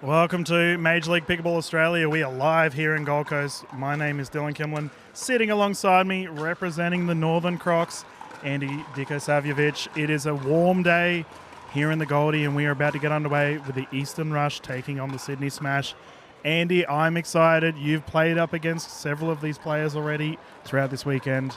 Welcome to Major League Pickleball Australia. We are live here in Gold Coast. My name is Dylan Kimlin. Sitting alongside me, representing the Northern Crocs, Andy Dikosavjevic. It is a warm day here in the Goldie, and we are about to get underway with the Eastern Rush taking on the Sydney Smash. Andy, I'm excited. You've played up against several of these players already throughout this weekend.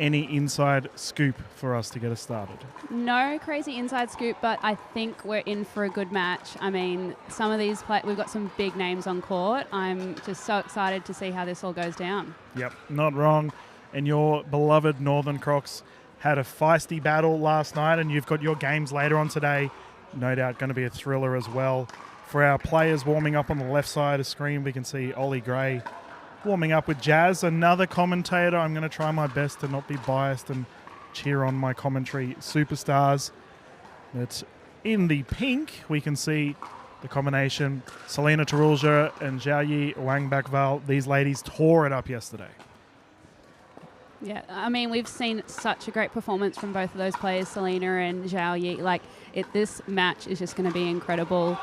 Any inside scoop for us to get us started? No crazy inside scoop, but I think we're in for a good match. I mean, some of these we've got some big names on court. I'm just so excited to see how this all goes down. Yep, not wrong. And your beloved Northern Crocs had a feisty battle last night, and you've got your games later on today. No doubt going to be a thriller as well. For our players warming up on the left side of the screen, we can see Ollie Gray warming up with Jazz, another commentator. I'm going to try my best to not be biased and cheer on my commentary superstars. But in the pink, we can see the combination Selena Tarulja and Zhao Wang Bakval. These ladies tore it up yesterday. Yeah, I mean, we've seen such a great performance from both of those players, Selena and Zhao Yi. This match is just going to be incredible.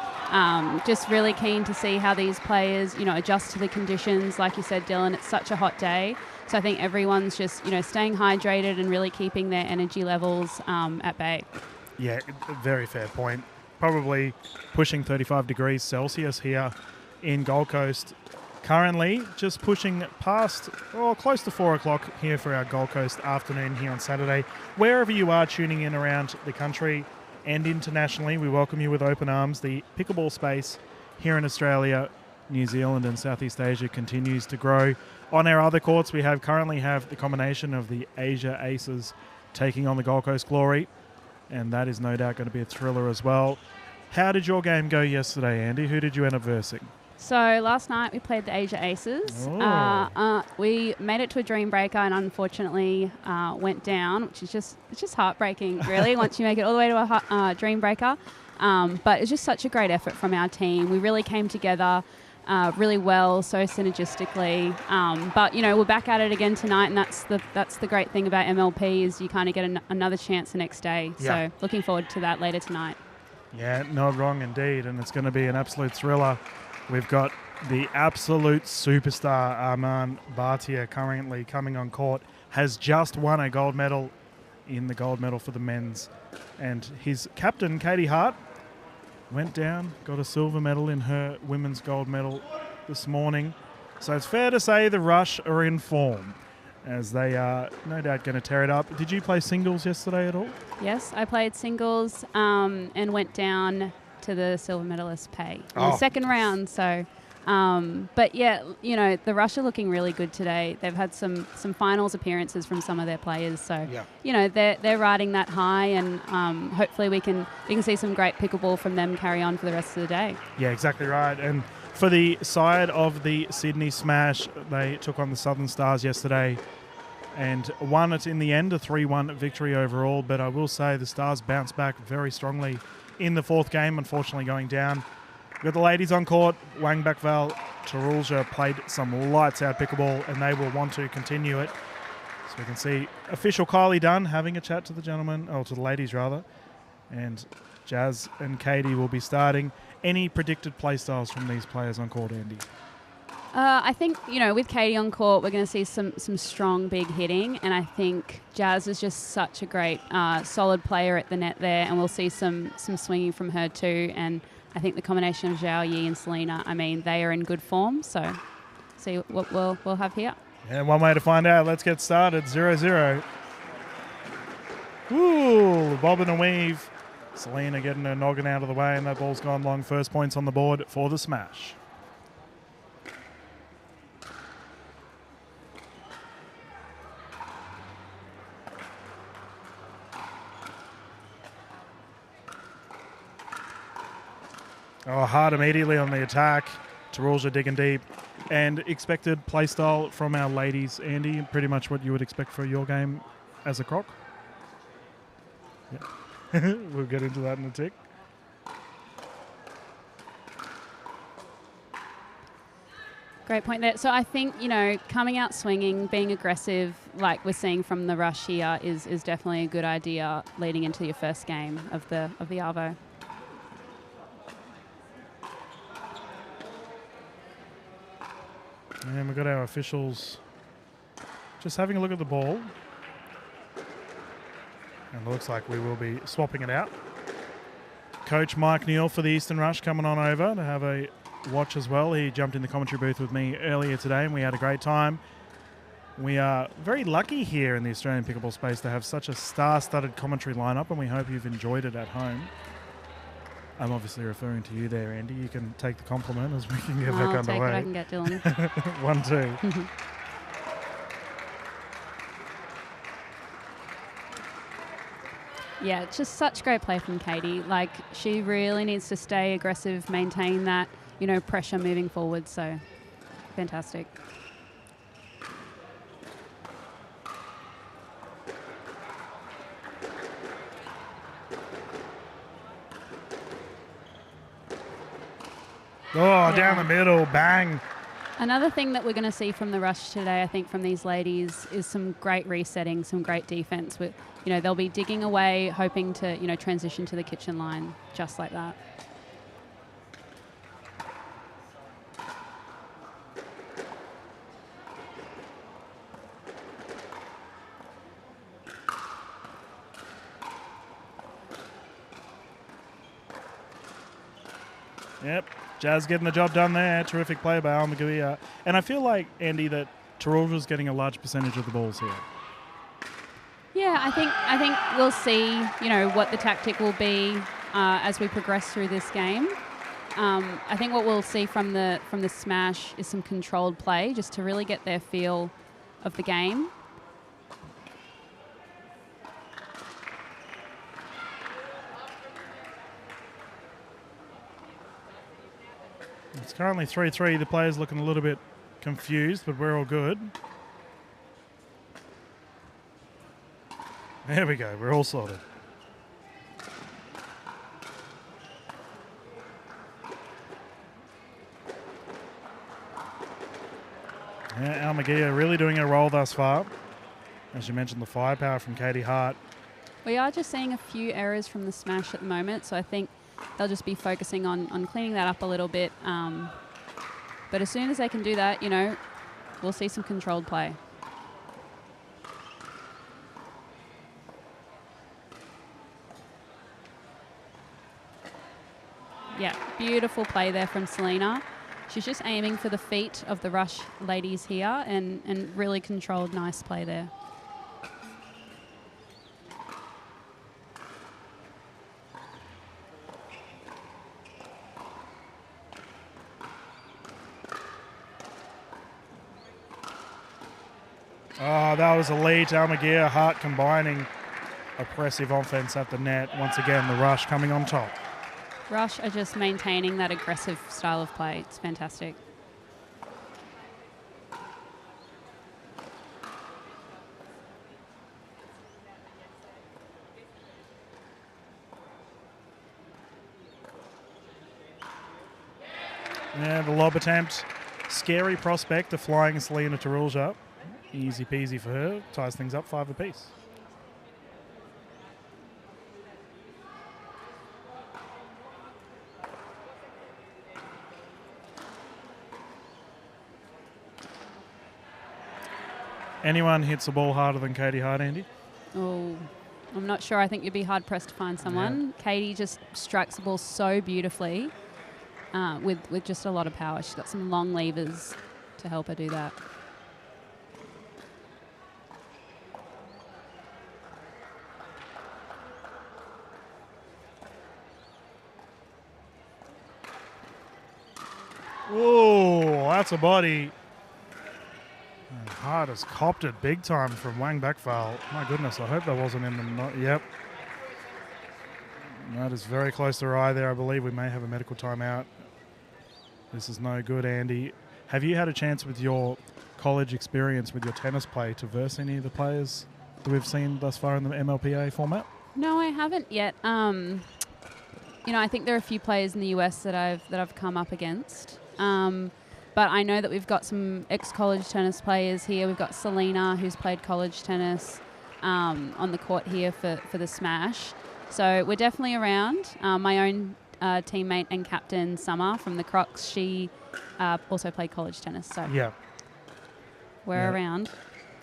Just really keen to see how these players, adjust to the conditions. Like you said, Dylan, it's such a hot day. So I think everyone's just, staying hydrated and really keeping their energy levels at bay. Yeah, very fair point. Probably pushing 35 degrees Celsius here in Gold Coast. Currently, just pushing past, close to 4 o'clock here for our Gold Coast afternoon here on Saturday. Wherever you are tuning in around the country and internationally, we welcome you with open arms. The pickleball space here in Australia, New Zealand and Southeast Asia continues to grow. On our other courts, we currently have the combination of the Asia Aces taking on the Gold Coast Glory, and that is no doubt going to be a thriller as well. How did your game go yesterday, Andy? Who did you end up versing? So last night we played the Asia Aces. We made it to a dream breaker and unfortunately went down, which is just heartbreaking, really, once you make it all the way to a dream breaker. But it's just such a great effort from our team. We really came together really well, so synergistically. But we're back at it again tonight, and that's the great thing about MLP is you kind of get another chance the next day. Yeah. So looking forward to that later tonight. Yeah, not wrong indeed, and it's going to be an absolute thriller. We've got the absolute superstar Arman Bhatia currently coming on court, has just won a gold medal in the gold medal for the men's. And his captain, Katie Hart, went down, got a silver medal in her women's gold medal this morning. So it's fair to say the Rush are in form, as they are no doubt going to tear it up. Did you play singles yesterday at all? Yes, I played singles and went down to the silver medalist pay in the second round. So, but yeah, the Rush are looking really good today. They've had some finals appearances from some of their players. So, they're riding that high, and hopefully we can see some great pickleball from them carry on for the rest of the day. Yeah, exactly right. And for the side of the Sydney Smash, they took on the Southern Stars yesterday and won it in the end, a 3-1 victory overall. But I will say the Stars bounced back very strongly in the fourth game, unfortunately going down. We've got the ladies on court. Wang Bakval, Tarulja played some lights-out pickleball, and they will want to continue it. So we can see official Kylie Dunn having a chat to the to the ladies rather. And Jazz and Katie will be starting. Any predicted play styles from these players on court, Andy? I think, with Katie on court, we're going to see some strong, big hitting. And I think Jazz is just such a great, solid player at the net there. And we'll see some swinging from her too. And I think the combination of Zhao Yi and Selena, they are in good form. So see what we'll have here. And one way to find out. Let's get started. 0-0. Ooh, bob and a weave. Selena getting her noggin out of the way, and that ball's gone long. First points on the board for the Smash. Hard immediately on the attack. Tarulja digging deep. And expected play style from our ladies, Andy, pretty much what you would expect for your game as a Croc. Yeah. We'll get into that in a tick. Great point there. So I think, coming out swinging, being aggressive, like we're seeing from the Rush here, is definitely a good idea leading into your first game of the Arvo. And we've got our officials just having a look at the ball. And it looks like we will be swapping it out. Coach Mike Neal for the Eastern Rush coming on over to have a watch as well. He jumped in the commentary booth with me earlier today and we had a great time. We are very lucky here in the Australian pickleball space to have such a star-studded commentary lineup, and we hope you've enjoyed it at home. I'm obviously referring to you there, Andy. You can take the compliment as we can get back underway. I'll take what I can get, Dylan. 1-2. Yeah, it's just such great play from Katie. Like, she really needs to stay aggressive, maintain that, pressure moving forward. So, fantastic. Oh, down the middle, bang. Another thing that we're going to see from the rush today, I think, from these ladies is some great resetting, some great defense. With, they'll be digging away, hoping to, transition to the kitchen line just like that. Yep. Jazz getting the job done there. Terrific play by Almaguia. And I feel like, Andy, that Tarulja's getting a large percentage of the balls here. Yeah, I think we'll see, what the tactic will be as we progress through this game. I think what we'll see from the smash is some controlled play, just to really get their feel of the game. It's currently 3-3. The players looking a little bit confused, but we're all good. There we go. We're all sorted. Yeah, Almaguia really doing a role thus far. As you mentioned, the firepower from Katie Hart. We are just seeing a few errors from the smash at the moment, so I think they'll just be focusing on cleaning that up a little bit. But as soon as they can do that, we'll see some controlled play. Yeah, beautiful play there from Selena. She's just aiming for the feet of the rush ladies here and really controlled, nice play there. Oh, that was elite. Almaguia, Hart combining oppressive offense at the net. Once again, the rush coming on top. Rush are just maintaining that aggressive style of play. It's fantastic. Yeah, the lob attempt. Scary prospect, the flying Selena Tarulja. Easy peasy for her. Ties things up 5 apiece. Anyone hits the ball harder than Katie Hart, Andy? Oh, I'm not sure. I think you'd be hard-pressed to find someone. Yeah. Katie just strikes the ball so beautifully with just a lot of power. She's got some long levers to help her do that. Oh, that's a body. And Hart has copped it big time from Wang Backfall. My goodness, I hope that wasn't in the... Yep. That is very close to her eye there. I believe we may have a medical timeout. This is no good, Andy. Have you had a chance with your college experience with your tennis play to verse any of the players that we've seen thus far in the MLPA format? No, I haven't yet. I think there are a few players in the US that I've come up against. But I know that we've got some ex-college tennis players here. We've got Selena, who's played college tennis, on the court here for the Smash. So we're definitely around. My own teammate and captain, Summer, from the Crocs, she also played college tennis. So yeah. we're around.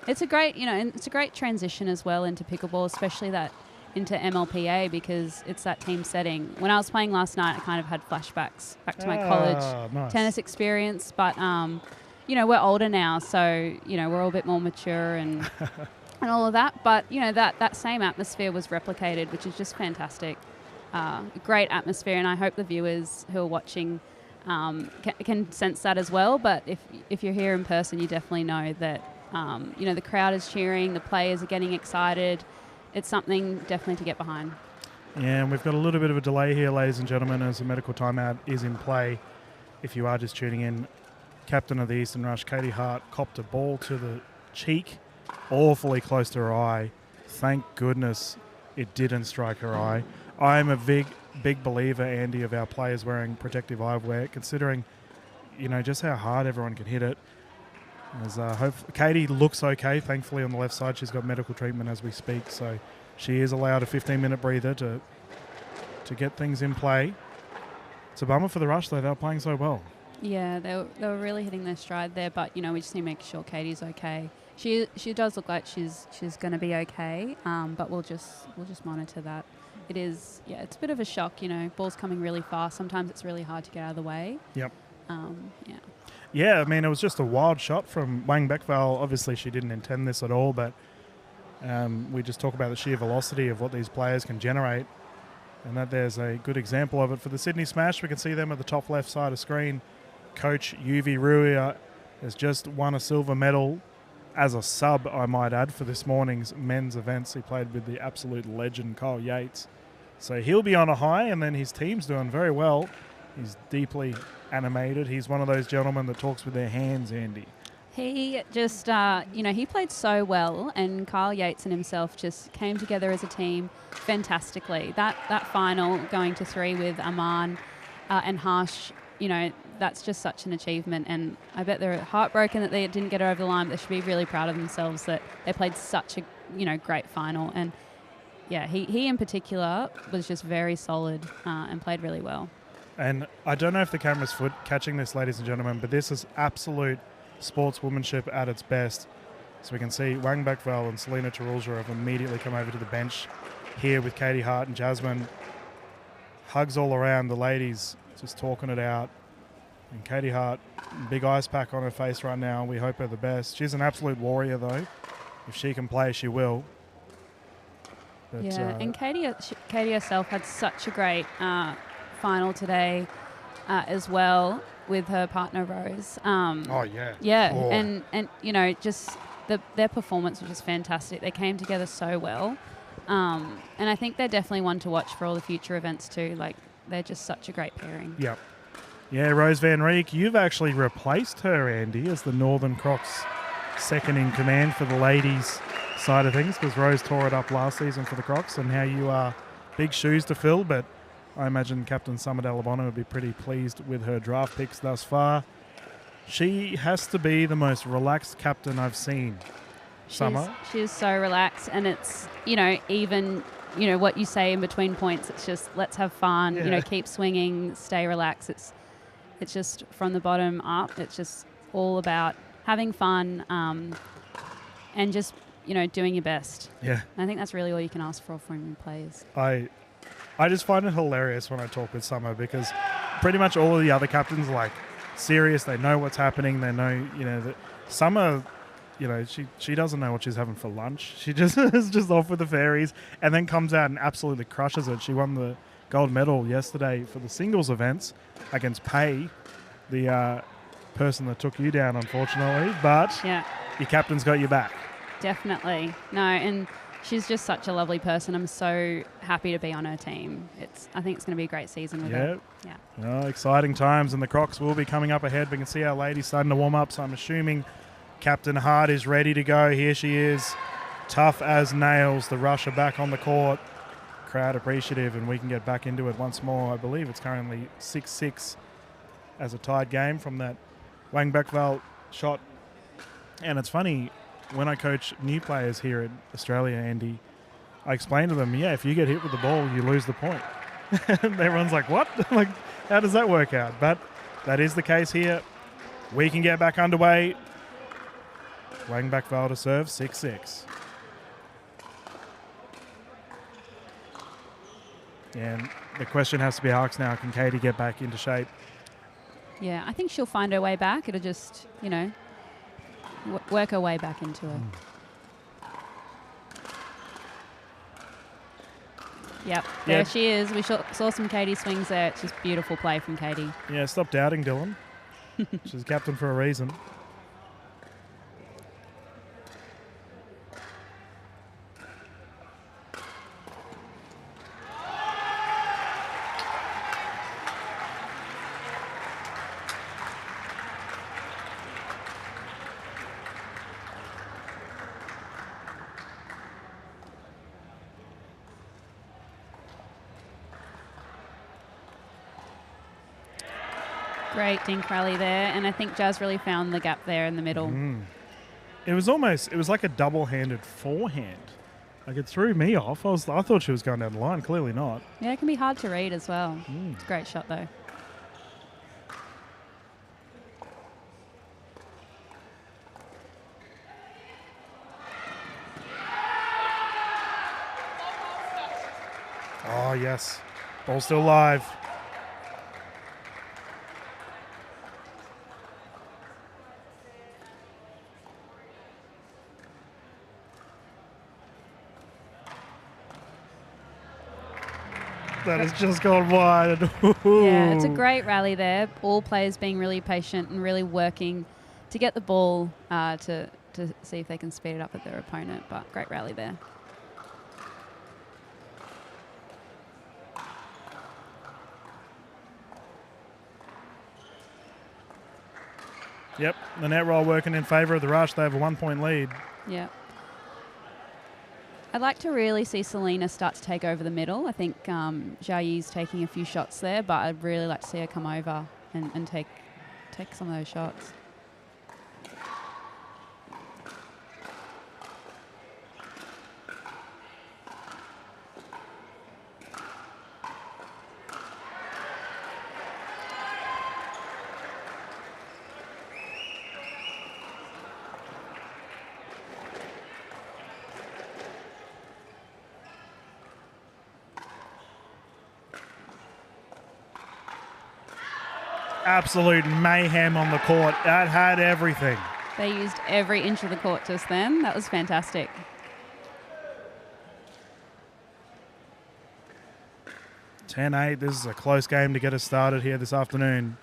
It's a great, and it's a great transition as well into pickleball, especially that into MLPA, because it's that team setting. When I was playing last night, I kind of had flashbacks back to my college tennis experience, but we're older now, so we're all a bit more mature and and all of that. But that same atmosphere was replicated, which is just fantastic. Great atmosphere, and I hope the viewers who are watching can sense that as well. But if you're here in person, you definitely know that the crowd is cheering, the players are getting excited. It's something definitely to get behind. Yeah, and we've got a little bit of a delay here, ladies and gentlemen, as a medical timeout is in play. If you are just tuning in, captain of the Eastern Rush, Katie Hart, copped a ball to the cheek, awfully close to her eye. Thank goodness it didn't strike her eye. I'm a big believer, Andy, of our players wearing protective eyewear, considering, just how hard everyone can hit it. As Katie looks okay, thankfully, on the left side. She's got medical treatment as we speak, so she is allowed a 15-minute breather to get things in play. It's a bummer for the Rush, though. They're playing so well. Yeah, they were really hitting their stride there, but we just need to make sure Katie's okay. She does look like she's going to be okay, but we'll just monitor that. It is, it's a bit of a shock. Ball's coming really fast. Sometimes it's really hard to get out of the way. Yep. Yeah. Yeah, I mean, it was just a wild shot from Wang Beckvale. Obviously, she didn't intend this at all, but we just talk about the sheer velocity of what these players can generate, and that there's a good example of it for the Sydney Smash. We can see them at the top left side of screen. Coach Yuvi Ruia has just won a silver medal as a sub, I might add, for this morning's men's events. He played with the absolute legend Kyle Yates. So he'll be on a high, and then his team's doing very well. He's deeply animated. He's one of those gentlemen that talks with their hands, Andy. He just, he played so well, and Kyle Yates and himself just came together as a team fantastically. That final, going to 3 with Aman and Harsh, that's just such an achievement, and I bet they're heartbroken that they didn't get over the line, but they should be really proud of themselves that they played such a, great final. And, he in particular was just very solid and played really well. And I don't know if the camera's catching this, ladies and gentlemen, but this is absolute sportswomanship at its best. So we can see Wang Beckvale and Selena Tarulja have immediately come over to the bench here with Katie Hart and Jasmine. Hugs all around, the ladies just talking it out. And Katie Hart, big ice pack on her face right now. We hope her the best. She's an absolute warrior, though. If she can play, she will. But, and Katie herself had such a great final today as well with her partner Rose. Yeah, oh. And just their performance was just fantastic. They came together so well, and I think they're definitely one to watch for all the future events too. Like, they're just such a great pairing. Yep. Yeah, Rose Van Rieck, you've actually replaced her, Andy, as the Northern Crocs second in command for the ladies side of things, because Rose tore it up last season for the Crocs, and now you are big shoes to fill, but I imagine Captain Summer Dalabona would be pretty pleased with her draft picks thus far. She has to be the most relaxed captain I've seen. Summer. She is so relaxed, and it's, even, what you say in between points, it's just, let's have fun, keep swinging, stay relaxed. It's just from the bottom up. It's just all about having fun and just, doing your best. Yeah. And I think that's really all you can ask for from women players. I just find it hilarious when I talk with Summer, because pretty much all of the other captains are like serious. They know what's happening. They know, that Summer, she doesn't know what she's having for lunch. She just is just off with the fairies and then comes out and absolutely crushes it. She won the gold medal yesterday for the singles events against Pei, the person that took you down, unfortunately. But your captain's got your back. Definitely. No, and she's just such a lovely person. I'm so happy to be on her team. I think it's going to be a great season with her. Yeah. Oh, exciting times, and the Crocs will be coming up ahead. We can see our ladies starting to warm up, so I'm assuming Captain Hart is ready to go. Here she is, tough as nails. The Rush are back on the court. Crowd appreciative, and we can get back into it once more. I believe it's currently 6-6 as a tied game from that Wang Beckvale shot. And it's funny, when I coach new players here in Australia, Andy, I explain to them, if you get hit with the ball, you lose the point. And everyone's like, what? Like, how does that work out? But that is the case here. We can get back underway. Langbach-Val to serve, 6-6. And the question has to be asked now, can Katie get back into shape? Yeah, I think she'll find her way back. It'll just, work her way back into it. Yep, there she is. We saw some Katie swings there. It's just beautiful play from Katie. Yeah, stop doubting Dylan. She's captain for a reason. Great dink rally there, and I think Jazz really found the gap there in the middle. It was like a double-handed forehand. Like, it threw me off. I thought she was going down the line. Clearly not. Yeah, it can be hard to read as well. It's a great shot, though. Oh, yes. Ball still live. That has just gone wide. Yeah, it's a great rally there. All players being really patient and really working to get the ball to see if they can speed it up at their opponent. But great rally there. Yep, the net roll working in favour of the Rush. They have a 1-point lead. Yeah. I'd like to really see Selena start to take over the middle. I think Jai's taking a few shots there, but I'd really like to see her come over and take some of those shots. Absolute mayhem on the court. That had everything. They used every inch of the court just then. That was fantastic. (10-8). This is a close game to get us started here this afternoon.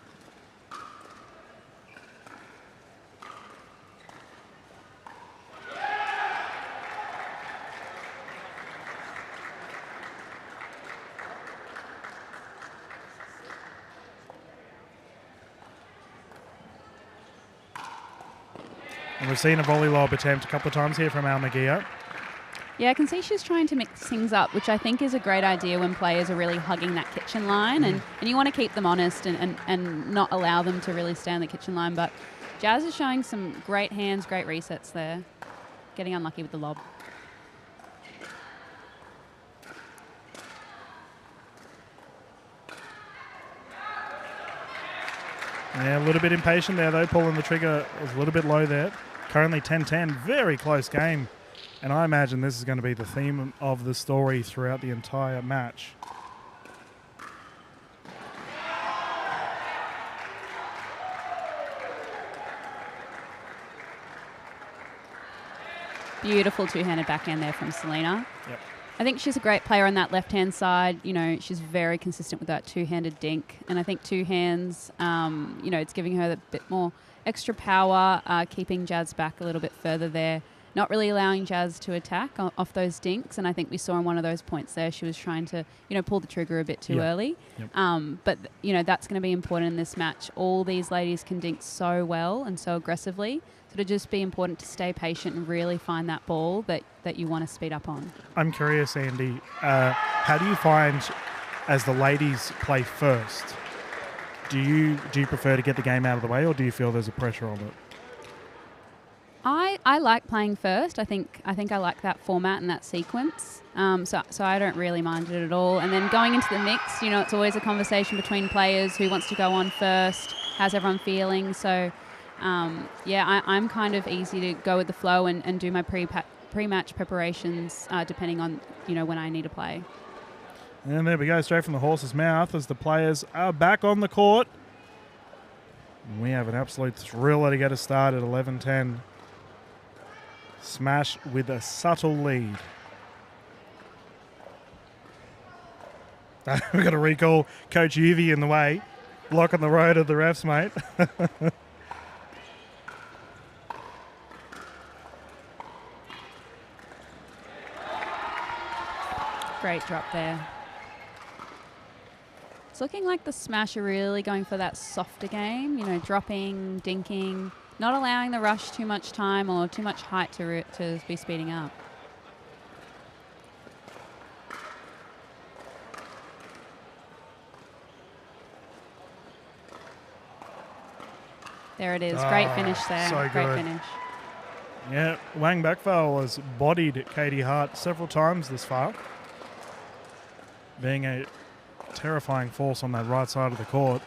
And we've seen a volley lob attempt a couple of times here from Almaguia. Yeah, I can see she's trying to mix things up, which I think is a great idea when players are really hugging that kitchen line. And you want to keep them honest and not allow them to really stay on the kitchen line. But Jazz is showing some great hands, great resets there. Getting unlucky with the lob. Yeah, a little bit impatient there, though. Pulling the trigger was a little bit low there. Currently 10-10. Very close game. And I imagine this is going to be the theme of the story throughout the entire match. Beautiful two-handed backhand there from Selena. Yep. I think she's a great player on that left-hand side. You know, she's very consistent with that two-handed dink. And I think two hands, it's giving her a bit more extra power, keeping Jazz back a little bit further there. Not really allowing Jazz to attack off those dinks. And I think we saw in one of those points there, she was trying to, pull the trigger a bit too early. Yep. But that's going to be important in this match. All these ladies can dink so well and so aggressively. So it'll just be important to stay patient and really find that ball that you want to speed up on. I'm curious, Andy, how do you find as the ladies play first? Do you prefer to get the game out of the way, or do you feel there's a pressure on it? I like playing first. I think I like that format and that sequence. So I don't really mind it at all. And then going into the mix, it's always a conversation between players who wants to go on first, how's everyone feeling. So I'm kind of easy to go with the flow and do my pre-match preparations depending on, when I need to play. And there we go, straight from the horse's mouth as the players are back on the court. We have an absolute thriller to get us started, 11-10. Smash with a subtle lead. We've got to recall Coach Uvie in the way, blocking the road of the refs, mate. Great drop there. It's looking like the Smash are really going for that softer game, dropping, dinking, not allowing the rush too much time or too much height to be speeding up. There it is. Great finish there. So Great good. finish. Yeah, Wang Bakfal has bodied Katie Hart several times this far, being a terrifying force on that right side of the court.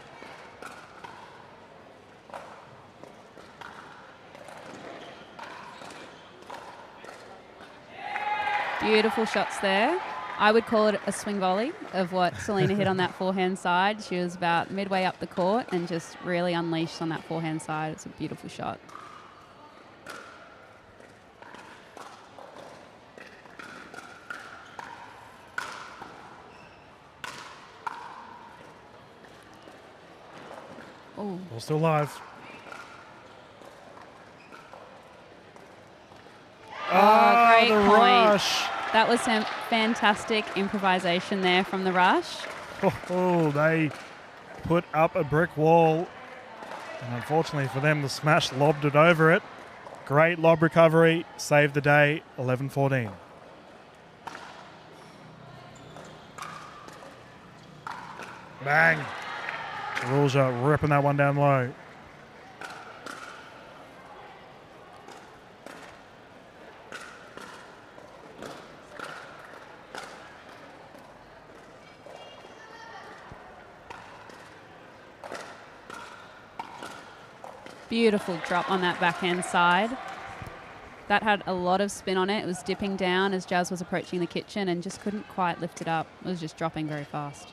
Beautiful shots there. I would call it a swing volley of what Selena hit on that forehand side. She was about midway up the court and just really unleashed on that forehand side. It's a beautiful shot. Oh, Ball still live. great the point. rush. That was some fantastic improvisation there from the rush. Oh, they put up a brick wall. And unfortunately for them, the Smash lobbed it over it. Great lob recovery. Saved the day, 11-14. Bang. Rulja ripping that one down low. Beautiful drop on that backhand side. That had a lot of spin on it. It was dipping down as Jazz was approaching the kitchen and just couldn't quite lift it up. It was just dropping very fast.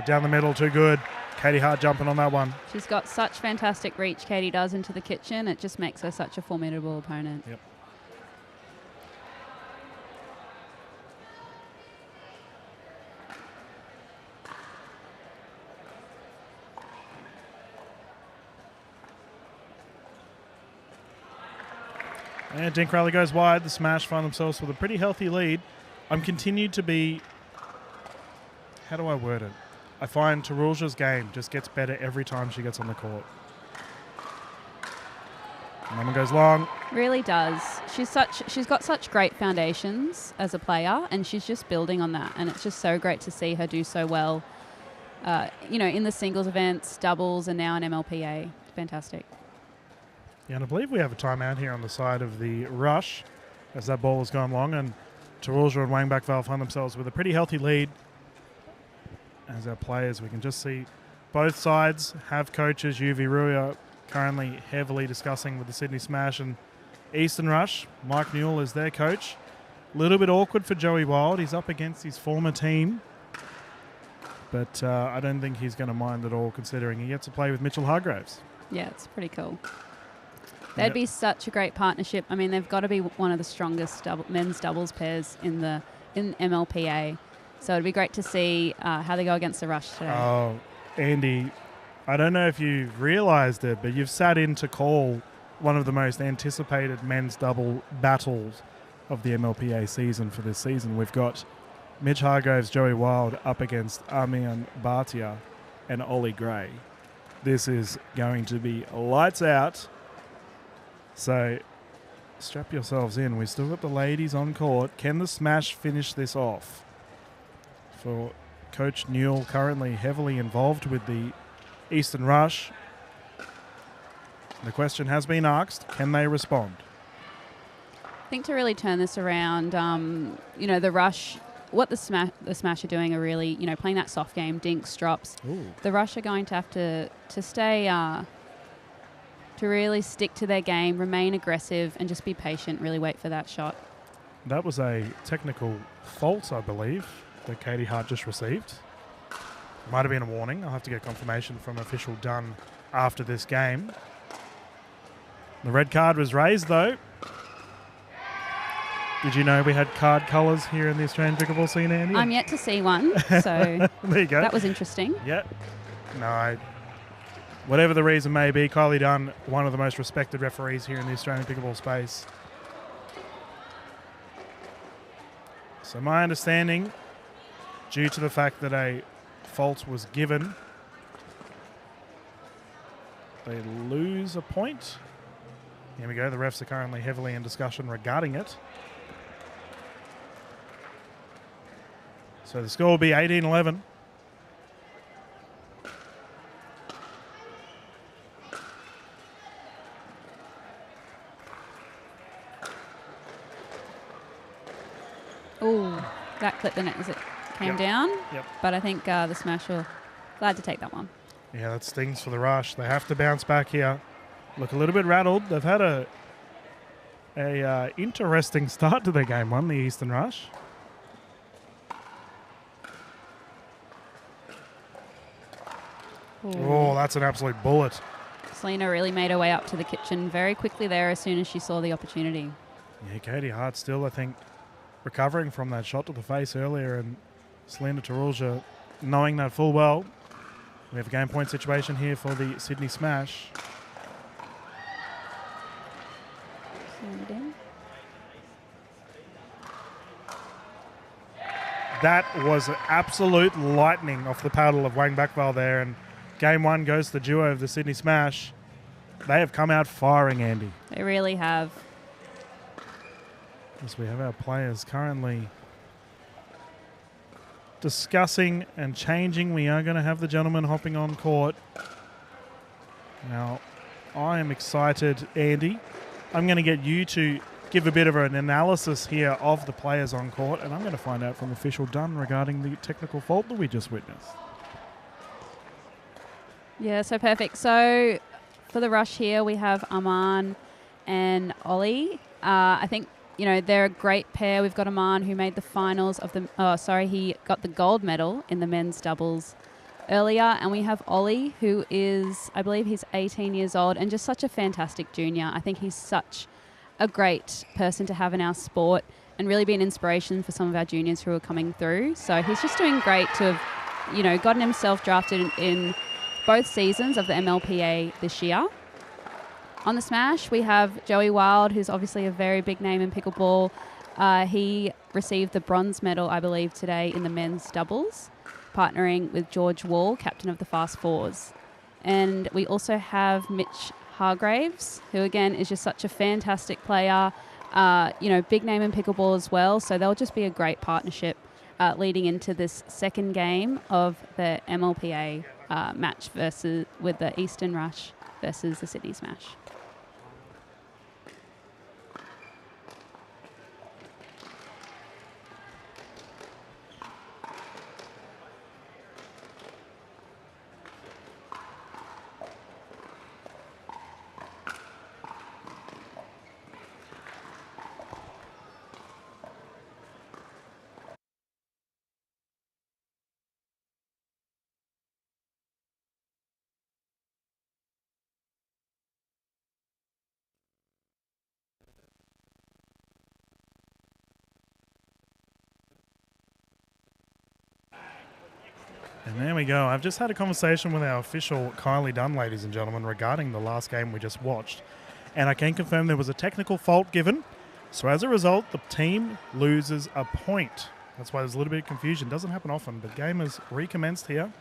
Down the middle, too good. Katie Hart jumping on that one. She's got such fantastic reach, Katie does, into the kitchen. It just makes her such a formidable opponent. Yep. And Dink Rally goes wide. The Smash find themselves with a pretty healthy lead. I'm continued to be... How do I word it? I find Tarulja's game just gets better every time she gets on the court. And that one goes long. Really does. She's got such great foundations as a player, and she's just building on that. And it's just so great to see her do so well, in the singles events, doubles, and now in MLPA. Fantastic. Yeah, and I believe we have a timeout here on the side of the rush as that ball has gone long, and Tarulja and Wang Bakval find themselves with a pretty healthy lead. As our players, we can just see both sides have coaches. Uvie Rui currently heavily discussing with the Sydney Smash and Eastern Rush. Mike Newell is their coach. A little bit awkward for Joey Wild. He's up against his former team. But I don't think he's going to mind at all, considering he gets to play with Mitchell Hargraves. Yeah, it's pretty cool. They'd be such a great partnership. I mean, they've got to be one of the strongest men's doubles pairs in MLPA. So it'd be great to see how they go against the rush today. Oh, Andy, I don't know if you've realised it, but you've sat in to call one of the most anticipated men's double battles of the MLPA season for this season. We've got Mitch Hargraves, Joey Wild up against Armian Bhatia and Ollie Gray. This is going to be lights out. So strap yourselves in. We've still got the ladies on court. Can the Smash finish this off? For Coach Newell, currently heavily involved with the Eastern Rush. The question has been asked, can they respond? think to really turn this around, the rush, what the Smash are doing are really, playing that soft game, dinks, drops. Ooh. The Rush are going to have to stay, to really stick to their game, remain aggressive, and just be patient, really wait for that shot. That was a technical fault, I believe, that Katie Hart just received. Might have been a warning. I'll have to get confirmation from official Dunn after this game. The red card was raised, though. Did you know we had card colours here in the Australian pickleball scene, Andy? I'm yet to see one, so there you go. That was interesting. Yeah. No, whatever the reason may be, Kylie Dunn, one of the most respected referees here in the Australian pickleball space. So my understanding, due to the fact that a fault was given, they lose a point. Here we go. The refs are currently heavily in discussion regarding it. So the score will be 18-11. Oh, that clipped the net as it came down. Yep. But I think the Smash were glad to take that one. Yeah, that stings for the Rush. They have to bounce back here. Look a little bit rattled. They've had a interesting start to their game one, the Eastern Rush. Ooh. Oh, that's an absolute bullet. Selena really made her way up to the kitchen very quickly there as soon as she saw the opportunity. Yeah, Katie Hart still, I think, recovering from that shot to the face earlier, and Selena Tarulja knowing that full well. We have a game point situation here for the Sydney Smash. That was absolute lightning off the paddle of Wang Bakval there, and game one goes to the duo of the Sydney Smash. They have come out firing, Andy. They really have. As we have our players currently discussing and changing, we are going to have the gentleman hopping on court. Now, I am excited, Andy. I'm going to get you to give a bit of an analysis here of the players on court, and I'm going to find out from official Dunn regarding the technical fault that we just witnessed. Yeah, so perfect. So for the Rush here, we have Aman and Ollie. I think, they're a great pair. We've got Aman, who made the finals of he got the gold medal in the men's doubles earlier. And we have Ollie, who is, I believe he's 18 years old and just such a fantastic junior. I think he's such a great person to have in our sport and really be an inspiration for some of our juniors who are coming through. So he's just doing great to have, gotten himself drafted in both seasons of the MLPA this year. On the Smash, we have Joey Wild, who's obviously a very big name in pickleball. He received the bronze medal, I believe, today in the men's doubles, partnering with George Wall, captain of the Fast Fours. And we also have Mitch Hargraves, who again is just such a fantastic player, big name in pickleball as well. So they'll just be a great partnership leading into this second game of the MLPA match with the Eastern Rush versus the Sydney Smash. And there we go. I've just had a conversation with our official Kylie Dunn, ladies and gentlemen, regarding the last game we just watched. And I can confirm there was a technical fault given. So as a result, the team loses a point. That's why there's a little bit of confusion. Doesn't happen often, but game has recommenced here.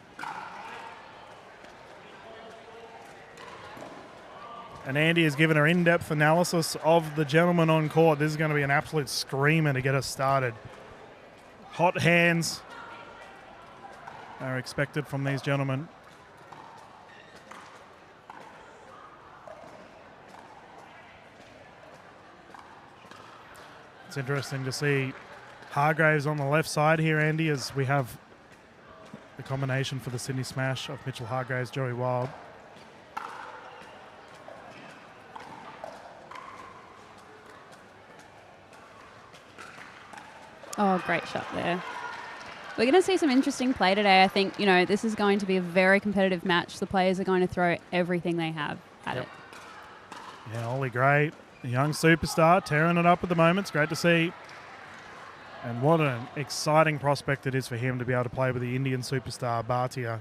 And Andy has given her in-depth analysis of the gentleman on court. This is going to be an absolute screamer to get us started. Hot hands are expected from these gentlemen. It's interesting to see Hargraves on the left side here, Andy, as we have the combination for the Sydney Smash of Mitchell Hargraves, Joey Wild. Oh, great shot there. We're going to see some interesting play today. I think, you know, this is going to be a very competitive match. The players are going to throw everything they have at it. Yeah, Ollie Gray, the young superstar, tearing it up at the moment. It's great to see. And what an exciting prospect it is for him to be able to play with the Indian superstar, Bhatia.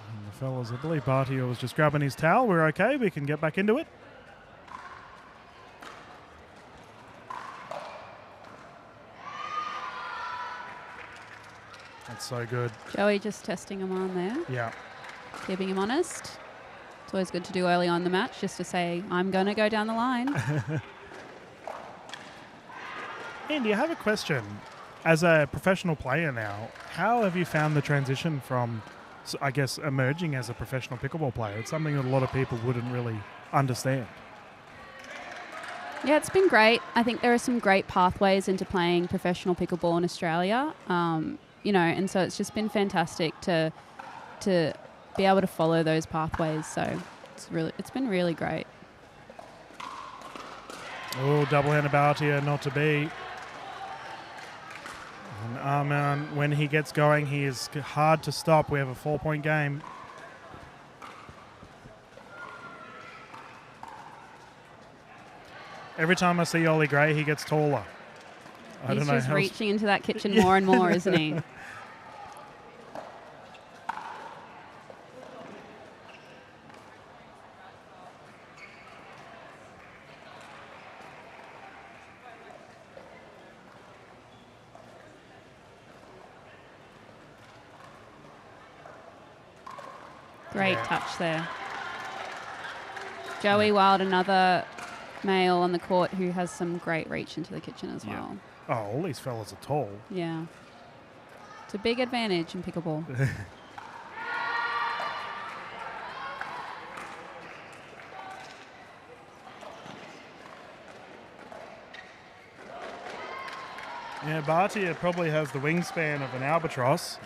And the fellas, I believe Bhatia was just grabbing his towel. We're okay. We can get back into it. That's so good. Joey just testing him on there. Yeah. Keeping him honest. It's always good to do early on in the match, just to say, I'm going to go down the line. Andy, I have a question. As a professional player now, how have you found the transition from, I guess, emerging as a professional pickleball player? It's something that a lot of people wouldn't really understand. Yeah, it's been great. I think there are some great pathways into playing professional pickleball in Australia. You know, and so it's just been fantastic to be able to follow those pathways. So it's been really great. Oh, double-handed Bhatia, not to be. And Arman, when he gets going, he is hard to stop. We have a 4-point game. Every time I see Ollie Gray, he gets taller. He's just reaching into that kitchen more and more, isn't he? Great touch there. Joey Wild, another male on the court who has some great reach into the kitchen as well. Oh, all these fellas are tall. Yeah. It's a big advantage in pickleball. Yeah, Bhatia probably has the wingspan of an albatross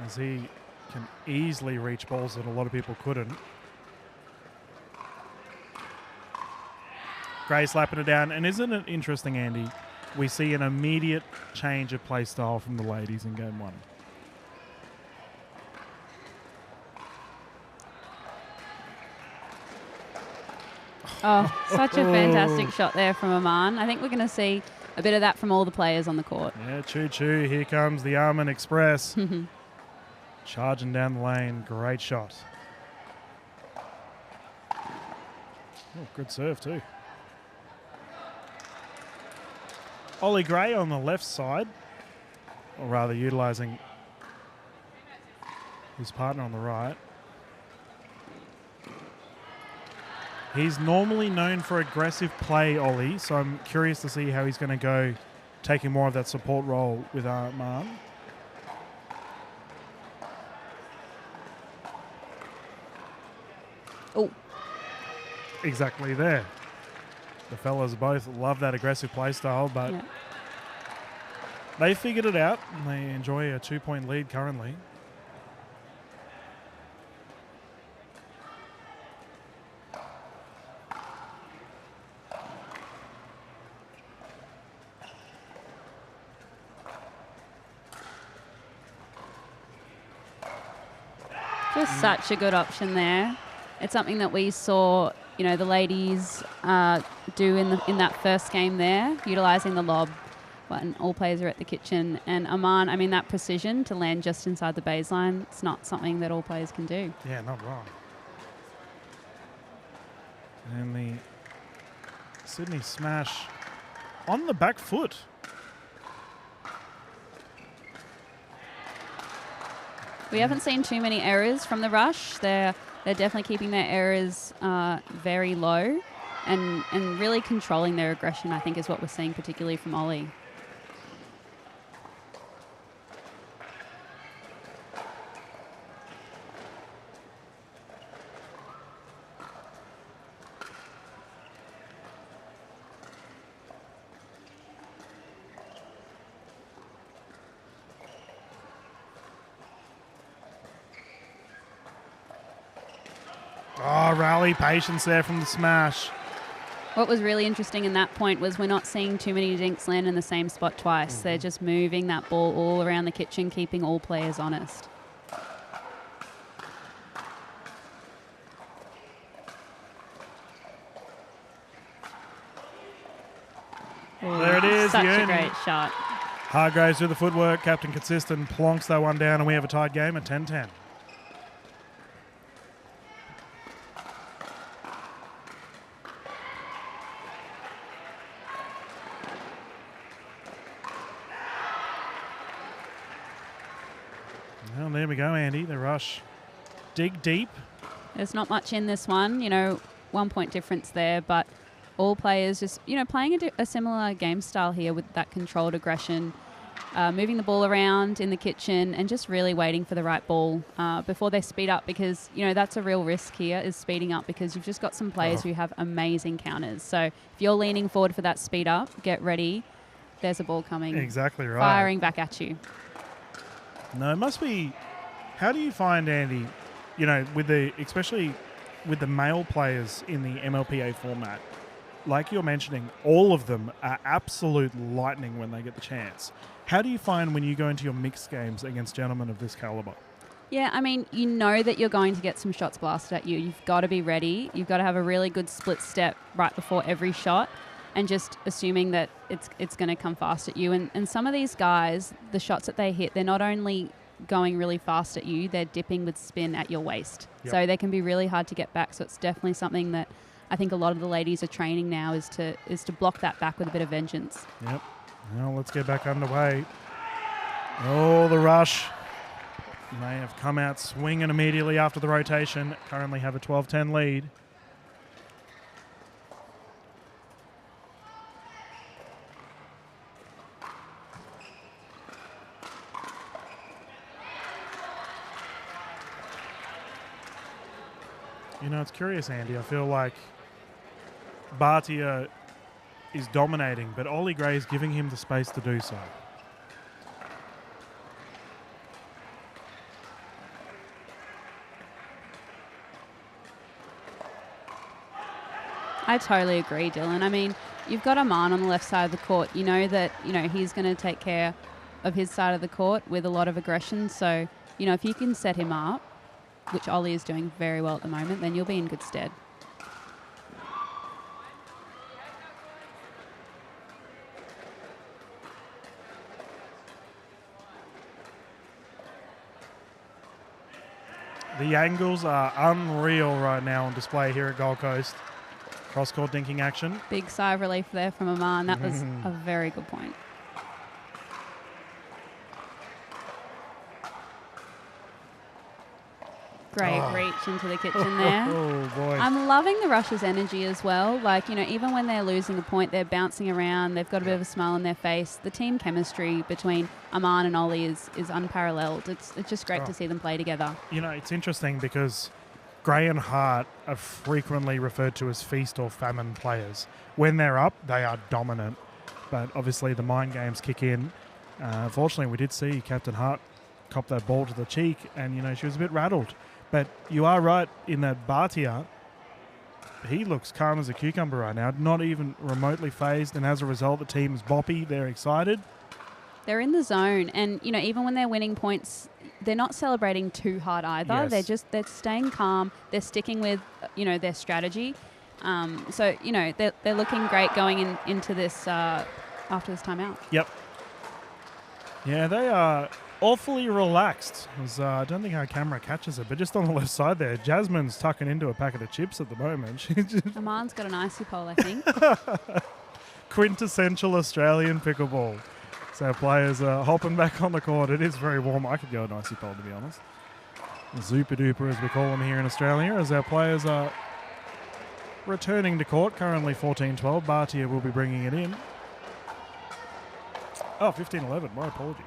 as he can easily reach balls that a lot of people couldn't. Gray slapping it down. And isn't it interesting, Andy? We see an immediate change of play style from the ladies in game one. Oh, such a fantastic shot there from Aman. I think we're going to see a bit of that from all the players on the court. Yeah, choo-choo. Here comes the Arman Express. Charging down the lane. Great shot. Oh, good serve too. Ollie Gray on the left side, or rather utilising his partner on the right. He's normally known for aggressive play, Ollie, so I'm curious to see how he's going to go taking more of that support role with Arman. Oh. Exactly there. The fellas both love that aggressive play style, but they figured it out and they enjoy a 2-point lead currently. Just such a good option there. It's something that we saw, you know, the ladies do in that first game there, utilising the lob when all players are at the kitchen. And Aman, I mean, that precision to land just inside the baseline, it's not something that all players can do. Yeah, not wrong. And the Sydney Smash on the back foot. We haven't seen too many errors from the rush. They're definitely keeping their errors very low and really controlling their aggression, I think, is what we're seeing particularly from Ollie. Oh, rally patience there from the smash. What was really interesting in that point was we're not seeing too many dinks land in the same spot twice. They're just moving that ball all around the kitchen, keeping all players honest. There it is. Such a great shot. Hargraves with the footwork. Captain consistent. Plonks that one down, and we have a tied game at 10-10. Well, there we go, Andy. The rush. Dig deep. There's not much in this one. 1 point difference there, but all players just, playing a similar game style here with that controlled aggression, moving the ball around in the kitchen and just really waiting for the right ball before they speed up, because, that's a real risk here, is speeding up, because you've just got some players who have amazing counters. So if you're leaning forward for that speed up, get ready. There's a ball coming. Exactly right. Firing back at you. No, it must be. How do you find, Andy, especially with the male players in the MLPA format, like you're mentioning, all of them are absolute lightning when they get the chance. How do you find when you go into your mixed games against gentlemen of this caliber? Yeah, I mean, you know that you're going to get some shots blasted at you. You've got to be ready. You've got to have a really good split step right before every shot, and just assuming that it's going to come fast at you. And some of these guys, the shots that they hit, they're not only going really fast at you, they're dipping with spin at your waist. Yep. So they can be really hard to get back. So it's definitely something that I think a lot of the ladies are training now, is to block that back with a bit of vengeance. Yep. Well, let's get back underway. Oh, the rush. They have come out swinging immediately after the rotation. Currently have a 12-10 lead. It's curious, Andy. I feel like Bhatia is dominating, but Ollie Gray is giving him the space to do so. I totally agree, Dylan. I mean, you've got Aman on the left side of the court. You know that, he's going to take care of his side of the court with a lot of aggression. So, if you can set him up, which Ollie is doing very well at the moment, then you'll be in good stead. The angles are unreal right now on display here at Gold Coast. Cross-court dinking action. Big sigh of relief there from Aman. That was a very good point. Great reach into the kitchen there. Oh, boy. I'm loving the Russia's energy as well. Like, even when they're losing a point, they're bouncing around. They've got a bit of a smile on their face. The team chemistry between Aman and Ollie is unparalleled. It's just great to see them play together. It's interesting because Gray and Hart are frequently referred to as feast or famine players. When they're up, they are dominant. But obviously the mind games kick in. Fortunately, we did see Captain Hart cop that ball to the cheek, and, she was a bit rattled. But you are right in that Bhatia, he looks calm as a cucumber right now, not even remotely phased, and as a result, the team is boppy. They're excited. They're in the zone, and, even when they're winning points, they're not celebrating too hard either. Yes. They're staying calm. They're sticking with, their strategy. So, they're looking great going into this after this timeout. Yep. Yeah, they are awfully relaxed. I don't think our camera catches it, but just on the left side there, Jasmine's tucking into a packet of chips at the moment. Aman's got an icy pole, I think. Quintessential Australian pickleball. So players are hopping back on the court. It is very warm. I could go an icy pole, to be honest. Zooper duper, as we call them here in Australia, as our players are returning to court. Currently 14-12. Bhatia will be bringing it in. Oh, 15-11. My apologies.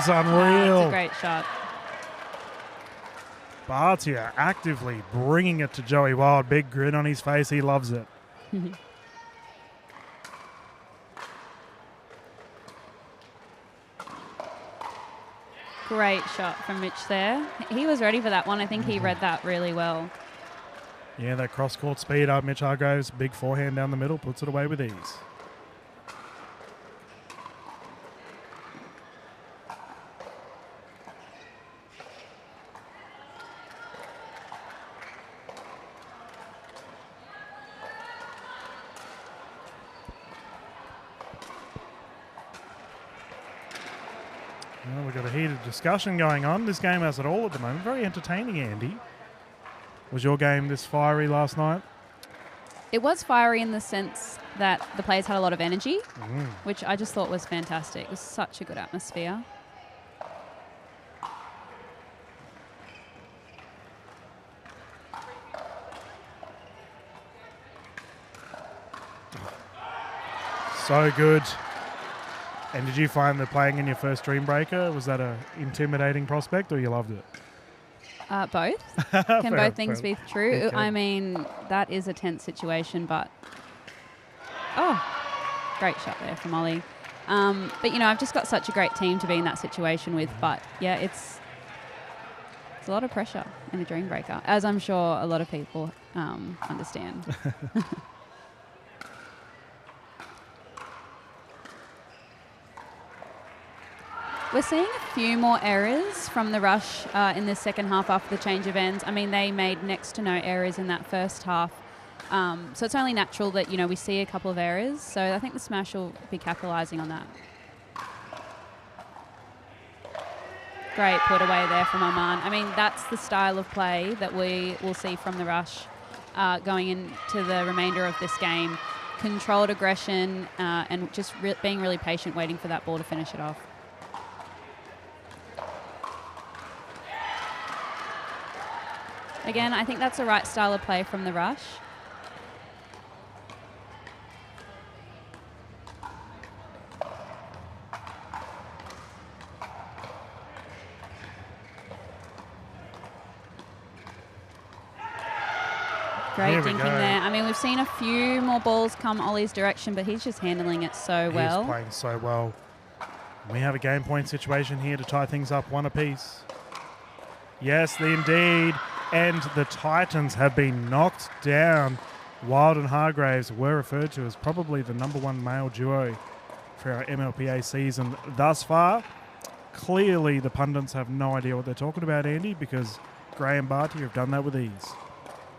is It's unreal. a great shot. Bhatia actively bringing it to Joey Wild. Big grin on his face. He loves it. Great shot from Mitch there. He was ready for that one. I think he read that really well. Yeah, that cross-court speed up. Mitch Hargraves, big forehand down the middle, puts it away with ease. Well, we've got a heated discussion going on. This game has it all at the moment. Very entertaining, Andy. Was your game this fiery last night? It was fiery in the sense that the players had a lot of energy, which I just thought was fantastic. It was such a good atmosphere. So good. And did you find that playing in your first Dream Breaker, was that a intimidating prospect or you loved it? Both. Can both things be true? Okay. I mean, that is a tense situation, but... Oh, great shot there from Ollie. But, you know, I've just got such a great team to be in that situation with. But, yeah, it's a lot of pressure in a Dream Breaker, as I'm sure a lot of people understand. We're seeing a few more errors from the rush in the second half after the change of ends. I mean, they made next to no errors in that first half. So it's only natural that, you know, we see a couple of errors. So I think the Smash will be capitalising on that. Great put away there from Oman. I mean, that's the style of play that we will see from the rush going into the remainder of this game. Controlled aggression and just being really patient, waiting for that ball to finish it off. Again, I think that's the right style of play from the rush. Great dinking there. I mean, we've seen a few more balls come Ollie's direction, but he's just handling it so well. He's playing so well. We have a game point situation here to tie things up one apiece. Yes, indeed. And the Titans have been knocked down. Wild and Hargraves were referred to as probably the #1 male duo for our MLPA season thus far. Clearly, the pundits have no idea what they're talking about, Andy, because Gray and Barty have done that with ease.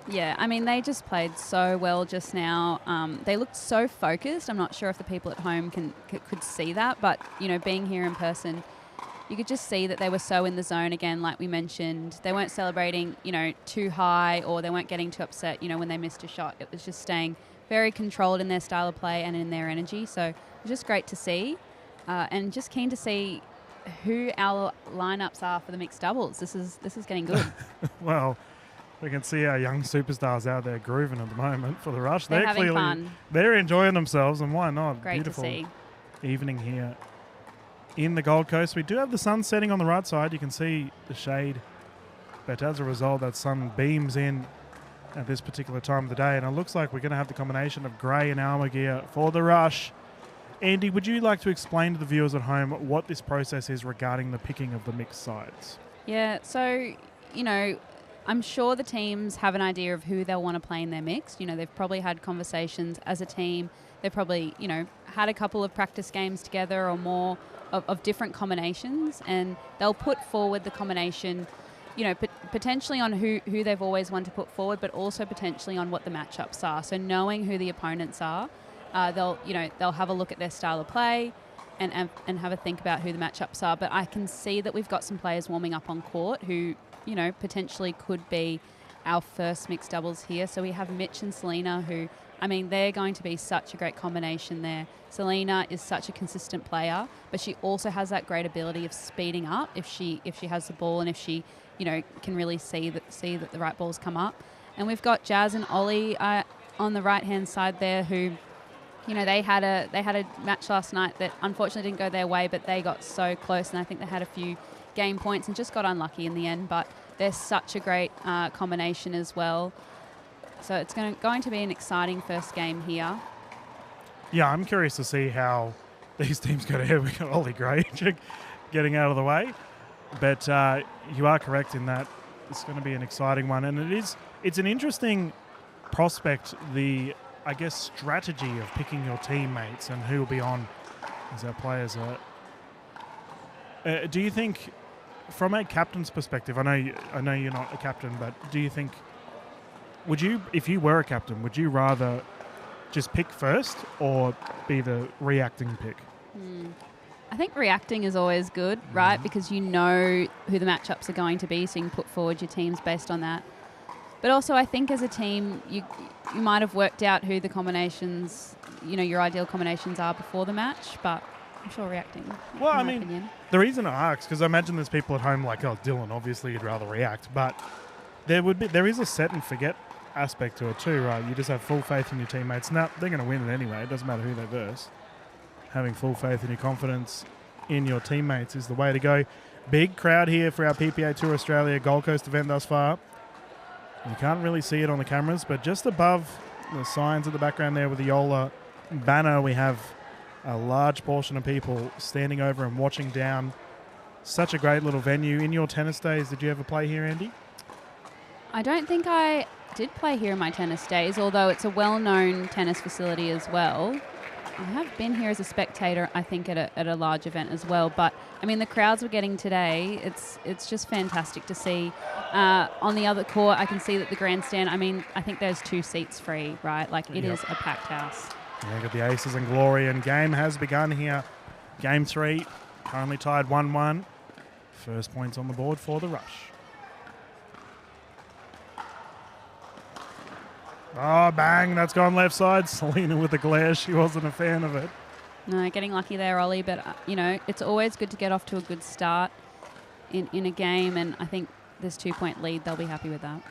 Yeah, I mean, they just played so well just now. They looked so focused. I'm not sure if the people at home could see that, but, you know, being here in person, you could just see that they were so in the zone again, like we mentioned. They weren't celebrating, you know, too high, or they weren't getting too upset, you know, when they missed a shot. It was just staying very controlled in their style of play and in their energy. So it was just great to see, and just keen to see who our lineups are for the mixed doubles. This is getting good. Well, we can see our young superstars out there grooving at the moment for the rush. They're having fun. They're enjoying themselves, and why not? Great Beautiful to see. Evening here in the Gold Coast. We do have the sun setting on the right side. You can see the shade, but as a result, that sun beams in at this particular time of the day, and it looks like we're going to have the combination of grey and Alma gear for the rush. Andy, would you like to explain to the viewers at home what this process is regarding the picking of the mixed sides? Yeah, so, you know, I'm sure the teams have an idea of who they'll want to play in their mixed. You know, they've probably had conversations as a team. They've probably, you know, had a couple of practice games together or more of different combinations, and they'll put forward the combination, you know, potentially on who they've always wanted to put forward, but also potentially on what the matchups are. So knowing who the opponents are, they'll have a look at their style of play and have a think about who the matchups are. But I can see that we've got some players warming up on court who, you know, potentially could be our first mixed doubles here. So we have Mitch and Selena, who, I mean, they're going to be such a great combination there. Selena is such a consistent player, but she also has that great ability of speeding up if she has the ball and if she, you know, can really see that the right balls come up. And we've got Jazz and Ollie on the right-hand side there, who You know, they had a match last night that unfortunately didn't go their way, but they got so close, and I think they had a few game points and just got unlucky in the end. But they're such a great combination as well. So it's going to be an exciting first game here. Yeah, I'm curious to see how these teams go ahead. We've got Ollie Gray getting out of the way. But you are correct in that it's going to be an exciting one. And it's an interesting prospect, the, I guess, strategy of picking your teammates and who will be on as our players are. Do you think, from a captain's perspective, I know you're not a captain, but do you think, if you were a captain, would you rather just pick first or be the reacting pick? I think reacting is always good, right? Because you know who the matchups are going to be, so you can put forward your teams based on that. But also, I think as a team, you might have worked out who the combinations, your ideal combinations are before the match, but I'm sure reacting. Well, I mean, the reason I ask, because I imagine there's people at home like, oh, Dylan, obviously you'd rather react, but there is a set and forget aspect to it too, right? You just have full faith in your teammates. Now, they're going to win it anyway. It doesn't matter who they verse. Having full faith in your confidence in your teammates is the way to go. Big crowd here for our PPA Tour Australia Gold Coast event thus far. You can't really see it on the cameras, but just above the signs at the background there with the Joola banner, we have a large portion of people standing over and watching down. Such a great little venue. In your tennis days, did you ever play here, Andy? I don't think I did play here in my tennis days, although it's a well-known tennis facility as well. I have been here as a spectator, I think, at a large event as well. But, I mean, the crowds we're getting today, it's just fantastic to see. On the other court, I can see that the grandstand, I mean, I think there's 2 seats free, right? Like, it is a packed house. Yeah, got the aces and glory, and game has begun here. Game 3, currently tied 1-1. First points on the board for the Rush. Oh, bang, that's gone left side. Selena with a glare. She wasn't a fan of it. No, getting lucky there, Ollie. But, it's always good to get off to a good start in a game. And I think this 2-point lead, they'll be happy with that.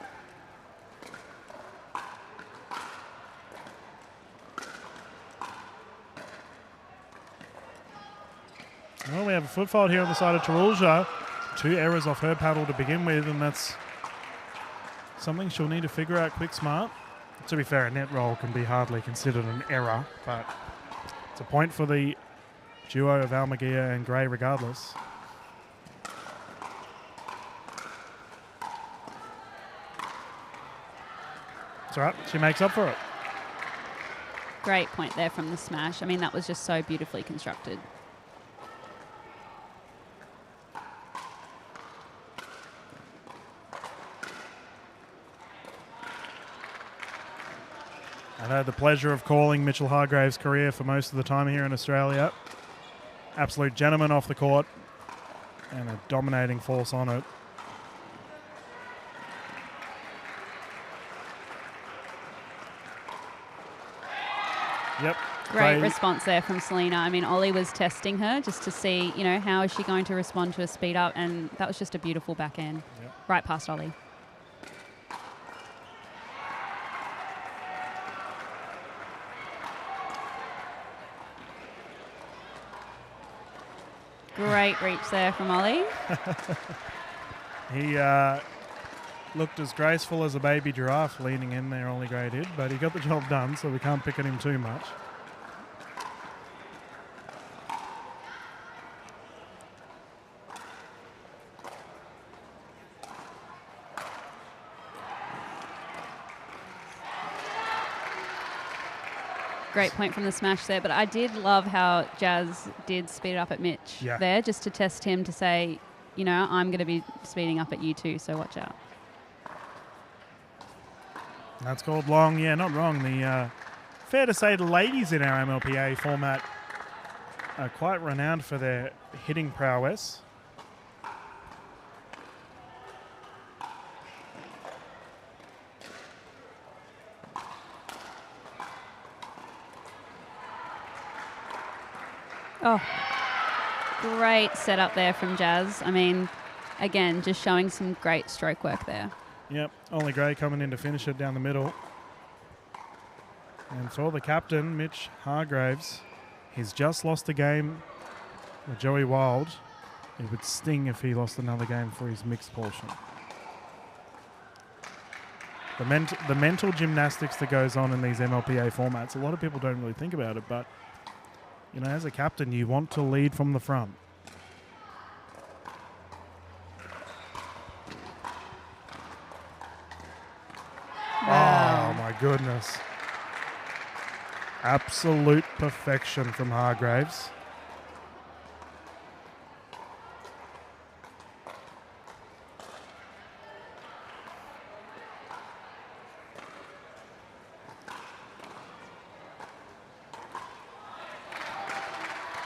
Well, we have a foot fault here on the side of Tarulja. 2 errors off her paddle to begin with, and that's something she'll need to figure out quick smart. To be fair, a net roll can be hardly considered an error, but it's a point for the duo of Almaguia and Gray regardless. It's all right. She makes up for it. Great point there from the smash. I mean, that was just so beautifully constructed. I've had the pleasure of calling Mitchell Hargrave's career for most of the time here in Australia. Absolute gentleman off the court and a dominating force on it. Yep. Great response there from Selena. I mean, Ollie was testing her just to see, how is she going to respond to a speed up, and that was just a beautiful backhand. Yep. Right past Ollie. Great reach there from Ollie. He looked as graceful as a baby giraffe leaning in there, Ollie Gray did, but he got the job done, so we can't pick at him too much. Great point from the smash there, but I did love how Jazz did speed up at Mitch there, just to test him to say, I'm going to be speeding up at you too, so watch out. That's called long. Yeah, not wrong. Fair to say the ladies in our MLPA format are quite renowned for their hitting prowess. Oh, great setup there from Jazz. I mean, again, just showing some great stroke work there. Yep, Ollie Gray coming in to finish it down the middle. And for the captain, Mitch Hargraves, he's just lost a game with Joey Wild. It would sting if he lost another game for his mixed portion. The mental gymnastics that goes on in these MLPA formats, a lot of people don't really think about it, but you know, as a captain, you want to lead from the front. Wow. Oh my goodness. Absolute perfection from Hargraves.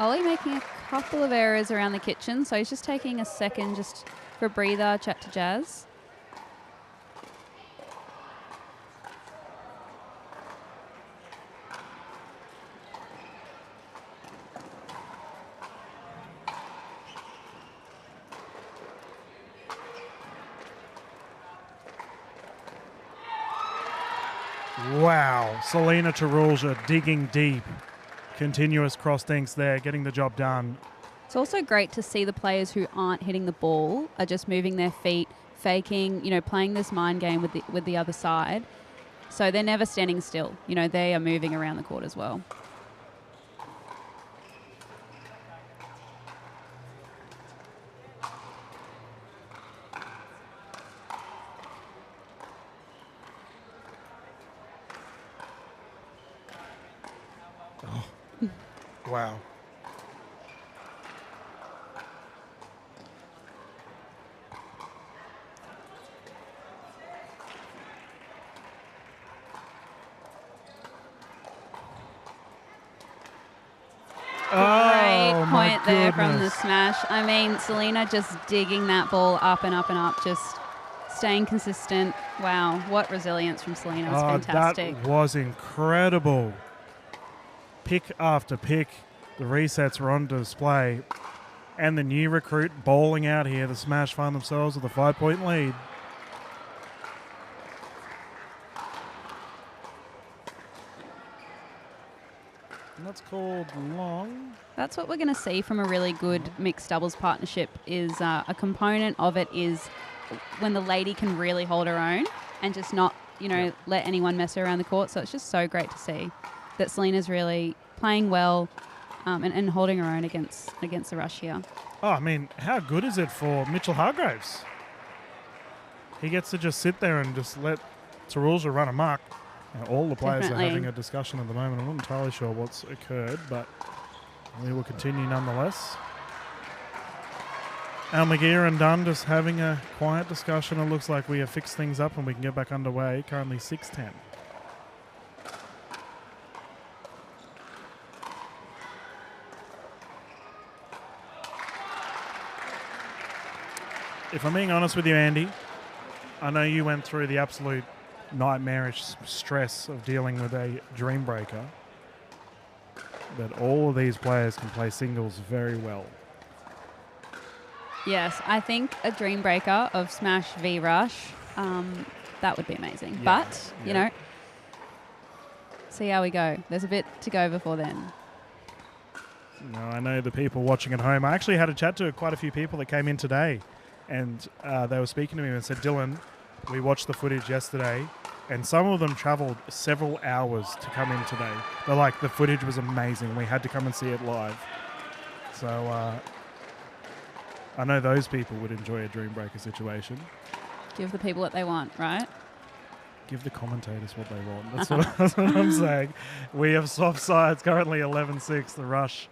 Ollie making a couple of errors around the kitchen, so he's just taking a second just for a breather, chat to Jazz. Wow, Selena Tarulja digging deep. Continuous cross dinks there, getting the job done. It's also great to see the players who aren't hitting the ball are just moving their feet, faking, you know, playing this mind game with the other side. So they're never standing still. You know, they are moving around the court as well. Wow. Great Oh, point there from the goodness. smash. I mean, Selena just digging that ball up and up and up, just staying consistent. Wow, what resilience from Selena. It was fantastic. That was incredible. Pick after pick, the resets were on display. And the new recruit bowling out here. The Smash find themselves with a 5-point lead. And that's called long. That's what we're going to see from a really good mixed doubles partnership is a component of it is when the lady can really hold her own and just not, you know, let anyone mess her around the court. So it's just so great to see that Selena's really playing well and holding her own against the rush here. Oh, I mean, how good is it for Mitchell Hargraves? He gets to just sit there and just let Tarulja run amok. Now, all the players Definitely. are having a discussion at the moment. I'm not entirely sure what's occurred, but we will continue nonetheless. Al McGeer and Dunn just having a quiet discussion. It looks like we have fixed things up and we can get back underway. Currently 6-10. If I'm being honest with you, Andy, I know you went through the absolute nightmarish stress of dealing with a dream breaker, but all of these players can play singles very well. Yes, I think a dream breaker of Smash v Rush, that would be amazing. Yeah, But, yeah. you know, see how we go. There's a bit to go before then. No, I know the people watching at home. I actually had a chat to quite a few people that came in today, and they were speaking to me and said, Dylan, we watched the footage yesterday, and some of them travelled several hours to come in today. They're like, the footage was amazing. We had to come and see it live. So I know those people would enjoy a dream breaker situation. Give the people what they want, right? Give the commentators what they want. That's what I'm saying. We have soft sides currently 11-6. The Rush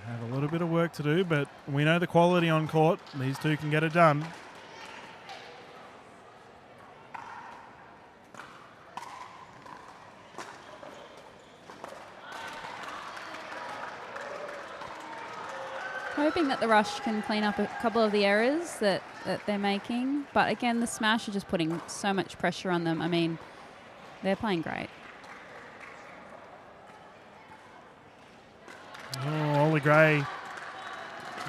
have a little bit of work to do, but we know the quality on court. These two can get it done. Hoping that the Rush can clean up a couple of the errors that they're making. But again, the Smash are just putting so much pressure on them. I mean, they're playing great. Oh, Ollie Gray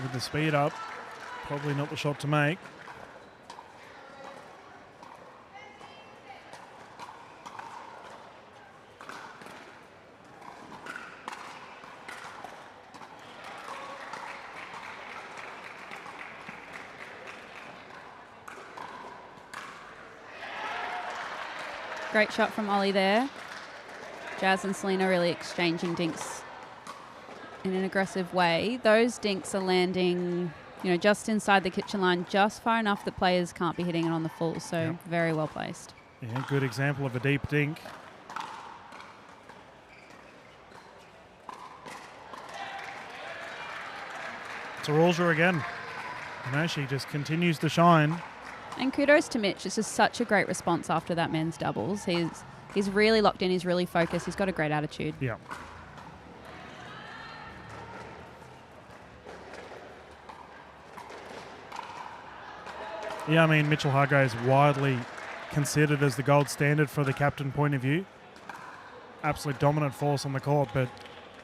with the speed up. Probably not the shot to make. Great shot from Ollie there. Jazz and Selena really exchanging dinks in an aggressive way. Those dinks are landing, just inside the kitchen line, just far enough that players can't be hitting it on the full. So very well placed. Yeah, good example of a deep dink. Tarulja again. She just continues to shine. And kudos to Mitch. It's just such a great response after that men's doubles. He's really locked in. He's really focused. He's got a great attitude. Yeah. Yeah, Mitchell Hargraves widely considered as the gold standard for the captain point of view. Absolute dominant force on the court, but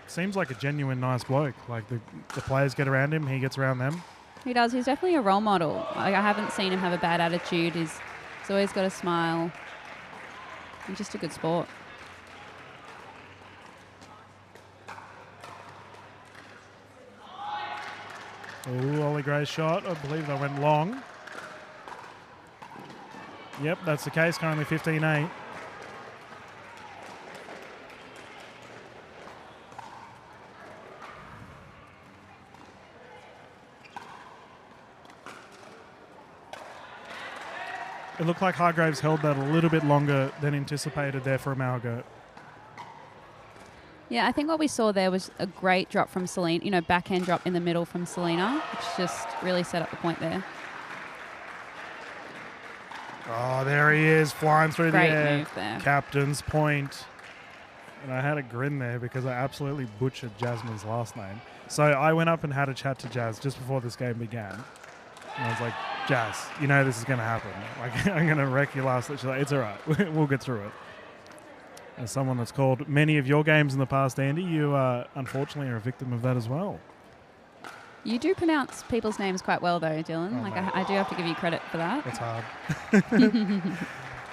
seems like a genuine nice bloke. Like the players get around him, he gets around them. He does. He's definitely a role model. I haven't seen him have a bad attitude. He's always got a smile. He's just a good sport. Oh, Ollie Gray's shot. I believe that went long. Yep, that's the case. Currently 15-8. It looked like Hargraves held that a little bit longer than anticipated there for a Malgo. Yeah, I think what we saw there was a great drop from Selena, backhand drop in the middle from Selena, which just really set up the point there. Oh, there he is, flying through Great the air. move there. Captain's point. And I had a grin there because I absolutely butchered Jasmine's last name. So I went up and had a chat to Jazz just before this game began. And I was like, Jazz, this is going to happen. Like, I'm going to wreck your last. She's like, it's all right. We'll get through it. As someone that's called many of your games in the past, Andy, you unfortunately are a victim of that as well. You do pronounce people's names quite well, though, Dylan. I do have to give you credit for that. It's hard.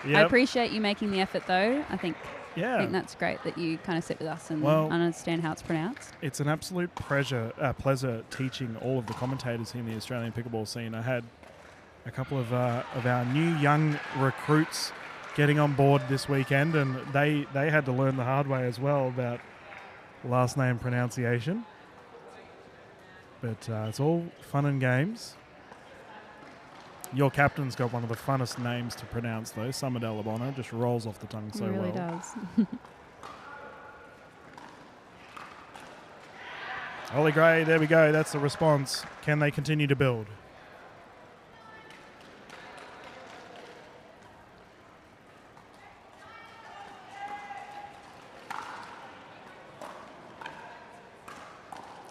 I appreciate you making the effort, though. I think that's great that you kind of sit with us and understand how it's pronounced. It's an absolute pleasure teaching all of the commentators in the Australian pickleball scene. I had a couple of our new young recruits getting on board this weekend, and they had to learn the hard way as well about last name pronunciation. But it's all fun and games. Your captain's got one of the funnest names to pronounce, though. Summer Delabona just rolls off the tongue so well. It really does. Ollie Gray, there we go. That's the response. Can they continue to build?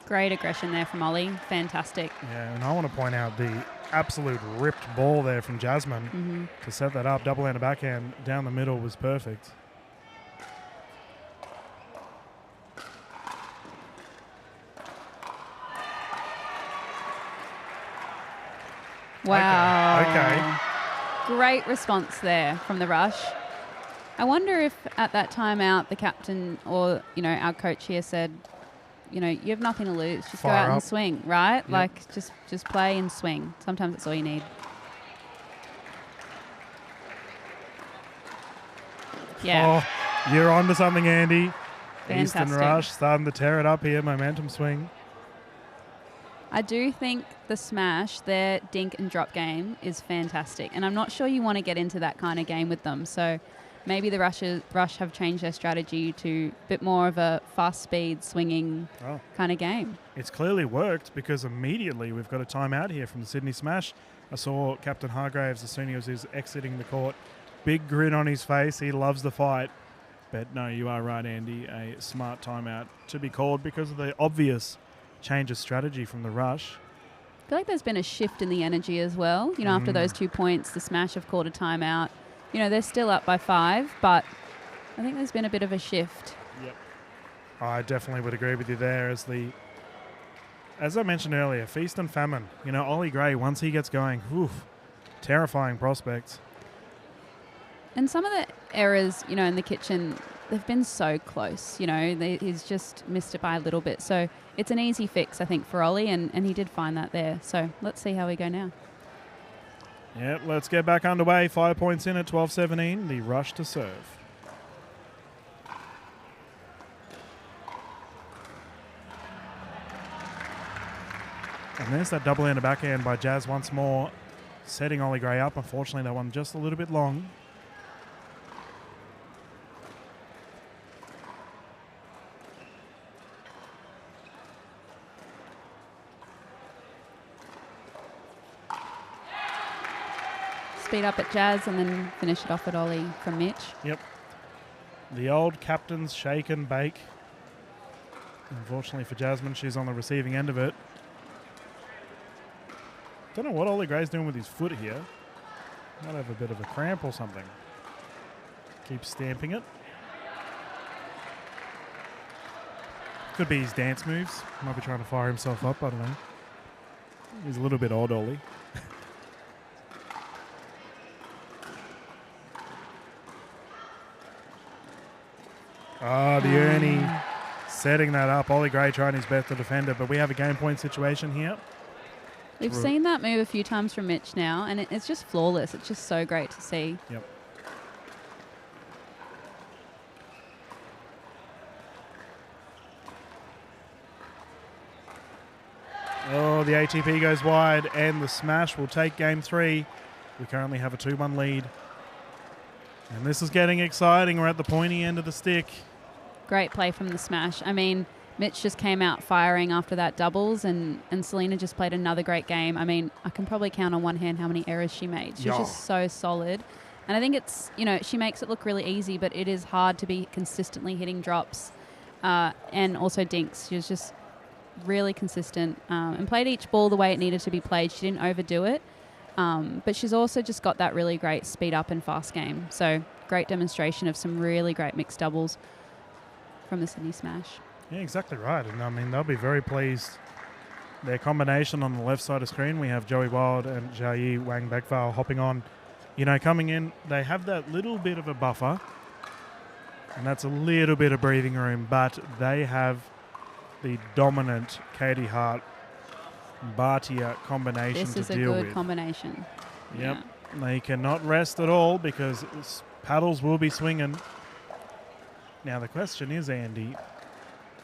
Great aggression there from Ollie. Fantastic. Yeah, and I want to point out the absolute ripped ball there from Jasmine to set that up. Double hand and backhand down the middle was perfect. Wow. Okay. Great response there from the rush. I wonder if at that timeout the captain or, our coach here said, you have nothing to lose. Just Fire go out up. and swing, right? Yep. Like, just play and swing. Sometimes that's all you need. Yeah. Oh, you're on to something, Andy. Fantastic. Eastern Rush starting to tear it up here. Momentum swing. I do think the smash, their dink and drop game is fantastic. And I'm not sure you want to get into that kind of game with them. So maybe the Rush have changed their strategy to a bit more of a fast speed swinging kind of game. It's clearly worked because immediately we've got a timeout here from the Sydney Smash. I saw Captain Hargraves as soon as he was exiting the court. Big grin on his face. He loves the fight. But no, you are right, Andy. A smart timeout to be called because of the obvious change of strategy from the Rush. I feel like there's been a shift in the energy as well. After those 2 points, the Smash have called a timeout. They're still up by 5, but I think there's been a bit of a shift. Yep. I definitely would agree with you there. As I mentioned earlier, feast and famine. Ollie Gray, once he gets going, terrifying prospects. And some of the errors, in the kitchen, they've been so close. He's just missed it by a little bit. So it's an easy fix, I think, for Ollie, and he did find that there. So let's see how we go now. Yep, let's get back underway. 5 points in at 12-17. The rush to serve. And there's that double-handed backhand by Jazz once more, setting Ollie Gray up. Unfortunately, that one just a little bit long. Speed up at Jazz and then finish it off at Ollie from Mitch. Yep. The old captain's shake and bake. Unfortunately for Jasmine, she's on the receiving end of it. Don't know what Ollie Gray's doing with his foot here. Might have a bit of a cramp or something. Keeps stamping it. Could be his dance moves. Might be trying to fire himself up, I don't know. He's a little bit odd, Ollie. The Ernie setting that up. Ollie Gray trying his best to defend it, but we have a game point situation here. We've seen that move a few times from Mitch now, and it's just flawless. It's just so great to see. Yep. Oh, the ATP goes wide, and the smash will take game 3. We currently have a 2-1 lead. And this is getting exciting. We're at the pointy end of the stick. Great play from the smash. I mean, Mitch just came out firing after that doubles, and Selena just played another great game. I mean, I can probably count on one hand how many errors she made. She's just so solid. And I think it's, she makes it look really easy, but it is hard to be consistently hitting drops and also dinks. She was just really consistent and played each ball the way it needed to be played. She didn't overdo it. But she's also just got that really great speed up and fast game. So great demonstration of some really great mixed doubles from the Sydney Smash. Yeah, exactly right. And I mean, they'll be very pleased. Their combination on the left side of screen, we have Joey Wild and Zhao Yi Wang Bekval hopping on. Coming in, they have that little bit of a buffer, and that's a little bit of breathing room, but they have the dominant Katie Hart Bhatia combination to deal with. This is a good combination. Yep. Yeah. They cannot rest at all because paddles will be swinging. Now the question is, Andy,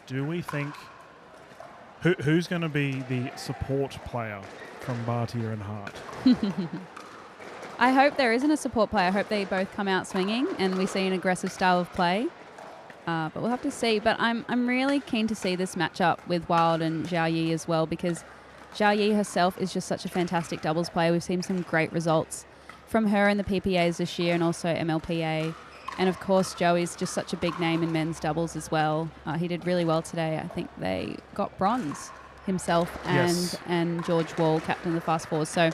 do we think who's going to be the support player from Bhatia and Hart? I hope there isn't a support player. I hope they both come out swinging and we see an aggressive style of play. But we'll have to see. But I'm really keen to see this matchup with Wild and Zhao Yi as well, because Zhao Yi herself is just such a fantastic doubles player. We've seen some great results from her in the PPAs this year and also MLPA. And of course, Joey's just such a big name in men's doubles as well. He did really well today. I think they got bronze, himself and George Wall, captain of the Fast Fours. So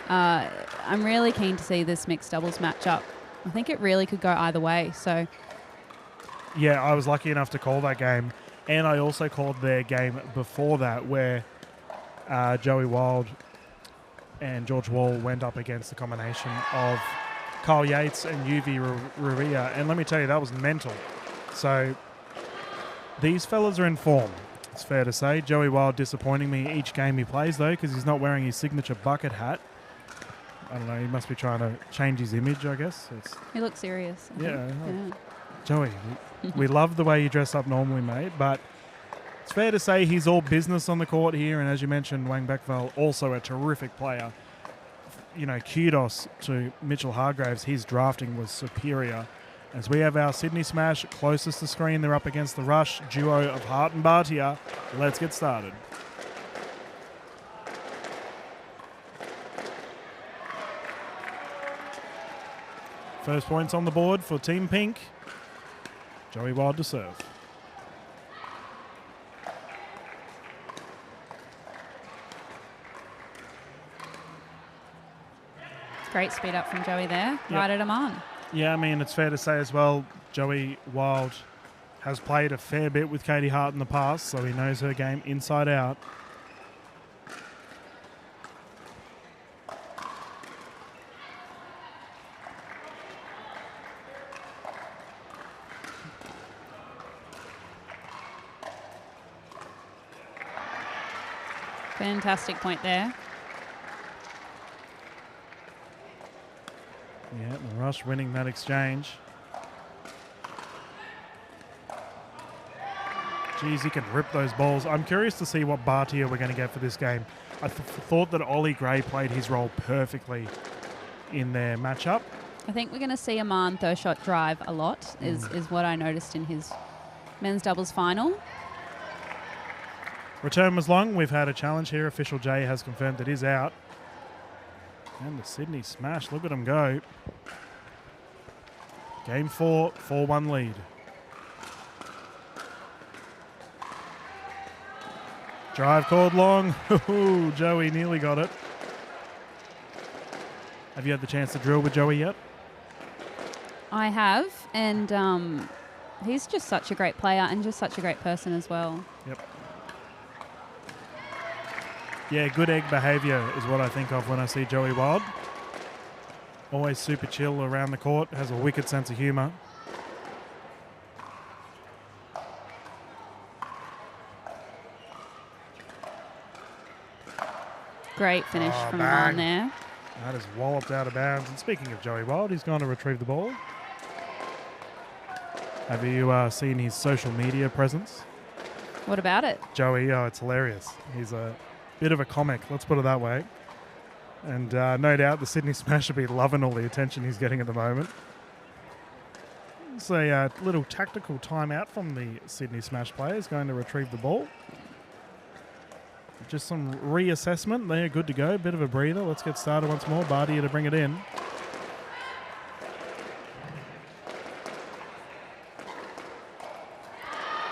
I'm really keen to see this mixed doubles matchup. I think it really could go either way. So yeah, I was lucky enough to call that game. And I also called their game before that where Joey Wild and George Wall went up against the combination of Kyle Yates and Yuvi Ruria. And let me tell you, that was mental. So these fellas are in form, it's fair to say. Joey Wild disappointing me each game he plays, though, because he's not wearing his signature bucket hat. I don't know, he must be trying to change his image, I guess. He looks serious. Yeah. Joey, we love the way you dress up normally, mate, but it's fair to say he's all business on the court here, and as you mentioned, Wang Bekval, also a terrific player. Kudos to Mitchell Hargraves. His drafting was superior. As we have our Sydney Smash closest to screen, they're up against the Rush duo of Hart and Bhatia. Let's get started. First points on the board for Team Pink. Joey Wild to serve. Great speed up from Joey there. Right at him on. Yeah, I mean, it's fair to say as well, Joey Wild has played a fair bit with Katie Hart in the past, so he knows her game inside out. Fantastic point there. Rush winning that exchange. Geez, he can rip those balls. I'm curious to see what Bhatia we're going to get for this game. I thought that Ollie Gray played his role perfectly in their matchup. I think we're going to see Aman throw shot drive a lot, is what I noticed in his men's doubles final. Return was long. We've had a challenge here. Official J has confirmed it is out. And the Sydney smash. Look at them go. Game 4, 4-1 lead. Drive called long. Ooh, Joey nearly got it. Have you had the chance to drill with Joey yet? I have, and he's just such a great player and just such a great person as well. Yep. Yeah, good egg behaviour is what I think of when I see Joey Wild. Always super chill around the court, has a wicked sense of humour. Great finish from Aman there. That is walloped out of bounds. And speaking of Joey Wild, he's gone to retrieve the ball. Have you seen his social media presence? What about it? Joey, oh, it's hilarious. He's a bit of a comic, let's put it that way. And no doubt the Sydney Smash will be loving all the attention he's getting at the moment. It's a little tactical timeout from the Sydney Smash players going to retrieve the ball. Just some reassessment. They're good to go. Bit of a breather. Let's get started once more. Bhatia to bring it in.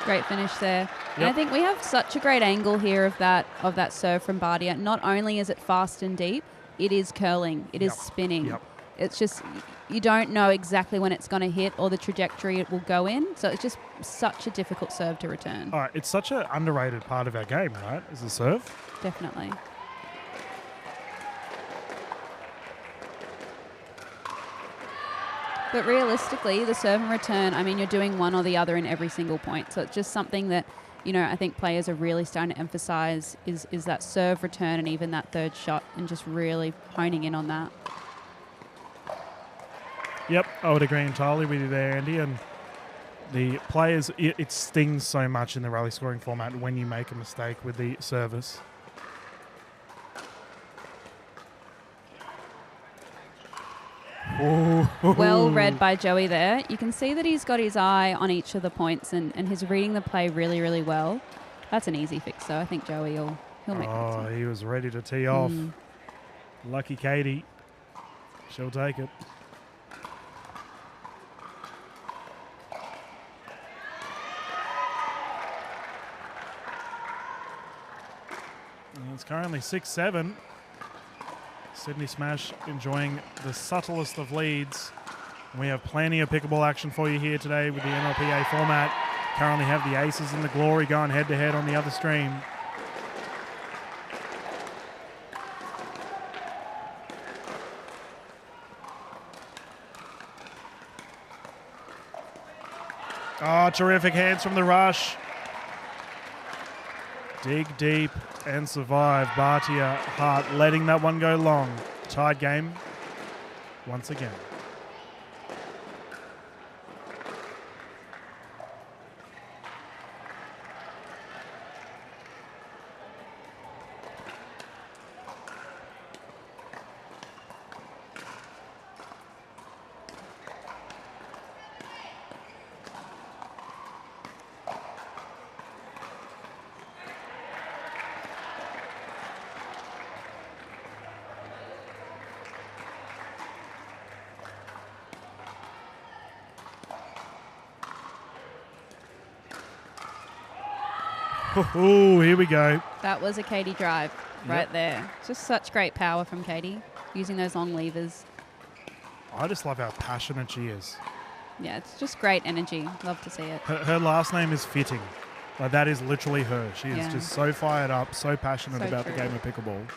Great finish there. Yep. And I think we have such a great angle here of that serve from Bhatia. Not only is it fast and deep, it is curling. It is spinning. Yep. It's just, you don't know exactly when it's going to hit or the trajectory it will go in. So it's just such a difficult serve to return. All right, it's such an underrated part of our game, right? Is the serve? Definitely. But realistically, the serve and return, I mean, you're doing one or the other in every single point. So it's just something that, I think players are really starting to emphasize is that serve, return, and even that third shot, and just really honing in on that. Yep, I would agree entirely with you there, Andy. And the players, it stings so much in the rally scoring format when you make a mistake with the service. Ooh. Well read by Joey there. You can see that he's got his eye on each of the points and he's reading the play really, really well. That's an easy fix, though. I think Joey he'll make that. Oh, he was ready to tee off. Lucky Katie. She'll take it. It's currently 6-7. Sydney Smash enjoying the subtlest of leads. We have plenty of pickleball action for you here today with the MLPA format. Currently have the Aces and the Glory going head-to-head on the other stream. Oh, terrific hands from the Rush. Dig deep and survive. Bhatia Hart letting that one go long. Tied game once again. Oh, here we go. That was a Katie drive right there. Just such great power from Katie, using those long levers. I just love how passionate she is. Yeah, it's just great energy. Love to see it. Her last name is fitting. Like, that is literally her. She is just so fired up, so passionate So about true. the game of pickleball.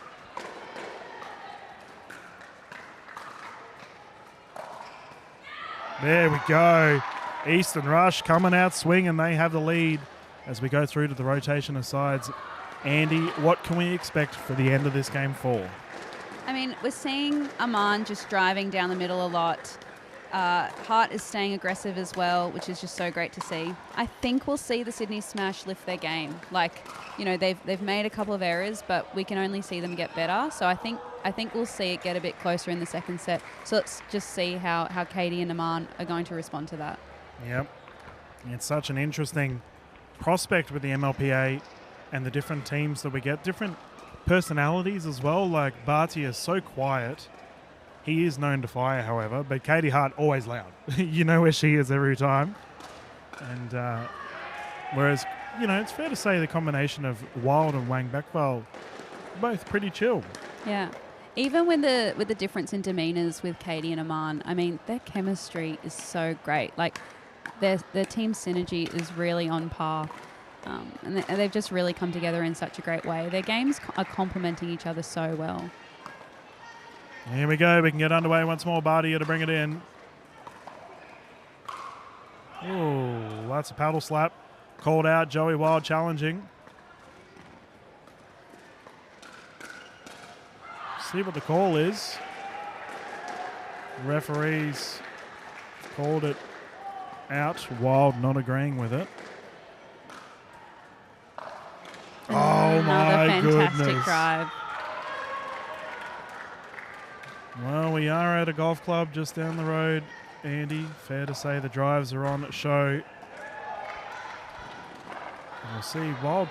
There we go. Eastern Rush coming out swinging. They have the lead as we go through to the rotation of sides. Andy, what can we expect for the end of this game 4? I mean, we're seeing Aman just driving down the middle a lot. Hart is staying aggressive as well, which is just so great to see. I think we'll see the Sydney Smash lift their game. Like, they've made a couple of errors, but we can only see them get better. So I think we'll see it get a bit closer in the second set. So let's just see how Katie and Aman are going to respond to that. Yep. It's such an interesting prospect with the MLPA and the different teams that we get. Different personalities as well. Like Bharti is so quiet. He is known to fire, however, but Katie Hart always loud. You know where she is every time. And whereas, it's fair to say the combination of Wild and Wang Bakval, both pretty chill. Yeah. Even with the difference in demeanours with Katie and Aman, I mean, their chemistry is so great. Like, their team synergy is really on par. And they've just really come together in such a great way. Their games are complementing each other so well. Here we go. We can get underway once more. Bardia to bring it in. Oh, that's a paddle slap. Called out. Joey Wild challenging. See what the call is. Referees called it out. Wild not agreeing with it. Oh, my fantastic goodness. Drive. Well, we are at a golf club just down the road, Andy. Fair to say the drives are on show. And we'll see. Wild,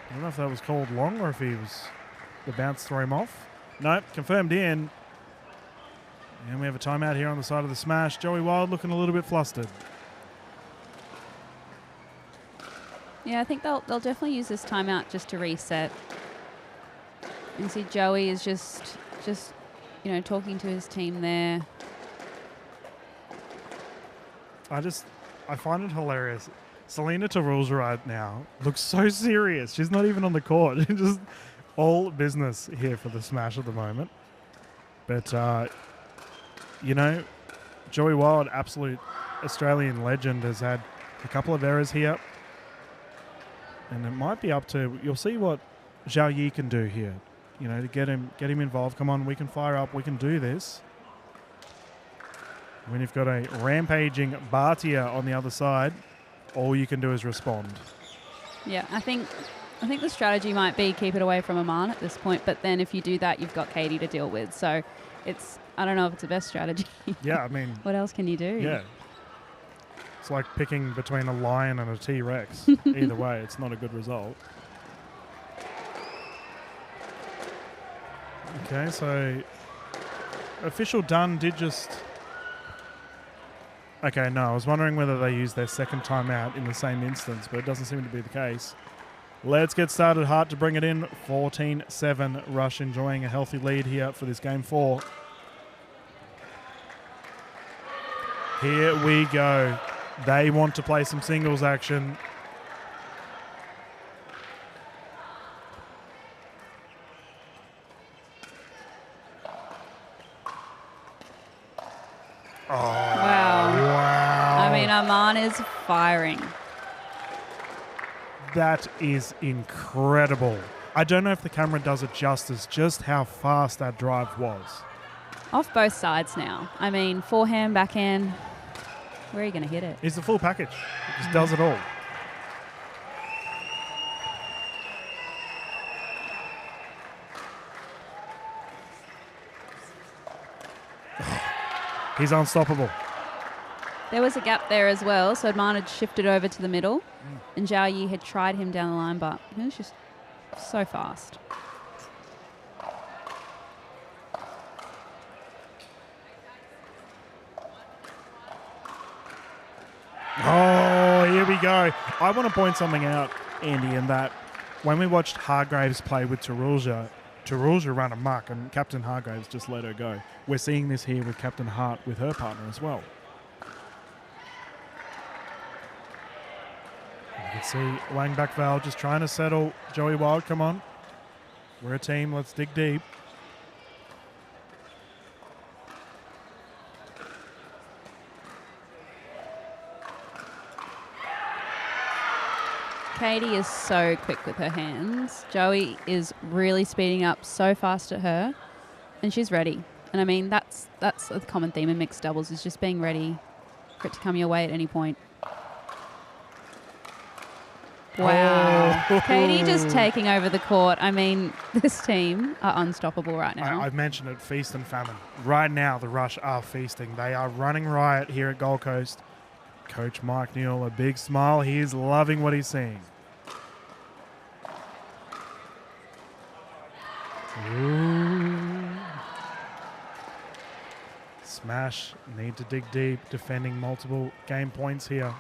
I don't know if that was called long or if the bounce threw him off. Nope, confirmed in. And we have a timeout here on the side of the smash. Joey Wild looking a little bit flustered. Yeah, I think they'll definitely use this timeout just to reset. You can see Joey is just talking to his team there. I find it hilarious. Selena Tarulja right now looks so serious. She's not even on the court. Just all business here for the smash at the moment. But, Joey Wild, absolute Australian legend, has had a couple of errors here. And it might be up to, you'll see what Zhao Yi can do here. To get him involved. Come on, we can fire up. We can do this. When you've got a rampaging Bhatia on the other side, all you can do is respond. Yeah, I think the strategy might be keep it away from Aman at this point, but then if you do that, you've got Katie to deal with. So I don't know if it's the best strategy. Yeah, I mean... what else can you do? Yeah. It's like picking between a lion and a T-Rex. Either way, it's not a good result. Okay, so official done did just... Okay, no, I was wondering whether they used their second timeout in the same instance, but it doesn't seem to be the case. Let's get started. Hart to bring it in. 14-7. Rush enjoying a healthy lead here for this game 4. Here we go. They want to play some singles action. Oh, wow. I mean, Aman is firing. That is incredible. I don't know if the camera does it justice, just how fast that drive was. Off both sides now. I mean, forehand, backhand. Where are you going to hit it? It's the full package. It just does it all. He's unstoppable. There was a gap there as well, so Adman had shifted over to the middle, and Zhao Yi had tried him down the line, but he was just so fast. Oh, here we go. I want to point something out, Andy, in that when we watched Hargraves play with Tarulja ran amok and Captain Hargraves just let her go. We're seeing this here with Captain Hart with her partner as well. You can see Wang Bakval just trying to settle Joey Wild. Come on. We're a team. Let's dig deep. Katie is so quick with her hands. Joey is really speeding up so fast at her, and she's ready. And I mean, that's a common theme in mixed doubles, is just being ready for it to come your way at any point. Wow. Oh. Katie just taking over the court. I mean, this team are unstoppable right now. I've mentioned it, feast and famine. Right now, the Rush are feasting. They are running riot here at Gold Coast. Coach Mike Newell, a big smile. He is loving what he's seeing. Ooh. Smash, need to dig deep, defending multiple game points here.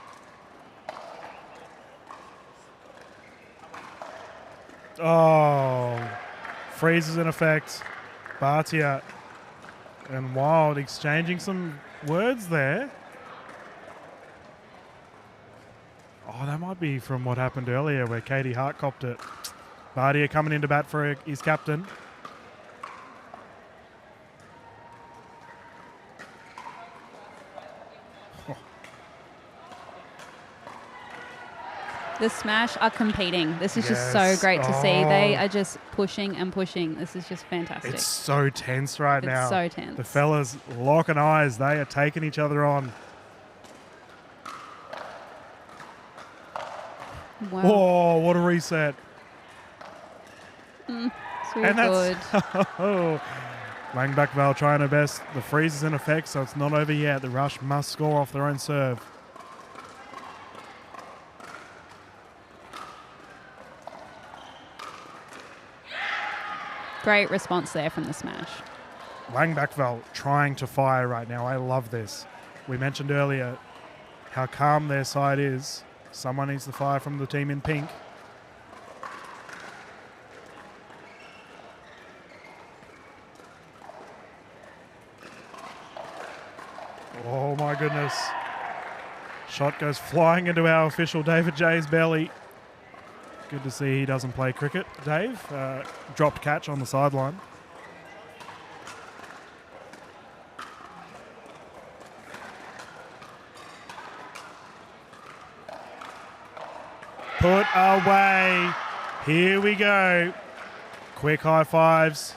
Oh, freezes in effect. Bhatia and Wild exchanging some words there. Oh, that might be from what happened earlier where Katie Hart copped it. Bhatia coming into bat for his captain. The Smash are competing. This is just so Yes. great to see. Oh. They are just pushing and pushing. This is just fantastic. It's so tense right now. It's so tense. The fellas locking eyes. They are taking each other on. Wow. Oh, what a reset. It's really And good. Oh, Langbach-Val trying her best. The freeze is in effect, so it's not over yet. The Rush must score off their own serve. Great response there from the Smash. Langbach-Val trying to fire right now. I love this. We mentioned earlier how calm their side is. Someone needs to fire from the team in pink. Oh my goodness. Shot goes flying into our official David J's belly. Good to see he doesn't play cricket, Dave. Dropped catch on the sideline. Put away. Here we go. Quick high fives.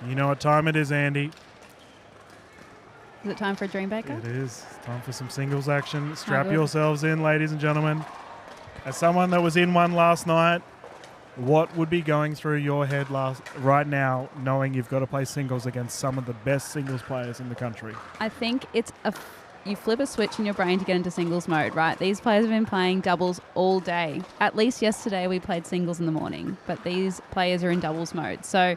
You know what time it is, Andy. Is it time for a dream baker? It is. Time for some singles action. Oh, Strap good. yourselves in, ladies and gentlemen. As someone that was in one last night, what would be going through your head right now, knowing you've got to play singles against some of the best singles players in the country? I think it's you flip a switch in your brain to get into singles mode, right? These players have been playing doubles all day. At least yesterday we played singles in the morning, but these players are in doubles mode. So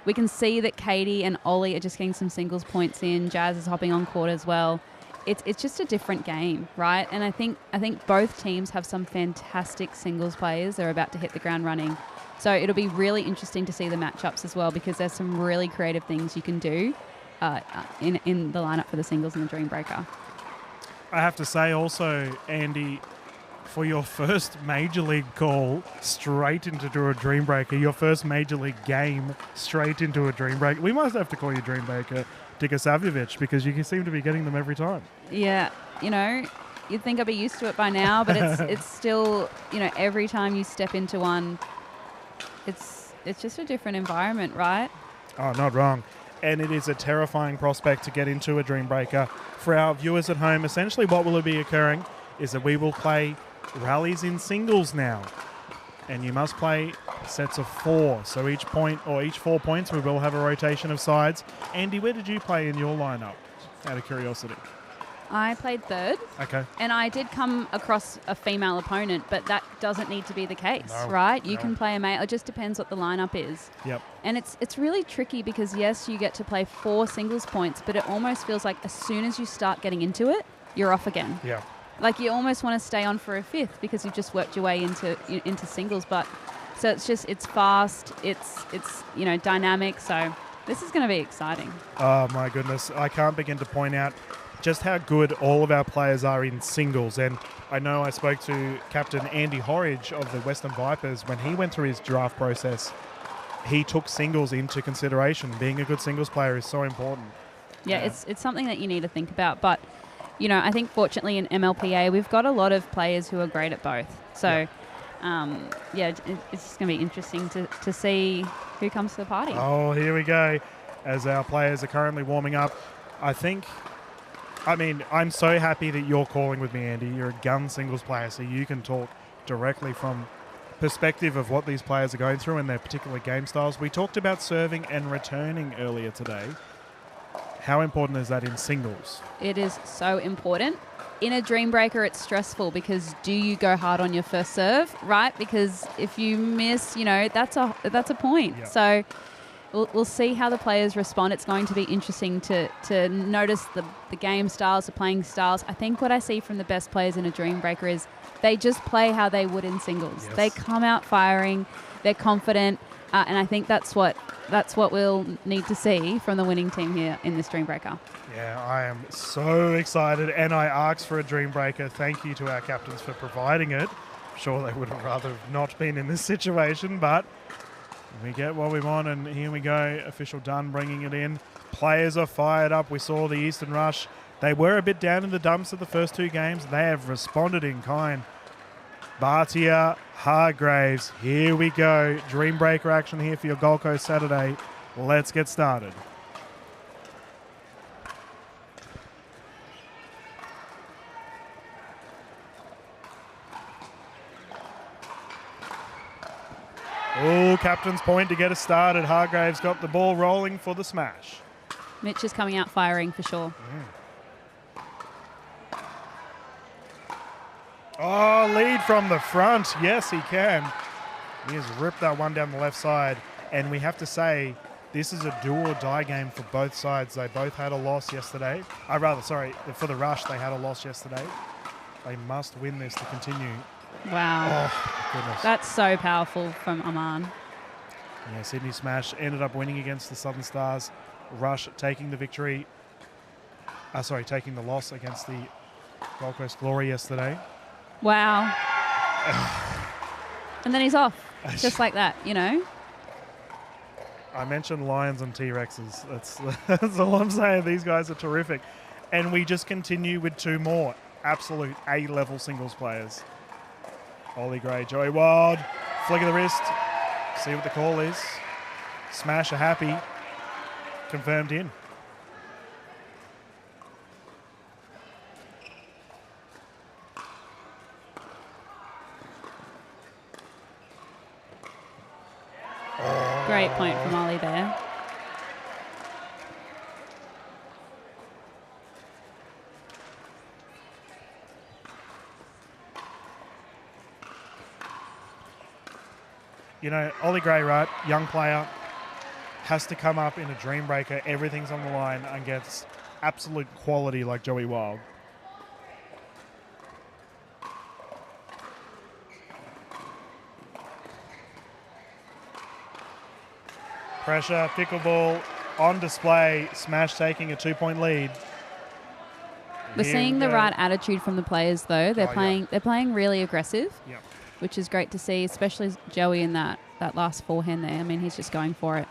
we can see that Katie and Ollie are just getting some singles points in. Jazz is hopping on court as well. It's just a different game, right? And I think both teams have some fantastic singles players. They're about to hit the ground running. So it'll be really interesting to see the matchups as well, because there's some really creative things you can do in the lineup for the singles and the Dream Breaker. I have to say also, Andy, for your first Major League call straight into a Dream Breaker, your first Major League game straight into a Dream Breaker, we must have to call you Dream Breaker Dikasavjevic, because you seem to be getting them every time. Yeah, you'd think I'd be used to it by now, but it's still, every time you step into one, it's just a different environment, right? Oh, not wrong. And it is a terrifying prospect to get into a Dream Breaker. For our viewers at home, essentially what will be occurring is that we will play rallies in singles now. And you must play sets of 4. So each 4 points, we will have a rotation of sides. Andy, where did you play in your lineup, out of curiosity? I played third. Okay. And I did come across a female opponent, but that doesn't need to be the case, No, right? You no. can play a male. It just depends what the lineup is. Yep. And it's really tricky because, yes, you get to play 4 singles points, but it almost feels like as soon as you start getting into it, you're off again. Yeah. Like you almost want to stay on for a 5th because you've just worked your way into singles. But so it's fast, it's dynamic. So this is going to be exciting. Oh, my goodness. I can't begin to point out just how good all of our players are in singles. And I know I spoke to Captain Andy Horridge of the Western Vipers when he went through his draft process. He took singles into consideration. Being a good singles player is so important. Yeah, it's something that you need to think about. But, I think fortunately in MLPA, we've got a lot of players who are great at both. So, it's just going to be interesting to see who comes to the party. Oh, here we go. as our players are currently warming up. I'm so happy that you're calling with me, Andy. You're a gun singles player, so you can talk directly from perspective of what these players are going through and their particular game styles. We talked about serving and returning earlier today. How important is that in singles? It is so important. In a dream breaker, it's stressful because do you go hard on your first serve, right? Because if you miss, that's a point. Yep. So we'll see how the players respond. It's going to be interesting to notice the game styles, the playing styles. I think what I see from the best players in a dream breaker is they just play how they would in singles. Yes. They come out firing, they're confident, and I think that's what we'll need to see from the winning team here in this dream breaker. Yeah, I am so excited, and I asked for a dream breaker. Thank you to our captains for providing it. I'm sure they would have rather have not been in this situation, but we get what we want, and here we go. Official done, bringing it in. Players are fired up. We saw the Eastern Rush. They were a bit down in the dumps of the first two games. They have responded in kind. Bhatia, Hargraves, here we go. Dream breaker action here for your Gold Coast Saturday. Let's get started. Oh, captain's point to get us started. Hargraves got the ball rolling for the smash. Mitch is coming out firing for sure. Oh, lead from the front. Yes, he can. He has ripped that one down the left side. And we have to say, this is a do or die game for both sides. They both had a loss yesterday. For the Rush, they had a loss yesterday. They must win this to continue. Wow. Oh, goodness. That's so powerful from Aman. Yeah, Sydney Smash ended up winning against the Southern Stars. Rush taking the victory. Taking the loss against the Gold Coast Glory yesterday. Wow. And then he's off. Just like that, I mentioned Lions and T-Rexes. That's all I'm saying. These guys are terrific. And we just continue with two more absolute A-level singles players. Ollie Gray, Joey Wild, flick of the wrist. See what the call is. Smash are happy. Confirmed in. Great point from Ollie there. Ollie Gray, right, young player, has to come up in a dream breaker. Everything's on the line against absolute quality like Joey Wild. Pressure, Pickleball on display. Smash taking a 2-point lead. We're seeing the right attitude from the players, though. They're playing really aggressive, Yep. which is great to see, especially Joey in that last forehand there. I mean, he's just going for it.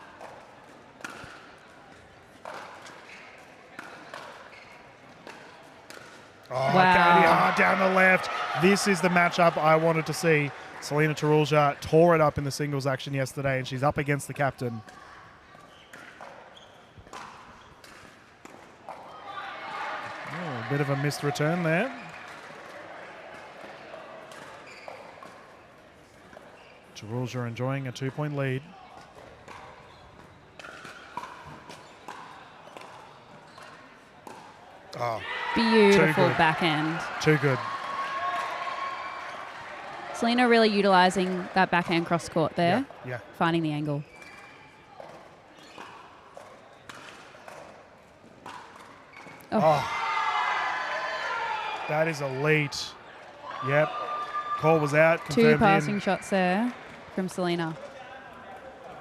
Oh, wow. down the left. This is the matchup I wanted to see. Selena Tarulja tore it up in the singles action yesterday, and she's up against the captain. Oh, a bit of a missed return there. Tarulja enjoying a 2-point lead. Oh, Beautiful backhand. too good. Selena really utilising that backhand cross court there, Yeah. finding the angle. Oh. That is elite. Yep. Call was out. Two Confirmed passing in. shots there from Selena.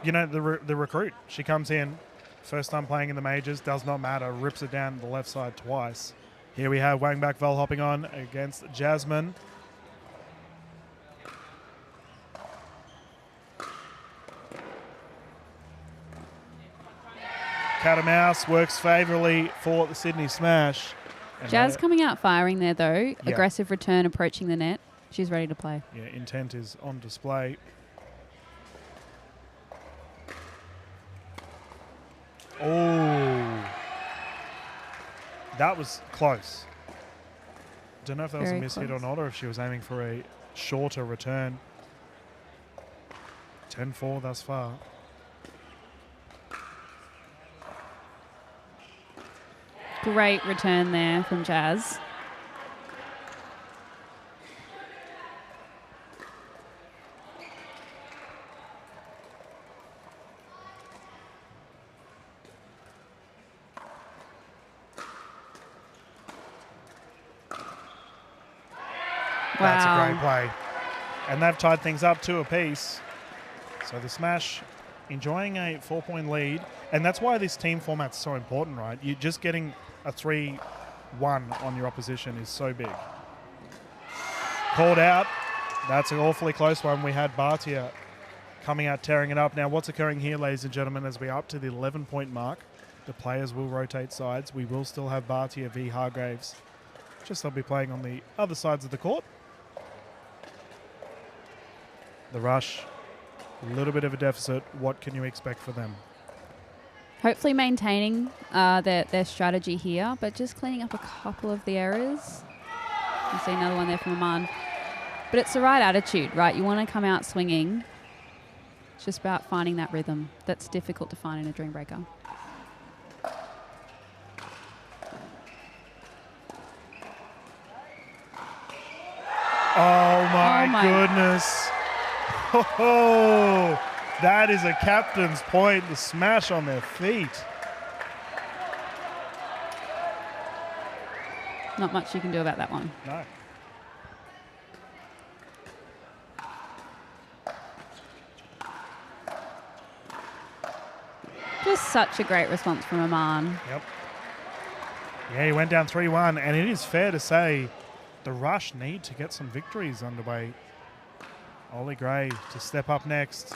The recruit. She comes in, first time playing in the majors, does not matter, rips it down the left side twice. Here we have Wang Bak Vel hopping on against Jasmine. Cat and mouse works favourably for the Sydney Smash. And Jazz coming out firing there, though. Yeah. Aggressive return, approaching the net. She's ready to play. Yeah, intent is on display. Oh, that was close. Don't know if that was a Very miss hit or close. not, or if she was aiming for a shorter return. 10-4 thus far. Great return there from Jazz. That's a Wow. great play. And they've tied things up 2 apiece. So the Smash enjoying a 4-point lead. And that's why this team format's so important, right? You just getting a 3-1 on your opposition is so big. Called out. That's an awfully close one. We had Bhatia coming out, tearing it up. Now, what's occurring here, ladies and gentlemen, as we're up to the 11-point mark, the players will rotate sides. We will still have Bhatia v. Hargraves. Just they'll be playing on the other sides of the court. The Rush, a little bit of a deficit. What can you expect for them? Hopefully maintaining their strategy here, but just cleaning up a couple of the errors. You see another one there from Aman. But it's the right attitude, right? You want to come out swinging. It's just about finding that rhythm. That's difficult to find in a dream breaker. Oh my my. goodness. Oh, that is a captain's point. The smash on their feet. Not much you can do about that one. No. Just such a great response from Aman. Yep. Yeah, he went down 3-1, and it is fair to say the Rush need to get some victories underway. Ollie Gray to step up next.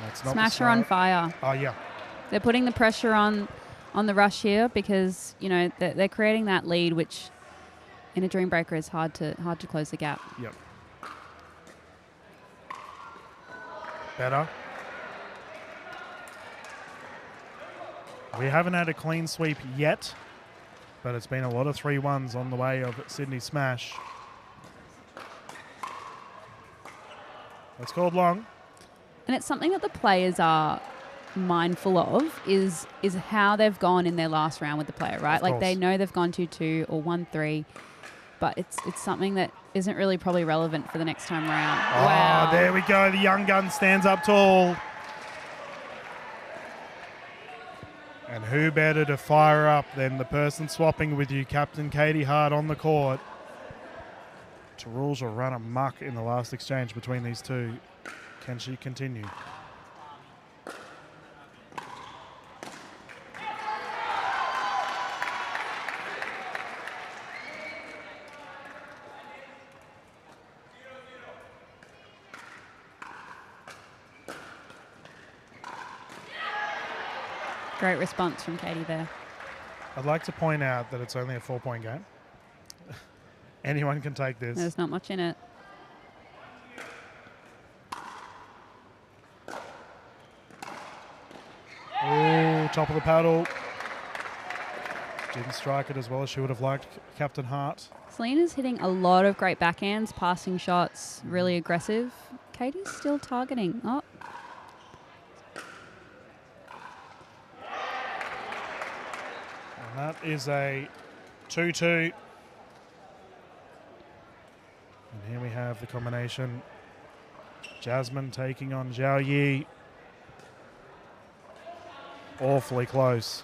That's not the Smasher on start. fire. Oh, yeah. They're putting the pressure on the Rush here because, you know, they're creating that lead, which in a dream breaker is hard to close the gap. Yep. Better. We haven't had a clean sweep yet, but it's been a lot of 3-1s on the way of Sydney Smash. It's called long. And it's something that the players are mindful of is how they've gone in their last round with the player, right? Of Like course. they know they've gone 2-2 or 1-3, but it's something that isn't really probably relevant for the next time around. Oh, Wow. there we go. The young gun stands up tall. And who better to fire up than the person swapping with you, Captain Katie Hart, on the court. Rules will run amok in the last exchange between these two. Can she continue? Great response from Katie there. I'd like to point out that it's only a 4-point game. Anyone can take this. There's not much in it. Oh, top of the paddle. Didn't strike it as well as she would have liked, Captain Hart. Selena's hitting a lot of great backhands, passing shots, really aggressive. Katie's still targeting. Oh, And that is a 2-2. And here we have the combination. Jasmine taking on Zhao Yi. Awfully close.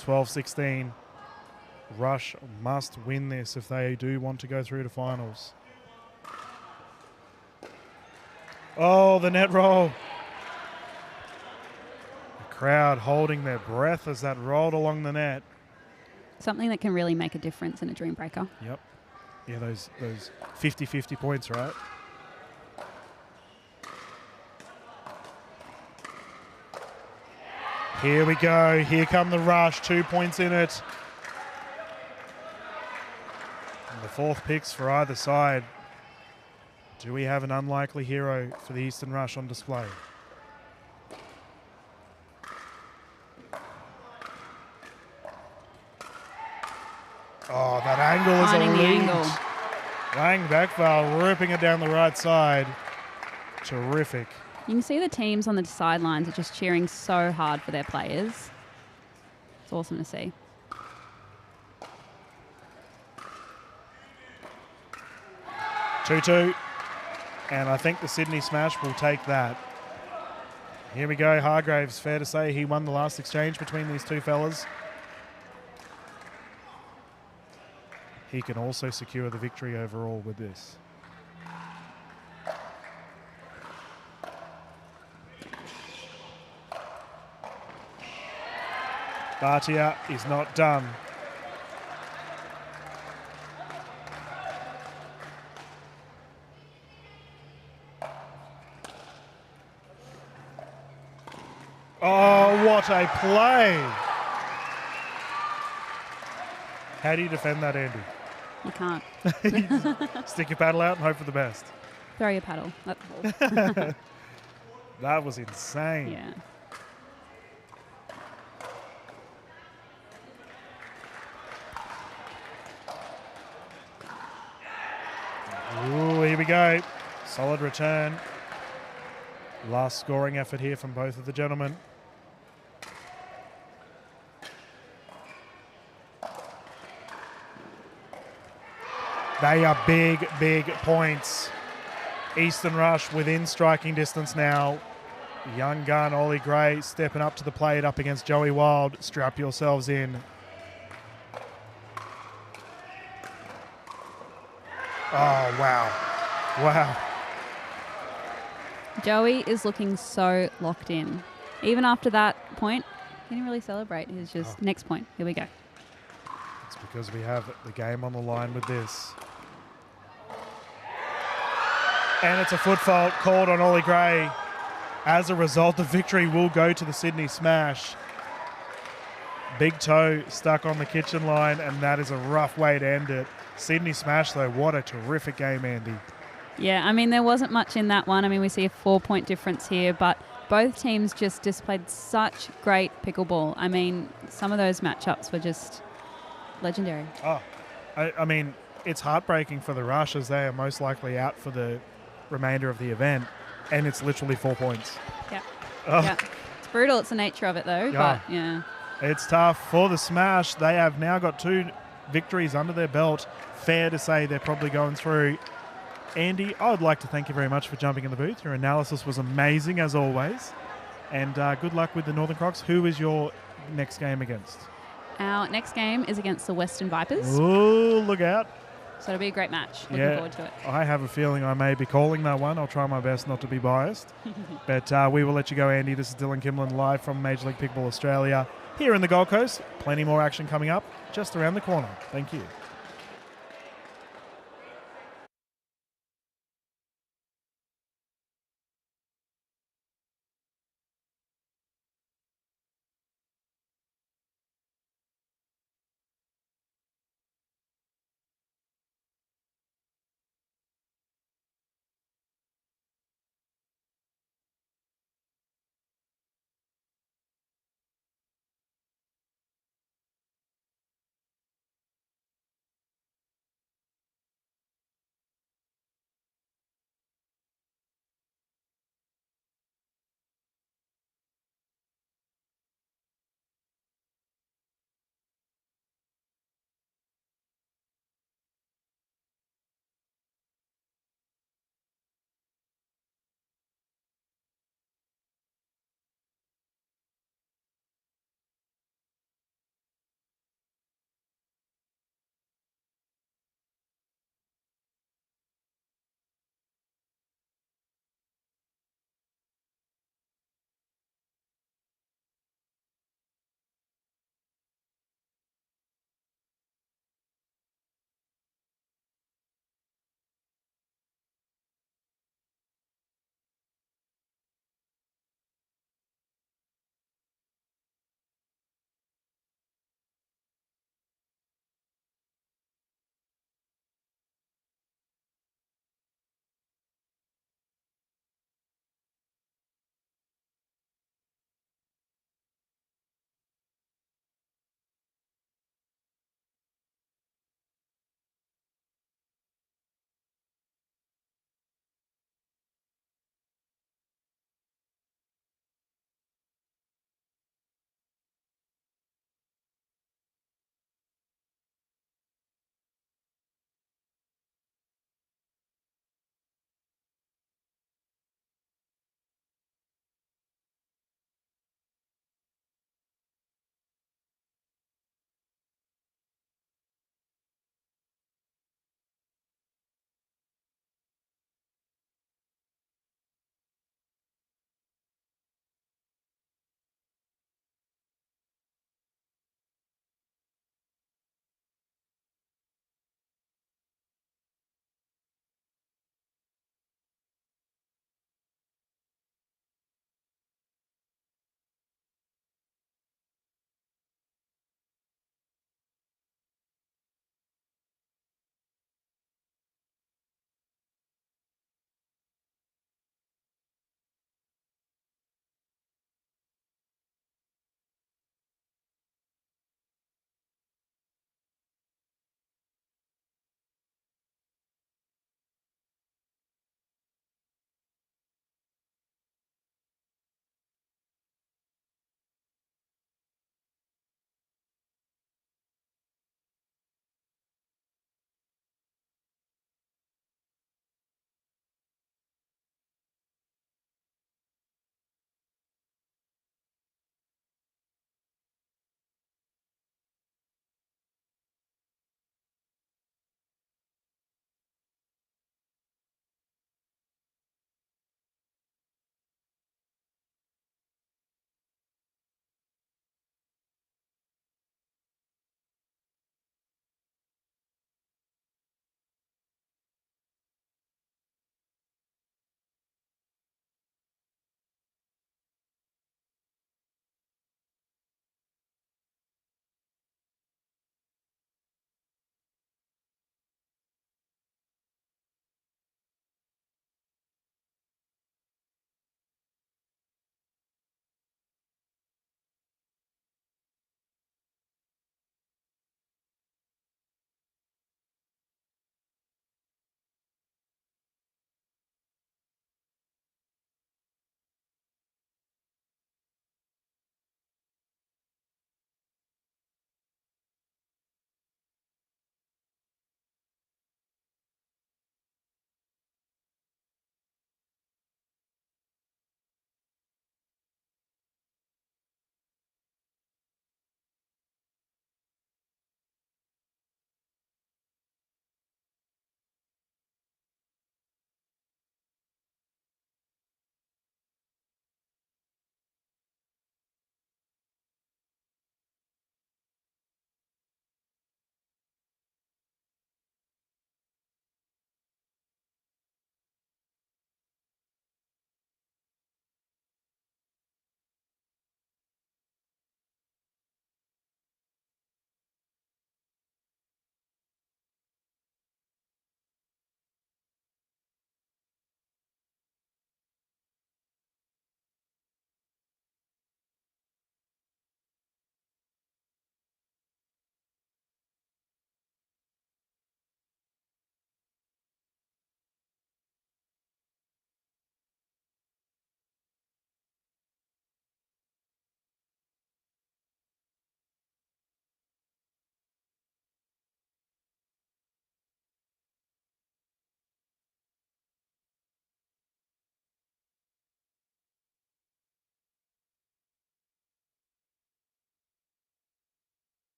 12-16. Rush must win this if they do want to go through to finals. Oh, the net roll. The crowd holding their breath as that rolled along the net. something that can really make a difference in a dream breaker. Yep. Yeah, those 50-50 points, right? Here we go. Here come the Rush. 2 points in it. And the fourth picks for either side. Do we have an unlikely hero for the Eastern Rush on display? Oh, that angle is Finding the elite. angle. Wang Bakval ripping it down the right side. Terrific. You can see the teams on the sidelines are just cheering so hard for their players. It's awesome to see. Two, and I think the Sydney Smash will take that. Here we go, Hargraves. Fair to say he won the last exchange between these two fellas. He can also secure the victory overall with this. Bhatia is not done. Oh, what a play! How do you defend that, Andy? You can't. Stick your paddle out and hope for the best. Throw your paddle. That's all. That was insane. Yeah. Ooh, here we go. Solid return. Last scoring effort here from both of the gentlemen. They are big, big points. Eastern Rush within striking distance now. Young gun Ollie Gray stepping up to the plate up against Joey Wild. Strap yourselves in. Oh, wow. Wow. Joey is looking so locked in. Even after that point, he didn't really celebrate. He's just, next point. Here we go. It's because we have the game on the line with this. And it's a foot fault called on Ollie Gray. As a result, the victory will go to the Sydney Smash. Big toe stuck on the kitchen line, and that is a rough way to end it. Sydney Smash, though, what a terrific game, Andy. Yeah, I mean, there wasn't much in that one. I mean, we see a 4-point difference here, but both teams just displayed such great pickleball. I mean, some of those matchups were just legendary. Oh, I mean, it's heartbreaking for the Rush as they are most likely out for the remainder of the event, and it's literally 4 points. Yeah. Oh. Yeah. It's brutal. It's the nature of it, though. Yeah. But, yeah. It's tough for the Smash. They have now got 2 victories under their belt. Fair to say they're probably going through. Andy, I would like to thank you very much for jumping in the booth. Your analysis was amazing, as always. And good luck with the Northern Crocs. Who is your next game against? Our next game is against the Western Vipers. Ooh, look out. So it'll be a great match. Looking forward to it. I have a feeling I may be calling that one. I'll try my best not to be biased. But we will let you go, Andy. This is Dylan Kimlin live from Major League Pickleball Australia here in the Gold Coast. Plenty more action coming up just around the corner. Thank you.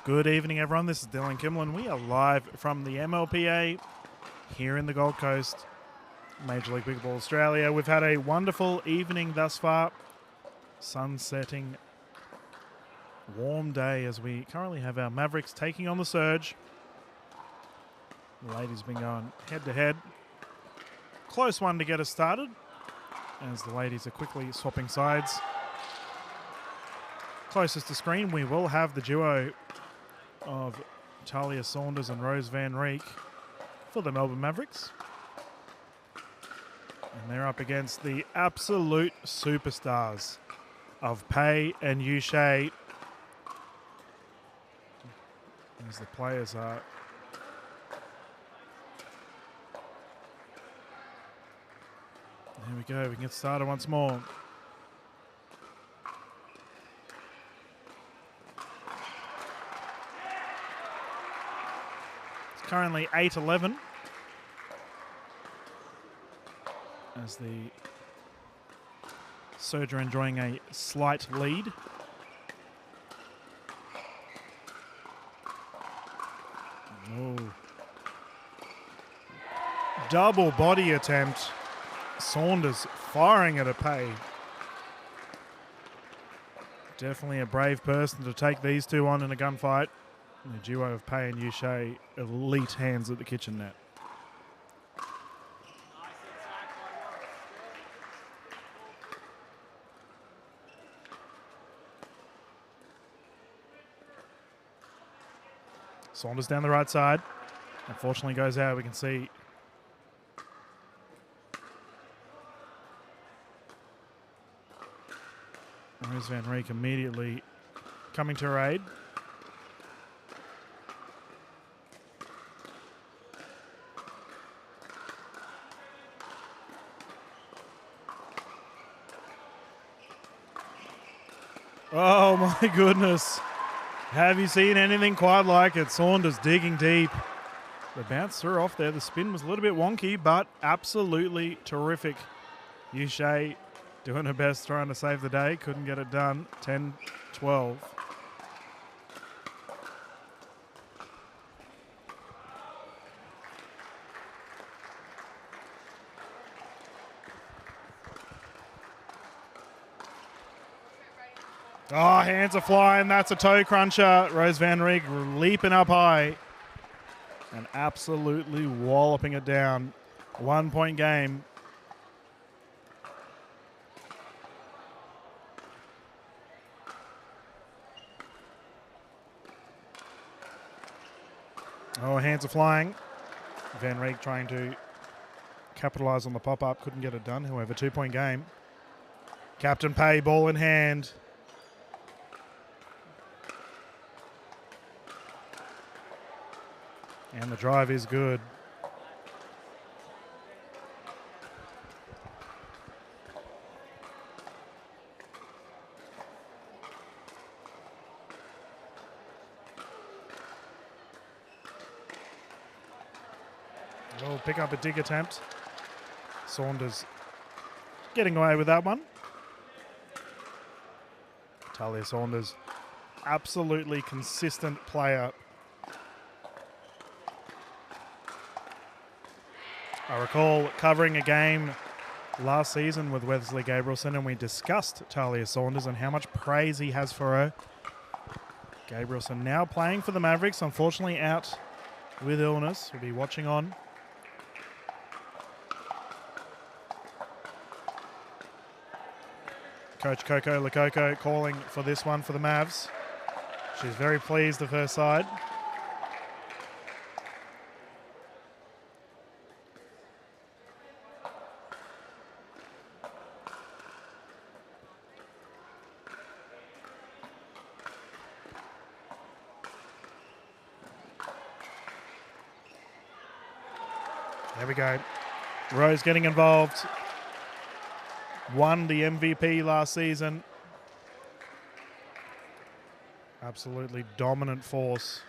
Good evening, everyone. This is Dylan Kimlin. We are live from the MLPA here in the Gold Coast, Major League Pickleball Australia. We've had a wonderful evening thus far. Sun setting, warm day as we currently have our Mavericks taking on the Surge. The ladies been going head-to-head. Close one to get us started as the ladies are quickly swapping sides. Closest to screen, we will have the duo of Talia Saunders and Rose Van Rieck for the Melbourne Mavericks. And they're up against the absolute superstars of Pei and Yushai. As the players are there we go, we can get started once more. Currently 8-11 as the Surge are enjoying a slight lead. Oh. Double body attempt. Saunders firing at a Pei. Definitely a brave person to take these two on in a gunfight. The duo of Pei and Yushai, elite hands at the kitchen net. Saunders down the right side. Unfortunately goes out. We can see Rose Van Rieck immediately coming to her aid. Oh my goodness. Have you seen anything quite like it? Saunders digging deep. The bounce threw off there. The spin was a little bit wonky, but absolutely terrific. Yushai doing her best trying to save the day. Couldn't get it done. 10-12. Oh, hands are flying. That's a toe cruncher. Rose Van Rieck leaping up high and absolutely walloping it down. 1 point game. Oh, hands are flying. Van Rieck trying to capitalize on the pop-up. Couldn't get it done. However, 2 point game. Captain Pei, ball in hand. And the drive is good. Oh, pick up a dig attempt. Saunders getting away with that one. Talia Saunders, absolutely consistent player. I recall covering a game last season with Wesley Gabrielson and we discussed Talia Saunders and how much praise he has for her. Gabrielson now playing for the Mavericks, unfortunately out with illness. We'll be watching on. Coach Coco Lococo calling for this one for the Mavs. She's very pleased of her side. There we go. Rose getting involved. Won the MVP last season. Absolutely dominant force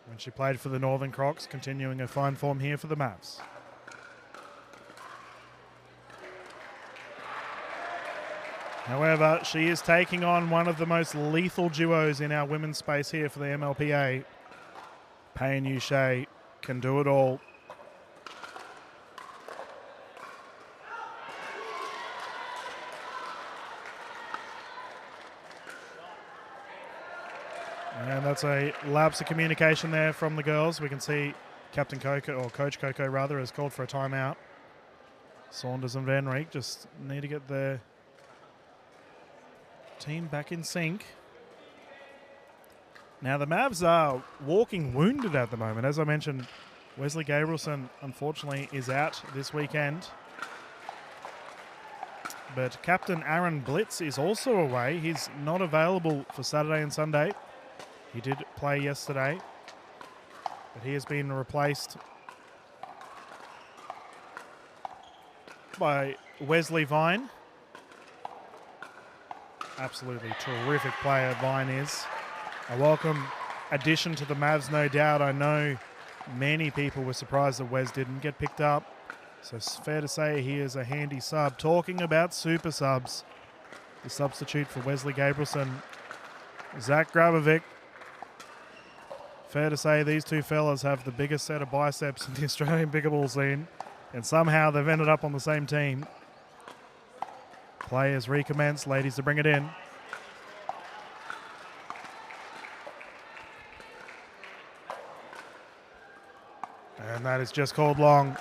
when she played for the Northern Crocs, continuing her fine form here for the Mavs. However, she is taking on one of the most lethal duos in our women's space here for the MLPA. Payne Uche can do it all. And that's a lapse of communication there from the girls. We can see Captain Coco, or Coach Coco rather, has called for a timeout. Saunders and Van Rieck just need to get their team back in sync. Now the Mavs are walking wounded at the moment. As I mentioned, Wesley Gabrielson unfortunately is out this weekend. But Captain Aaron Blitz is also away. He's not available for Saturday and Sunday. He did play yesterday, but he has been replaced by Wesley Vine. Absolutely terrific player Vine is. A welcome addition to the Mavs, no doubt. I know many people were surprised that Wes didn't get picked up, so it's fair to say he is a handy sub. Talking about super subs, the substitute for Wesley Gabrielson, Zach Grabovic. Fair to say these two fellas have the biggest set of biceps in the Australian pickleball scene, and somehow they've ended up on the same team. Players recommence, ladies to bring it in. And that is just called long.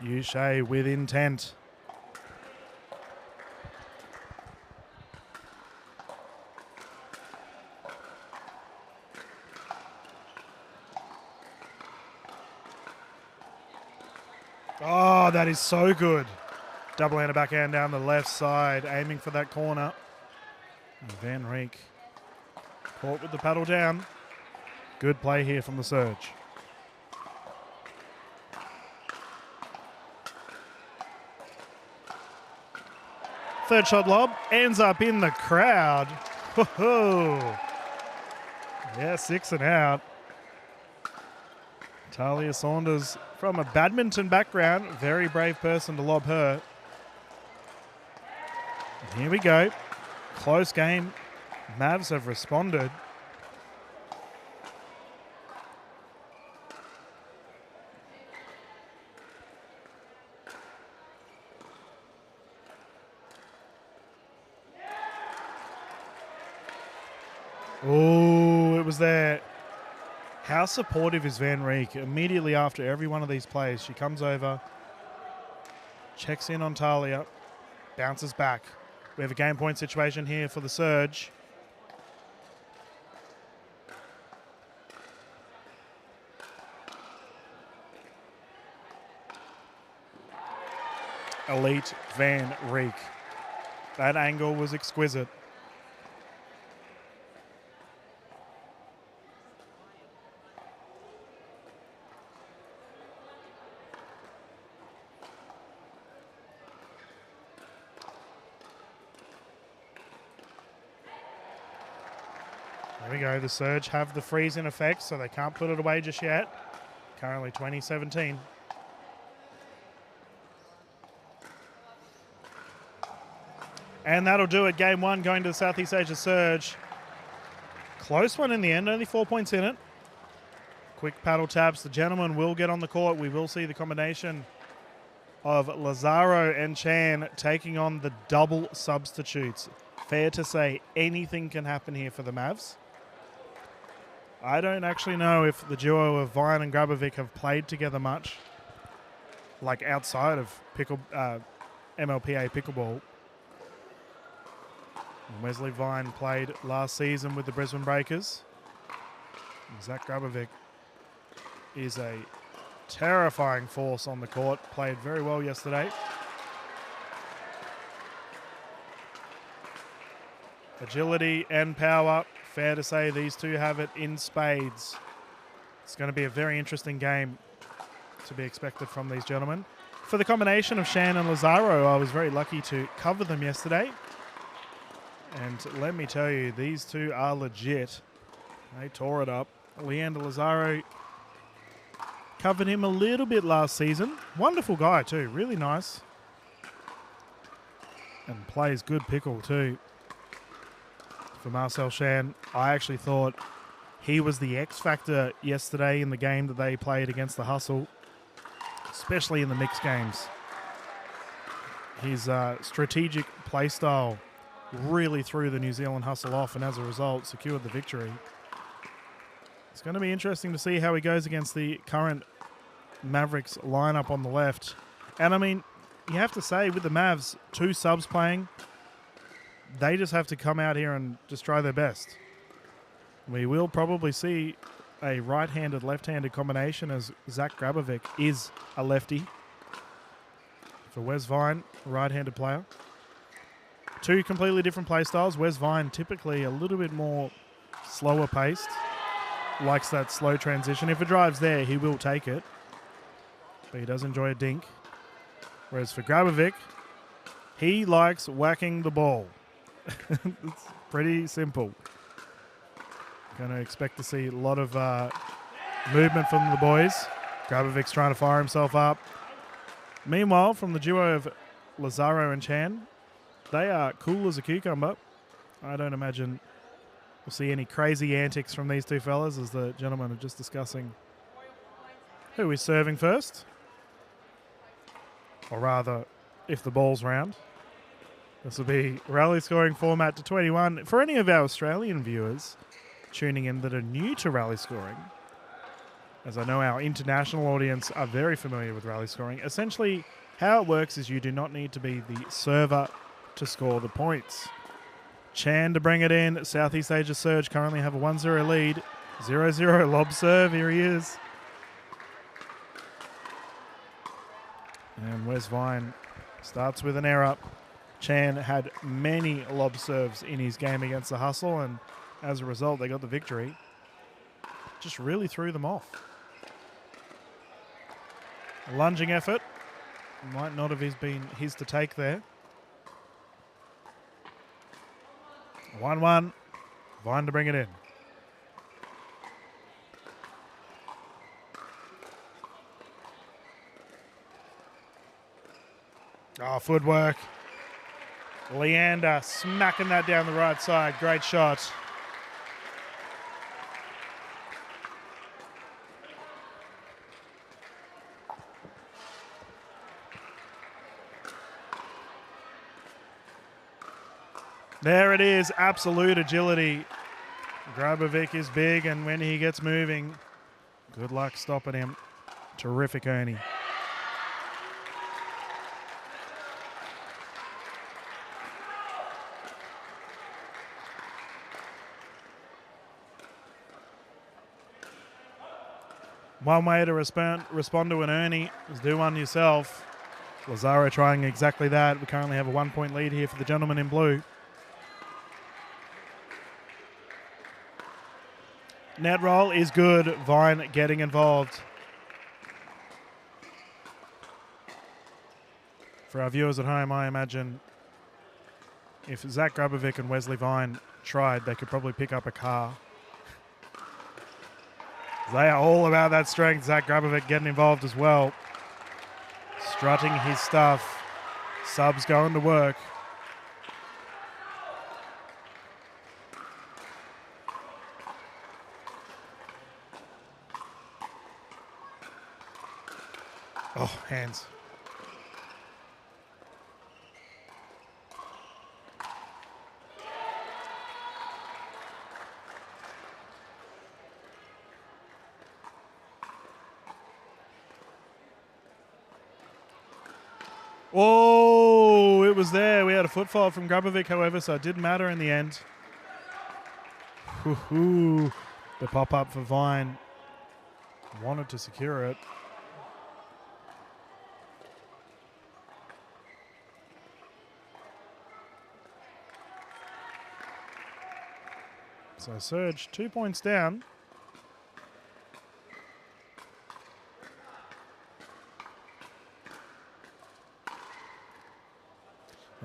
Uche with intent. Oh, that is so good. Double-hander backhand down the left side, aiming for that corner. And Van Rieck caught with the paddle down. Good play here from the surge. Third shot lob ends up in the crowd. Whoa. Yeah, 6 and out. Talia Saunders from a badminton background. Very brave person to lob her. And here we go. Close game. Mavs have responded. Oh, it was there. How supportive is Van Rieck? Immediately after every one of these plays, she comes over, checks in on Talia, bounces back. We have a game point situation here for the surge. Elite Van Rieck. That angle was exquisite. There we go. The Surge have the freeze in effect, so they can't put it away just yet. Currently 2017. And that'll do it. Game one going to the Southeast Asia Surge. Close one in the end. Only 4 points in it. Quick paddle taps. The gentleman will get on the court. We will see the combination of Lazaro and Chan taking on the double substitutes. Fair to say anything can happen here for the Mavs. I don't actually know if the duo of Vine and Grabovic have played together much, like outside of MLPA pickleball. And Wesley Vine played last season with the Brisbane Breakers. And Zach Grabovic is a terrifying force on the court. Played very well yesterday. Agility and power. Fair to say these two have it in spades. It's going to be a very interesting game to be expected from these gentlemen. For the combination of Shan and Lazaro, I was very lucky to cover them yesterday. And let me tell you, these two are legit. They tore it up. Leander Lazaro covered him a little bit last season. Wonderful guy too, really nice. and plays good pickle too for Marcel Chan. I actually thought he was the X factor yesterday in the game that they played against the Hustle, especially in the mixed games. His strategic play style really threw the New Zealand Hustle off, and as a result secured the victory. It's going to be interesting to see how he goes against the current Mavericks lineup on the left. And I mean, you have to say, with the Mavs, 2 subs playing, they just have to come out here and just try their best. We will probably see a right-handed, left-handed combination, as Zach Grabovic is a lefty. For Wes Vine, a right-handed player. 2 completely different play styles. Wes Vine typically a little bit more slower paced. Likes that slow transition. If it drives there, he will take it. But he does enjoy a dink. Whereas for Grabovic, he likes whacking the ball. It's pretty simple. Going to expect to see a lot of movement from the boys. Grabovic's trying to fire himself up. Meanwhile, from the duo of Lazaro and Chan, they are cool as a cucumber. I don't imagine we'll see any crazy antics from these two fellas, as the gentlemen are just discussing who is serving first. Or rather, if the ball's round. This will be rally scoring format to 21. For any of our Australian viewers tuning in that are new to rally scoring, as I know our international audience are very familiar with rally scoring, essentially how it works is you do not need to be the server to score the points. Chan to bring it in. Southeast Asia Surge currently have a 1-0 lead. 0-0 lob serve. Here he is. And Wes Vine starts with an error. Chan had many lob serves in his game against the Hustle, and as a result, they got the victory. Just really threw them off. A lunging effort. Might not have been his to take there. 1-1. Vine to bring it in. Oh, footwork. Leander smacking that down the right side. Great shot. There it is. Absolute agility. Grabovic is big, and when he gets moving, good luck stopping him. Terrific, Ernie. One way to respond to an Ernie is do one yourself. Lazaro trying exactly that. We currently have a 1-point lead here for the gentleman in blue. Net roll is good. Vine getting involved. For our viewers at home, I imagine if Zach Grabovic and Wesley Vine tried, they could probably pick up a car. They are all about that strength. Zach Grabovic getting involved as well. Strutting his stuff. Subs going to work. Oh, hands. Oh, it was there. We had a foot fault from Grabovic, however, so it didn't matter in the end. Hoo-hoo. The pop-up for Vine. Wanted to secure it. So Surge 2 points down.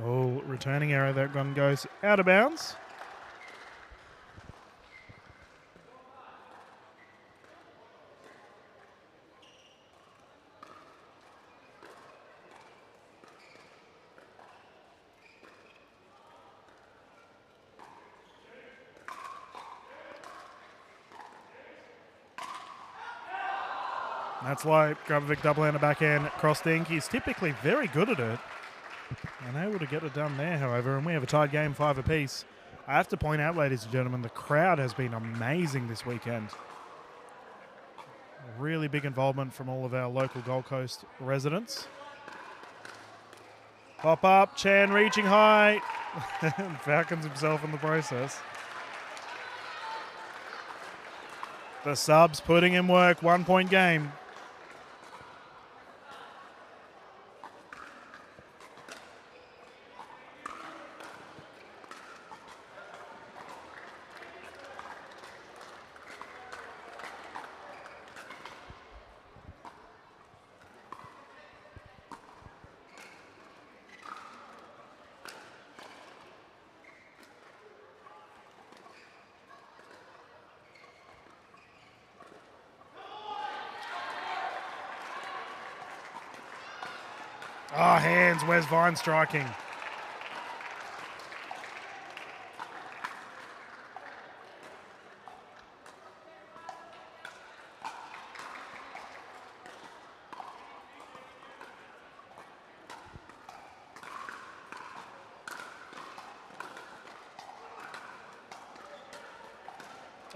Oh, returning arrow. That gun goes out of bounds. That's low. Grabovic double-hander backhand cross dink. He's typically very good at it. Unable to get it done there, however, and we have a tied game, 5 apiece. I have to point out, ladies and gentlemen, the crowd has been amazing this weekend. Really big involvement from all of our local Gold Coast residents. Pop up, Chan reaching high. Falcons himself in the process. The subs putting in work, 1 point game. Oh, hands. Where's Vine striking?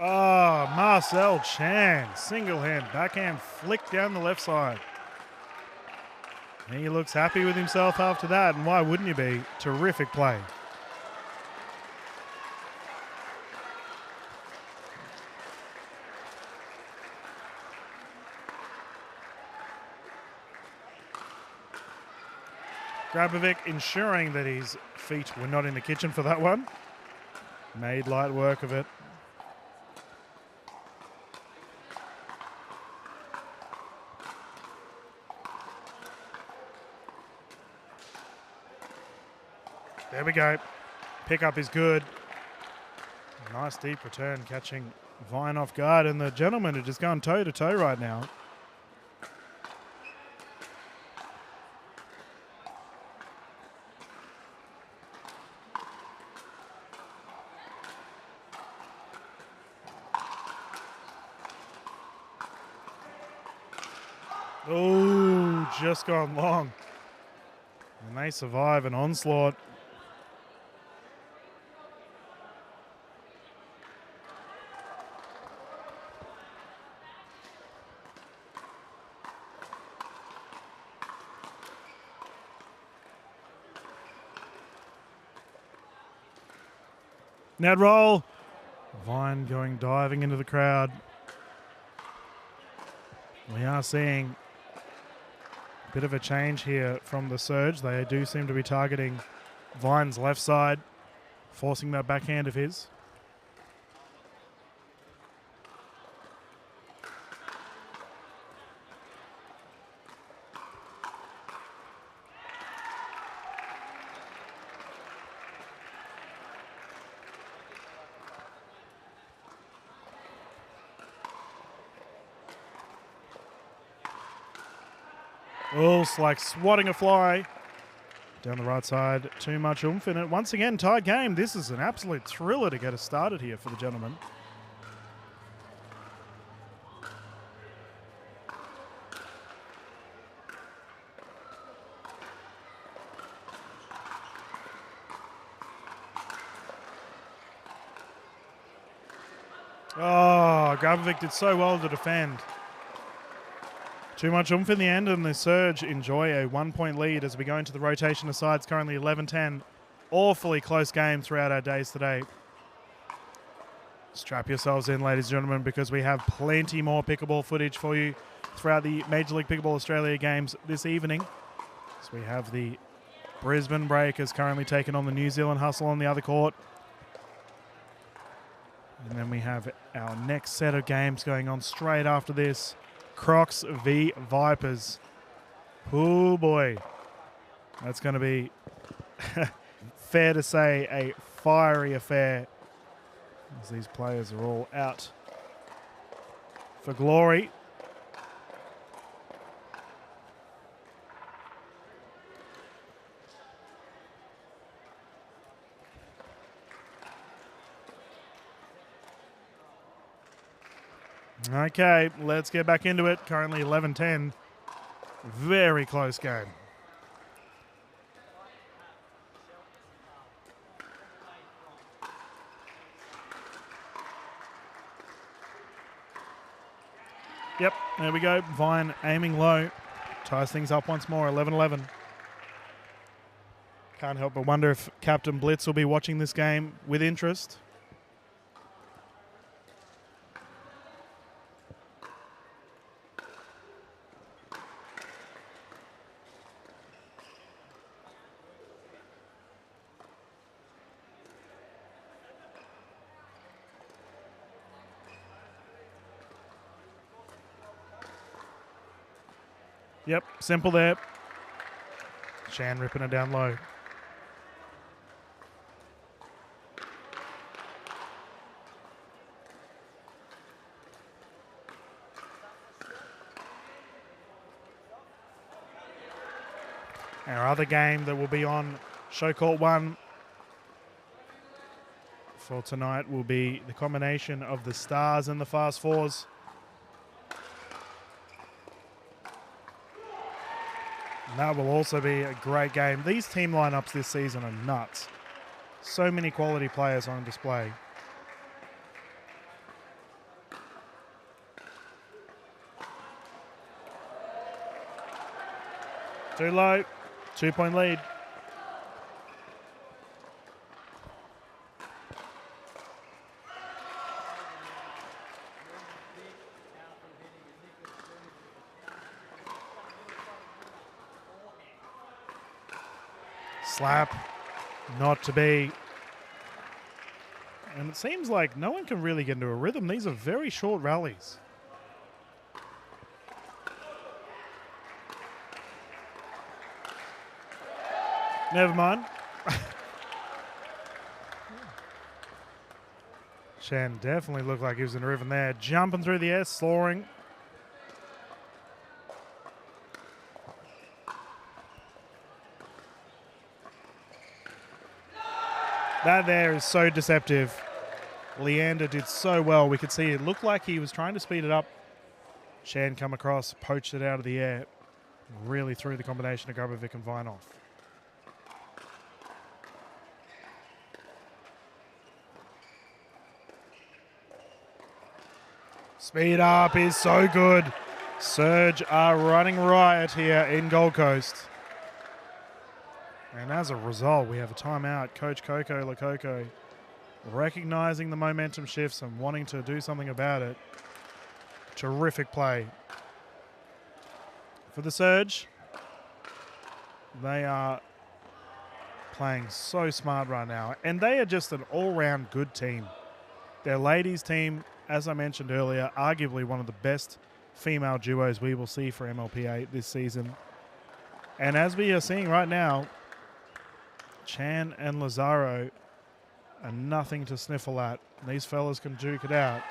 Oh, Marcel Chan. Single hand, backhand flick down the left side. He looks happy with himself after that, and why wouldn't you be? Terrific play. Grabovic ensuring that his feet were not in the kitchen for that one. Made light work of it. There we go. Pickup is good. Nice deep return, catching Vine off guard, and the gentlemen are just going toe to toe right now. Oh, just gone long. And they survive an onslaught. Net roll. Vine going diving into the crowd. We are seeing a bit of a change here from the surge. They do seem to be targeting Vine's left side, forcing that backhand of his. Wolves like swatting a fly down the right side. Too much oomph in it. Once again, tied game. This is an absolute thriller to get us started here for the gentlemen. Oh, Grabovic did so well to defend. Too much oomph in the end, and the Surge enjoy a 1 point lead as we go into the rotation of sides, currently 11-10. Awfully close game throughout our days today. Strap yourselves in, ladies and gentlemen, because we have plenty more pickleball footage for you throughout the Major League Pickleball Australia games this evening. So we have the Brisbane Breakers currently taking on the New Zealand Hustle on the other court. And then we have our next set of games going on straight after this. Crocs v Vipers. Oh boy. That's going to be, fair to say, a fiery affair as these players are all out for glory. Okay, let's get back into it. Currently 11-10. Very close game. Yep, there we go. Vine aiming low. Ties things up once more, 11-11. Can't help but wonder if Captain Blitz will be watching this game with interest. Yep, simple there. Shan ripping it down low. Our other game that will be on Showcourt 1 for tonight will be the combination of the Stars and the Fast Fours. And that will also be a great game. These team lineups this season are nuts. So many quality players on display. Too low. 2-point lead. Slap. Not to be. And it seems like no one can really get into a rhythm. These are very short rallies. Never mind. Shan definitely looked like he was in a rhythm there. Jumping through the air, soaring. That there is so deceptive. Leander did so well. We could see it looked like he was trying to speed it up. Shan come across, poached it out of the air. Really threw the combination of Grabovic and Vine off. Speed up is so good. Surge are running riot here in Gold Coast. And as a result, we have a timeout. Coach Coco Lococo recognizing the momentum shifts and wanting to do something about it. Terrific play. For the Surge, they are playing so smart right now. And they are just an all-round good team. Their ladies team, as I mentioned earlier, arguably one of the best female duos we will see for MLP8 this season. And as we are seeing right now, Chan and Lazaro are nothing to sniffle at. These fellas can duke it out.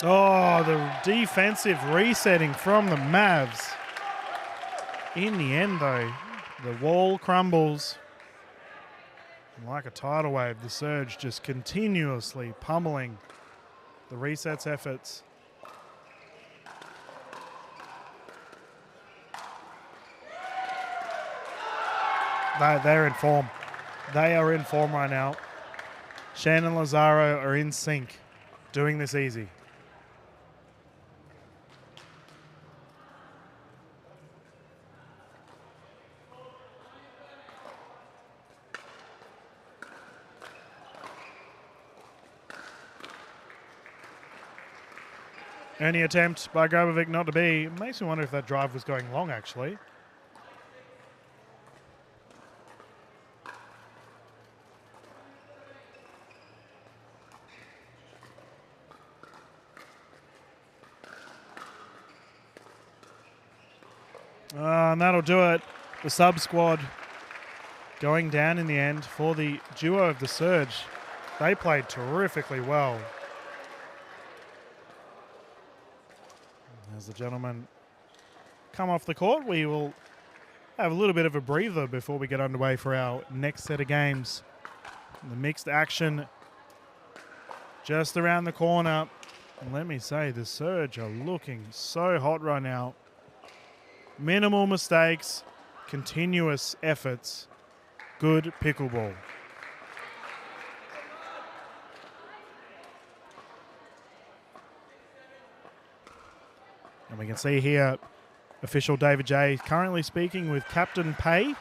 Oh, the defensive resetting from the Mavs. In the end, though, the wall crumbles. And like a tidal wave, the Surge just continuously pummeling the resets efforts. They're in form. They are in form right now. Shan and Lazaro are in sync, doing this easy. Any attempt by Grabovic not to be. Makes me wonder if that drive was going long, actually. And that'll do it. The sub squad going down in the end for the duo of the Surge. They played terrifically well. As the gentlemen come off the court, we will have a little bit of a breather before we get underway for our next set of games. The mixed action just around the corner. And let me say, the Surge are looking so hot right now. Minimal mistakes, continuous efforts, good pickleball. And we can see here, official David J currently speaking with Captain Pay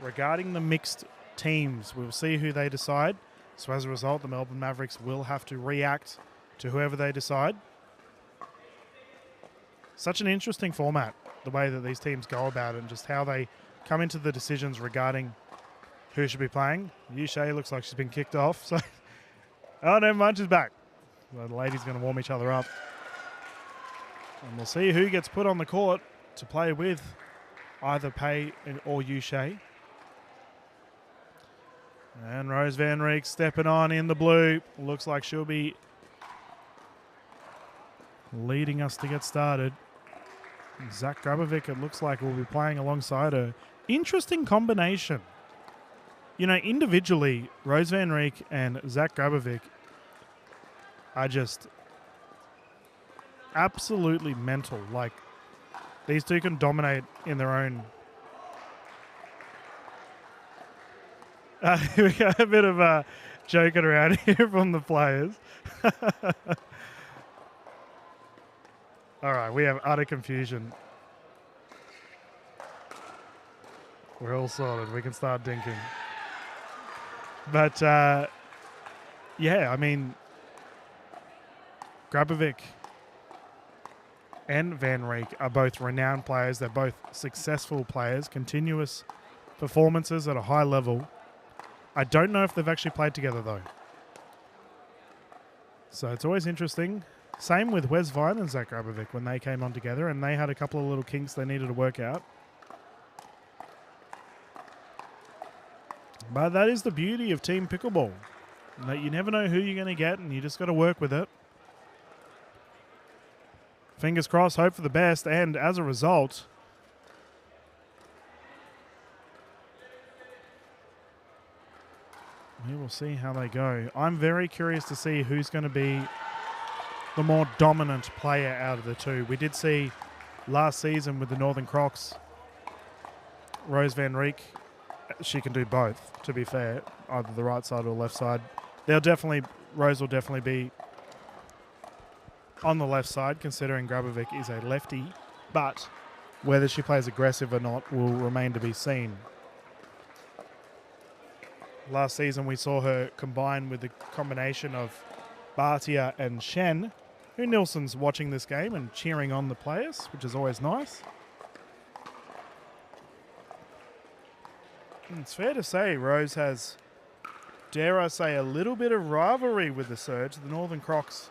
regarding the mixed teams. We'll see who they decide. So as a result, the Melbourne Mavericks will have to react to whoever they decide. Such an interesting format, the way that these teams go about it and just how they come into the decisions regarding who should be playing. Yushay looks like she's been kicked off. So, oh, never mind, she's back. Well, the ladies are going to warm each other up. And we'll see who gets put on the court to play with either Pay or Yushay. And Rose Van Reek stepping on in the blue. Looks like she'll be leading us to get started. Zach Grabovic, it looks like, will be playing alongside her. Interesting combination. You know, individually, Rose Van Reek and Zach Grabovic are just absolutely mental. Like, these two can dominate in their own. We got a bit of joking around here from the players. All right, we have utter confusion. We're all sorted. We can start dinking. But, yeah, I mean, Grabovic and Van Reek are both renowned players. They're both successful players, continuous performances at a high level. I don't know if they've actually played together, though. So it's always interesting. Same with Wes Vine and Zach Grabovic when they came on together, and they had a couple of little kinks they needed to work out. But that is the beauty of team pickleball, that you never know who you're going to get, and you just got to work with it. Fingers crossed, hope for the best, and as a result, we will see how they go. I'm very curious to see who's going to be the more dominant player out of the two. We did see last season with the Northern Crocs, Rose Van Reek, she can do both, to be fair, either the right side or left side. Rose will definitely be on the left side, considering Grabovic is a lefty, but whether she plays aggressive or not will remain to be seen. Last season we saw her combine with the combination of Bhatia and Shen, who Nilsson's watching this game and cheering on the players, which is always nice. And it's fair to say Rose has, dare I say, a little bit of rivalry with the Surge. The Northern Crocs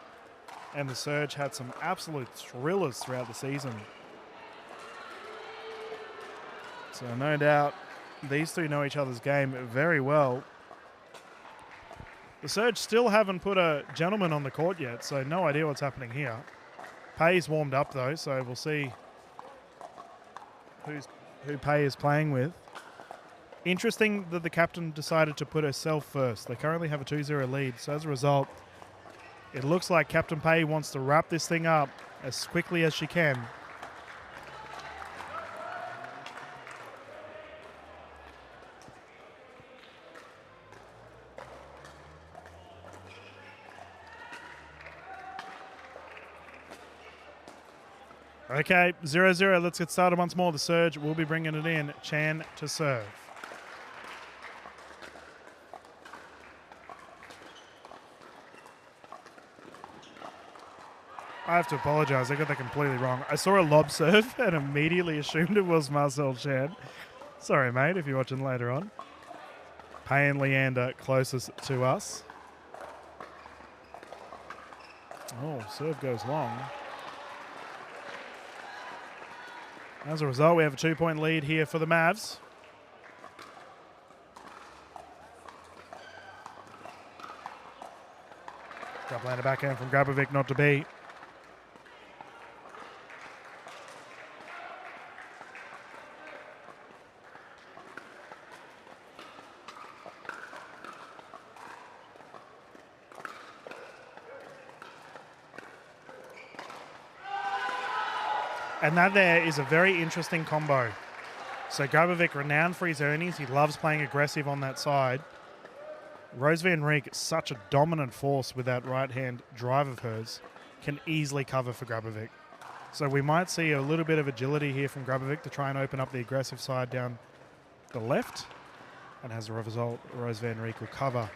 and the Surge had some absolute thrillers throughout the season. So no doubt these two know each other's game very well. The Surge still haven't put a gentleman on the court yet, so no idea what's happening here. Pay's warmed up though, so we'll see who Pay is playing with. Interesting that the captain decided to put herself first. They currently have a 2-0 lead, so as a result, it looks like Captain Pay wants to wrap this thing up as quickly as she can. Okay, 0-0. Let's get started once more. The Surge will be bringing it in. Chan to serve. I have to apologize. I got that completely wrong. I saw a lob serve and immediately assumed it was Marcel Chan. Sorry, mate, if you're watching later on. Pay and Leander closest to us. Oh, serve goes long. As a result, we have a 2-point lead here for the Mavs. Drop lander backhand from Grabovic, not to be. And that there is a very interesting combo. So Grabovic, renowned for his earnings. He loves playing aggressive on that side. Rose van Riek, such a dominant force with that right-hand drive of hers, can easily cover for Grabovic. So we might see a little bit of agility here from Grabovic to try and open up the aggressive side down the left. And as a result, Rose van Riek will cover.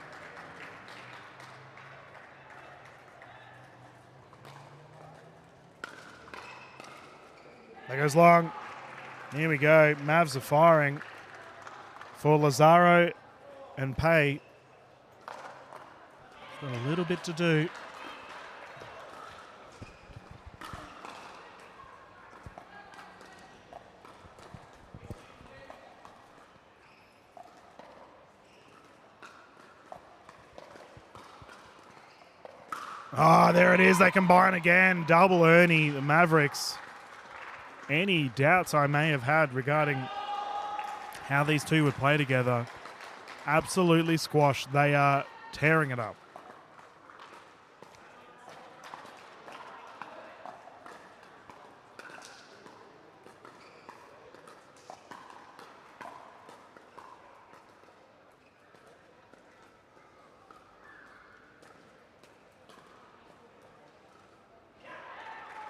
That goes long. Here we go. Mavs are firing for Lazaro and Pay. Got a little bit to do. Ah, there it is. They combine again. Double Ernie, the Mavericks. Any doubts I may have had regarding how these two would play together, absolutely squashed. They are tearing it up.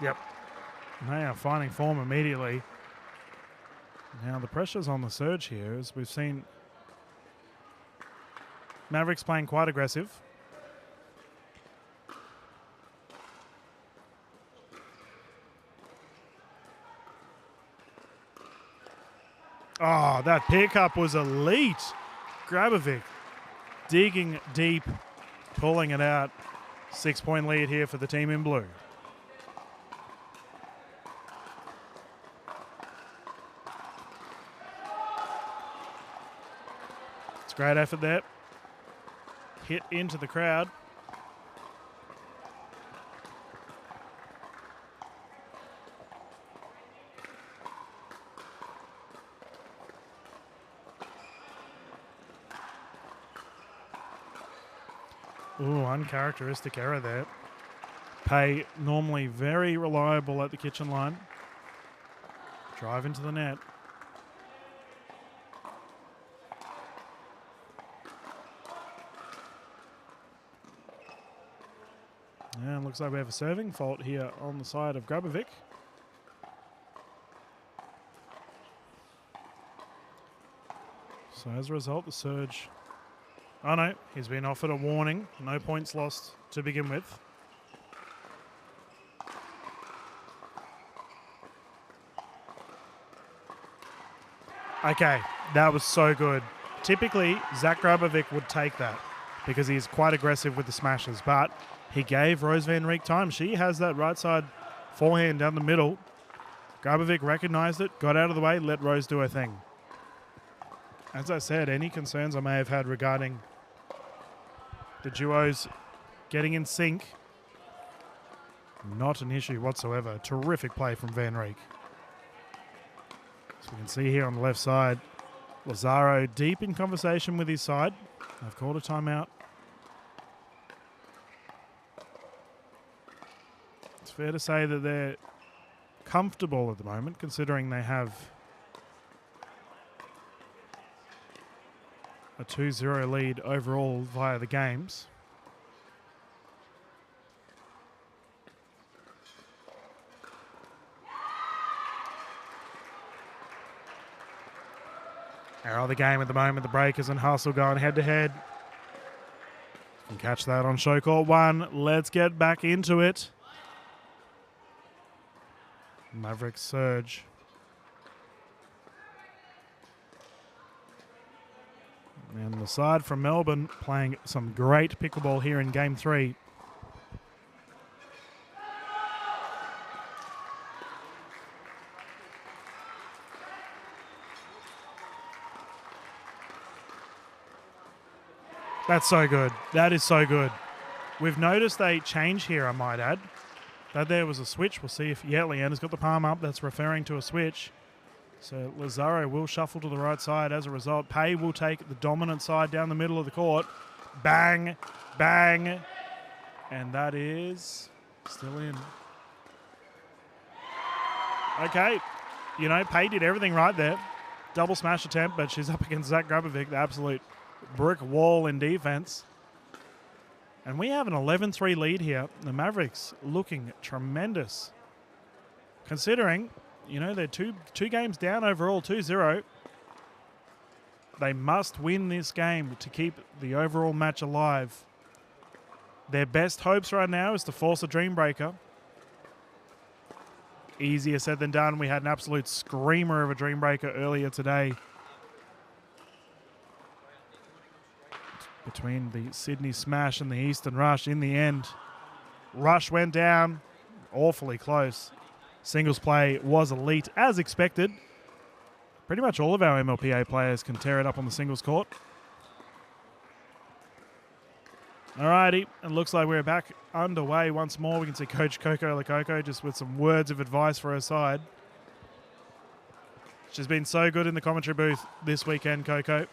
Yep. They are finding form immediately. Now the pressure's on the surge here, as we've seen Mavericks playing quite aggressive. Oh, that pickup was elite. Grabovic digging deep, pulling it out. 6-point lead here for the team in blue. Great effort there. Hit into the crowd. Ooh, uncharacteristic error there. Pay, normally very reliable at the kitchen line. Drive into the net. And looks like we have a serving fault here on the side of Grabovic. So as a result, the surge... Oh no, he's been offered a warning. No points lost to begin with. Okay, that was so good. Typically, Zach Grabovic would take that because he's quite aggressive with the smashes, but he gave Rose van Riek time. She has that right side forehand down the middle. Grabovic recognized it, got out of the way, let Rose do her thing. As I said, any concerns I may have had regarding the duos getting in sync, not an issue whatsoever. Terrific play from Van Riek. So we can see here on the left side, Lazaro deep in conversation with his side. They've called a timeout. It's fair to say that they're comfortable at the moment, considering they have a 2-0 lead overall via the games. Arrow the game at the moment. The Breakers and Hustle going head to head. Can catch that on Showcourt 1. Let's get back into it. Mavericks surge. And the side from Melbourne playing some great pickleball here in Game 3. That's so good. That is so good. We've noticed a change here, I might add. That there was a switch. We'll see if... Yeah, Leanna's got the palm up. That's referring to a switch. So Lazaro will shuffle to the right side as a result. Pay will take the dominant side down the middle of the court. Bang, bang. And that is still in. Okay. You know, Pay did everything right there. Double smash attempt, but she's up against Zach Grabovic, the absolute brick wall in defense. And we have an 11-3 lead here. The Mavericks looking tremendous. Considering, you know, they're two games down overall, 2-0. They must win this game to keep the overall match alive. Their best hopes right now is to force a dream breaker. Easier said than done. We had an absolute screamer of a dream breaker earlier today. Between the Sydney Smash and the Eastern Rush. In the end, Rush went down. Awfully close. Singles play was elite, as expected. Pretty much all of our MLPA players can tear it up on the singles court. Alrighty, it looks like we're back underway once more. We can see Coach Coco Lococo just with some words of advice for her side. She's been so good in the commentary booth this weekend, Coco.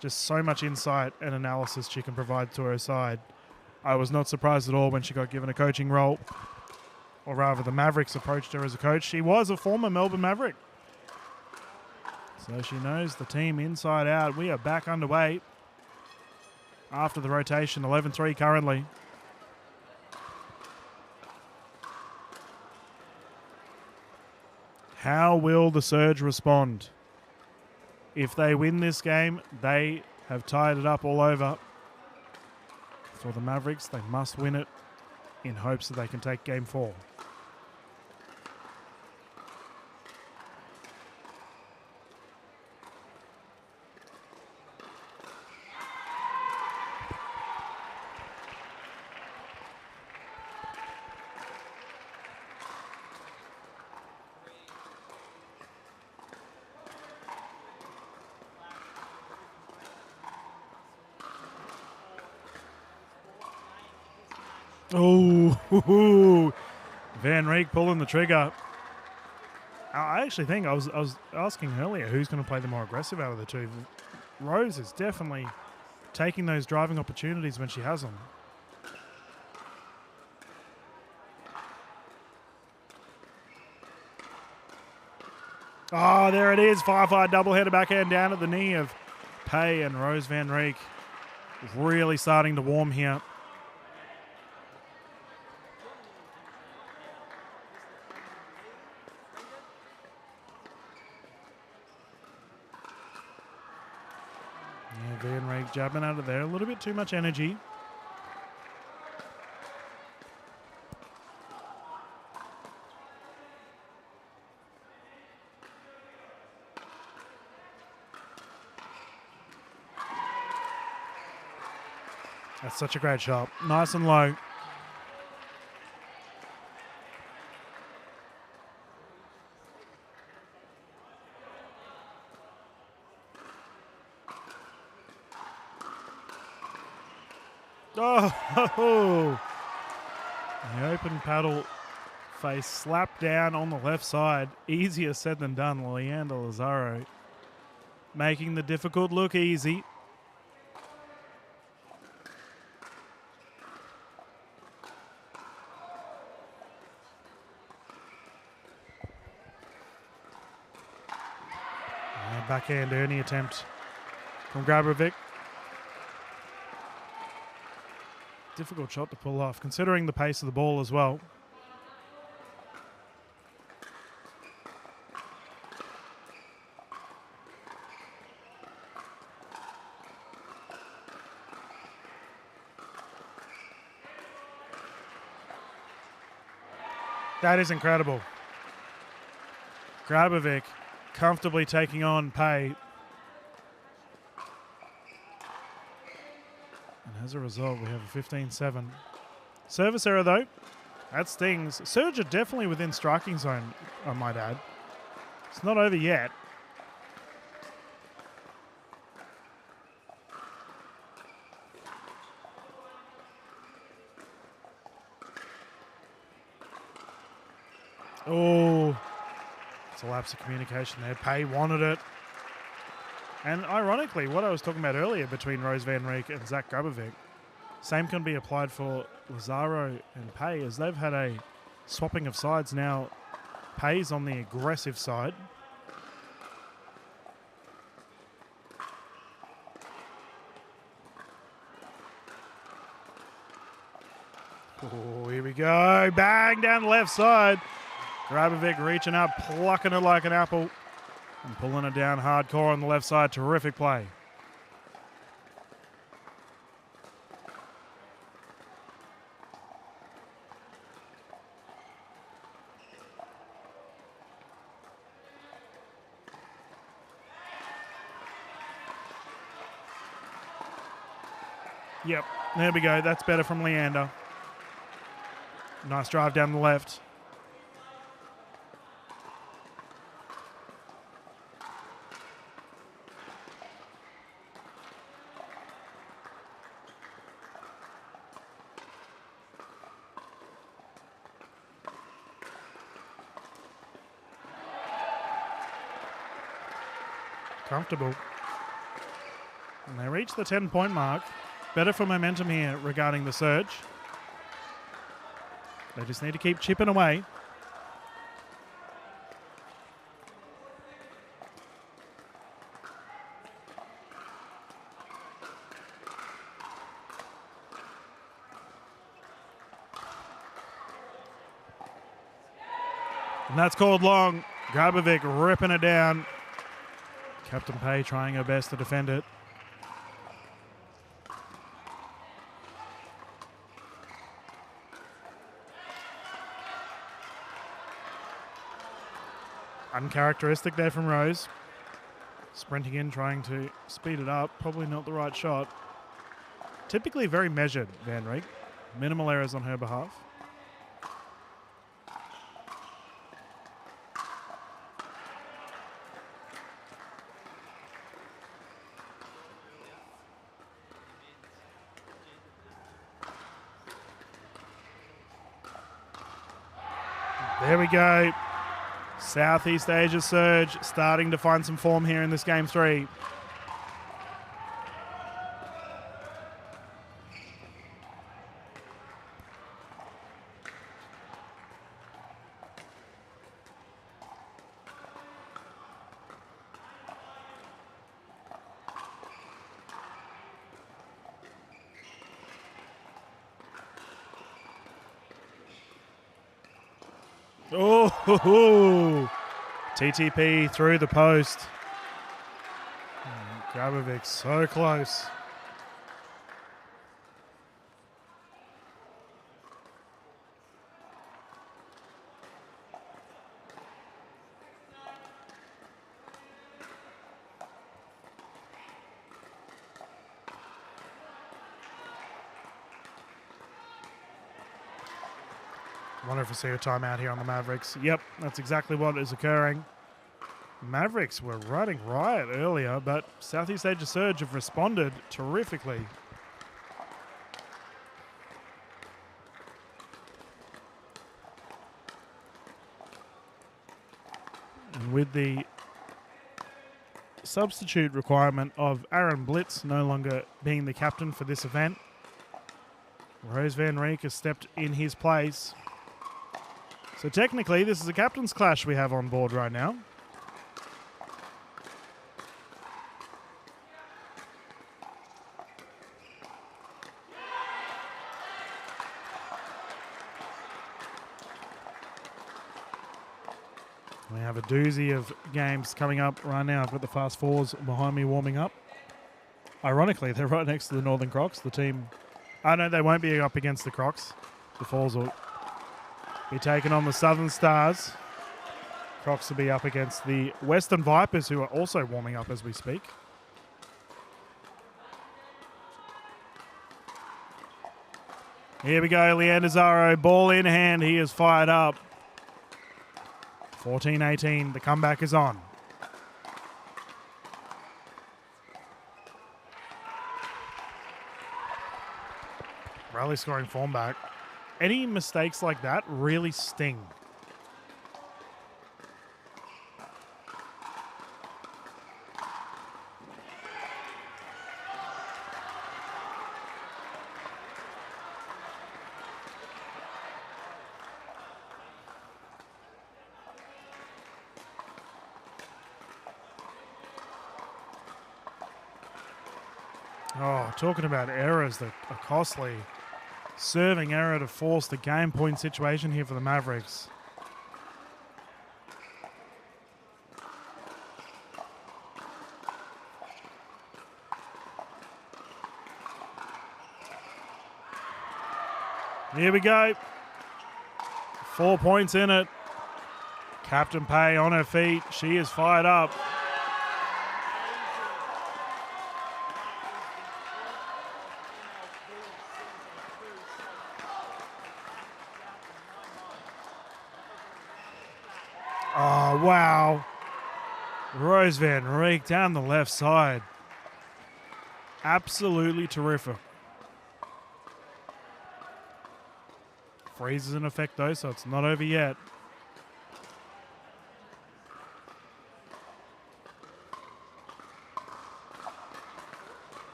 Just so much insight and analysis she can provide to her side. I was not surprised at all when she got given a coaching role. Or rather, the Mavericks approached her as a coach. She was a former Melbourne Maverick. So she knows the team inside out. We are back underway after the rotation, 11-3 currently. How will the Surge respond? If they win this game, they have tied it up all over. For the Mavericks, they must win it in hopes that they can take Game 4. Oh, Van Reek pulling the trigger. I actually think I was asking earlier who's going to play the more aggressive out of the two. Rose is definitely taking those driving opportunities when she has them. Oh, there it is. 5-5 doubleheader backhand down at the knee of Pay and Rose Van Reek. Really starting to warm here. Van Reek jabbing out of there. A little bit too much energy. That's such a great shot. Nice and low. Oh, the open paddle face slapped down on the left side. Easier said than done. Leander Lazaro making the difficult look easy. And backhand Ernie attempt from Grabovic. Difficult shot to pull off, considering the pace of the ball as well. That is incredible. Grabovic comfortably taking on Pay. As a result, we have a 15-7. Service error, though. That stings. Surge are definitely within striking zone, I might add. It's not over yet. Oh, it's a lapse of communication there. Pay wanted it. And ironically, what I was talking about earlier between Rose Van Reek and Zach Grabovic, same can be applied for Lazaro and Pay, as they've had a swapping of sides. Now Pay's on the aggressive side. Oh, here we go. Bang down the left side. Grabovic reaching up, plucking it like an apple and pulling it down hardcore on the left side. Terrific play. Yep, there we go. That's better from Leander. Nice drive down the left. Comfortable. And they reach the 10-point mark. Better for momentum here regarding the surge. They just need to keep chipping away. And that's called long. Grabovic ripping it down. Captain Pay trying her best to defend it. Uncharacteristic there from Rose. Sprinting in, trying to speed it up. Probably not the right shot. Typically very measured, Van Reek. Minimal errors on her behalf. There we go. Southeast Asia surge starting to find some form here in this game 3. Oh, TTP through the post. Grabovic so close. Wonder if we see a timeout here on the Mavericks. Yep, that's exactly what is occurring. Mavericks were running riot earlier, but Southeast Asia Surge have responded terrifically. And with the substitute requirement of Aaron Blitz no longer being the captain for this event, Rose Van Reek has stepped in his place. So technically, this is a captain's clash we have on board right now. We have a doozy of games coming up right now. I've got the Fast Fours behind me warming up. Ironically, they're right next to the Northern Crocs. The team... Oh, no, they won't be up against the Crocs. The Fours will be taking on the Southern Stars. Crocs will be up against the Western Vipers, who are also warming up as we speak. Here we go, Leander Zaro, ball in hand. He is fired up. 14-18, the comeback is on. Rally scoring form back. Any mistakes like that really sting. Oh, talking about errors that are costly. Serving error to force the game point situation here for the Mavericks. Here we go. 4 points in it. Captain Pay on her feet. She is fired up. Oh, wow. Rose Van Reek down the left side. Absolutely terrific. Freeze is in effect though, so it's not over yet.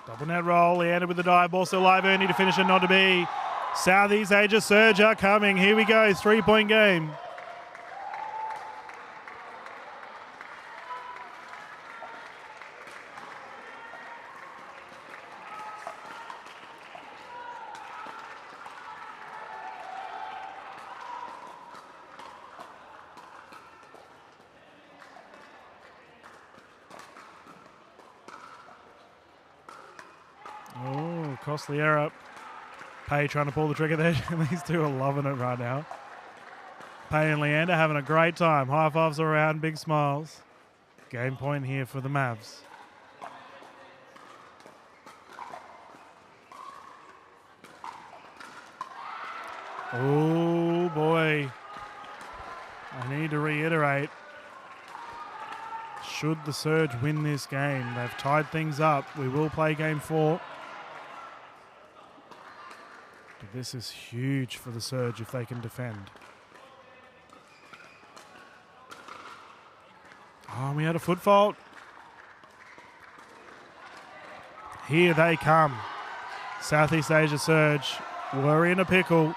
Double net roll. Leander with the dive ball. Still live. Ernie to finish it, not to be. Southeast Asia surge are coming. Here we go. 3-point game. Oh, costly error. Pay trying to pull the trigger there. These two are loving it right now. Pay and Leander having a great time. High fives around, big smiles. Game point here for the Mavs. Oh boy. I need to reiterate. Should the Surge win this game, they've tied things up. We will play game 4. But this is huge for the Surge if they can defend. Oh, we had a foot fault. Here they come. Southeast Asia Surge. We're in a pickle.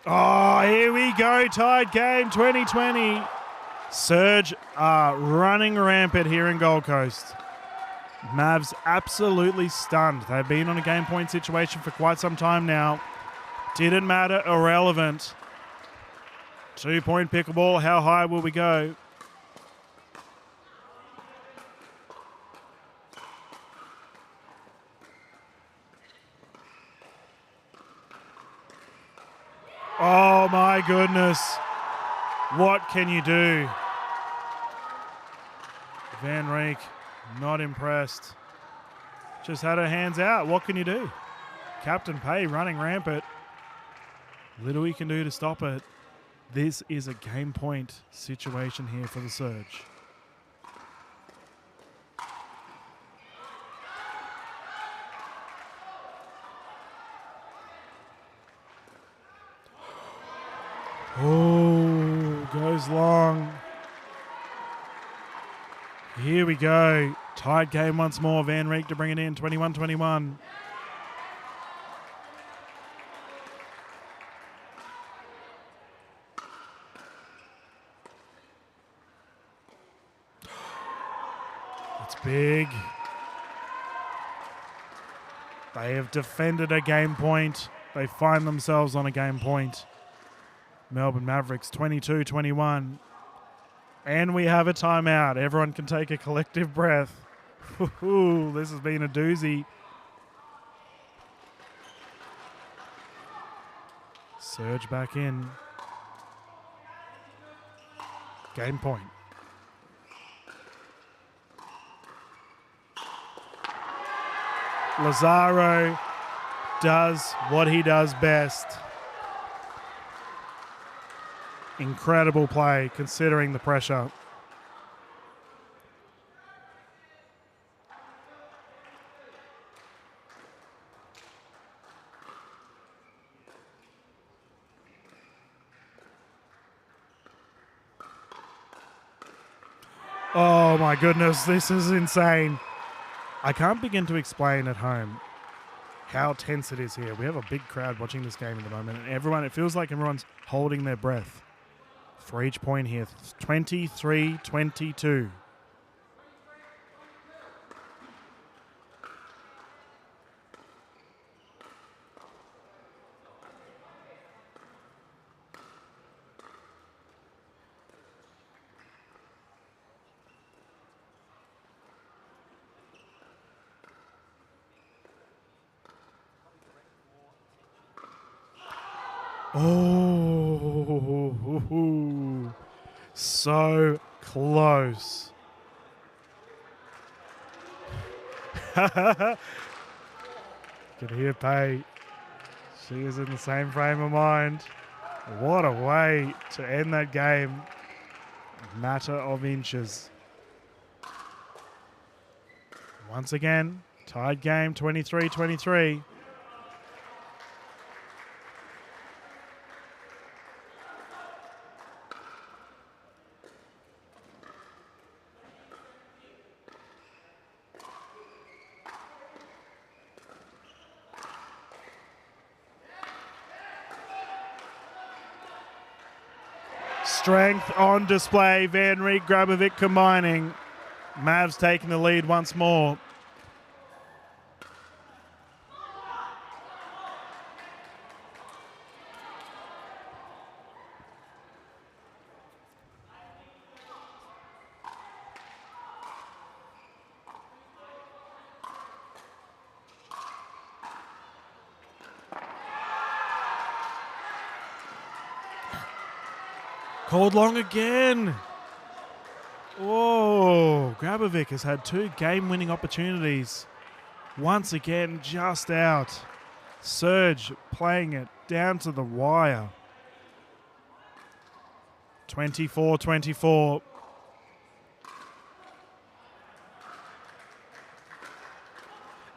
Oh, here we go. Tied game 2020. Surge are running rampant here in Gold Coast. Mavs absolutely stunned. They've been on a game point situation for quite some time now. Didn't matter, irrelevant. 2-point pickleball. How high will we go? Oh my goodness. What can you do? Van Reek, not impressed. Just had her hands out. What can you do? Captain Pay running rampant. Little he can do to stop it. This is a game point situation here for the Surge. Oh, goes long. Here we go. Tied game once more. Van Reek to bring it in. 21-21. It's big. They have defended a game point. They find themselves on a game point. Melbourne Mavericks 22-21. And we have a timeout. Everyone can take a collective breath. Ooh, this has been a doozy. Surge back in. Game point. Lazaro does what he does best. Incredible play considering the pressure. Oh my goodness, this is insane. I can't begin to explain at home how tense it is here. We have a big crowd watching this game at the moment, and it feels like everyone's holding their breath for each point here. 23-22. Oh, so close. Can hear Pay. She is in the same frame of mind. What a way to end that game. Matter of inches. Once again, tied game, 23-23. Strength on display. Van Riek, Grabovic combining. Mavs taking the lead once more. Called long again. Oh, Grabovic has had 2 game-winning opportunities. Once again, just out. Serge playing it down to the wire. 24-24.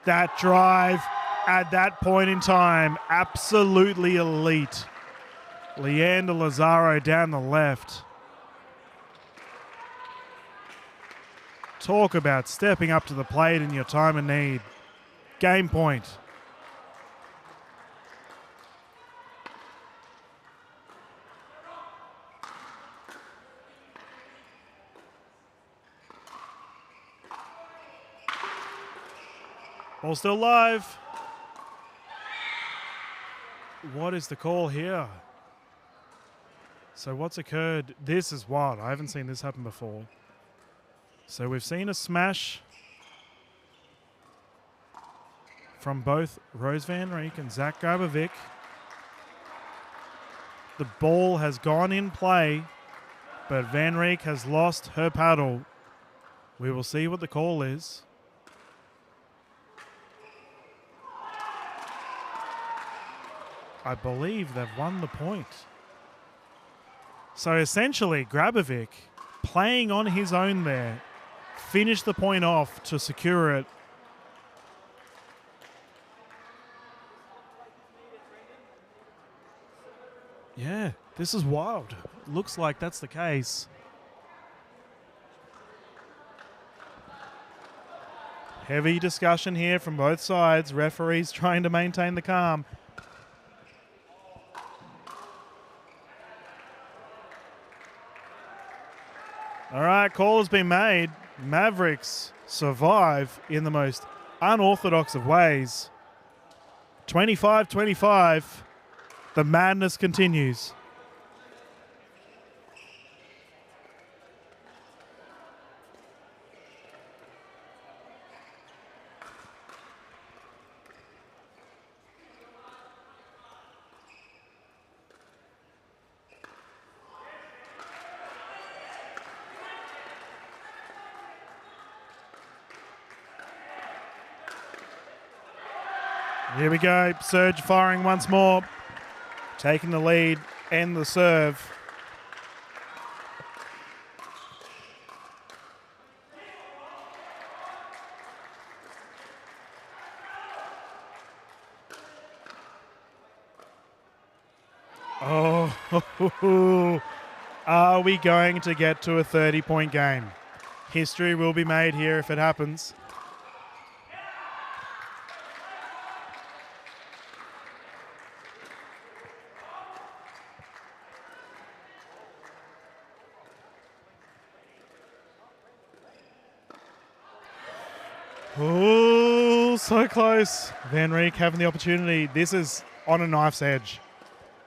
That drive at that point in time, absolutely elite. Leander Lazaro down the left. Talk about stepping up to the plate in your time of need. Game point. Ball still live. What is the call here? So what's occurred? This is wild. I haven't seen this happen before. So we've seen a smash from both Rose Van Riek and Zach Grabovic. The ball has gone in play, but Van Riek has lost her paddle. We will see what the call is. I believe they've won the point. So essentially, Grabovic, playing on his own there, finished the point off to secure it. Yeah, this is wild. Looks like that's the case. Heavy discussion here from both sides. Referees trying to maintain the calm. All right, call has been made. Mavericks survive in the most unorthodox of ways. 25-25. The madness continues. Here we go. Serge firing once more. Taking the lead and the serve. Oh, are we going to get to a 30-point game? History will be made here if it happens. Oh, so close. Van Rieck having the opportunity. This is on a knife's edge.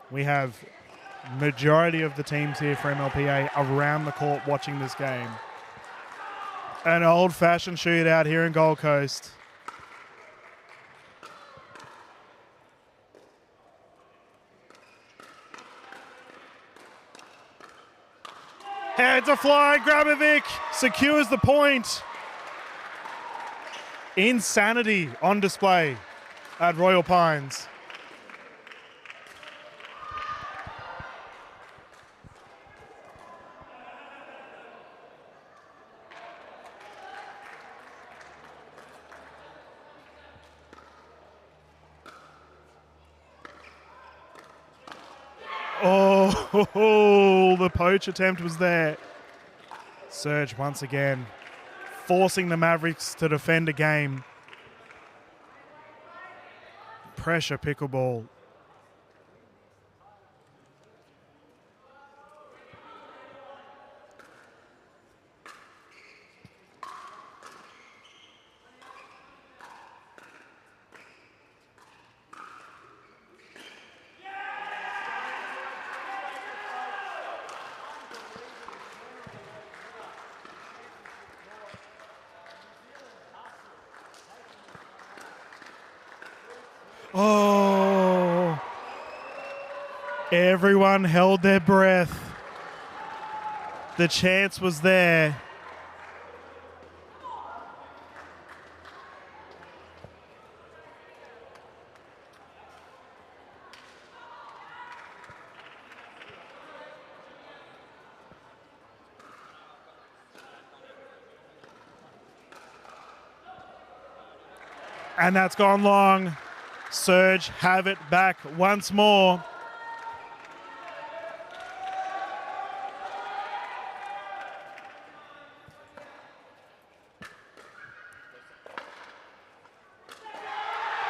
We have majority of the teams here for MLPA around the court watching this game. An old-fashioned shootout here in Gold Coast. Heads are flying. Grabovic secures the point. Insanity on display at Royal Pines. Oh, the poach attempt was there. Serge once again forcing the Mavericks to defend a game. Pressure pickleball. Oh, everyone held their breath. The chance was there. And that's gone long. Surge have it back once more.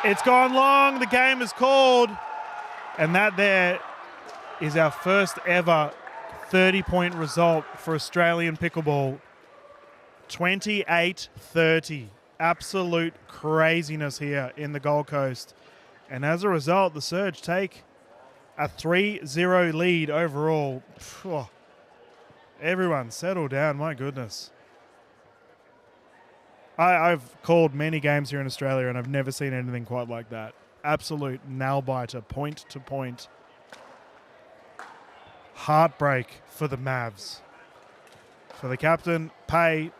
It's gone long. The game is called. And that there is our first ever 30-point result for Australian pickleball. 28-30. Absolute craziness here in the Gold Coast. And as a result, the Surge take a 3-0 lead overall. Phew. Everyone settle down, my goodness. I've called many games here in Australia and I've never seen anything quite like that. Absolute nail-biter, point to point. Heartbreak for the Mavs. For the captain, Pay,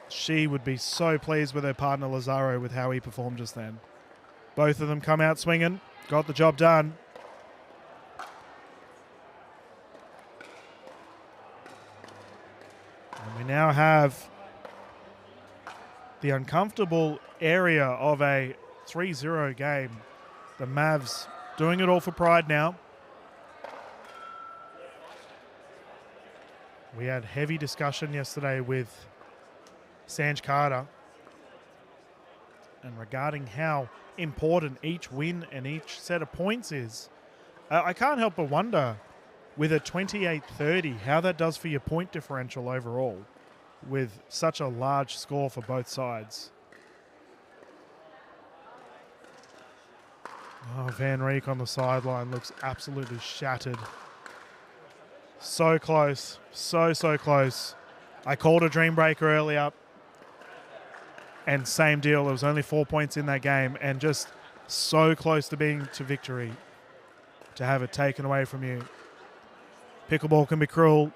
she would be so pleased with her partner Lazaro with how he performed just then. Both of them come out swinging, got the job done. And we now have the uncomfortable area of a 3-0 game. The Mavs doing it all for pride now. We had heavy discussion yesterday with Sanj Carter and regarding how important each win and each set of points is. I can't help but wonder with a 28-30 how that does for your point differential overall with such a large score for both sides. Oh, Van Rieck on the sideline looks absolutely shattered. So close. So close. I called a dream breaker earlier. And same deal. There was only 4 points in that game. And just so close to being to victory. To have it taken away from you. Pickleball can be cruel.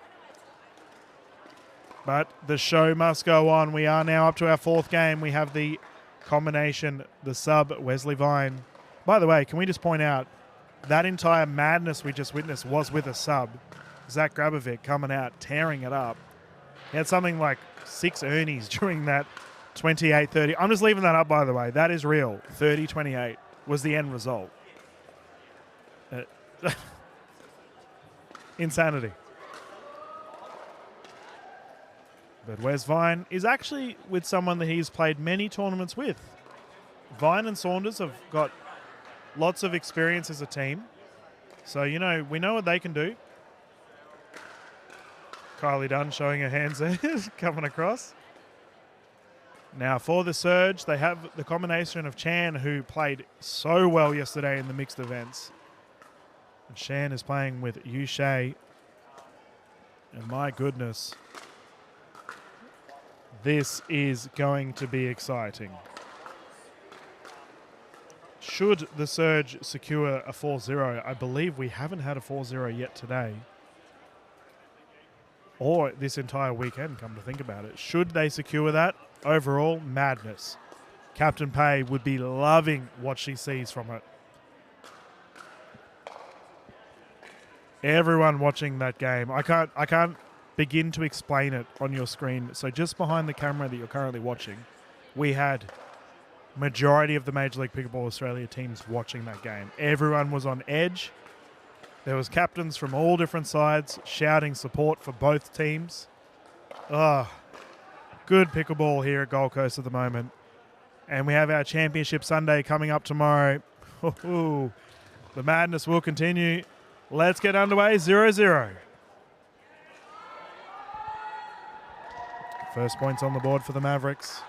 But the show must go on. We are now up to our fourth game. We have the combination, the sub, Wesley Vine. By the way, can we just point out, that entire madness we just witnessed was with a sub. Zach Grabovic coming out, tearing it up. He had something like 6 Ernies during that 28-30. I'm just leaving that up, by the way. That is real. 30-28 was the end result. But Wes Vine is actually with someone that he's played many tournaments with. Vine and Saunders have got lots of experience as a team. So, you know, we know what they can do. Kylie Dunn showing her hands there, coming across. Now for the surge, they have the combination of Chan, who played so well yesterday in the mixed events. And Shan is playing with Yu Shea. And my goodness, this is going to be exciting. Should the surge secure a 4-0, I believe we haven't had a 4-0 yet today. Or this entire weekend, come to think about it. Should they secure that, overall, madness. Captain Pay would be loving what she sees from it. Everyone watching that game, I can't begin to explain it on your screen. So just behind the camera that you're currently watching, we had majority of the Major League Pickleball Australia teams watching that game. Everyone was on edge. There was captains from all different sides shouting support for both teams. Good pickleball here at Gold Coast at the moment. And we have our Championship Sunday coming up tomorrow. The madness will continue. Let's get underway, 0-0. First points on the board for the Mavericks.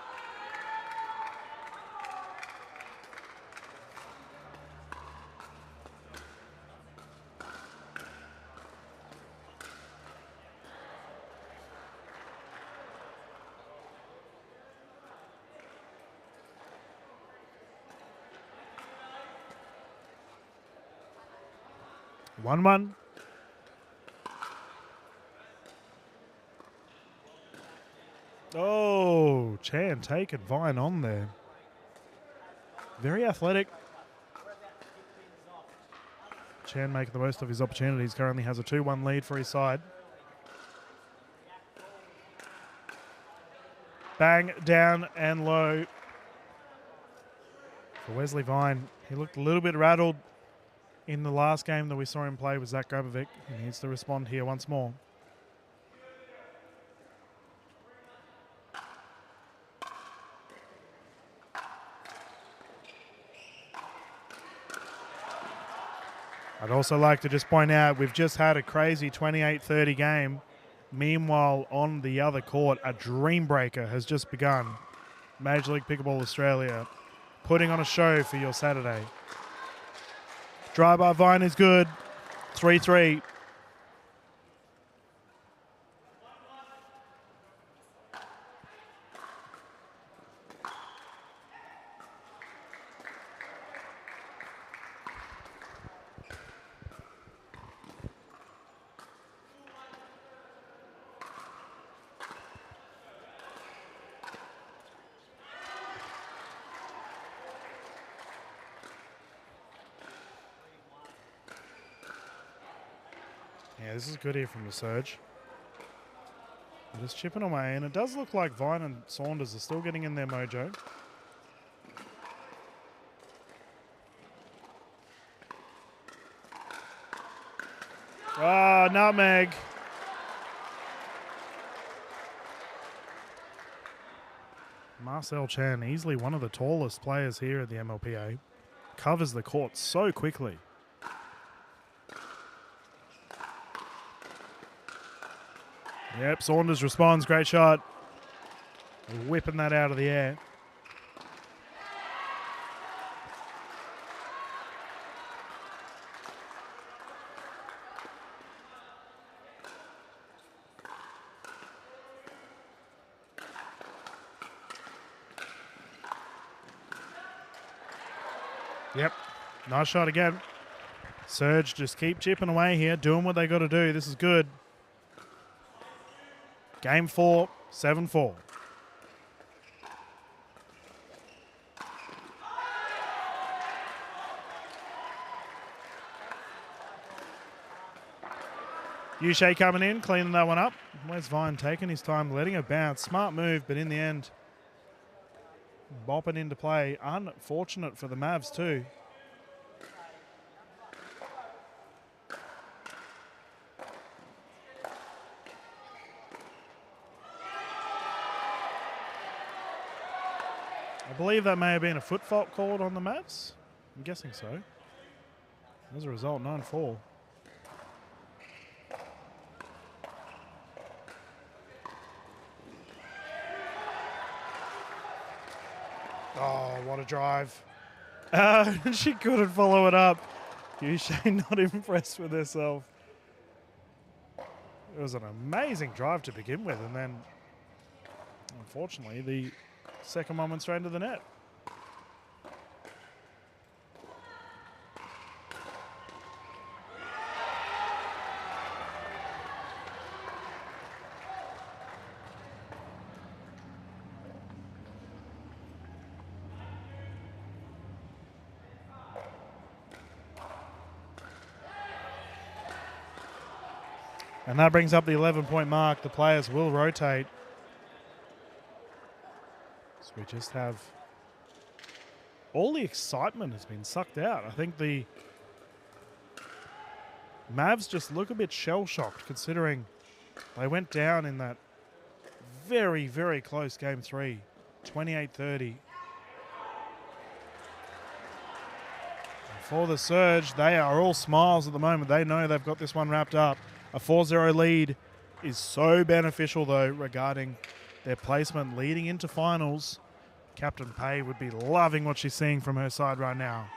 One. Oh, Chan taking Vine on there. Very athletic. Chan making the most of his opportunities. Currently has a 2-1 lead for his side. Bang, down and low. For Wesley Vine, he looked a little bit rattled in the last game that we saw him play with Zach Grabovic. He needs to respond here once more. I'd also like to just point out we've just had a crazy 28-30 game. Meanwhile, on the other court, a dream breaker has just begun. Major League Pickleball Australia putting on a show for your Saturday. Drive by Vine is good. 3-3. Yeah, this is good here from the surge. They're just chipping away, and it does look like Vine and Saunders are still getting in their mojo. Ah, nutmeg. Marcel Chan, easily one of the tallest players here at the MLPA, covers the court so quickly. Yep, Saunders responds. Great shot. Whipping that out of the air. Yep, nice shot again. Surge just keep chipping away here, doing what they got to do. This is good. Game 4, 7-4. Uche coming in, cleaning that one up. Where's Vine taking his time, letting it bounce. Smart move, but in the end, bopping into play. Unfortunate for the Mavs too. believe that may have been a foot fault called on the Mavs. I'm guessing so. As a result, 9-4. Oh, what a drive. She couldn't follow it up. Joola not impressed with herself. It was an amazing drive to begin with, and then, unfortunately, the second one went straight into the net. And that brings up the 11-point mark. The players will rotate. So we just have all the excitement has been sucked out. I think the Mavs just look a bit shell-shocked considering they went down in that very, very close game 3, 28-30. For the Surge, they are all smiles at the moment. They know they've got this one wrapped up. A 4-0 lead is so beneficial, though, regarding their placement leading into finals. Captain Pay would be loving what she's seeing from her side right now.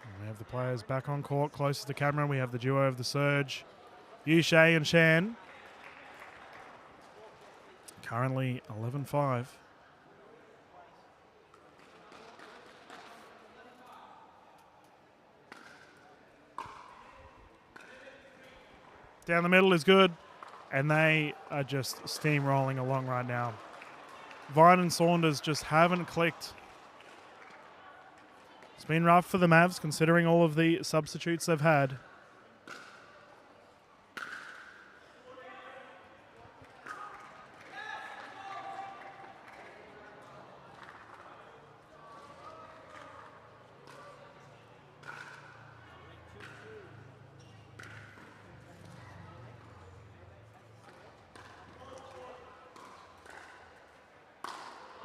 And we have the players back on court, close to the camera. We have the duo of the Surge, Yushay and Shan. Currently 11-5. Down the middle is good, and they are just steamrolling along right now. Vine and Saunders just haven't clicked. It's been rough for the Mavs considering all of the substitutes they've had.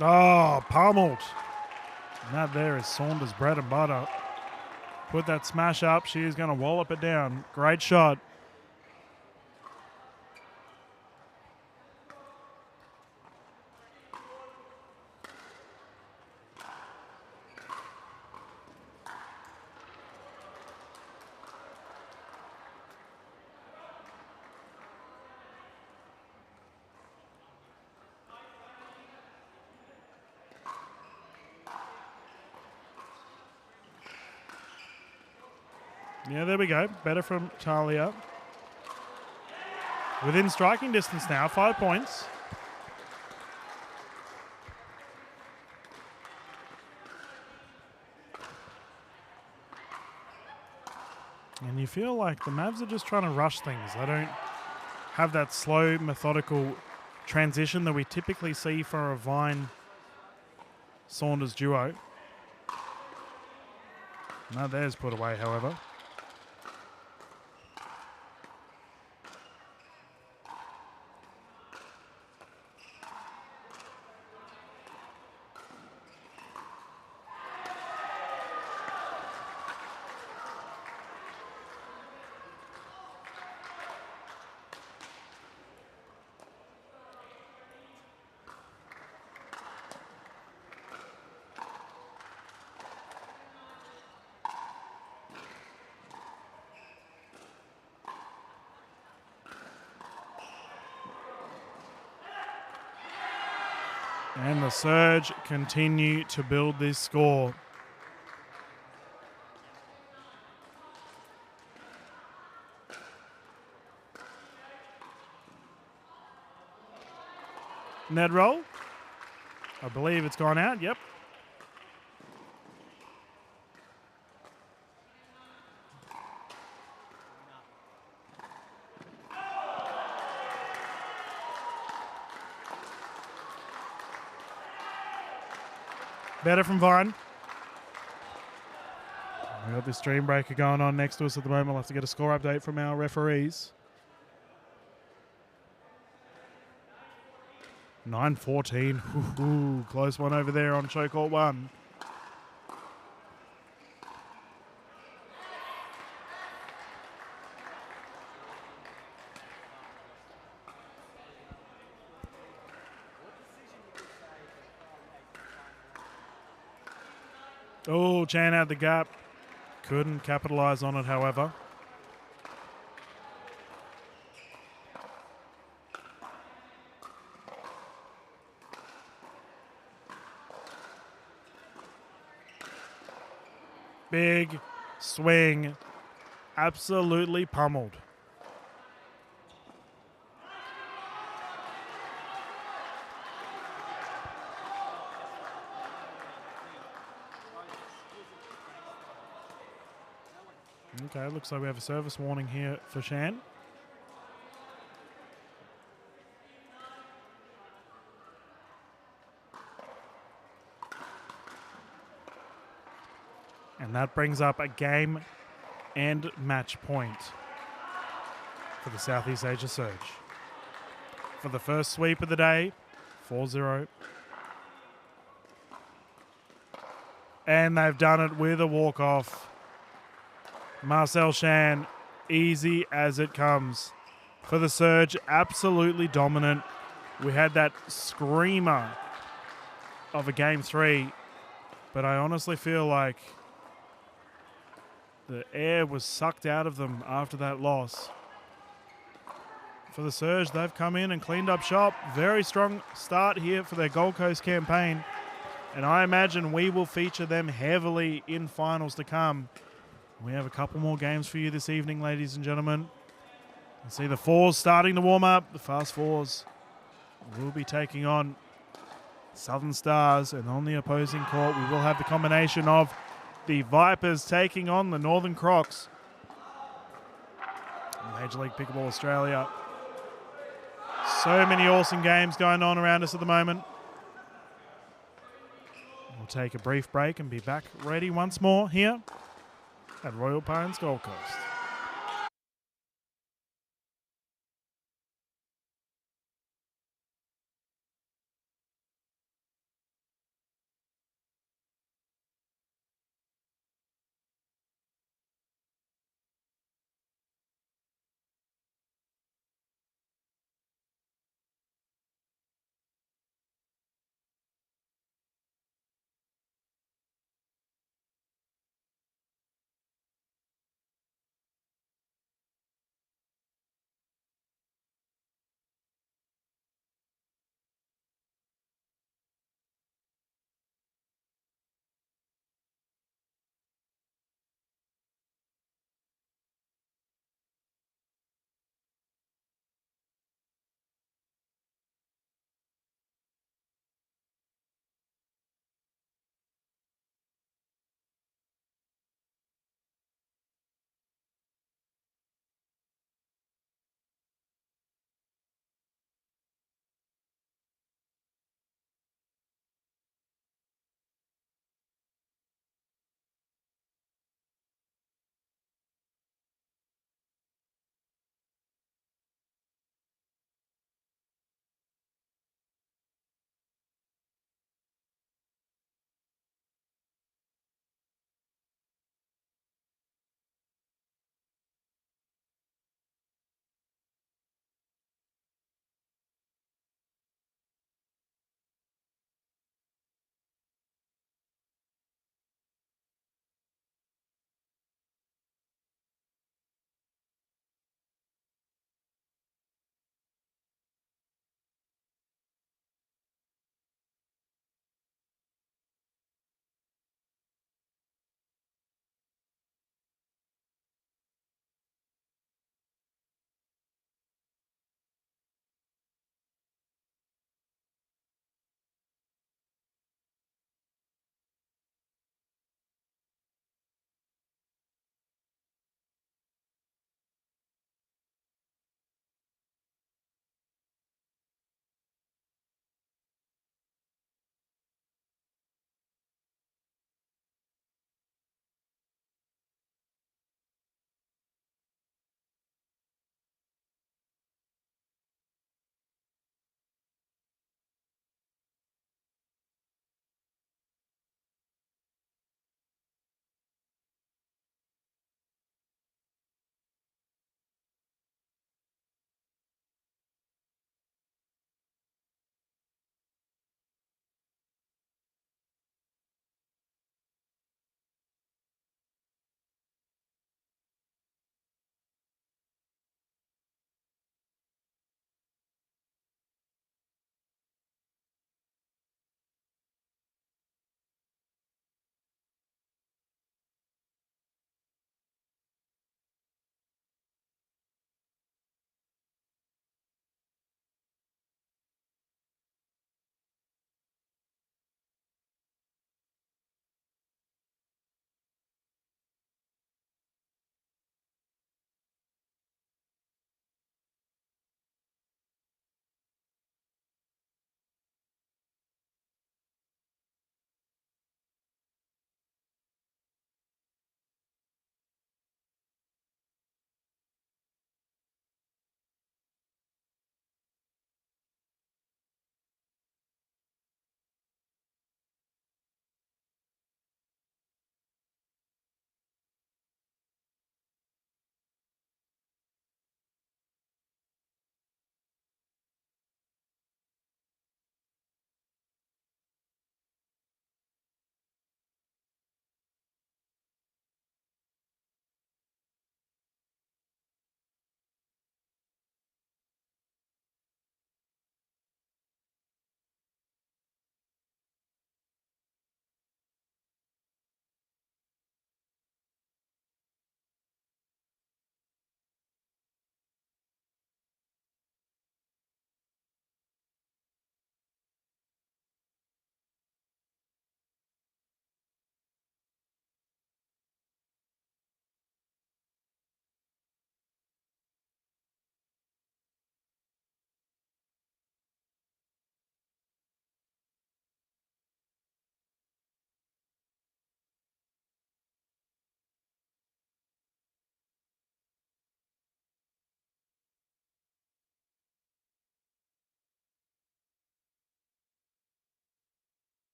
Oh, pummeled. And that there is Saunders' bread and butter. Put that smash up. She is going to wallop it down. Great shot. Yeah, there we go. Better from Talia. Within striking distance now, 5 points. And you feel like the Mavs are just trying to rush things. They don't have that slow, methodical transition that we typically see for a Vine-Saunders duo. Now there's put away, however. And the Surge continue to build this score. Net roll. I believe it's gone out. Yep. better from Vine. We've got this dream breaker going on next to us at the moment. We'll have to get a score update from our referees. 9-14. Ooh, close one over there on Showcourt 1. Oh, Chan had the gap. Couldn't capitalise on it, however. Big swing. Absolutely pummeled. Okay, looks like we have a service warning here for Shan. And that brings up a game and match point for the Southeast Asia Surge. For the first sweep of the day, 4-0. And they've done it with a walk-off. Marcel Shan, easy as it comes. For the Surge, absolutely dominant. We had that screamer of a Game 3, but I honestly feel like the air was sucked out of them after that loss. For the Surge, they've come in and cleaned up shop. Very strong start here for their Gold Coast campaign, and I imagine we will feature them heavily in finals to come. We have a couple more games for you this evening, ladies and gentlemen. You see the fours starting to warm up. The fast fours will be taking on Southern Stars, and on the opposing court we will have the combination of the Vipers taking on the Northern Crocs. Major League Pickleball Australia. So many awesome games going on around us at the moment. We'll take a brief break and be back ready once more here at Royal Pines Gold Coast.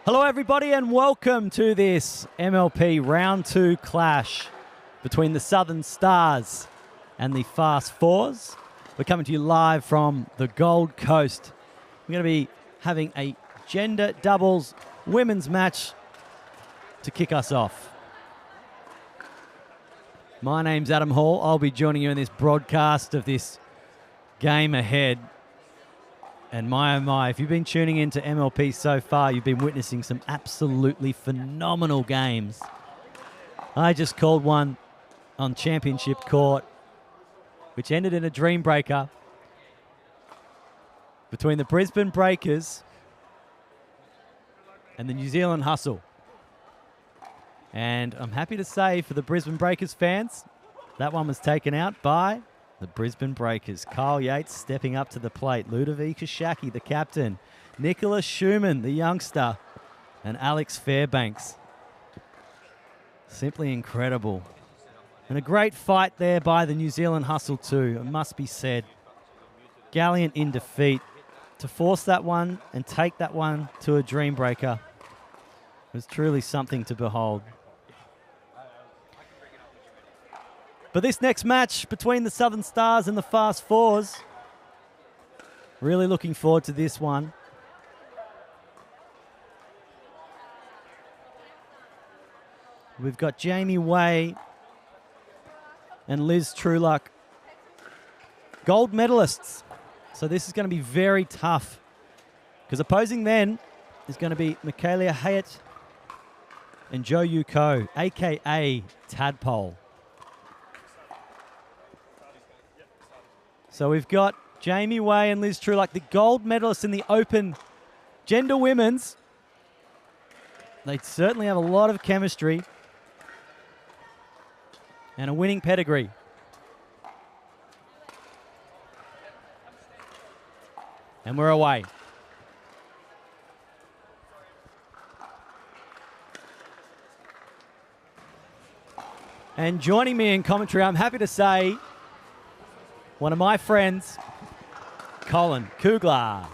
Hello everybody and welcome to this MLP Round 2 clash between the Southern Stars and the Fast Fours. We're coming to you live from the Gold Coast. We're going to be having a gender doubles women's match to kick us off. My name's Adam Hall. I'll be joining you in this broadcast of this game ahead. And my, oh my, if you've been tuning into MLP so far, you've been witnessing some absolutely phenomenal games. I just called one on Championship Court, which ended in a dream breaker between the Brisbane Breakers and the New Zealand Hustle. And I'm happy to say for the Brisbane Breakers fans, that one was taken out by the Brisbane Breakers. Kyle Yates stepping up to the plate. Ludovica Shaki, the captain. Nicholas Schumann, the youngster. And Alex Fairbanks. Simply incredible. And a great fight there by the New Zealand Hustle too, it must be said. Gallant in defeat. To force that one and take that one to a dream breaker was truly something to behold. But this next match between the Southern Stars and the Fast Fours, really looking forward to this one. We've got Jamie Way and Liz Trueluck, gold medalists. So this is going to be very tough because opposing then is going to be Michaela Hayat and Jo Yu Ko, a.k.a. Tadpole. So we've got Jamie Way and Liz Trueluck, the gold medalists in the Open Gender Women's. They certainly have a lot of chemistry and a winning pedigree. And we're away. And joining me in commentary, I'm happy to say, one of my friends, Colin Kugler.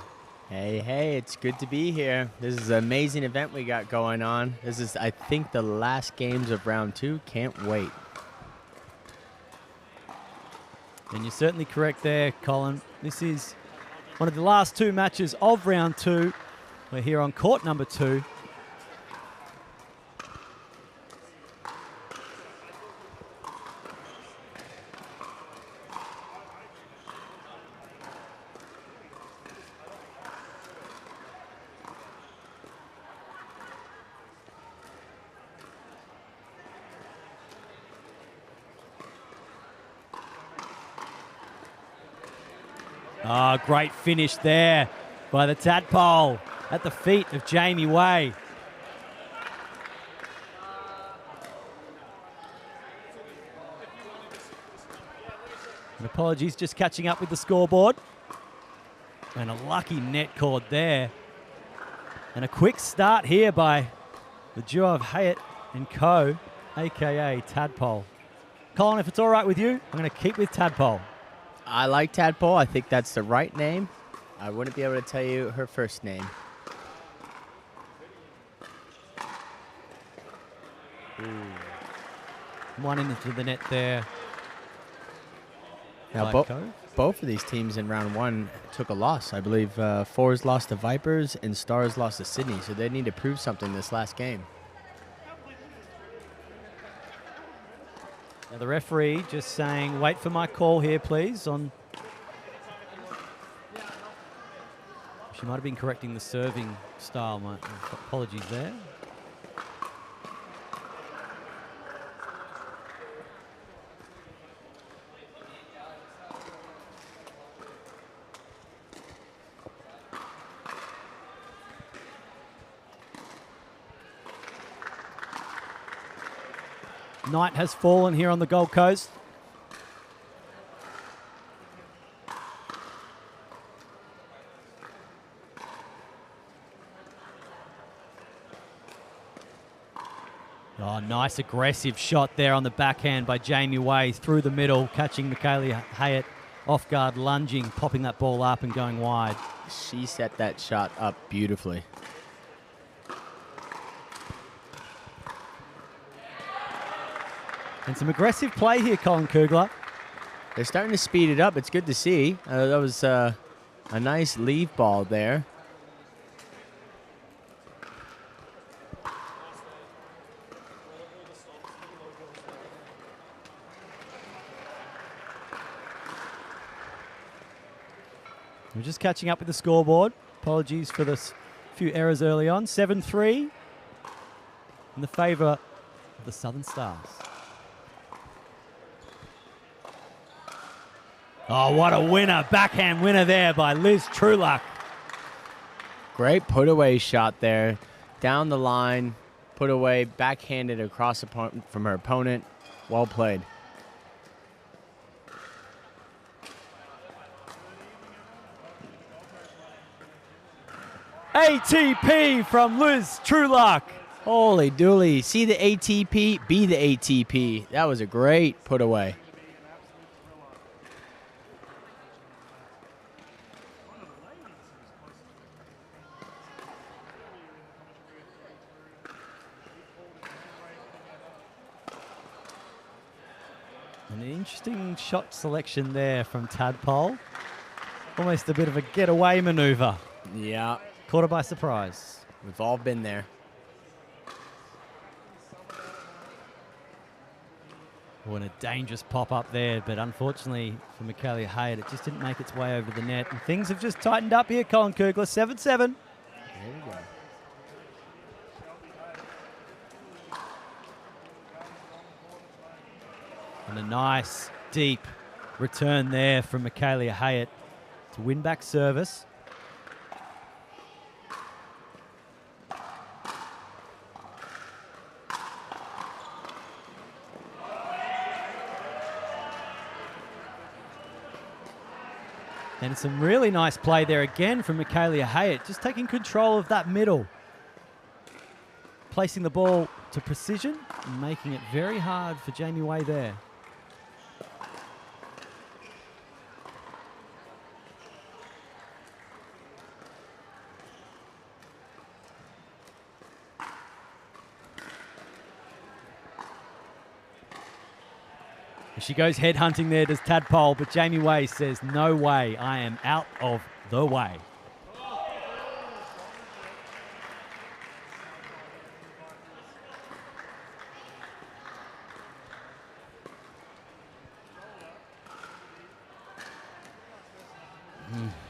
Hey, it's good to be here. This is an amazing event we got going on. This is, I think, the last games of round 2. Can't wait. And you're certainly correct there, Colin. This is one of the last 2 matches of round 2. We're here on court number 2. Oh, great finish there by the Tadpole at the feet of Jamie Way. And apologies, just catching up with the scoreboard. And a lucky net cord there. And a quick start here by the duo of Hayat and Co, a.k.a. Tadpole. Colin, if it's all right with you, I'm going to keep with Tadpole. I like Tadpole. I think that's the right name. I wouldn't be able to tell you her first name. One into the net there. Now, both of these teams in round 1 took a loss. I believe Fours lost to Vipers and Stars lost to Sydney, so they need to prove something this last game. Now the referee just saying, wait for my call here, please. She might have been correcting the serving style. My apologies there. Night has fallen here on the Gold Coast. Oh, nice aggressive shot there on the backhand by Jamie Way through the middle, catching Michaela Hayat off guard, lunging, popping that ball up and going wide. She set that shot up beautifully. And some aggressive play here, Colin Kugler. They're starting to speed it up. It's good to see. That was a nice leave ball there. We're just catching up with the scoreboard. Apologies for the few errors early on. 7-3 in the favour of the Southern Stars. Oh, what a winner. Backhand winner there by Liz Trueluck. Great put away shot there. Down the line, put away, backhanded across from her opponent. Well played. ATP from Liz Trueluck. Holy dooly. See the ATP, be the ATP. That was a great put away. An interesting shot selection there from Tadpole. Almost a bit of a getaway maneuver. Yeah. Caught her by surprise. We've all been there. Oh, and a dangerous pop up there, but unfortunately for Michaela Hyatt, it just didn't make its way over the net. And things have just tightened up here, Colin Kugler. 7-7. There we go. And a nice, deep return there from Michaela Hyatt to win back service. And some really nice play there again from Michaela Hyatt, just taking control of that middle. Placing the ball to precision and making it very hard for Jamie Way there. She goes head hunting there, does Tadpole, but Jamie Way says, no way, I am out of the way.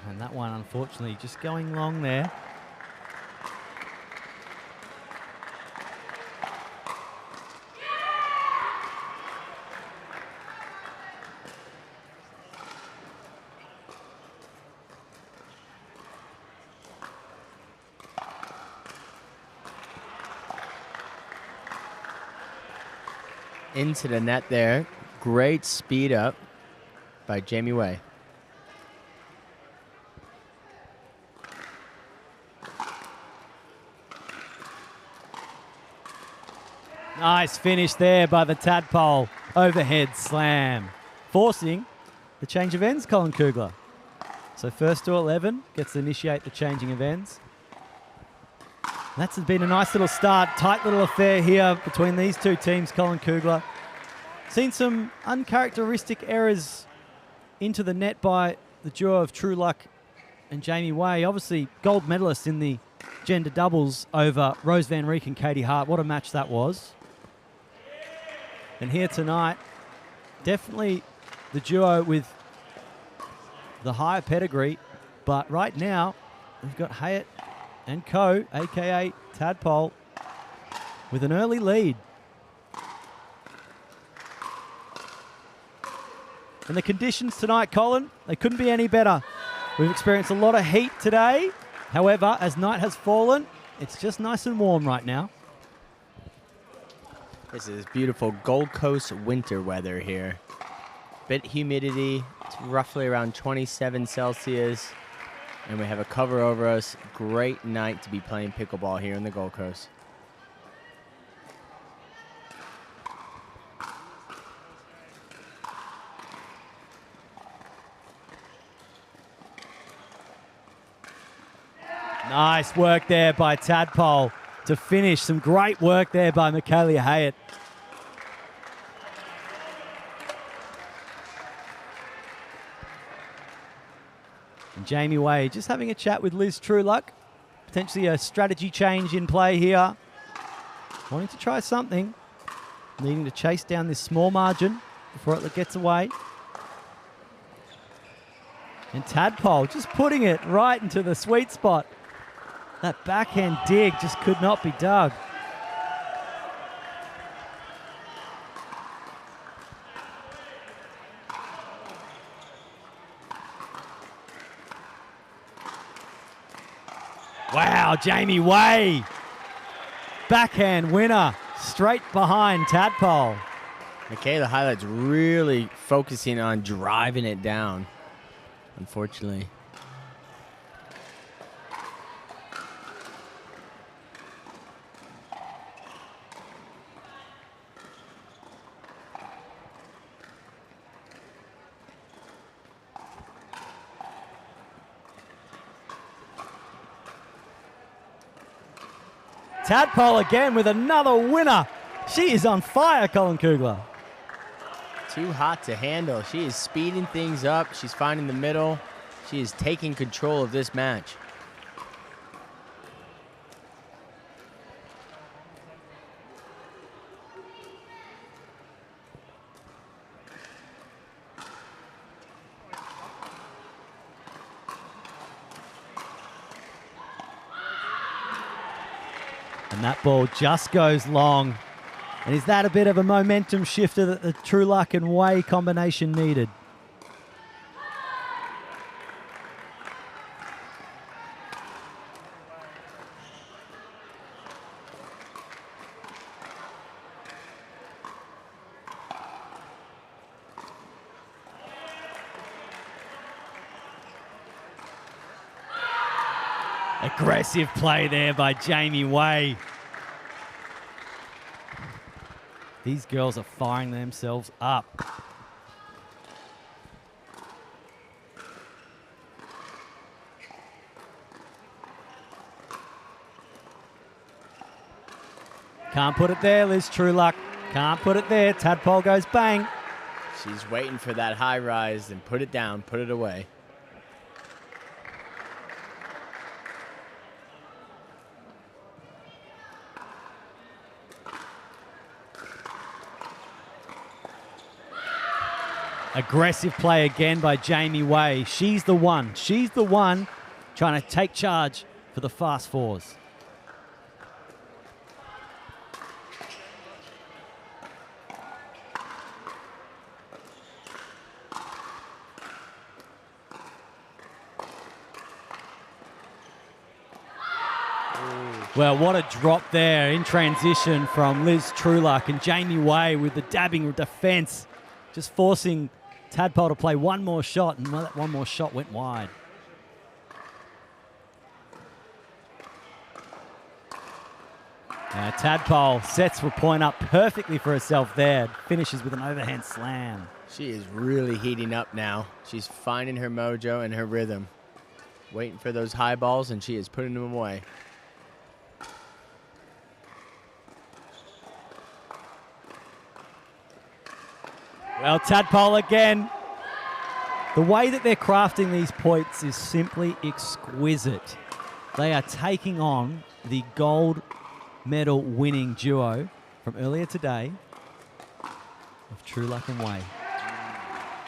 And that one, unfortunately, just going long there. Into the net there. Great speed up by Jamie Way. Nice finish there by the Tadpole. Overhead slam. Forcing the change of ends, Colin Kugler. So first to 11 gets to initiate the changing of ends. That's been a nice little start. Tight little affair here between these two teams, Colin Kugler. Seen some uncharacteristic errors into the net by the duo of Trueluck and Jamie Way. Obviously, gold medalists in the gender doubles over Rose Van Rieck and Katie Hart. What a match that was. And here tonight, definitely the duo with the higher pedigree. But right now, we've got Hyatt and Co, a.k.a. Tadpole, with an early lead. And the conditions tonight, Colin, they couldn't be any better. We've experienced a lot of heat today. However, as night has fallen, it's just nice and warm right now. This is beautiful Gold Coast winter weather here. Bit humidity, it's roughly around 27 Celsius. And we have a cover over us. Great night to be playing pickleball here in the Gold Coast. Nice work there by Tadpole to finish. Some great work there by Michaela Hyatt. Jamie Way just having a chat with Liz Trueluck. Potentially a strategy change in play here. Wanting to try something. Needing to chase down this small margin before it gets away. And Tadpole just putting it right into the sweet spot. That backhand dig just could not be dug. Wow, Jamie Way. Backhand winner. Straight behind Tadpole. Michaela Highlight's really focusing on driving it down, unfortunately. Tadpole again with another winner. She is on fire, Colin Kugler. Too hot to handle. She is speeding things up. She's finding the middle. She is taking control of this match. And that ball just goes long. And is that a bit of a momentum shifter that the Trueluck and Way combination needed? Aggressive play there by Jamie Way. These girls are firing themselves up. Can't put it there, Liz Trueluck. Can't put it there. Tadpole goes bang. She's waiting for that high rise and put it down, put it away. Aggressive play again by Jamie Way. She's the one. She's the one trying to take charge for the fast fours. Well, what a drop there in transition from Liz Trueluck, and Jamie Way with the dabbing defense, just forcing Tadpole to play one more shot, and that one more shot went wide. Tadpole sets the point up perfectly for herself there. Finishes with an overhand slam. She is really heating up now. She's finding her mojo and her rhythm. Waiting for those high balls, and she is putting them away. Well, Tadpole again. The way that they're crafting these points is simply exquisite. They are taking on the gold medal winning duo from earlier today of Trueluck and Way.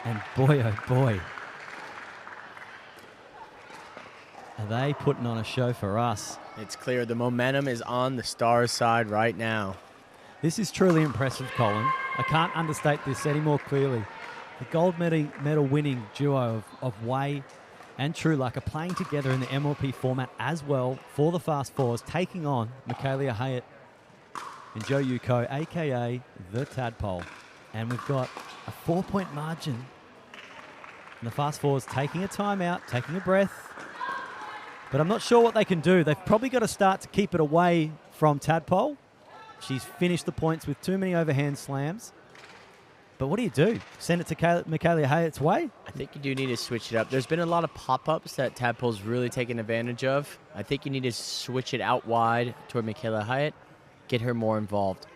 And boy, oh boy, are they putting on a show for us. It's clear the momentum is on the Stars' side right now. This is truly impressive, Colin. I can't understate this any more clearly. The gold medal winning duo of Way and Trueluck are playing together in the MLP format as well for the Fast Fours, taking on Michaela Hyatt and Jo Yuko, a.k.a. the Tadpole. And we've got a 4-point margin. And the Fast Fours taking a timeout, taking a breath. But I'm not sure what they can do. They've probably got to start to keep it away from Tadpole. She's finished the points with too many overhand slams. But what do? Send it to Michaela Hyatt's way? I think you do need to switch it up. There's been a lot of pop-ups that Tadpole's really taken advantage of. I think you need to switch it out wide toward Michaela Hyatt, get her more involved.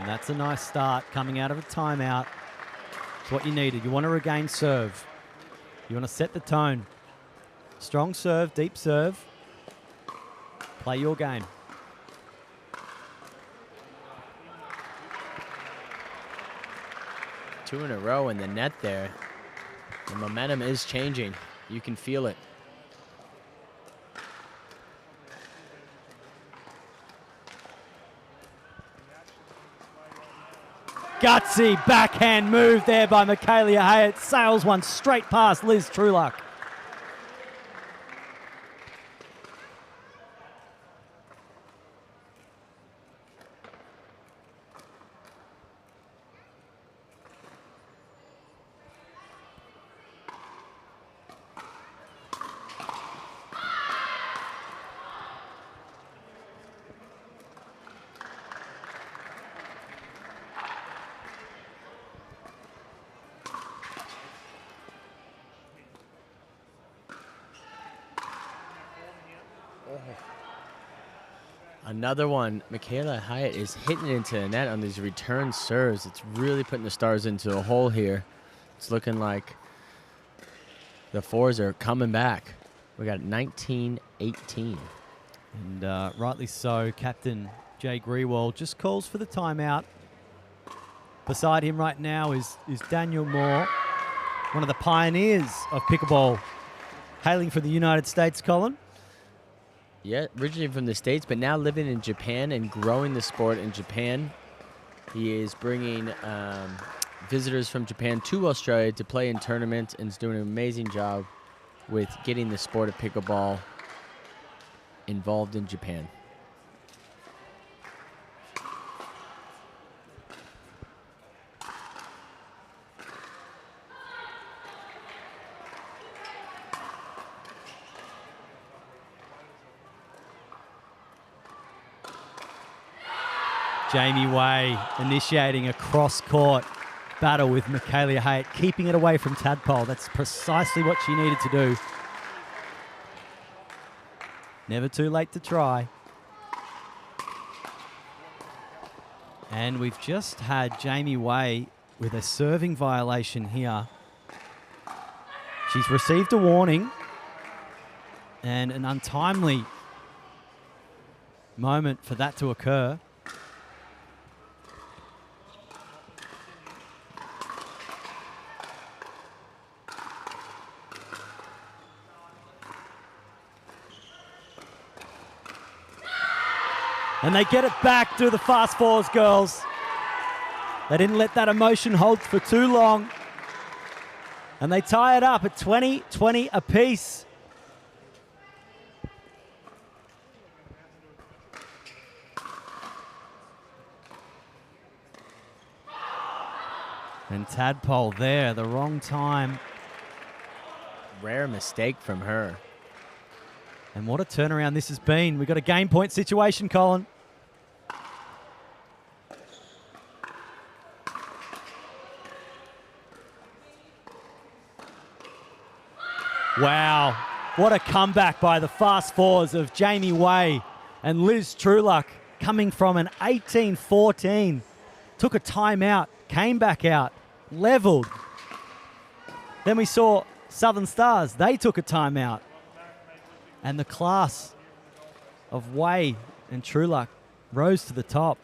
And that's a nice start coming out of a timeout. It's what you needed. You want to regain serve. You want to set the tone. Strong serve, deep serve. Play your game. Two in a row in the net there. The momentum is changing. You can feel it. Gutsy backhand move there by Michaela Hayat. Sails one straight past Liz Trueluck. Another one. Michaela Hyatt is hitting into the net on these return serves. It's really putting the Stars into a hole here. It's looking like the fours are coming back. We got 19-18. And rightly so, Captain Jay Grewal just calls for the timeout. Beside him right now is Daniel Moore, one of the pioneers of pickleball, hailing from the United States, Colin. Yeah, originally from the States, but now living in Japan and growing the sport in Japan. He is bringing visitors from Japan to Australia to play in tournaments and is doing an amazing job with getting the sport of pickleball involved in Japan. Jamie Way initiating a cross-court battle with Michaela Hayat, keeping it away from Tadpole. That's precisely what she needed to do. Never too late to try. And we've just had Jamie Way with a serving violation here. She's received a warning and an untimely moment for that to occur. And they get it back to the fast fours, girls. They didn't let that emotion hold for too long. And they tie it up at 20-20 apiece. And Tadpole there, the wrong time. Rare mistake from her. And what a turnaround this has been. We've got a game point situation, Colin. Wow, what a comeback by the fast fours of Jamie Way and Liz Trueluck, coming from an 18-14. Took a timeout, came back out, leveled. Then we saw Southern Stars, they took a timeout. And the class of Way and Trueluck rose to the top.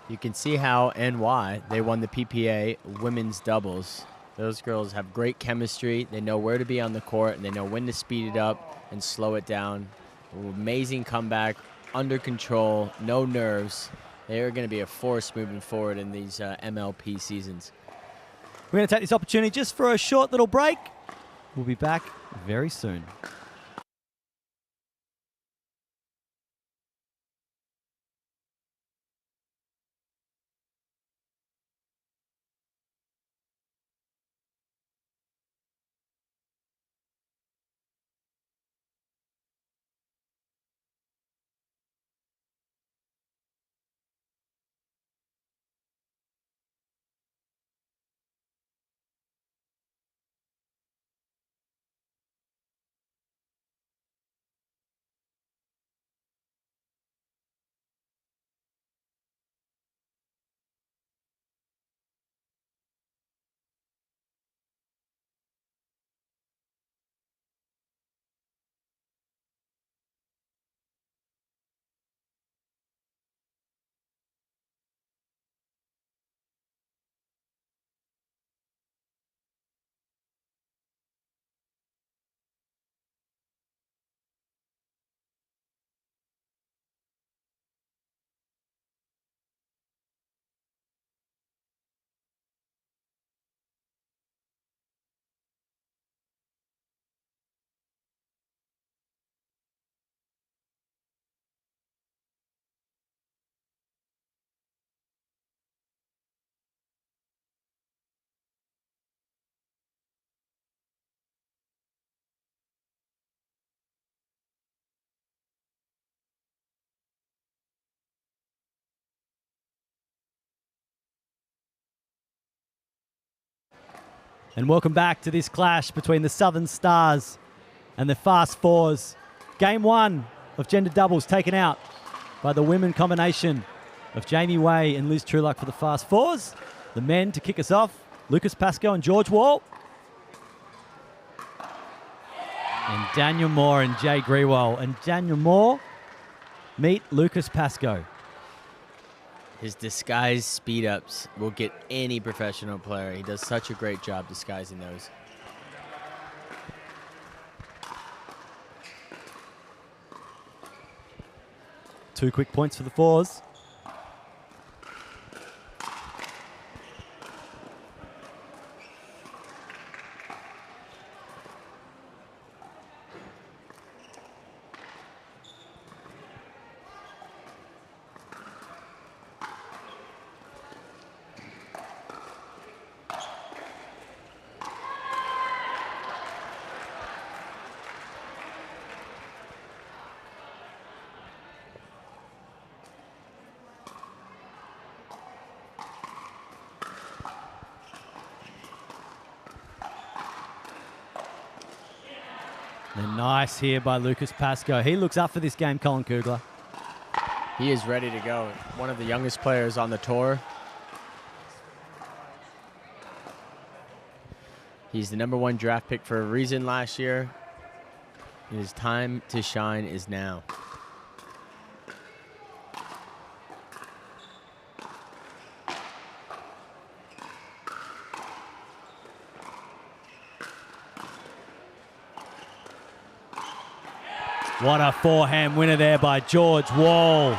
You can see how and why they won the PPA women's doubles. Those girls have great chemistry. They know where to be on the court, and they know when to speed it up and slow it down. Amazing comeback, under control, no nerves. They are going to be a force moving forward in these MLP seasons. We're going to take this opportunity just for a short little break. We'll be back very soon. And welcome back to this clash between the Southern Stars and the Fast Fours. Game 1 of gender doubles taken out by the women combination of Jamie Way and Liz Trueluck for the Fast Fours. The men to kick us off, Lucas Pascoe and George Wall. And Daniel Moore and Jay Grewal. And Daniel Moore meet Lucas Pascoe. His disguise speed-ups will get any professional player. He does such a great job disguising those. Two quick points for the Fours. And nice here by Lucas Pascoe. He looks up for this game, Colin Kugler. He is ready to go. One of the youngest players on the tour. He's the #1 draft pick for a reason last year. His time to shine is now. What a forehand winner there by George Wall.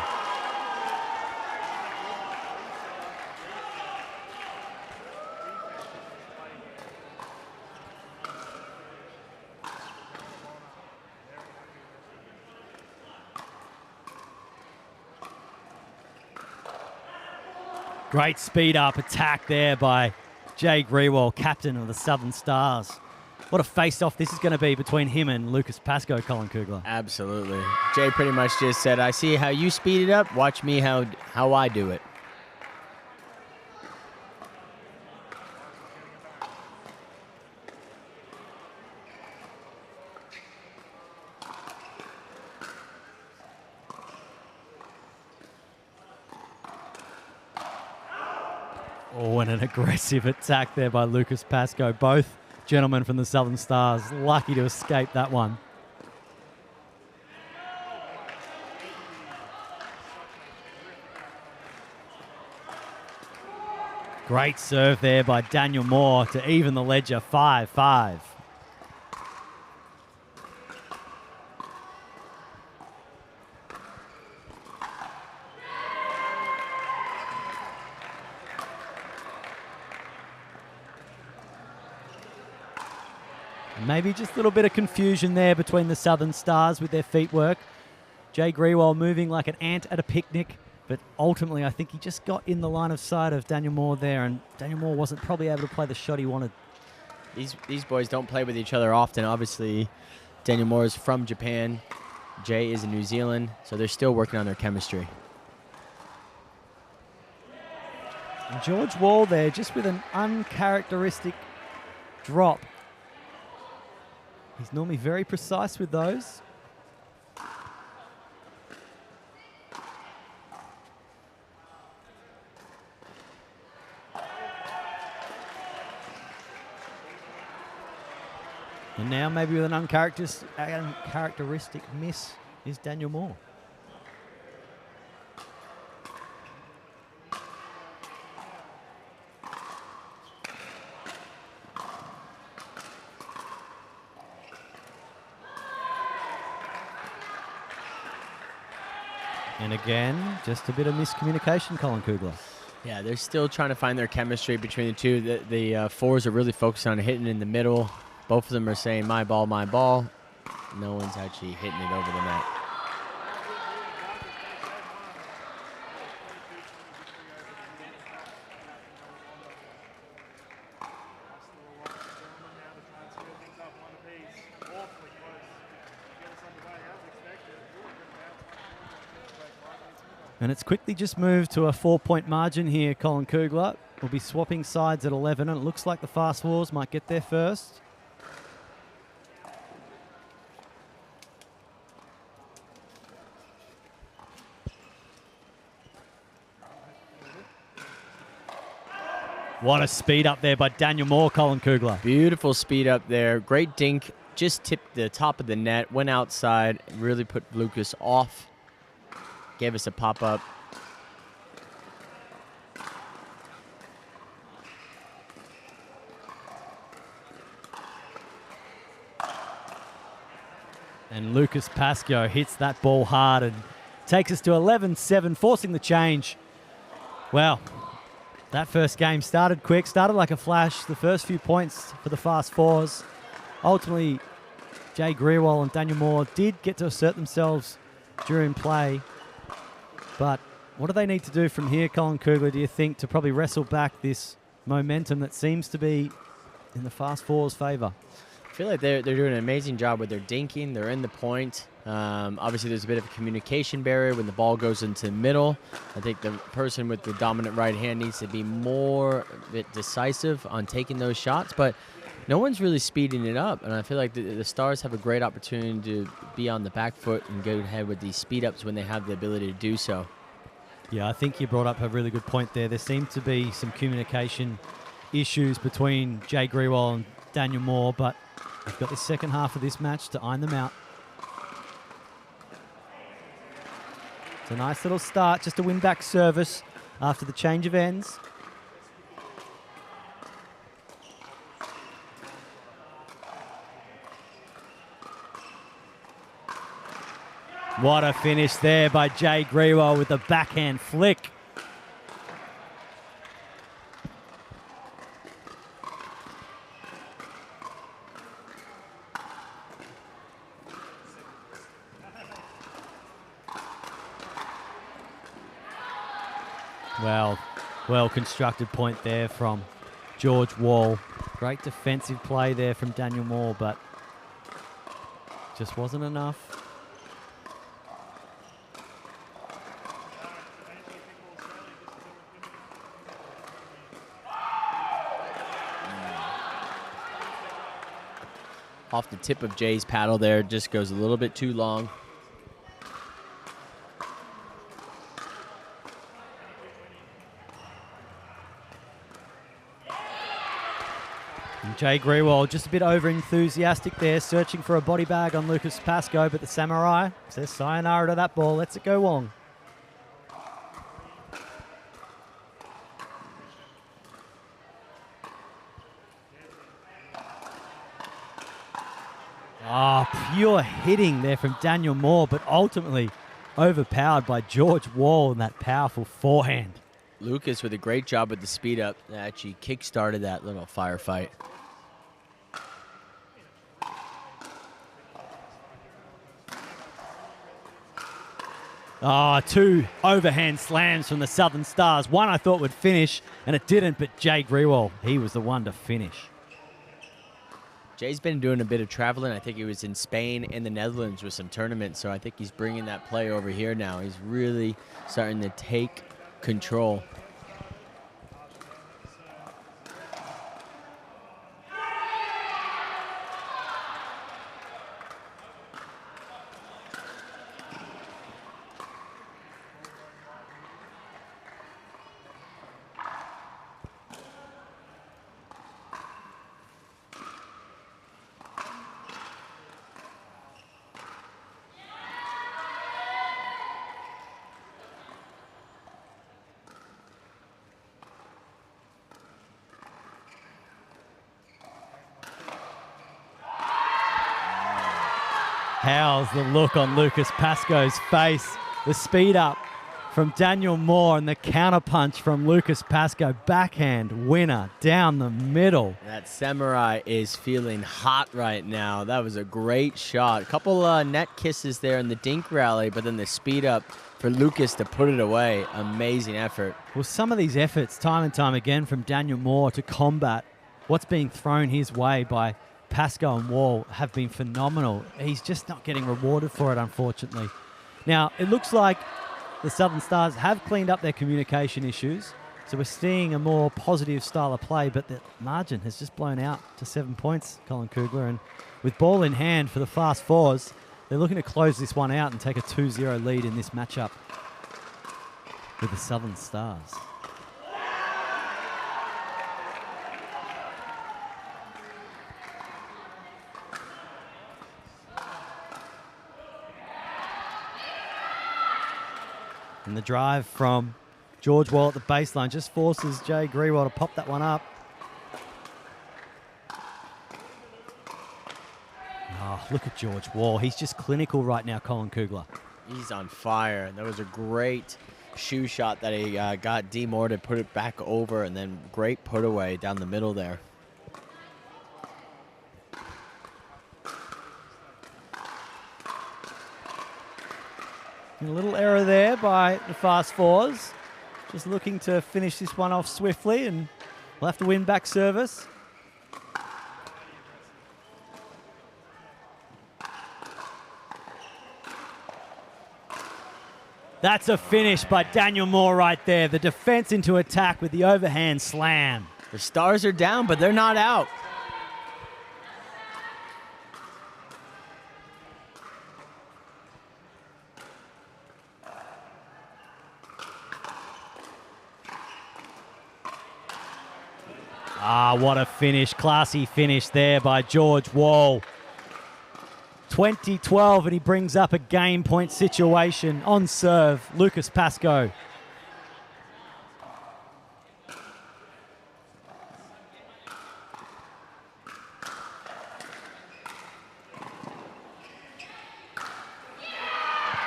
Great speed up attack there by Jay Grewal, captain of the Southern Stars. What a face-off this is going to be between him and Lucas Pascoe, Colin Kugler. Absolutely. Jay pretty much just said, I see how you speed it up. Watch me how I do it. Oh, and an aggressive attack there by Lucas Pascoe. Both gentlemen from the Southern Stars lucky to escape that one. Great serve there by Daniel Moore to even the ledger, 5-5. Maybe just a little bit of confusion there between the Southern Stars with their feet work. Jay Grewal moving like an ant at a picnic, but ultimately I think he just got in the line of sight of Daniel Moore there, and Daniel Moore wasn't probably able to play the shot he wanted. These boys don't play with each other often. Obviously, Daniel Moore is from Japan. Jay is in New Zealand, so they're still working on their chemistry. And George Wall there just with an uncharacteristic drop. He's normally very precise with those. And now maybe with an uncharacteristic miss is Daniel Moore. And again, just a bit of miscommunication, Colin Kugler. Yeah, they're still trying to find their chemistry between the two. The Fours are really focused on hitting in the middle. Both of them are saying, my ball, my ball. No one's actually hitting it over the net. And it's quickly just moved to a 4-point margin here, Colin Kugler. will be swapping sides at 11, and it looks like the Fast Fours might get there first. What a speed up there by Daniel Moore, Colin Kugler. Beautiful speed up there. Great dink. Just tipped the top of the net, went outside, really put Lucas off. Gave us a pop-up. And Lucas Pascoe hits that ball hard and takes us to 11-7, forcing the change. Well, that first game started quick, started like a flash. The first few points for the Fast Fours. Ultimately, Jay Grewal and Daniel Moore did get to assert themselves during play. But what do they need to do from here, Colin Kugler, do you think, to probably wrestle back this momentum that seems to be in the Fast Fours' favour? I feel like they're doing an amazing job with their dinking. They're in the point. Obviously, there's a bit of a communication barrier when the ball goes into the middle. I think the person with the dominant right hand needs to be a bit decisive on taking those shots. But no one's really speeding it up. And I feel like the Stars have a great opportunity to be on the back foot and go ahead with these speed ups when they have the ability to do so. Yeah, I think you brought up a really good point there. There seemed to be some communication issues between Jay Grewal and Daniel Moore, but we've got the second half of this match to iron them out. It's a nice little start, just a win-back service after the change of ends. What a finish there by Jay Grewal with the backhand flick. Well constructed point there from George Wall. Great defensive play there from Daniel Moore, but just wasn't enough. Off the tip of Jay's paddle there, just goes a little bit too long. And Jay Grewal just a bit over-enthusiastic there, searching for a body bag on Lucas Pascoe, but the Samurai says sayonara to that ball, lets it go long. Pure hitting there from Daniel Moore, but ultimately overpowered by George Wall and that powerful forehand. Lucas with a great job with the speed up. Actually kick-started that little firefight. Two overhand slams from the Southern Stars. One I thought would finish, and it didn't, but Jay Grewal, he was the one to finish. Jay's been doing a bit of traveling. I think he was in Spain and the Netherlands with some tournaments, so I think he's bringing that play over here now. He's really starting to take control. How's the look on Lucas Pascoe's face? The speed up from Daniel Moore and the counter punch from Lucas Pascoe. Backhand winner down the middle. That Samurai is feeling hot right now. That was a great shot. A couple net kisses there in the dink rally, but then the speed up for Lucas to put it away. Amazing effort. Well, some of these efforts, time and time again, from Daniel Moore to combat what's being thrown his way by Pascoe and Wall have been phenomenal. He's just not getting rewarded for it, unfortunately. Now, it looks like the Southern Stars have cleaned up their communication issues. So we're seeing a more positive style of play, but the margin has just blown out to 7 points, Colin Kugler. And with ball in hand for the Fast Fours, they're looking to close this one out and take a 2-0 lead in this matchup with the Southern Stars. And the drive from George Wall at the baseline just forces Jay Grewal to pop that one up. Oh, look at George Wall. He's just clinical right now, Colin Kugler. He's on fire. That was a great shoe shot that he got D. Moore to put it back over, and then great put away down the middle there. And a little error there by the Fast Fours. Just looking to finish this one off swiftly, and we'll have to win back service. That's a finish by Daniel Moore right there. The defense into attack with the overhand slam. The Stars are down, but they're not out. Ah, what a finish. Classy finish there by George Wall. 20-12, and he brings up a game point situation on serve. Lucas Pascoe.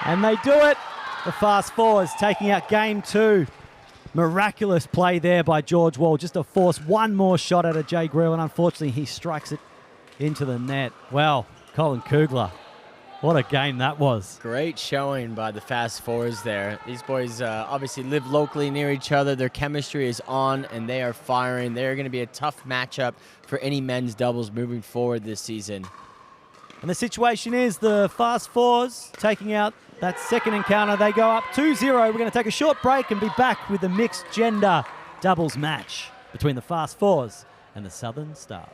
And they do it. The Fast Fours taking out game 2. Miraculous play there by George Wall, just to force one more shot at a Jay Grewal, and unfortunately he strikes it into the net. Well, Colin Kugler, what a game that was. Great showing by the Fast Fours there. These boys obviously live locally near each other. Their chemistry is on, and they are firing. They're going to be a tough matchup for any men's doubles moving forward this season. And the situation is the Fast Fours taking out that second encounter. They go up 2-0. We're going to take a short break and be back with the mixed gender doubles match between the Fast Fours and the Southern Stars.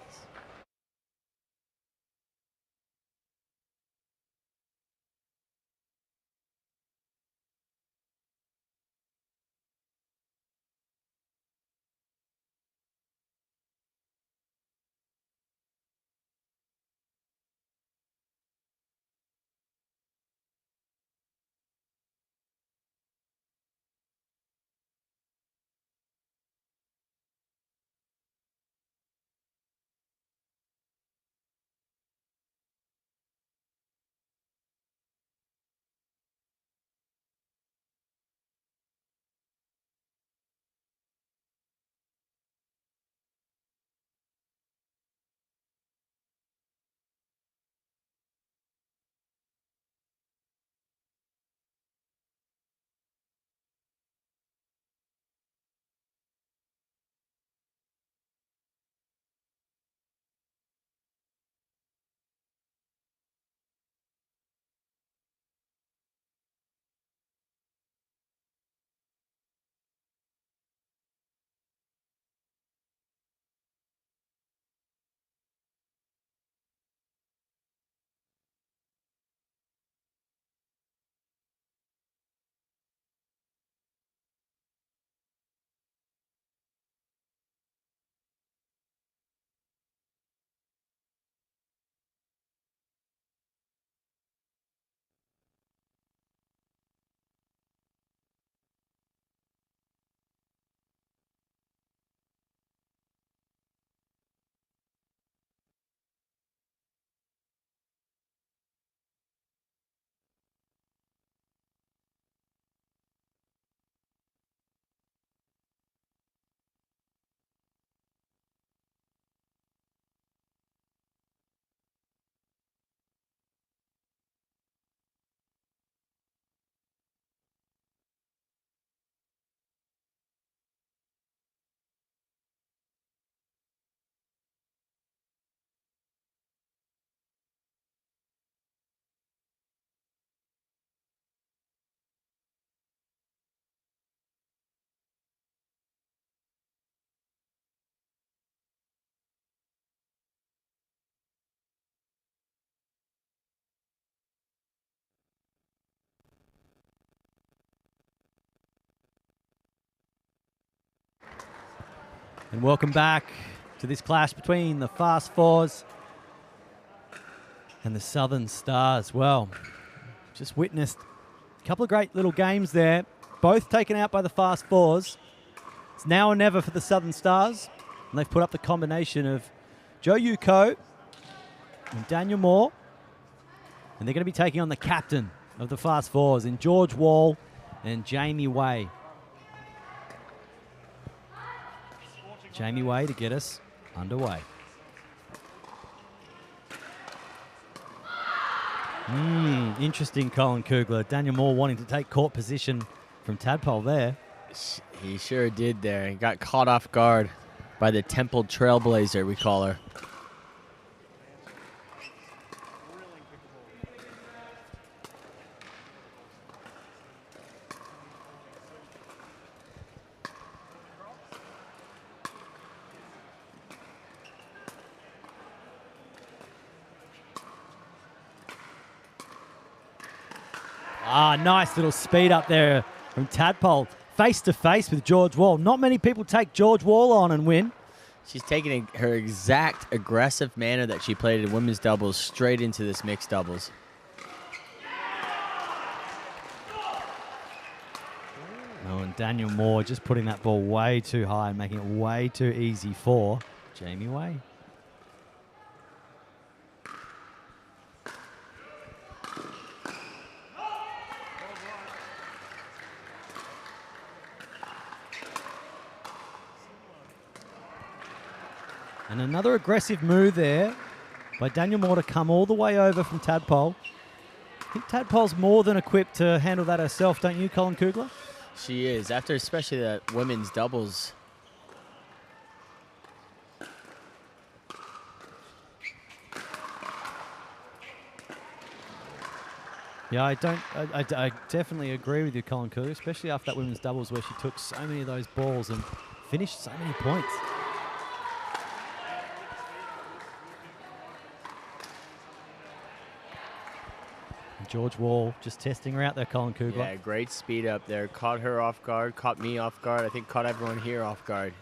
And welcome back to this clash between the Fast Fours and the Southern Stars. Well, just witnessed a couple of great little games there, both taken out by the Fast Fours. It's now or never for the Southern Stars, and they've put up the combination of Joe Yuko and Daniel Moore, and they're going to be taking on the captain of the Fast Fours in George Wall and Jamie Way. Jamie Way to get us underway. Interesting, Colin Kugler. Daniel Moore wanting to take court position from Tadpole there. He sure did there. He got caught off guard by the Temple Trailblazer, we call her. Nice little speed up there from Tadpole. Face to face with George Wall. Not many people take George Wall on and win. She's taking her exact aggressive manner that she played in women's doubles straight into this mixed doubles. Oh, and Daniel Moore just putting that ball way too high and making it way too easy for Jamie Way. And another aggressive move there by Daniel Moore to come all the way over from Tadpole. I think Tadpole's more than equipped to handle that herself, don't you, Colin Kugler? She is, after especially the women's doubles. Yeah, I definitely agree with you, Colin Kugler, especially after that women's doubles where she took so many of those balls and finished so many points. George Wall just testing her out there, Colin Kugler. Yeah, great speed up there. Caught her off guard, caught me off guard. I think caught everyone here off guard.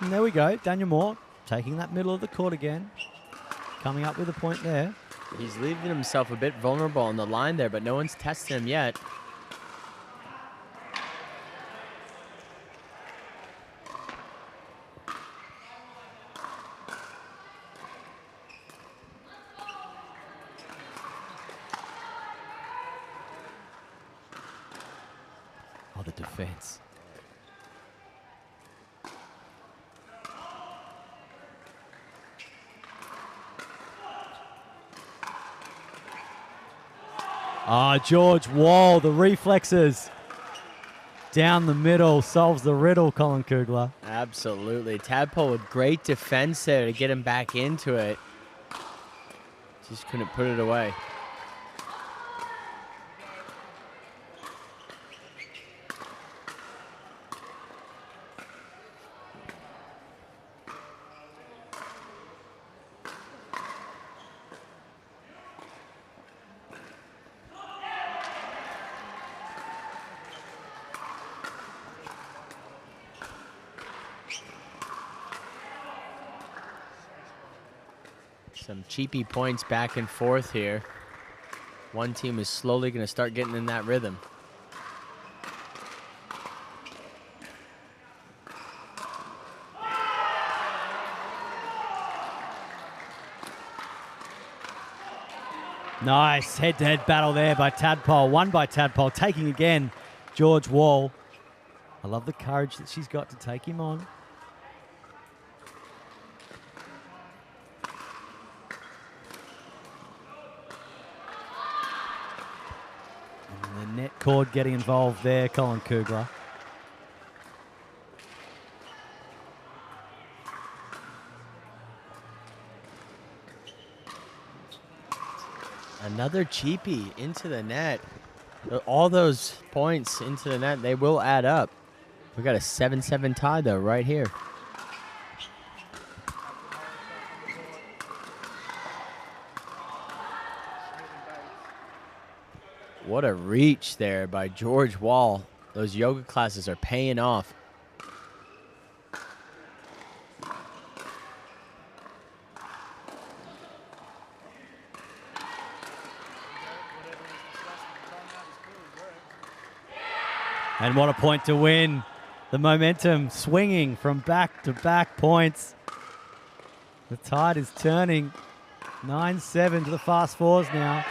And there we go. Daniel Moore taking that middle of the court again. Coming up with a point there. He's leaving himself a bit vulnerable on the line there, but no one's tested him yet. Oh, the defense. George Wall, the reflexes. Down the middle, solves the riddle, Colin Kugler. Absolutely. Tadpole with great defense there to get him back into it. Just couldn't put it away. Some cheapy points back and forth here. One team is slowly going to start getting in that rhythm. Nice head-to-head battle there by Tadpole. Won by Tadpole, taking again George Wall. I love the courage that she's got to take him on. Net cord getting involved there, Colin Kugler. Another cheapie into the net. All those points into the net, they will add up. We got a 7-7 tie, though, right here. What a reach there by George Wall. Those yoga classes are paying off. And what a point to win. The momentum swinging from back-to-back points. The tide is turning. 9-7 to the fast fours now.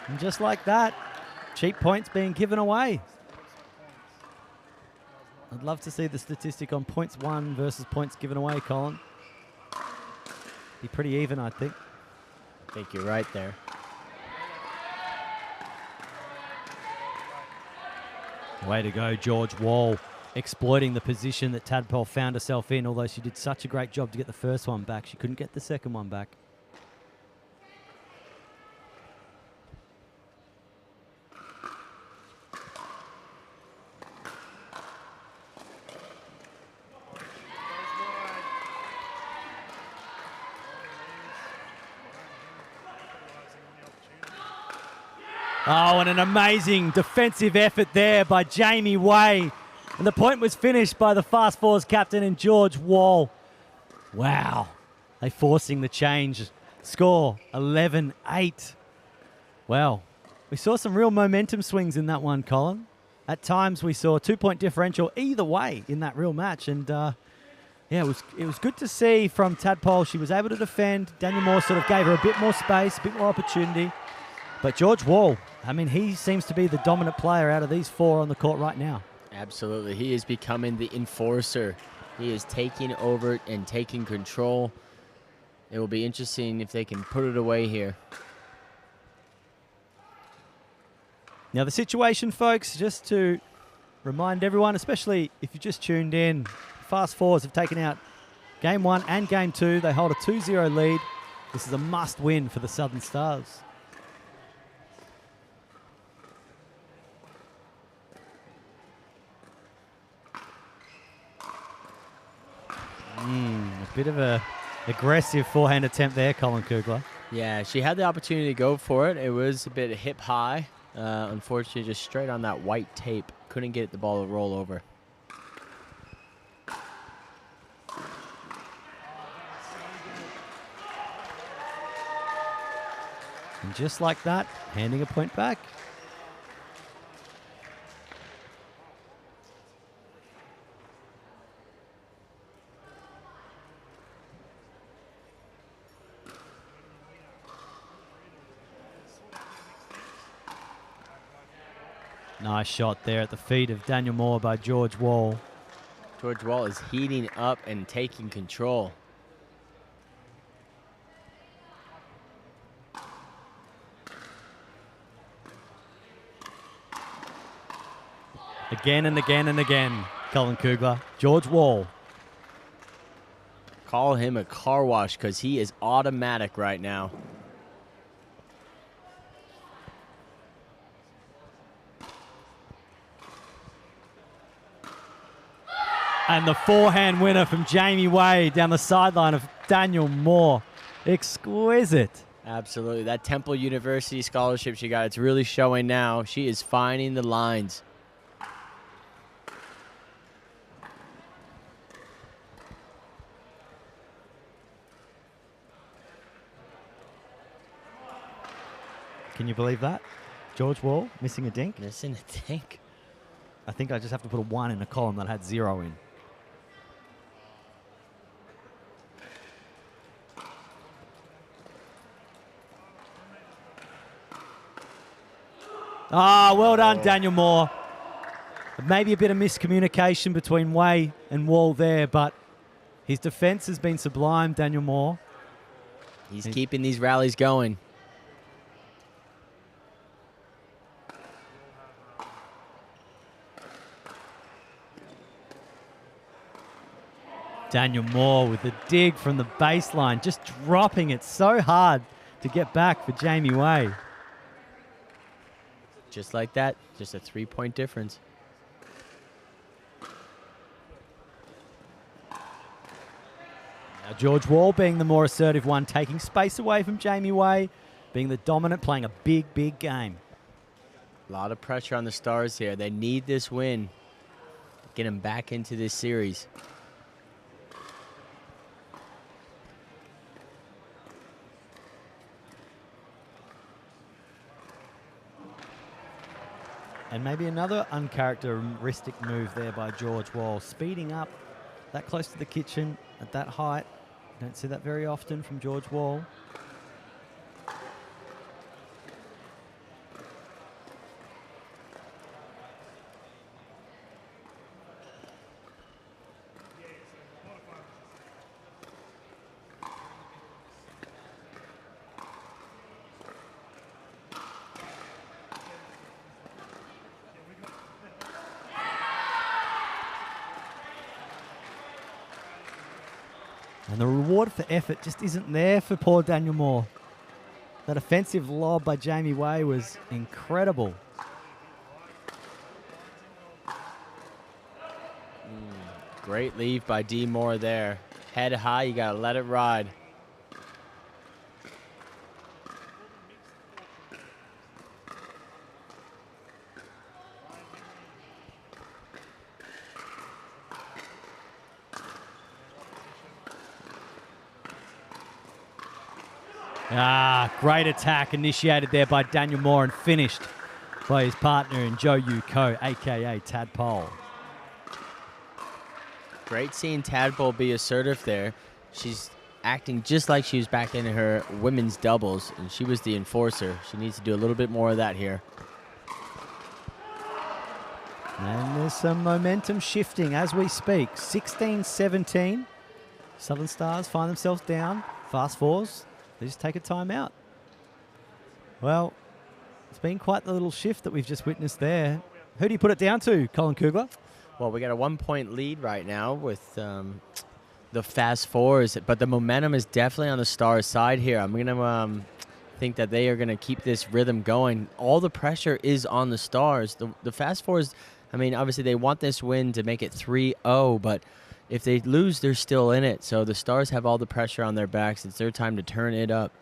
And just like that, cheap points being given away. I'd love to see the statistic on points won versus points given away, Colin. Be pretty even, I think. I think you're right there. Way to go, George Wall, exploiting the position that Tadpole found herself in, although she did such a great job to get the first one back. She couldn't get the second one back. Oh, and an amazing defensive effort there by Jamie Way. And the point was finished by the Fast Fours captain and George Wall. Wow. They forcing the change. Score 11-8. Well, we saw some real momentum swings in that one, Colin. At times we saw a 2-point differential either way in that real match. And yeah, it was good to see from Tadpole. She was able to defend. Daniel Moore sort of gave her a bit more space, a bit more opportunity. But George Wall, I mean, he seems to be the dominant player out of these four on the court right now. Absolutely. He is becoming the enforcer. He is taking over and taking control. It will be interesting if they can put it away here. Now, the situation, folks, just to remind everyone, especially if you just tuned in, Fast Fours have taken out Game 1 and Game 2. They hold a 2-0 lead. This is a must-win for the Southern Stars. A bit of a aggressive forehand attempt there, Colin Kugler. Yeah, she had the opportunity to go for it. It was a bit hip high. Unfortunately, just straight on that white tape. Couldn't get the ball to roll over. And just like that, handing a point back. Nice shot there at the feet of Daniel Moore by George Wall. George Wall is heating up and taking control. Again and again and again, Colin Kugler. George Wall. Call him a car wash because he is automatic right now. And the forehand winner from Jamie Way down the sideline of Daniel Moore. Exquisite. Absolutely. That Temple University scholarship she got, it's really showing now. She is finding the lines. Can you believe that? George Wall missing a dink. Missing a dink. I think I just have to put a 1 in a column that had 0 in. Ah, well done, Daniel Moore. Maybe a bit of miscommunication between Way and Wall there, but his defense has been sublime, Daniel Moore. He's keeping these rallies going. Daniel Moore with the dig from the baseline, just dropping it so hard to get back for Jamie Way. Just like that, just a 3-point difference. Now George Wall being the more assertive one, taking space away from Jamie Way. being the dominant, playing a big, big game. A lot of pressure on the Stars here. They need this win to get them back into this series. And maybe another uncharacteristic move there by George Wall. Speeding up that close to the kitchen at that height. Don't see that very often from George Wall. And the reward for effort just isn't there for poor Daniel Moore. That offensive lob by Jamie Way was incredible. Great leave by D. Moore there. Head high, you gotta let it ride. Great attack initiated there by Daniel Moore and finished by his partner in Joe Ko, a.k.a. Tadpole. Great seeing Tadpole be assertive there. She's acting just like she was back in her women's doubles, and she was the enforcer. She needs to do a little bit more of that here. And there's some momentum shifting as we speak. 16-17. Southern Stars find themselves down. Fast fours. They just take a timeout. Well, it's been quite the little shift that we've just witnessed there. Who do you put it down to, Colin Kugler? Well, we got a 1-point lead right now with the fast fours, but the momentum is definitely on the Stars' side here. I'm going to think that they are going to keep this rhythm going. All the pressure is on the Stars. The fast fours, I mean, obviously they want this win to make it 3-0, but if they lose, they're still in it. So the Stars have all the pressure on their backs. It's their time to turn it up.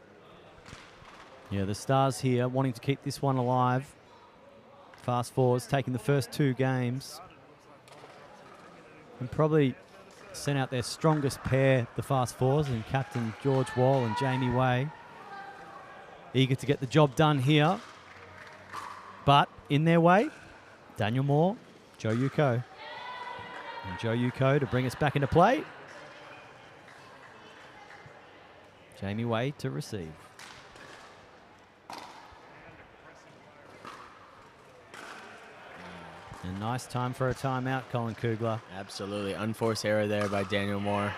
Yeah, the Stars here wanting to keep this one alive. Fast fours taking the first two games. And probably sent out their strongest pair, the fast fours, and Captain George Wall and Jamie Way. Eager to get the job done here. But in their way, Daniel Moore, Joe Ko. And Joe Ko to bring us back into play. Jamie Way to receive. A nice time for a timeout, Colin Kugler. Absolutely. Unforced error there by Daniel Moore.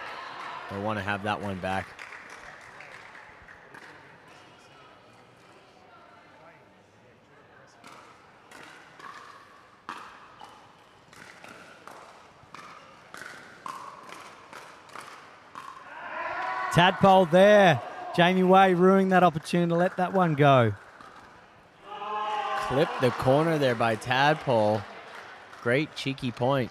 They want to have that one back. Tadpole there. Jamie Way ruining that opportunity to let that one go. Clip the corner there by Tadpole. Great cheeky point.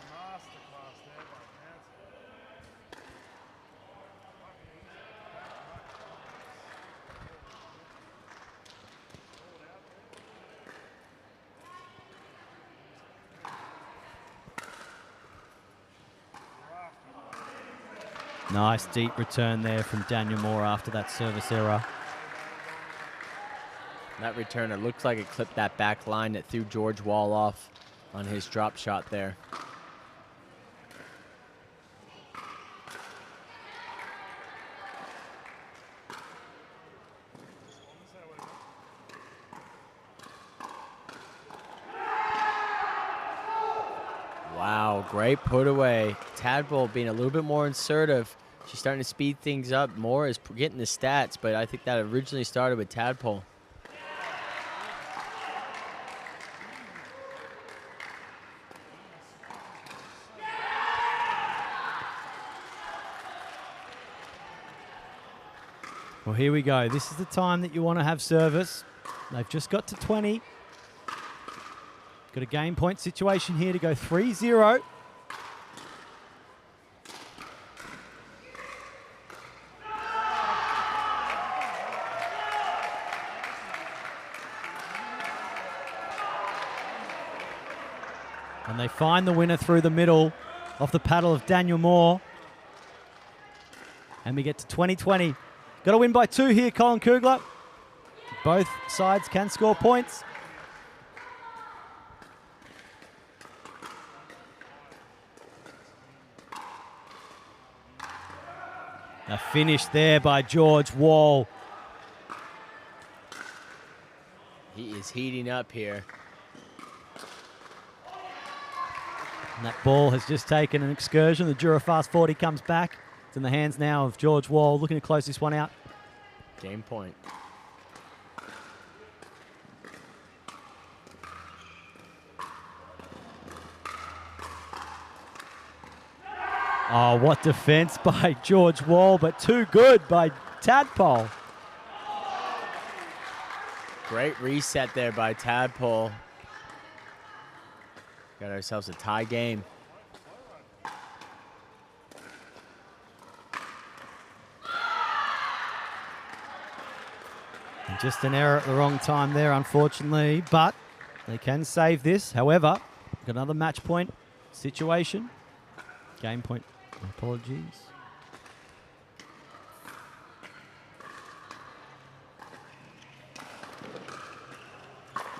Nice deep return there from Daniel Moore after that service error. That return, it looks like it clipped that back line that threw George Wall off on his drop shot there. Wow, great put away. Tadpole being a little bit more assertive. She's starting to speed things up. Moore is getting the stats, but I think that originally started with Tadpole. Well, here we go. This is the time that you want to have service. They've just got to 20. Got a game point situation here to go 3-0. And they find the winner through the middle off the paddle of Daniel Moore. And we get to 20-20. Got to win by 2 here, Colin Kugler. Both sides can score points. A finish there by George Wall. He is heating up here. And that ball has just taken an excursion. The Joola fast 40 comes back. It's in the hands now of George Wall, looking to close this one out. Game point. Oh, what defense by George Wall, but too good by Tadpole. Great reset there by Tadpole. Got ourselves a tie game. And just an error at the wrong time there, unfortunately, but they can save this. However, got another match point situation. Game point. Apologies.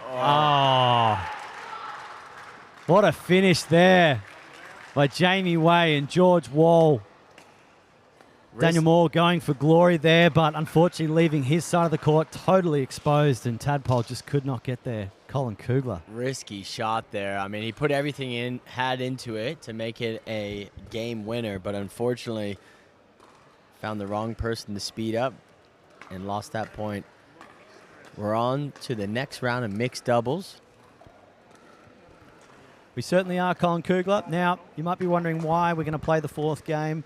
Oh. What a finish there by Jamie Way and George Wall. Daniel Moore going for glory there, but unfortunately leaving his side of the court totally exposed, and Tadpole just could not get there. Colin Kugler. Risky shot there. I mean, he put everything into it to make it a game winner, but unfortunately found the wrong person to speed up and lost that point. We're on to the next round of mixed doubles. We certainly are, Colin Kugler. Now, you might be wondering why we're going to play the 4th game.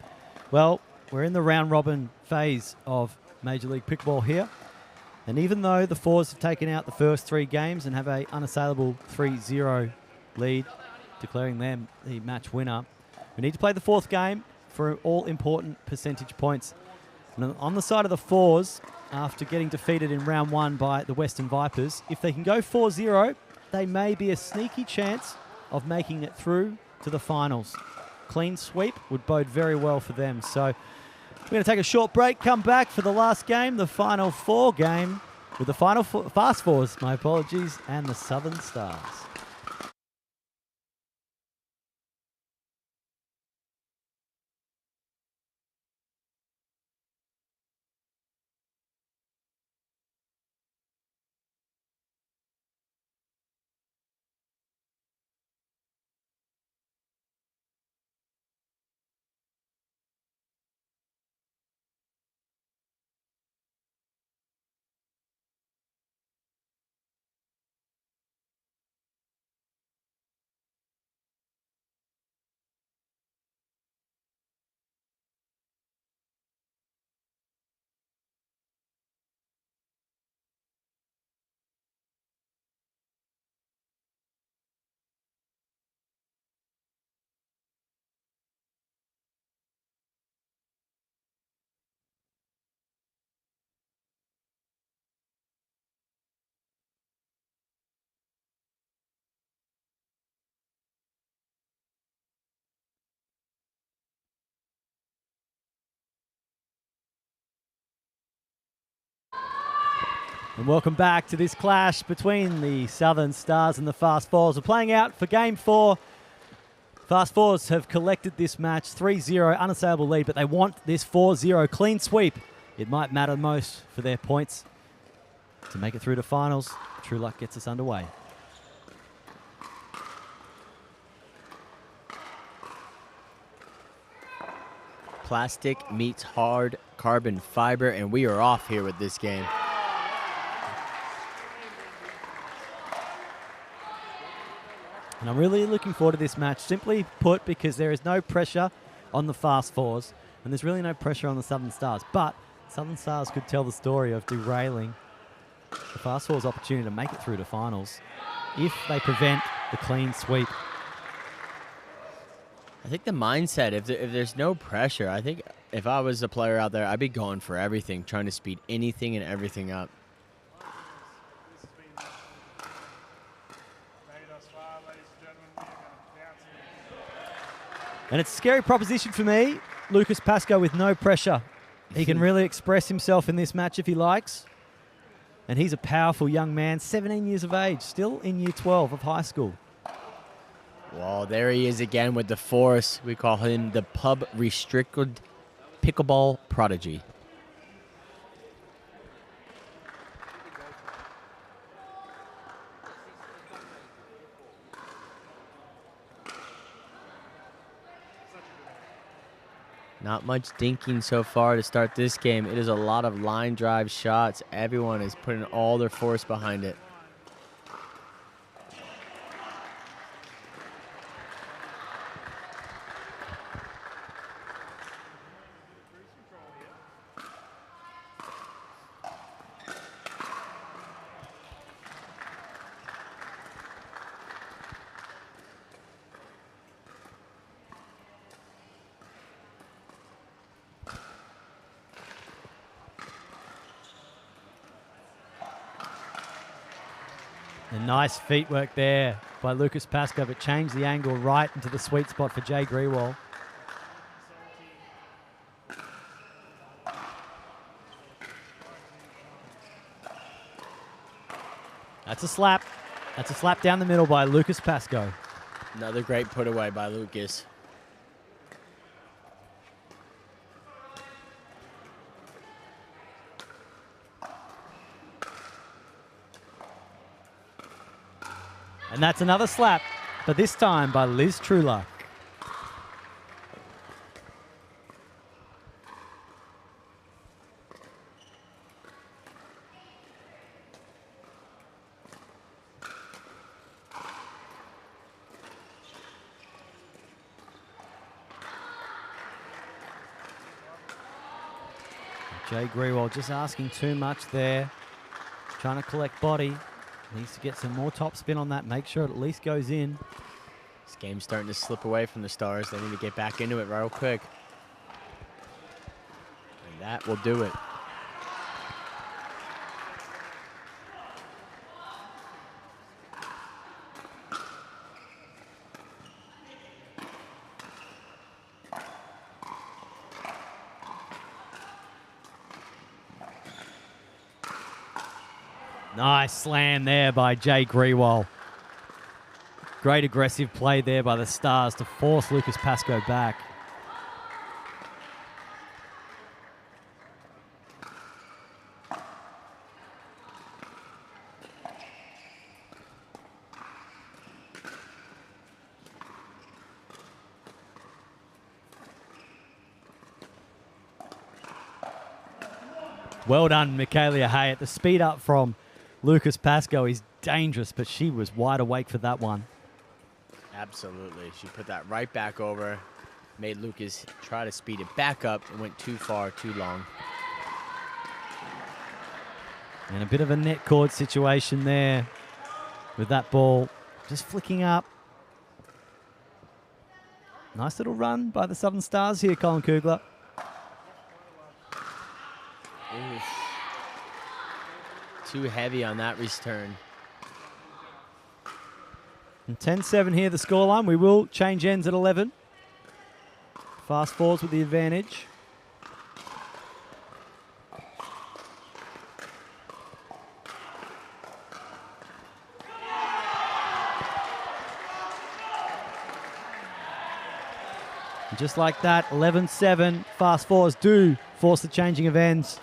Well, we're in the round-robin phase of Major League Pickleball here. And even though the 4s have taken out the first 3 games and have an unassailable 3-0 lead, declaring them the match winner, we need to play the 4th game for all important percentage points. And on the side of the 4s, after getting defeated in round 1 by the Western Vipers, if they can go 4-0, they may be a sneaky chance of making it through to the finals. Clean sweep would bode very well for them. So we're going to take a short break, come back for the last game, the Final 4 game, with the Final Fast 4s, my apologies, and the Southern Stars. And welcome back to this clash between the Southern Stars and the Fast Fours. We're playing out for Game 4. Fast Fours have collected this match 3-0, unassailable lead, but they want this 4-0 clean sweep. It might matter most for their points to make it through to finals. True luck gets us underway. Plastic meets hard carbon fiber, and we are off here with this game. And I'm really looking forward to this match, simply put, because there is no pressure on the Fast Fours, and there's really no pressure on the Southern Stars. But Southern Stars could tell the story of derailing the Fast Fours' opportunity to make it through to finals if they prevent the clean sweep. I think the mindset, if there's no pressure, I think if I was a player out there, I'd be going for everything, trying to speed anything and everything up. And it's a scary proposition for me. Lucas Pascoe with no pressure. He can really express himself in this match if he likes. And he's a powerful young man, 17 years of age, still in year 12 of high school. Well, there he is again with the force. We call him the pub restricted pickleball prodigy. Not much dinking so far to start this game. It is a lot of line drive shots. Everyone is putting all their force behind it. And nice feet work there by Lucas Pascoe, but changed the angle right into the sweet spot for Jay Grewal. That's a slap. That's a slap down the middle by Lucas Pascoe. Another great put away by Lucas. And that's another slap, but this time by Liz Trueluck. Jay Grewal just asking too much there. Trying to collect body. Needs to get some more top spin on that. Make sure it at least goes in. This game's starting to slip away from the Stars. They need to get back into it real quick. And that will do it. Nice slam there by Jay Grewal. Great aggressive play there by the Stars to force Lucas Pascoe back. Well done, Michaela Hayat. The speed up from Lucas Pascoe is dangerous, but she was wide awake for that one. Absolutely. She put that right back over, made Lucas try to speed it back up, and went too far, too long. And a bit of a net cord situation there with that ball just flicking up. Nice little run by the Southern Stars here, Colin Kugler. Oof. Too heavy on that return. And 10-7 here, the scoreline. We will change ends at 11. Fast forwards with the advantage. And just like that, 11-7. Fast forwards do force the changing of ends.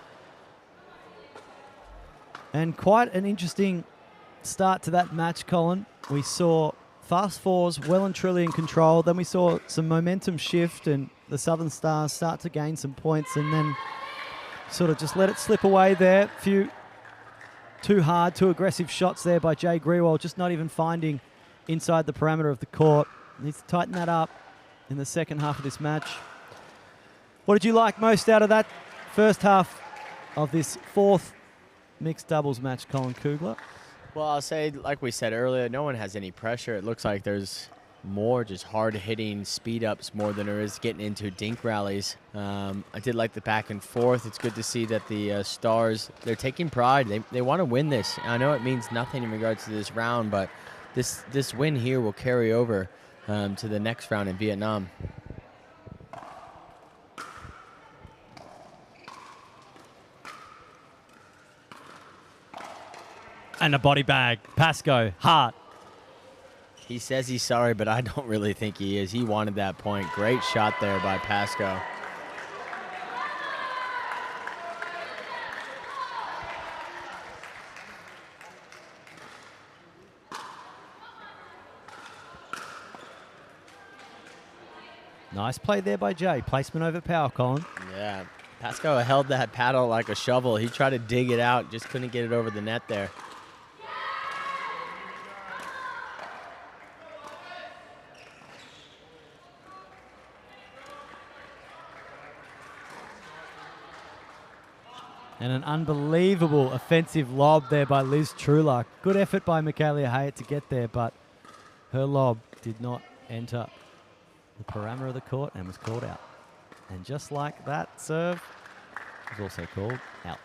And quite an interesting start to that match, Colin. We saw fast fours well and truly in control. Then we saw some momentum shift and the Southern Stars start to gain some points and then sort of just let it slip away there. Few too hard, too aggressive shots there by Jay Grewal, just not even finding inside the parameter of the court. Needs to tighten that up in the second half of this match. What did you like most out of that first half of this fourth mixed doubles match, Colin Kugler? Well, I'll say, like we said earlier, no one has any pressure. It looks like there's more just hard-hitting speed-ups more than there is getting into dink rallies. I did like the back and forth. It's good to see that the Stars, they're taking pride. They want to win this. I know it means nothing in regards to this round, but this win here will carry over to the next round in Vietnam. And a body bag. Pascoe, hard. He says he's sorry, but I don't really think he is. He wanted that point. Great shot there by Pascoe. Nice play there by Jay. Placement over power, Colin. Yeah, Pascoe held that paddle like a shovel. He tried to dig it out, just couldn't get it over the net there. And an unbelievable offensive lob there by Liz Trueluck. Good effort by Michaela Hayat to get there, but her lob did not enter the parameter of the court and was called out. And just like that, serve was also called out.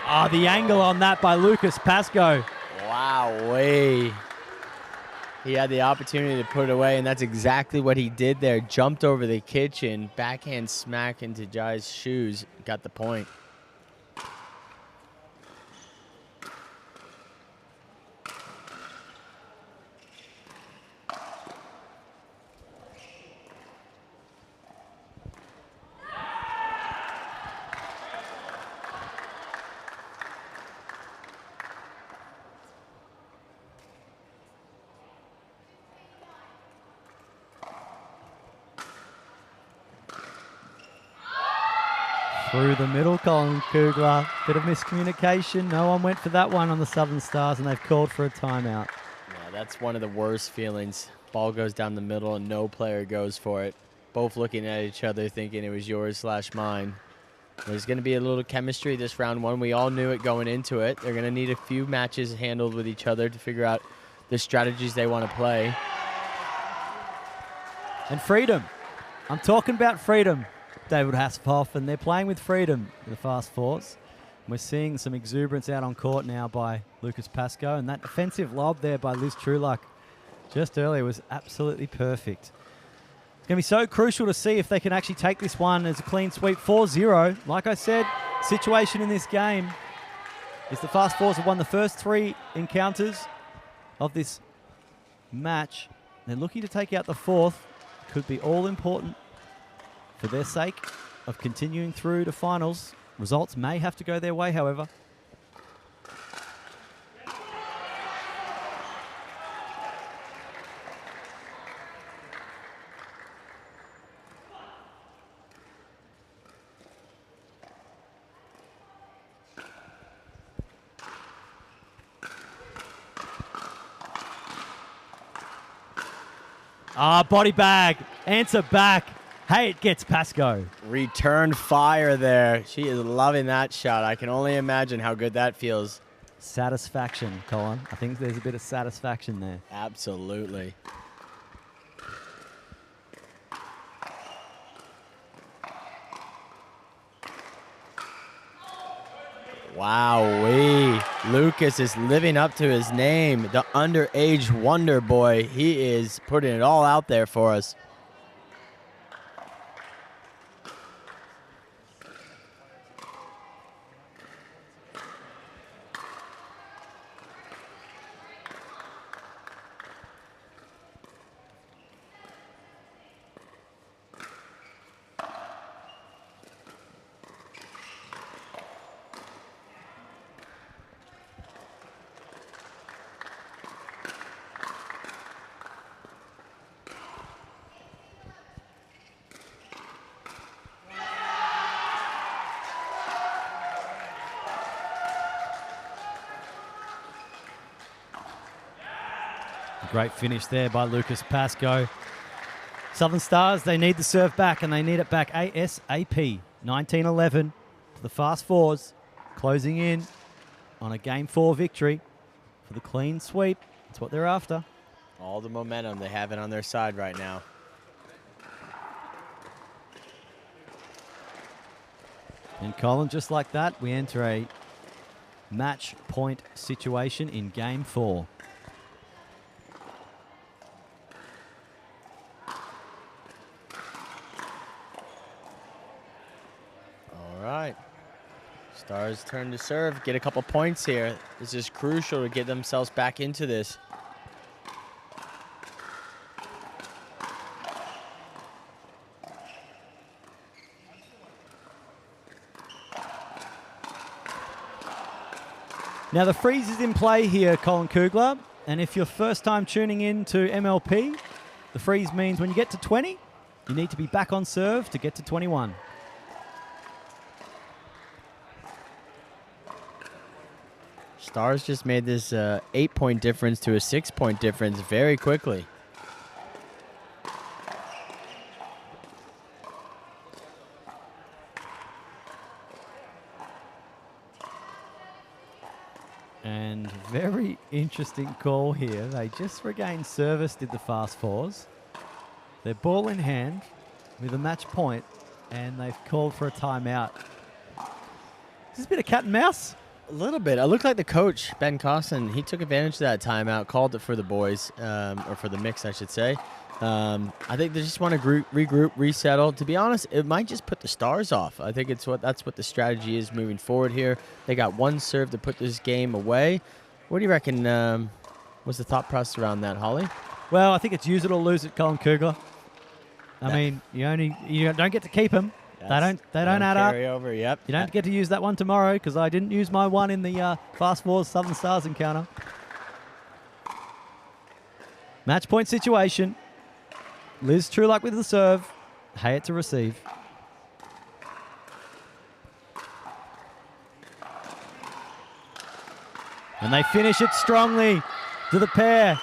Ah, the angle on that by Lucas Pascoe. Wow-wee. He had the opportunity to put it away, and that's exactly what he did there. Jumped over the kitchen, backhand smack into Jai's shoes, got the point. Through the middle, Colin Kugler. Bit of miscommunication. No one went for that one on the Southern Stars, and they've called for a timeout. Yeah, that's one of the worst feelings. Ball goes down the middle, and no player goes for it. Both looking at each other, thinking it was yours/mine. There's going to be a little chemistry this round one. We all knew it going into it. They're going to need a few matches handled with each other to figure out the strategies they want to play. And freedom. I'm talking about freedom, David Hasselhoff, and they're playing with freedom in the fast fours. We're seeing some exuberance out on court now by Lucas Pascoe, and that offensive lob there by Liz Trueluck just earlier was absolutely perfect. It's going to be so crucial to see if they can actually take this one as a clean sweep 4-0. Like I said, situation in this game is the fast fours have won the first 3 encounters of this match. They're looking to take out the 4th. Could be all important for their sake of continuing through to finals. Results may have to go their way, however. Body bag, answer back. Hey, it gets Pascoe. Return fire there. She is loving that shot. I can only imagine how good that feels. Satisfaction, Colin. I think there's a bit of satisfaction there. Absolutely. Wow-wee. Lucas is living up to his name. The underage wonder boy. He is putting it all out there for us. Great finish there by Lucas Pascoe. Southern Stars, they need the serve back, and they need it back ASAP. 19-11 for the fast fours, closing in on a Game 4 victory for the clean sweep. That's what they're after. All the momentum, they have it on their side right now. And Colin, just like that, we enter a match point situation in Game 4. Stars turn to serve, get a couple points here. This is crucial to get themselves back into this. Now the freeze is in play here, Colin Kugler, and if you're first time tuning in to MLP, the freeze means when you get to 20, you need to be back on serve to get to 21. Stars just made this 8-point difference to a 6-point difference very quickly. And very interesting call here. They just regained service, did the fast fours. They're ball in hand with a match point, and they've called for a timeout. Is this a bit of cat and mouse? A little bit. It looked like the coach, Ben Costin, he took advantage of that timeout, called it for the boys, or for the mix, I should say. I think they just want to regroup, resettle. To be honest, it might just put the Stars off. I think that's what the strategy is moving forward here. They got one serve to put this game away. What do you reckon was the thought process around that, Holly? Well, I think it's use it or lose it, Colin Kugler. I mean, you don't get to keep them. They don't add up. Carry over, yep. You don't get to use that one tomorrow because I didn't use my one in the Fast Fours Southern Stars encounter. Match point situation. Liz Trueluck with the serve. Hayat to receive. And they finish it strongly to the pair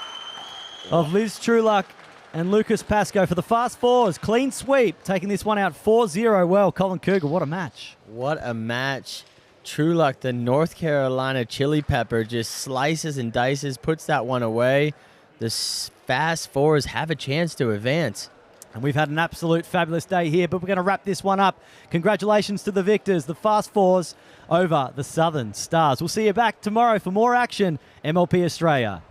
of Liz Trueluck and Lucas Pascoe for the Fast Fours. Clean sweep, taking this one out 4-0. Well, Colin Kugler, what a match. What a match. Trueluck, the North Carolina chili pepper, just slices and dices, puts that one away. The Fast Fours have a chance to advance. And we've had an absolute fabulous day here, but we're going to wrap this one up. Congratulations to the victors, the Fast Fours over the Southern Stars. We'll see you back tomorrow for more action, MLP Australia.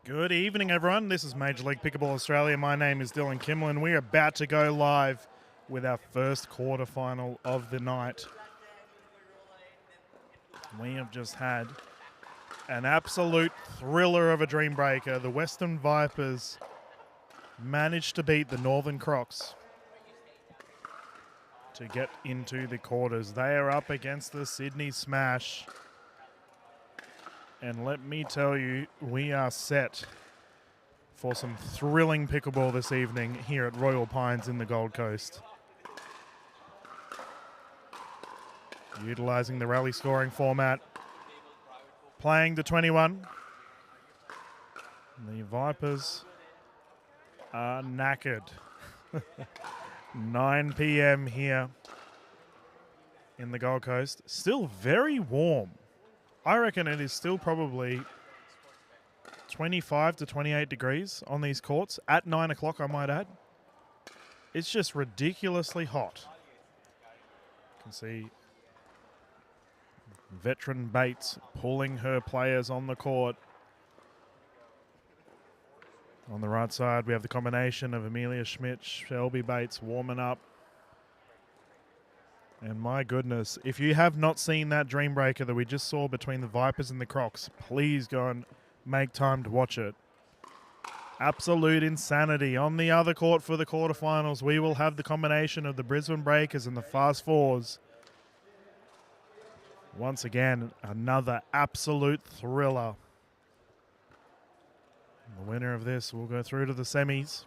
Good evening, everyone. This is Major League Pickleball Australia. My name is Dylan Kimlin. We are about to go live with our first quarterfinal of the night. We have just had an absolute thriller of a dream breaker. The Western Vipers managed to beat the Northern Crocs to get into the quarters. They are up against the Sydney Smash. And let me tell you, we are set for some thrilling pickleball this evening here at Royal Pines in the Gold Coast. Utilising the rally scoring format, playing the 21. The Vipers are knackered. 9 p.m. here in the Gold Coast. Still very warm. I reckon it is still probably 25 to 28 degrees on these courts at 9 o'clock, I might add. It's just ridiculously hot. You can see veteran Bates pulling her players on the court. On the right side, we have the combination of Amelia Schmidt, Shelby Bates warming up. And my goodness, if you have not seen that dream breaker that we just saw between the Vipers and the Crocs, please go and make time to watch it. Absolute insanity. On the other court for the quarterfinals, we will have the combination of the Brisbane Breakers and the Fast Fours. Once again, another absolute thriller. The winner of this will go through to the semis.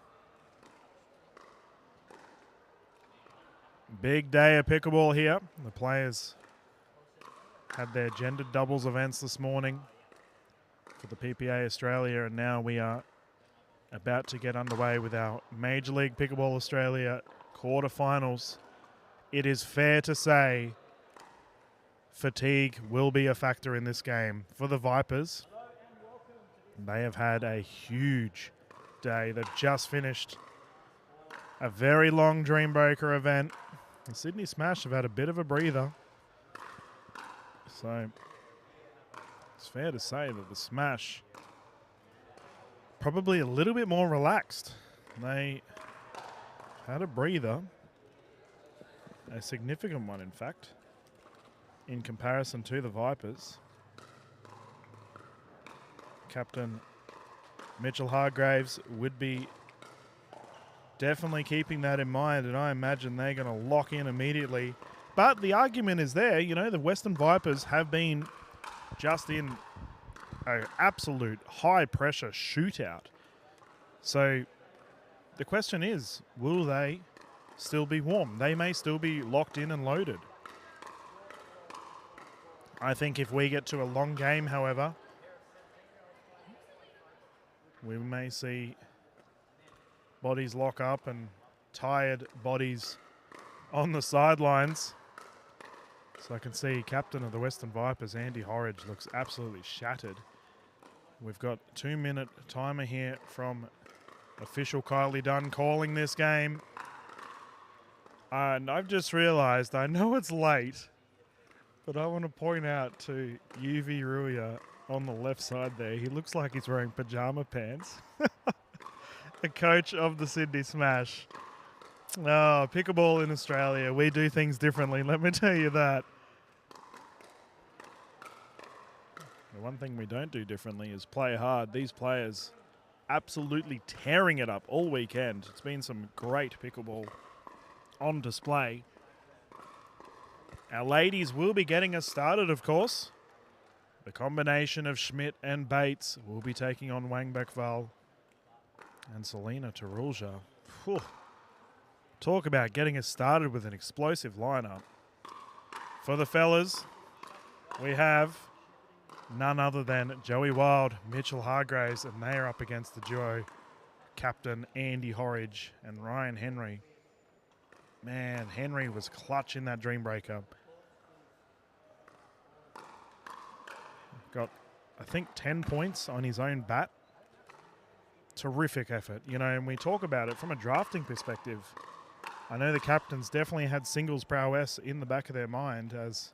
Big day of pickleball here. The players had their gendered doubles events this morning for the PPA Australia, and now we are about to get underway with our Major League Pickleball Australia quarterfinals. It is fair to say fatigue will be a factor in this game. For the Vipers, they have had a huge day. They've just finished a very long dream breaker event. The Sydney Smash have had a bit of a breather. So it's fair to say that the Smash probably a little bit more relaxed. They had a breather, a significant one in fact, in comparison to the Vipers. Captain Mitchell Hargraves would be definitely keeping that in mind, and I imagine they're going to lock in immediately. But the argument is there, you know, the Western Vipers have been just in an absolute high-pressure shootout. So the question is, will they still be warm? They may still be locked in and loaded. I think if we get to a long game, however, we may see bodies lock up and tired bodies on the sidelines. So I can see captain of the Western Vipers, Andy Horridge, looks absolutely shattered. We've got 2-minute timer here from official Kylie Dunn calling this game. And I've just realized, I know it's late, but I want to point out to UV Ruya on the left side there, he looks like he's wearing pajama pants. The coach of the Sydney Smash. Oh, pickleball in Australia. We do things differently, let me tell you that. The one thing we don't do differently is play hard. These players absolutely tearing it up all weekend. It's been some great pickleball on display. Our ladies will be getting us started, of course. The combination of Schmidt and Bates will be taking on Wang Bekval and Selena Tarulja. Whew. Talk about getting us started with an explosive lineup. For the fellas, we have none other than Joey Wild, Mitchell Hargraves, and they are up against the duo captain Andy Horridge and Ryan Henry. Man, Henry was clutch in that dream breaker. Got, I think, 10 points on his own bat. Terrific effort, you know, and we talk about it from a drafting perspective. I know the captains definitely had singles prowess in the back of their mind as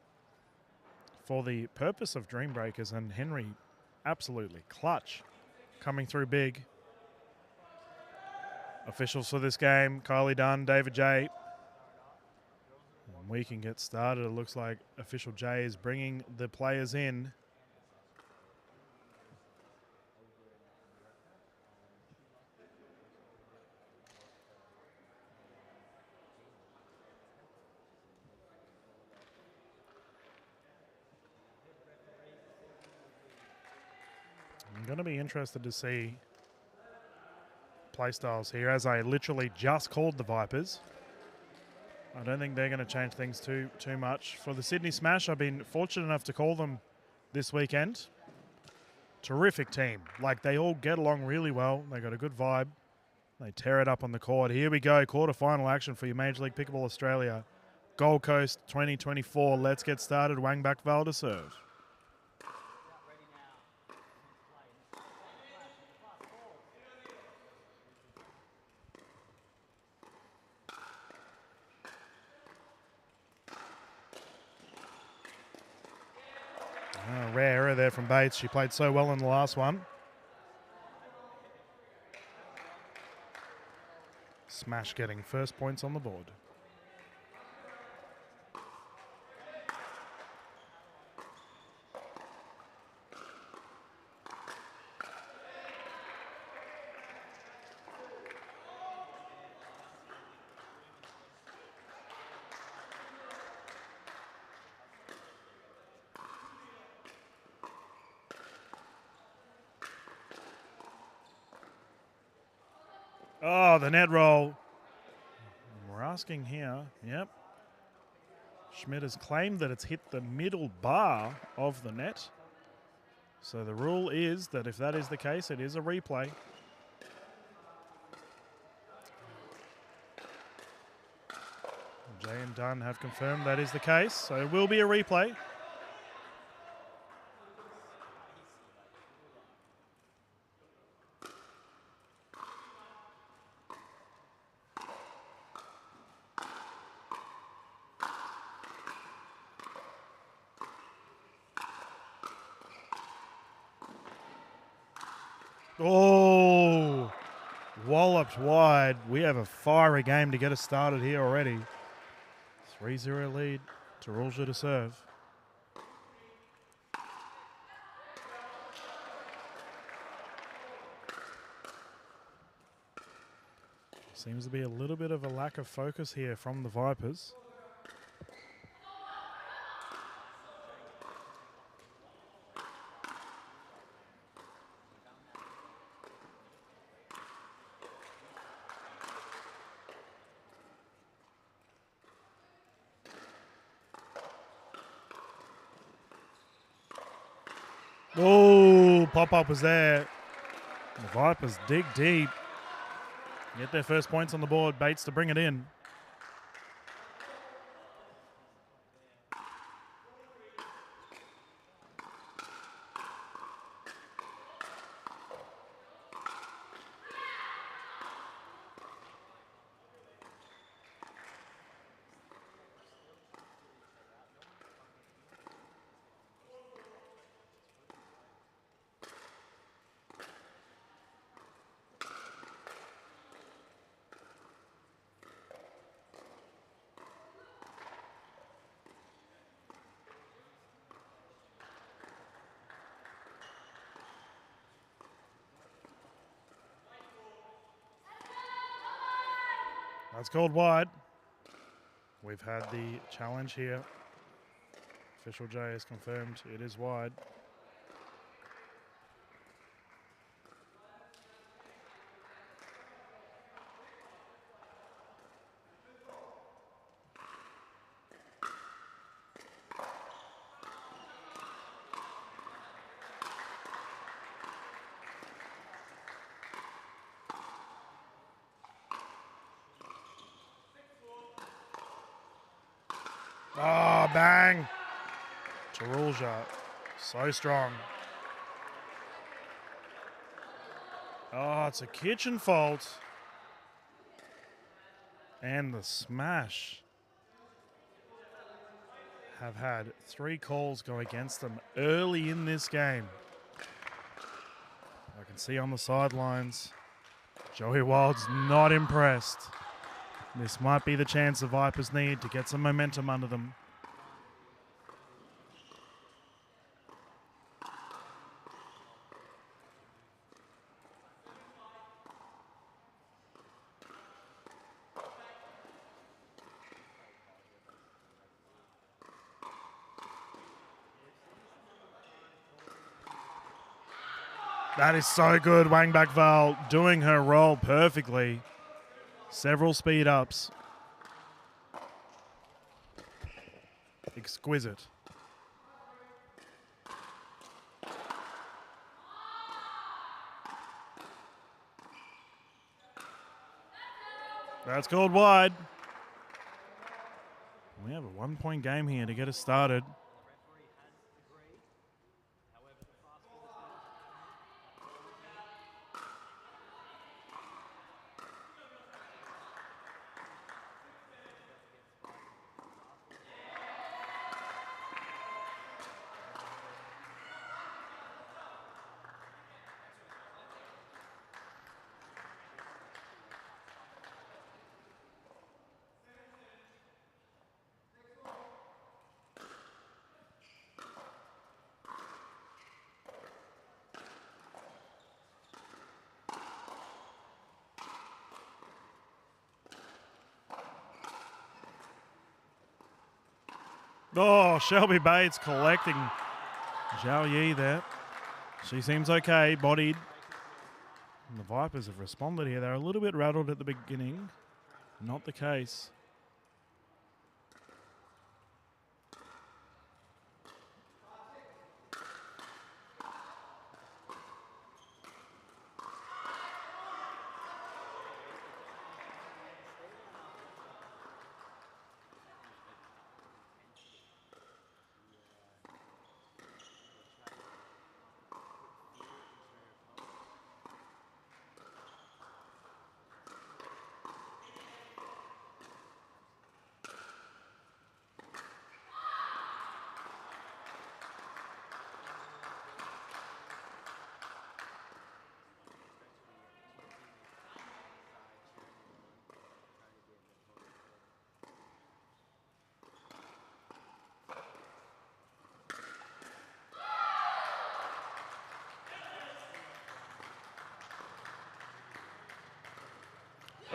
for the purpose of dream breakers, and Henry absolutely clutch coming through big. Officials for this game, Kylie Dunn, David J. And we can get started. It looks like official J is bringing the players in. I'm going to be interested to see playstyles here, as I literally just called the Vipers. I don't think they're going to change things too much. For the Sydney Smash, I've been fortunate enough to call them this weekend. Terrific team. Like, they all get along really well. They got a good vibe. They tear it up on the court. Here we go, quarter-final action for your Major League Pickleball Australia. Gold Coast 2024. Let's get started. Wang back Val to serve. Rare error there from Bates. She played so well in the last one. Smash getting first points on the board. Oh, the net roll. We're asking here. Yep. Schmidt has claimed that it's hit the middle bar of the net. So the rule is that if that is the case, it is a replay. Jay and Dunn have confirmed that is the case, so it will be a replay. Oh, walloped wide. We have a fiery game to get us started here already. 3-0 lead to Rulja to serve. Seems to be a little bit of a lack of focus here from the Vipers. Oh, pop-up was there. The Vipers dig deep. Get their first points on the board. Bates to bring it in. That's called wide. We've had the challenge here. Official J has confirmed it is wide. Oh, bang. Tarulja, so strong. Oh, it's a kitchen fault. And the Smash have had 3 calls go against them early in this game. Like I can see on the sidelines, Joey Wild's not impressed. This might be the chance the Vipers need to get some momentum under them. That is so good. Wangback Val doing her role perfectly. Several speed ups. Exquisite. That's called wide. We have a 1-point game here to get us started. Oh, Shelby Bates collecting Zhao Yi there. She seems okay, bodied. And the Vipers have responded here. They're a little bit rattled at the beginning. Not the case.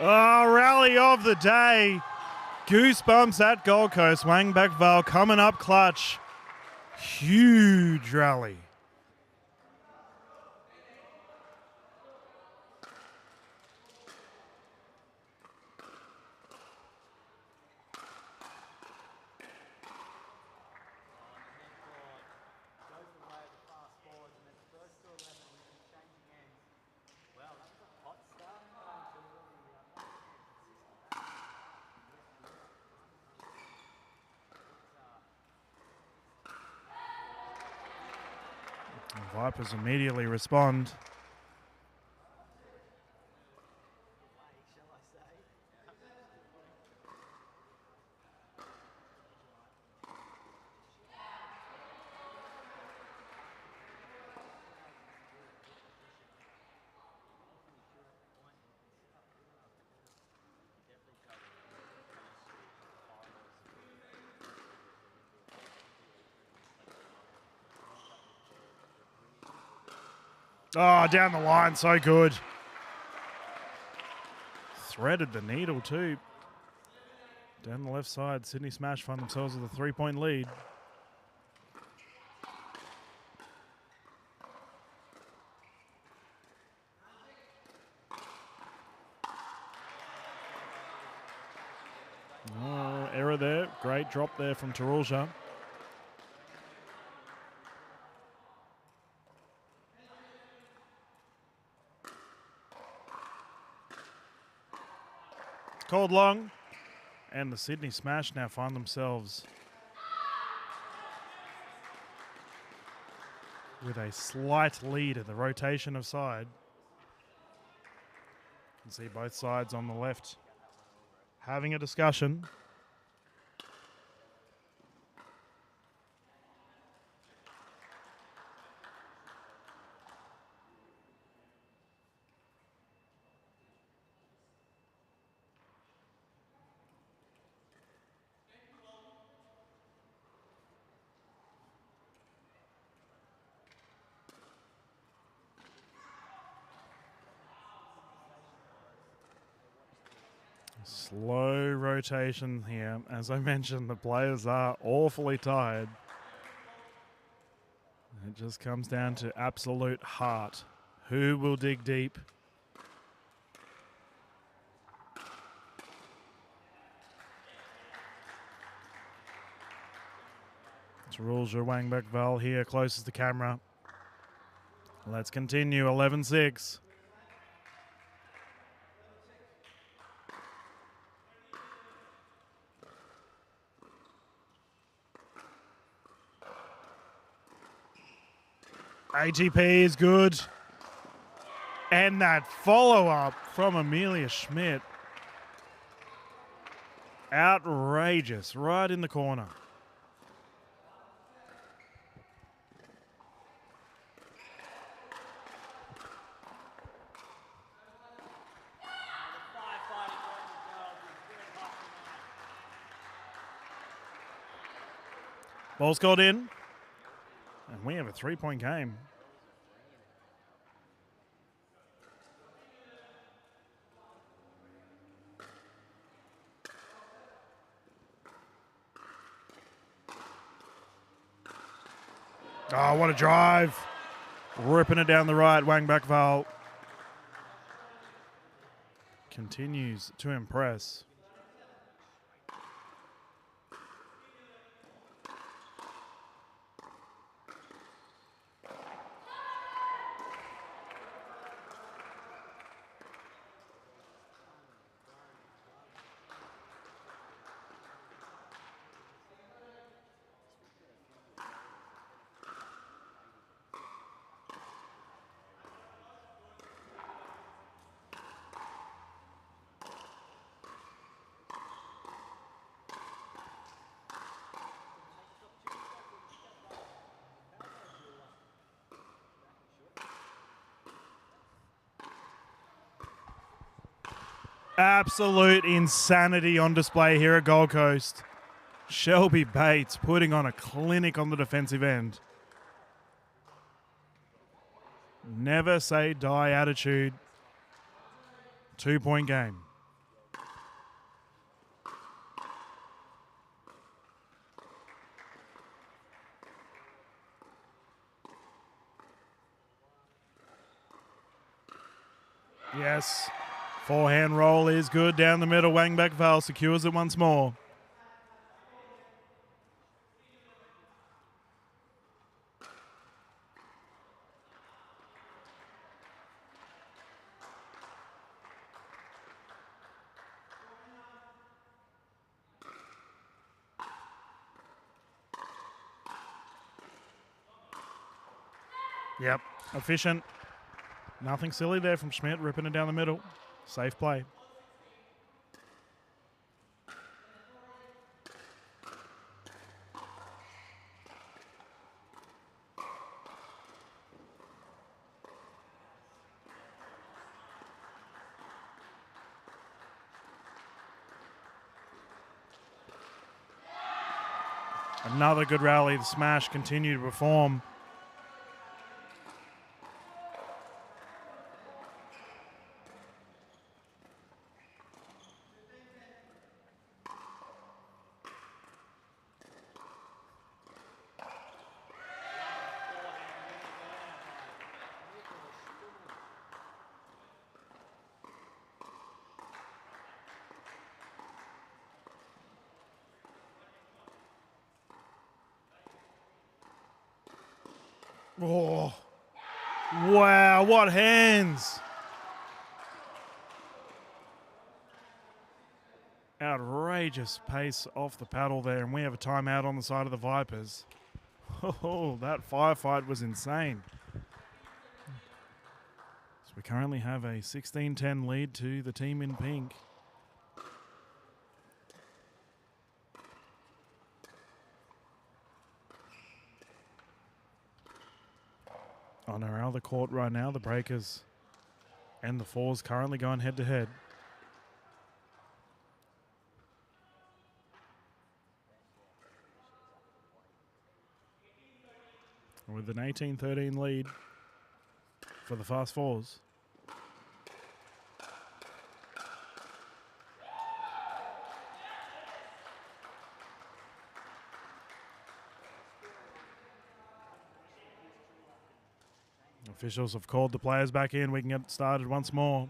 Oh, rally of the day. Goosebumps at Gold Coast. Wangback Val coming up clutch. Huge rally. Vipers immediately respond. Oh, down the line, so good. Threaded the needle too. Down the left side, Sydney Smash find themselves with a 3-point lead. Oh, error there. Great drop there from Tarulja. Called long, and the Sydney Smash now find themselves with a slight lead in the rotation of side. You can see both sides on the left having a discussion. Slow rotation here. As I mentioned, the players are awfully tired. It just comes down to absolute heart. Who will dig deep? It's Rules Wangback Val here, closest to camera. Let's continue, 11-6. ATP is good. And that follow-up from Amelia Schmidt. Outrageous, right in the corner. Ball's got in. And we have a 3-point game. Oh, what a drive. Ripping it down the right, Wangback Val. Continues to impress. Absolute insanity on display here at Gold Coast. Shelby Bates putting on a clinic on the defensive end. Never say die attitude. 2-point game. Yes. Forehand roll is good down the middle. Wangback Val secures it once more. Yep, efficient. Nothing silly there from Schmidt, ripping it down the middle. Safe play. Another good rally. The smash continue to perform. Oh, wow, what hands. Outrageous pace off the paddle there, and we have a timeout on the side of the Vipers. Oh, that firefight was insane. So we currently have a 16-10 lead to the team in pink. On our other court right now, the Breakers and the Fours currently going head-to-head. With an 18-13 lead for the Fast Fours. Officials have called the players back in. We can get started once more.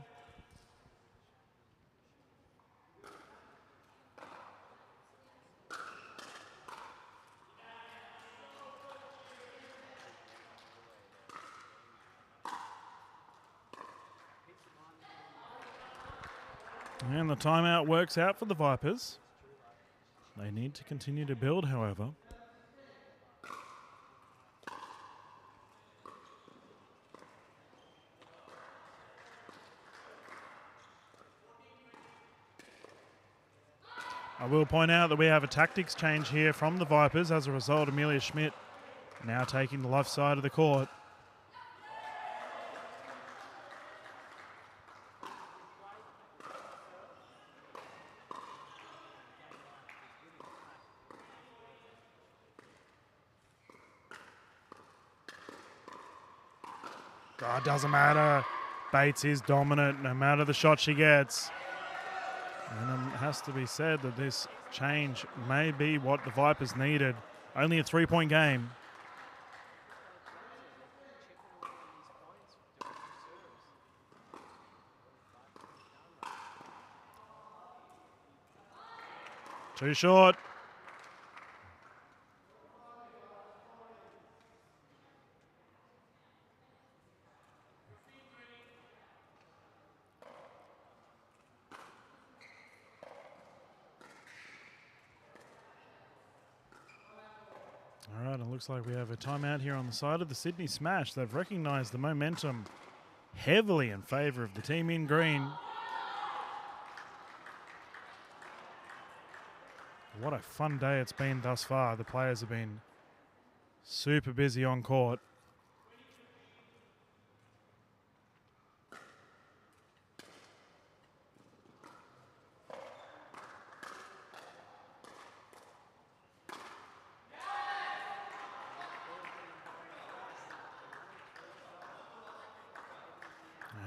And the timeout works out for the Vipers. They need to continue to build, however. I will point out that we have a tactics change here from the Vipers. As a result, Amelia Schmidt now taking the left side of the court. Oh, it doesn't matter. Bates is dominant no matter the shot she gets. And it has to be said that this change may be what the Vipers needed. Only a 3-point game. Too short. All right, it looks like we have a timeout here on the side of the Sydney Smash. They've recognised the momentum heavily in favour of the team in green. What a fun day it's been thus far. The players have been super busy on court.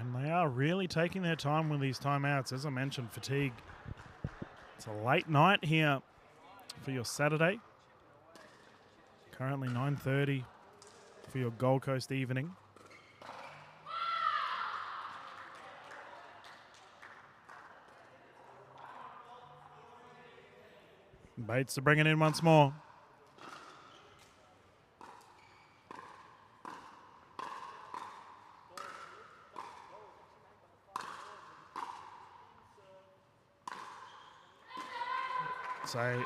And they are really taking their time with these timeouts. As I mentioned, fatigue. It's a late night here for your Saturday. Currently 9:30 for your Gold Coast evening. Bates to bring it in once more. It's a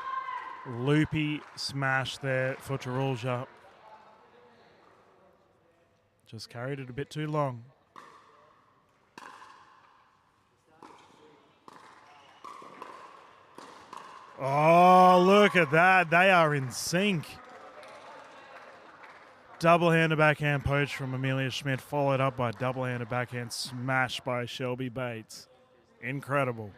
loopy smash there for Tarulja. Just carried it a bit too long. Oh, look at that. They are in sync. Double-handed backhand poach from Amelia Schmidt, followed up by double-handed backhand smash by Shelby Bates. Incredible.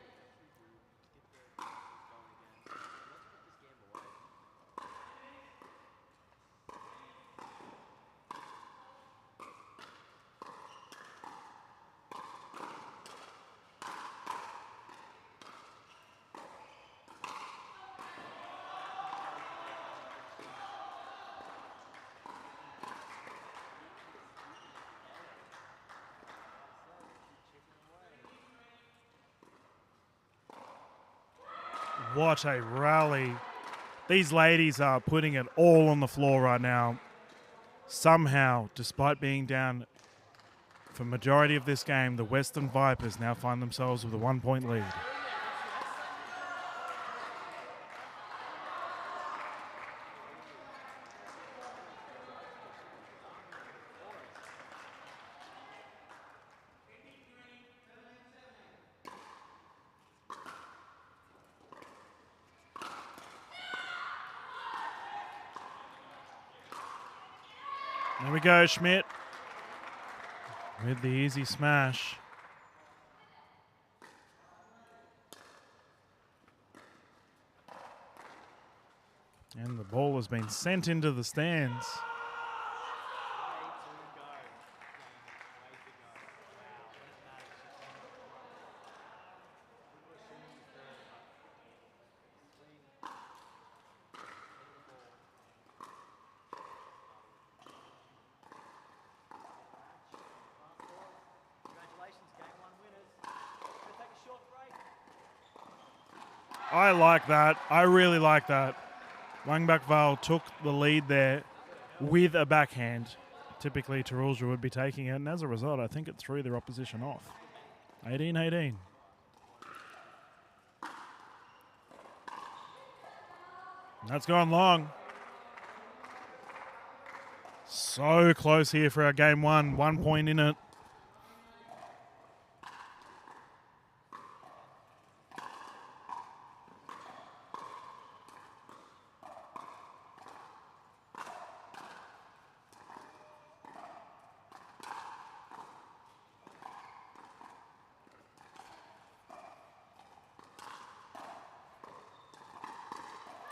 What a rally. These ladies are putting it all on the floor right now. Somehow, despite being down for majority of this game, the Western Vipers now find themselves with a 1-point lead. There we go, Schmidt with the easy smash. And the ball has been sent into the stands. I like that. I really like that. Wangbak Val took the lead there with a backhand. Typically, Tarulja would be taking it, and as a result, I think it threw their opposition off. 18-18. That's gone long. So close here for our game one. 1 point in it.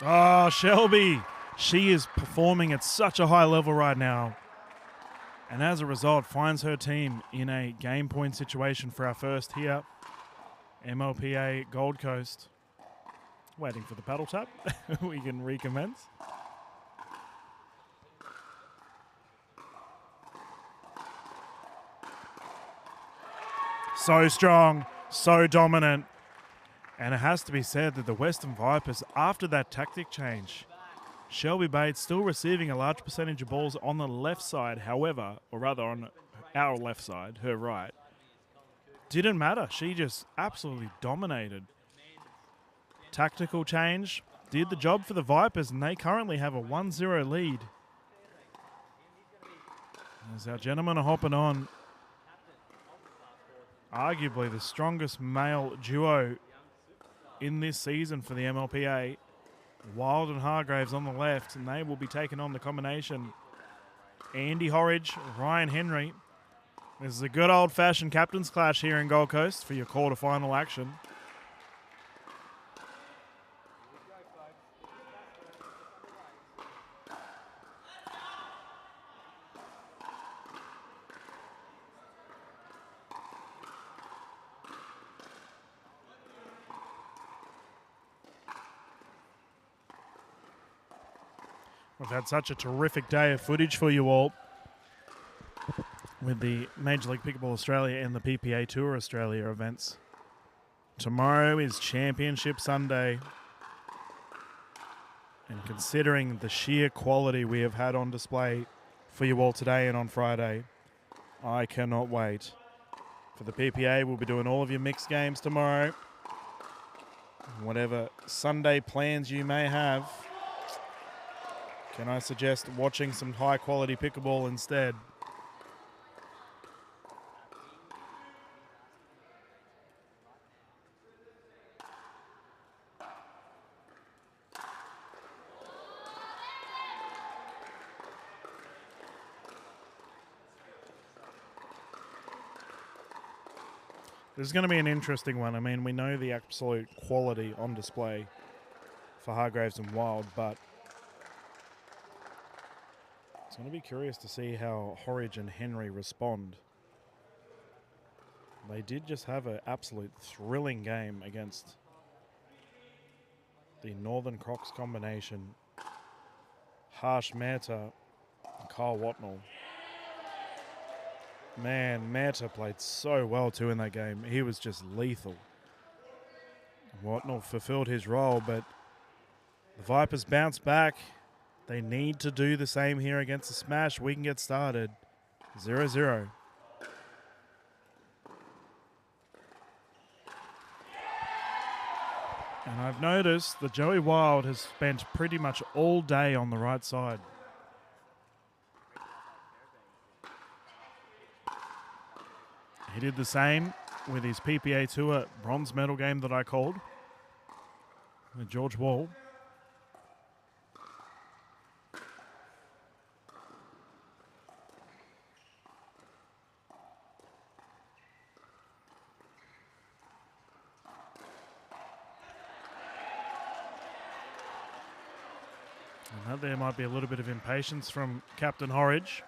Oh, Shelby. She is performing at such a high level right now. And as a result, finds her team in a game point situation for our first here. MLPA Gold Coast. Waiting for the paddle tap. We can recommence. So strong, so dominant. And it has to be said that the Western Vipers, after that tactic change, Shelby Bates still receiving a large percentage of balls on the left side, however, or rather on our left side, her right. Didn't matter. She just absolutely dominated. Tactical change did the job for the Vipers, and they currently have a 1-0 lead. As our gentlemen are hopping on, arguably the strongest male duo in this season for the MLPA. Wild and Hargraves on the left, and they will be taking on the combination Andy Horridge, Ryan Henry. This is a good old-fashioned captain's clash here in Gold Coast for your quarter-final action. We've had such a terrific day of footage for you all with the Major League Pickleball Australia and the PPA Tour Australia events. Tomorrow is Championship Sunday. And considering the sheer quality we have had on display for you all today and on Friday, I cannot wait. For the PPA, we'll be doing all of your mixed games tomorrow. Whatever Sunday plans you may have, can I suggest watching some high-quality pickleball instead? This is going to be an interesting one. I mean, we know the absolute quality on display for Hargraves and Wild, but it's going to be curious to see how Horridge and Henry respond. They did just have an absolute thrilling game against the Northern Crocs combination. Harsh Mehta and Kyle Watnell. Man, Mehta played so well too in that game. He was just lethal. Watnell fulfilled his role, but the Vipers bounced back. They need to do the same here against the Smash. We can get started. 0-0. And I've noticed that Joey Wild has spent pretty much all day on the right side. He did the same with his PPA Tour bronze medal game that I called with George Wall. And that there might be a little bit of impatience from Captain Horridge.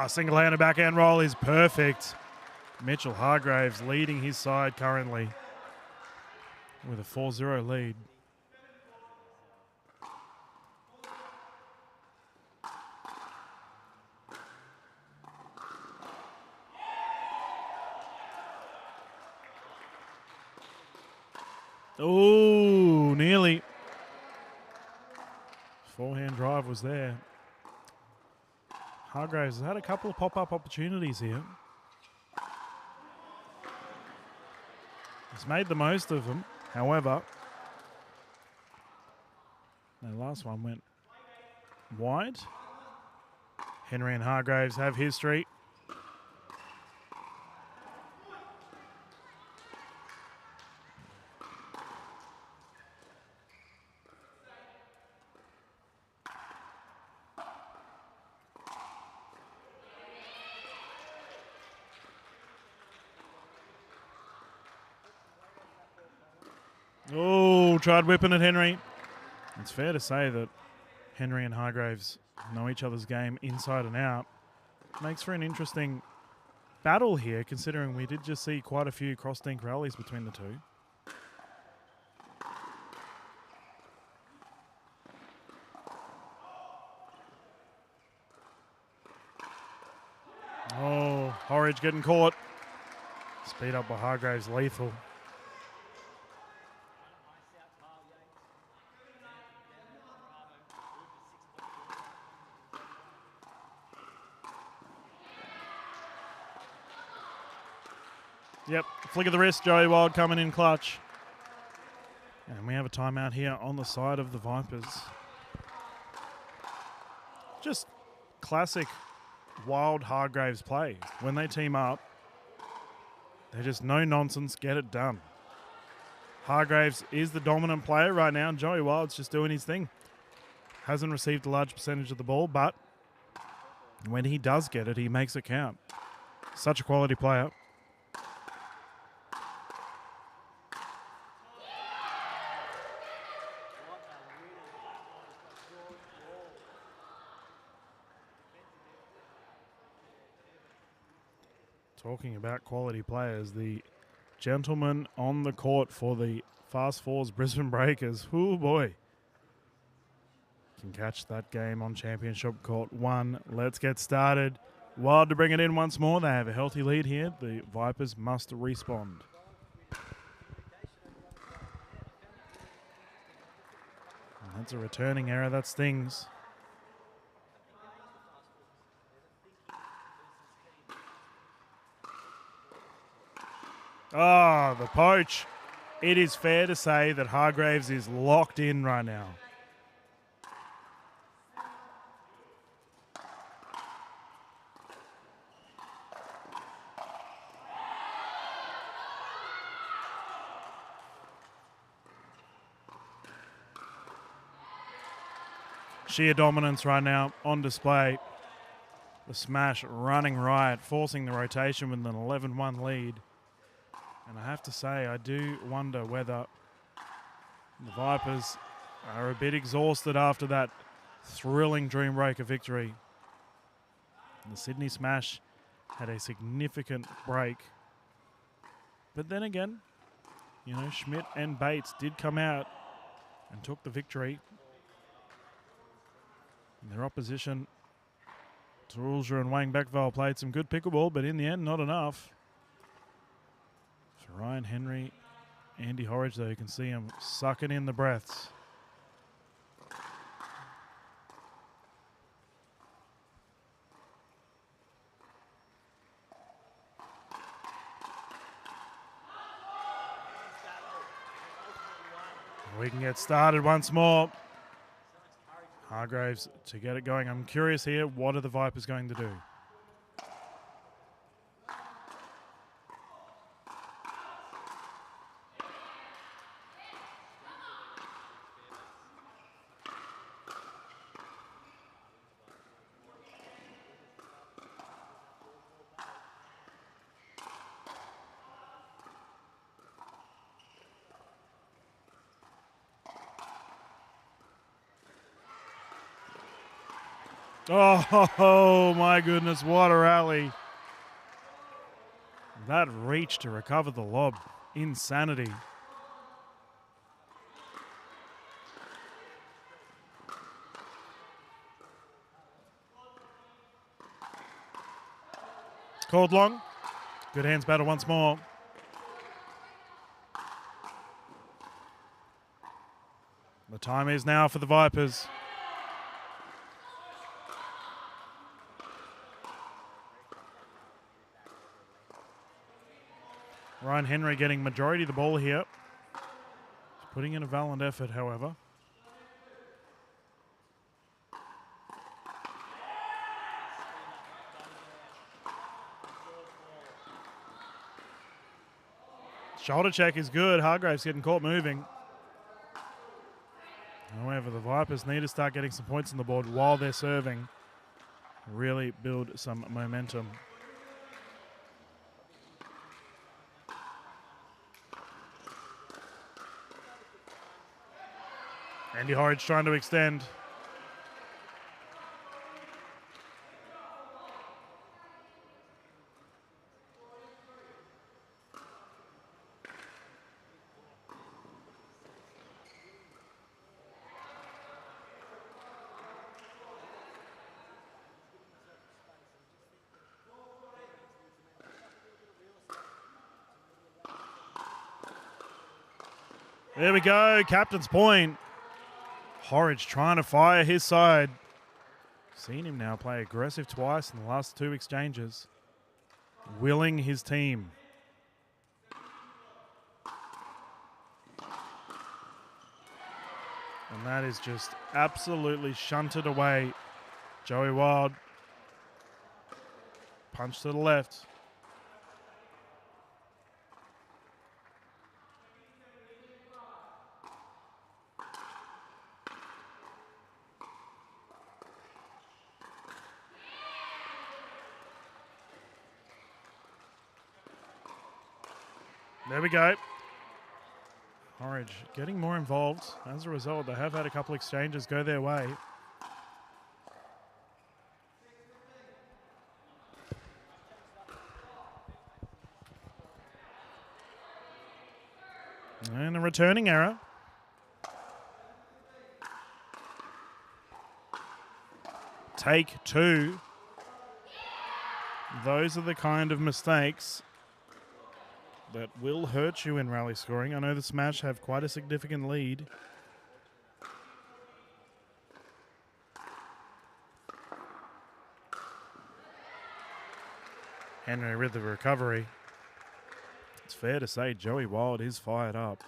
Single-handed backhand roll is perfect. Mitchell Hargraves leading his side currently with a 4-0 lead. Oh, nearly. Forehand drive was there. Hargraves has had a couple of pop-up opportunities here. He's made the most of them. However, the last one went wide. Henry and Hargraves have history. Oh, tried whipping at Henry. It's fair to say that Henry and Hargraves know each other's game inside and out. Makes for an interesting battle here, considering we did just see quite a few cross-dink rallies between the two. Oh, Horridge getting caught. Speed up by Hargraves, lethal. Yep, flick of the wrist, Joey Wild coming in clutch. And we have a timeout here on the side of the Vipers. Just classic Wild Hargraves play. When they team up, they're just no nonsense, get it done. Hargraves is the dominant player right now, and Joey Wild's just doing his thing. Hasn't received a large percentage of the ball, but when he does get it, he makes it count. Such a quality player. Talking about quality players, the gentleman on the court for the Fast Fours Brisbane Breakers. Oh boy. Can catch that game on Championship Court 1. Let's get started. Wild to bring it in once more. They have a healthy lead here. The Vipers must respond. And that's a returning error. That stings. Oh, the poach. It is fair to say that Hargraves is locked in right now. Sheer dominance right now on display. The smash running riot, forcing the rotation with an 11-1 lead. And I have to say, I do wonder whether the Vipers are a bit exhausted after that thrilling Dream Breaker victory. The Sydney Smash had a significant break. But then again, you know, Schmidt and Bates did come out and took the victory. And their opposition, Tarulja and Wang Beckvale, played some good pickleball, but in the end, not enough. For Ryan Henry, Andy Horridge, though, you can see him sucking in the breaths. We can get started once more. Hargraves to get it going. I'm curious here, what are the Vipers going to do? Oh, my goodness, what a rally. That reach to recover the lob. Insanity. Called long. Good hands battle once more. The time is now for the Vipers. Ryan Henry getting majority of the ball here. Putting in a valiant effort, however. Shoulder check is good. Hargraves getting caught moving. However, the Vipers need to start getting some points on the board while they're serving. Really build some momentum. Andy Horridge trying to extend. There we go, captain's point. Horridge trying to fire his side. Seen him now play aggressive twice in the last 2 exchanges. Willing his team. And that is just absolutely shunted away. Joey Wild. Punch to the left. There we go. Horridge getting more involved. As a result, they have had a couple exchanges go their way. And a returning error. Take 2. Those are the kind of mistakes that will hurt you in rally scoring. I know the Smash have quite a significant lead. Henry with the recovery. It's fair to say Joey Wild is fired up.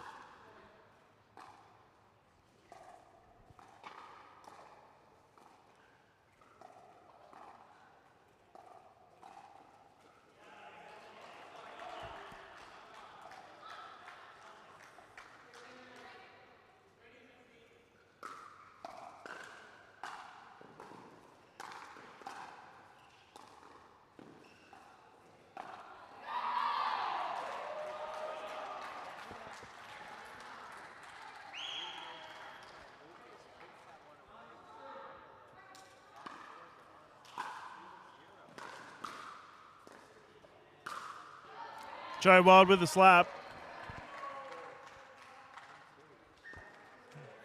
Joe Wild with the slap.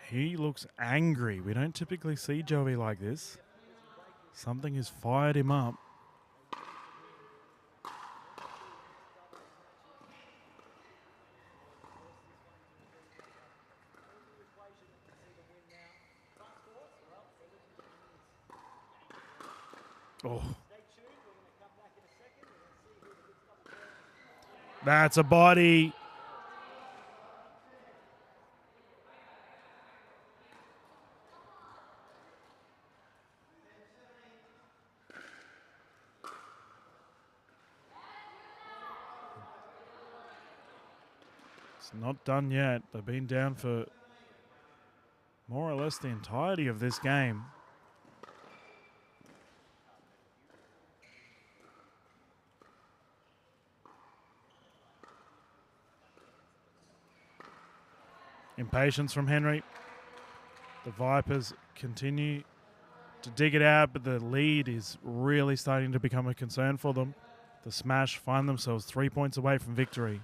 He looks angry. We don't typically see Joey like this. Something has fired him up. Oh. That's a body. It's not done yet. They've been down for more or less the entirety of this game. Impatience from Henry. The Vipers continue to dig it out, but the lead is really starting to become a concern for them. The Smash find themselves 3 points away from victory.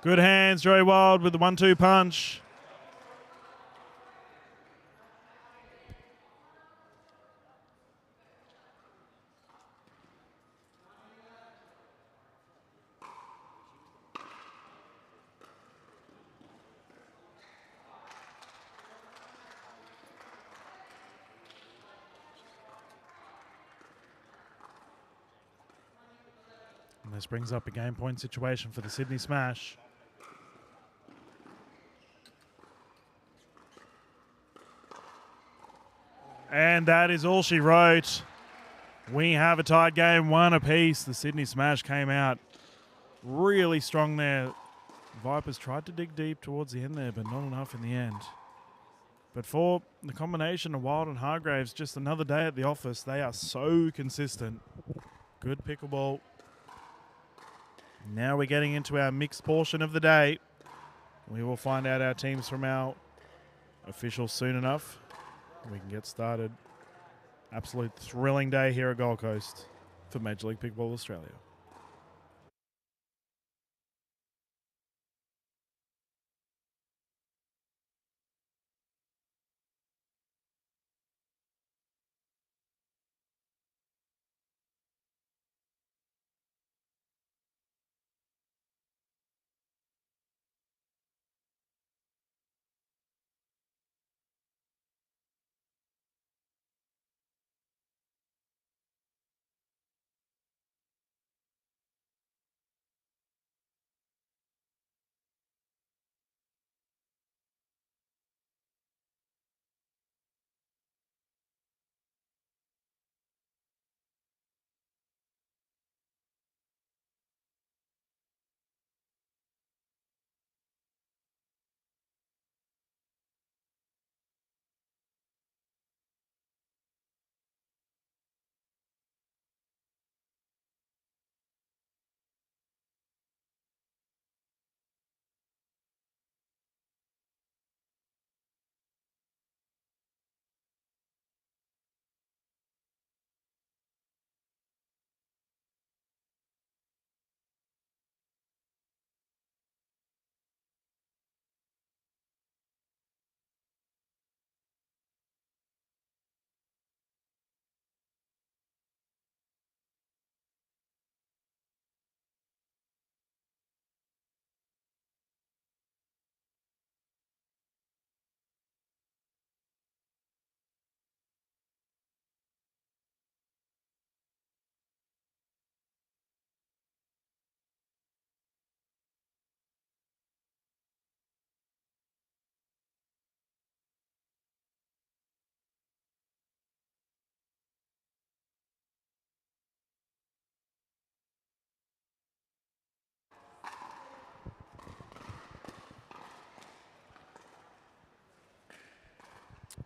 Good hands, Joey Wild with the 1-2 punch. And this brings up a game point situation for the Sydney Smash. And that is all she wrote. We have a tied game, 1 apiece. The Sydney Smash came out really strong there. Vipers tried to dig deep towards the end there, but not enough in the end. But for the combination of Wild and Hargraves, just another day at the office. They are so consistent. Good pickleball. Now we're getting into our mixed portion of the day. We will find out our teams from our officials soon enough. We can get started. Absolute thrilling day here at Gold Coast for Major League Pickleball Australia.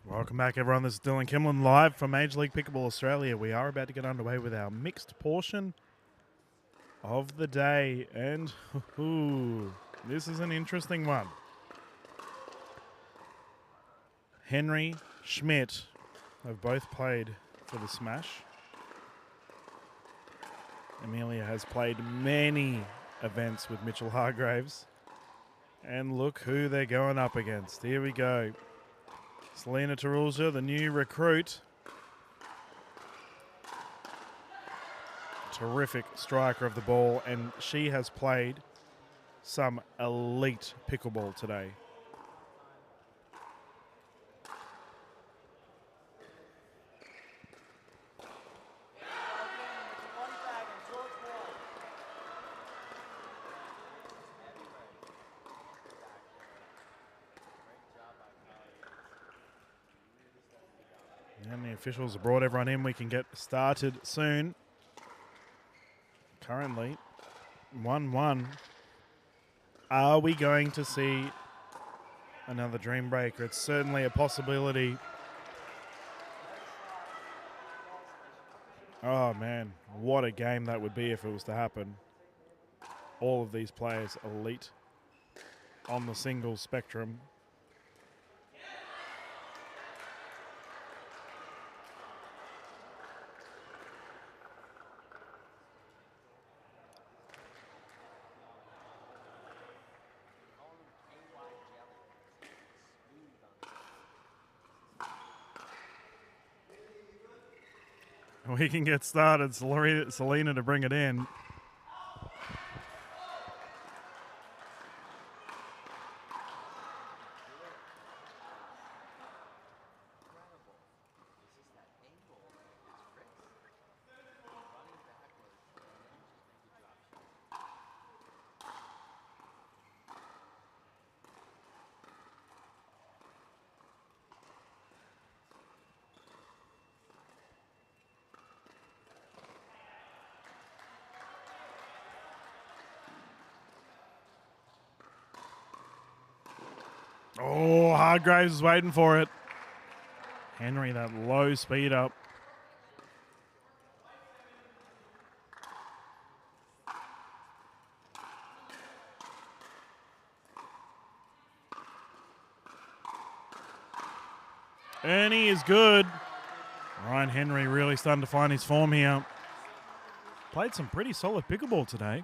Welcome back, everyone. This is Dylan Kimlin live from Major League Pickleball Australia. We are about to get underway with our mixed portion of the day. And this is an interesting one. Henry, Schmidt have both played for the Smash. Amelia has played many events with Mitchell Hargraves. And look who they're going up against. Here we go. Selena Tarulja, the new recruit. Terrific striker of the ball, and she has played some elite pickleball today. And the officials have brought everyone in. We can get started soon. Currently, 1-1. Are we going to see another dream breaker? It's certainly a possibility. Oh, man. What a game that would be if it was to happen. All of these players elite on the singles spectrum. We can get started. Selena to bring it in. Oh, Hargraves is waiting for it. Henry, that low speed up. Ernie is good. Ryan Henry really starting to find his form here. Played some pretty solid pickleball today.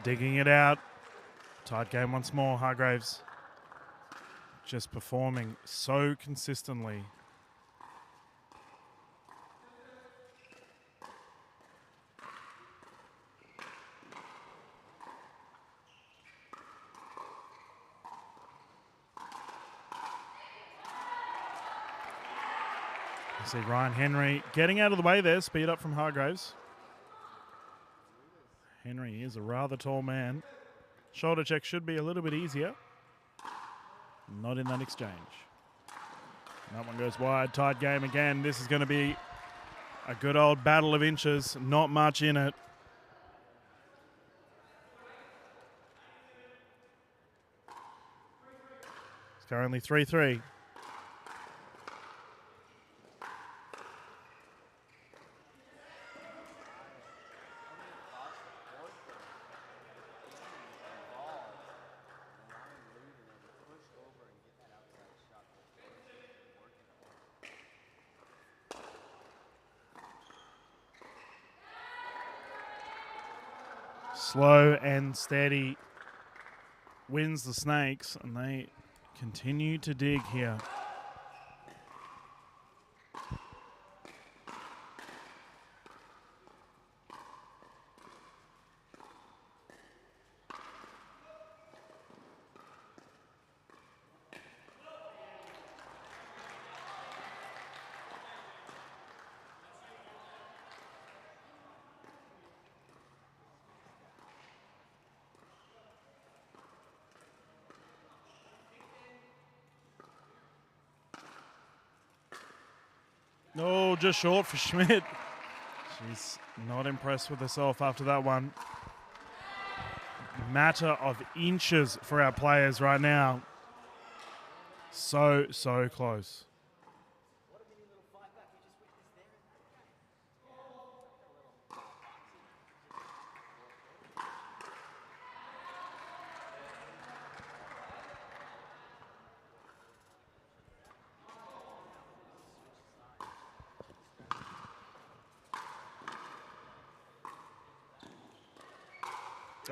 Digging it out. Tight game once more. Hargraves just performing so consistently. You see Ryan Henry getting out of the way there. Speed up from Hargraves. Henry is a rather tall man. Shoulder check should be a little bit easier. Not in that exchange. That one goes wide. Tight game again. This is going to be a good old battle of inches. Not much in it. It's currently 3-3. Slow and steady wins the Snakes, and they continue to dig here. No, just short for Schmidt. She's not impressed with herself after that one. Matter of inches for our players right now. So close.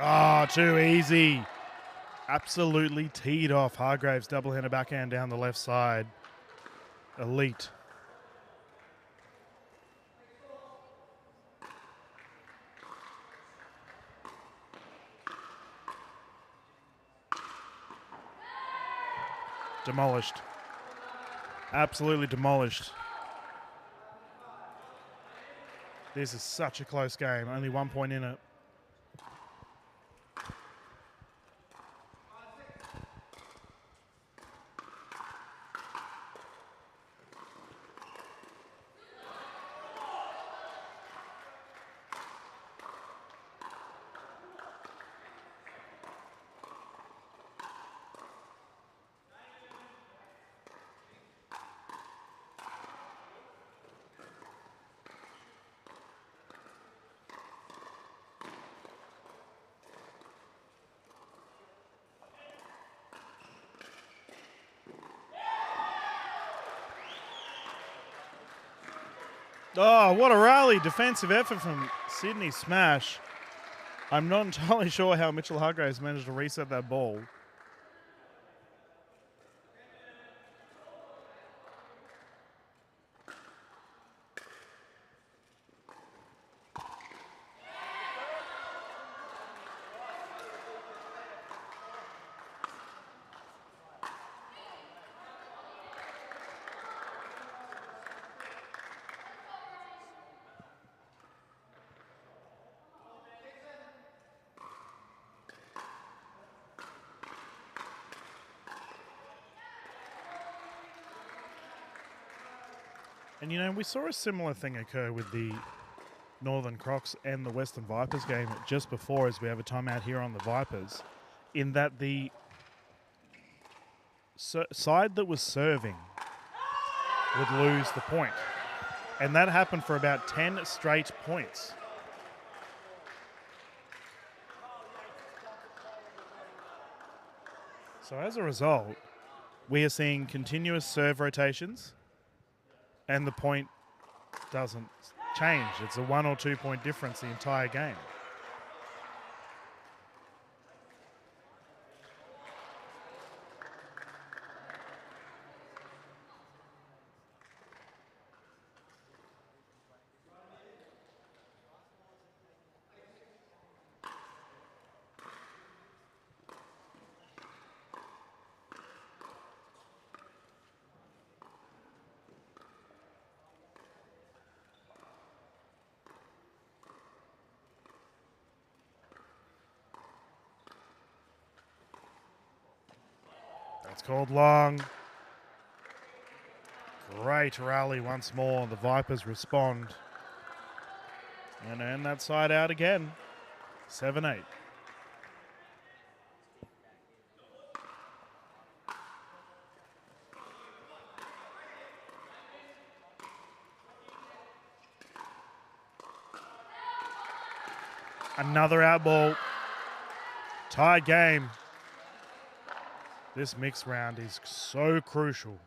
Ah, too easy. Absolutely teed off. Hargraves double-hander backhand down the left side. Elite. Demolished. Absolutely demolished. This is such a close game. Only 1 point in it. Oh, what a rally. Defensive effort from Sydney Smash. I'm not entirely sure how Mitchell Hargraves managed to reset that ball. And, you know, we saw a similar thing occur with the Northern Crocs and the Western Vipers game just before, as we have a timeout here on the Vipers, in that the side that was serving would lose the point. And that happened for about 10 straight points. So as a result, we are seeing continuous serve rotations, and the point doesn't change. It's a 1 or 2 point difference the entire game. That's called long. Great rally once more. The Vipers respond and earn that side out again. 7-8. Another out ball. Tied game. This mixed round is so crucial.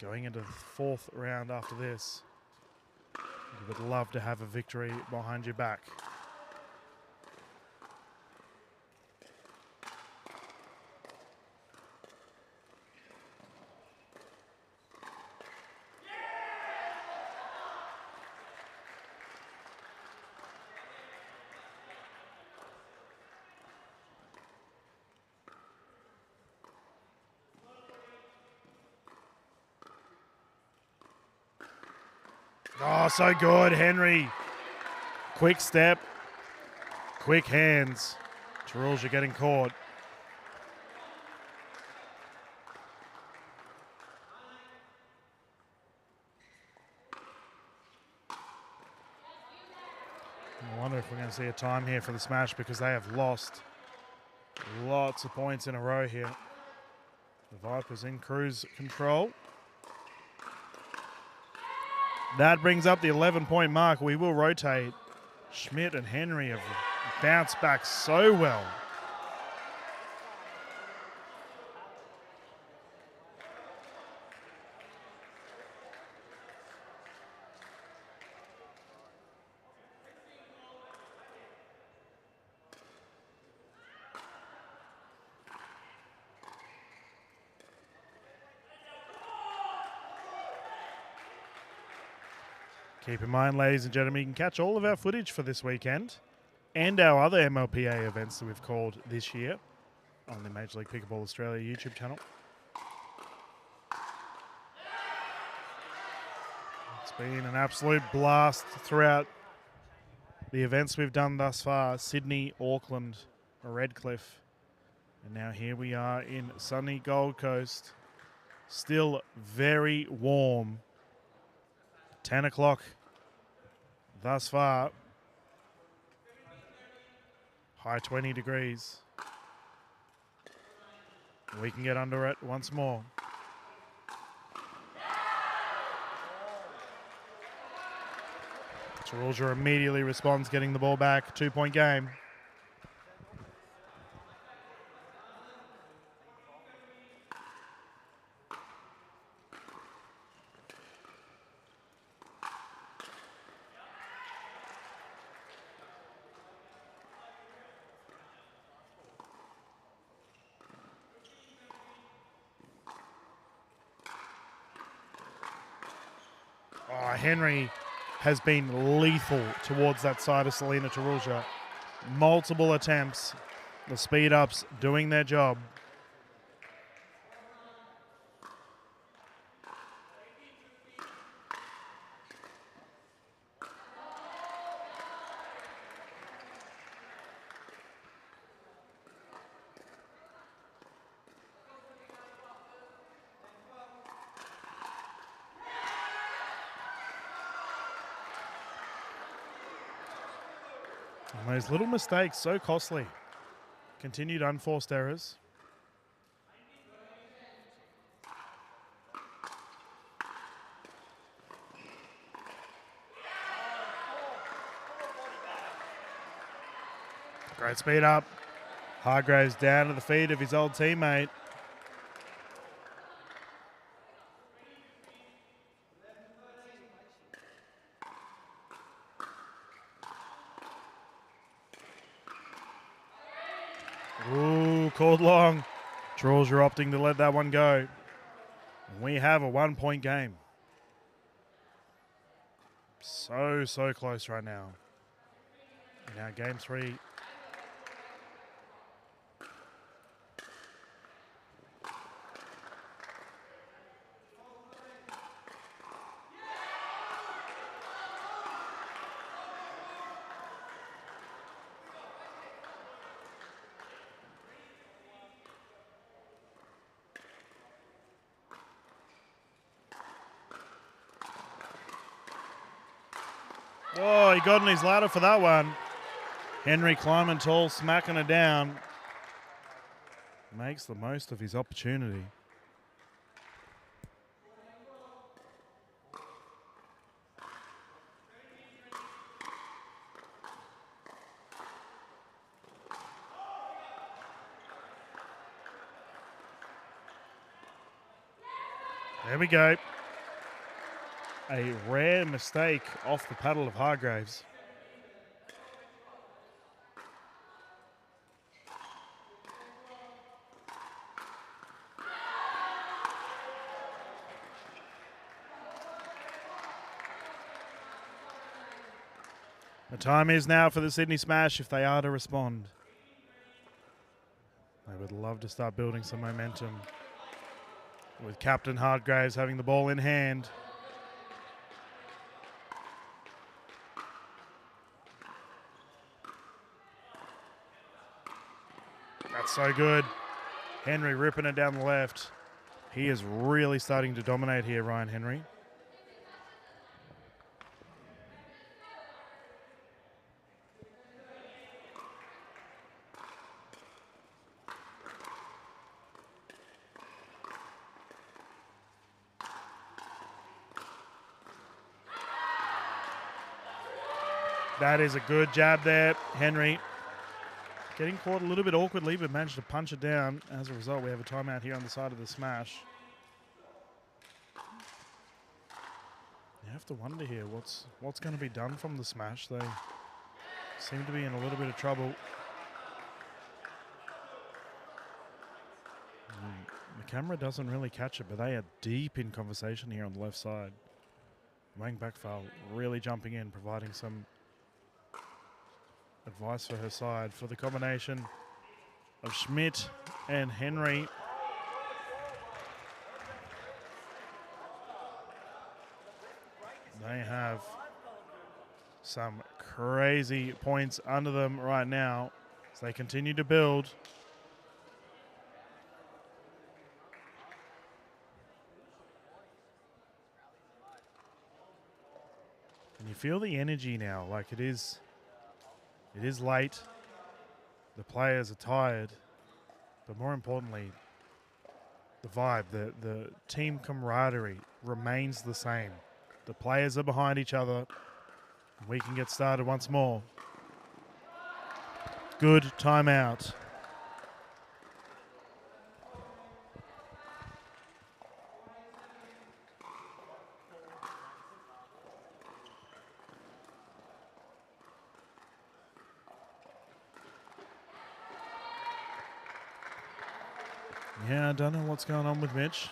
Going into the fourth round after this, you would love to have a victory behind your back. Oh, so good, Henry. Quick step, quick hands. Tarulja getting caught. I wonder if we're going to see a time here for the Smash, because they have lost lots of points in a row here. The Vipers in cruise control. That brings up the 11-point mark. We will rotate. Schmidt and Henry have bounced back so well. Keep in mind, ladies and gentlemen, you can catch all of our footage for this weekend and our other MLPA events that we've called this year on the Major League Pickleball Australia YouTube channel. It's been an absolute blast throughout the events we've done thus far. Sydney, Auckland, Redcliffe, and now here we are in sunny Gold Coast. Still very warm. 10 o'clock thus far. High 20 degrees. We can get under it once more. Tarulja immediately responds, getting the ball back. 2-point game. Oh, Henry has been lethal towards that side of Selena Tarulja. Multiple attempts. The speed ups doing their job. And those little mistakes, so costly. Continued unforced errors. Great speed up. Hargraves down to the feet of his old teammate. Ooh, called long. Trolls are opting to let that one go. And we have a 1-point game. So close right now. Now game 3. Oh, he got on his ladder for that one. Henry climbing tall, smacking it down. Makes the most of his opportunity. There we go. A rare mistake off the paddle of Hargraves. The time is now for the Sydney Smash if they are to respond. They would love to start building some momentum with Captain Hargraves having the ball in hand. That's so good. Henry ripping it down the left. He is really starting to dominate here, Ryan Henry. That is a good jab there, Henry. Getting caught a little bit awkwardly, but managed to punch it down. As a result, we have a timeout here on the side of the smash. You have to wonder here what's going to be done from the smash. They seem to be in a little bit of trouble. The camera doesn't really catch it, but they are deep in conversation here on the left side. Wang Bakfal really jumping in, providing some advice for her side for the combination of Schmidt and Henry. They have some crazy points under them right now as they continue to build. And you feel the energy now, like it is late. The players are tired, but more importantly, the vibe, the team camaraderie remains the same. The players are behind each other. We can get started once more. Good timeout. Yeah, I don't know what's going on with Mitch.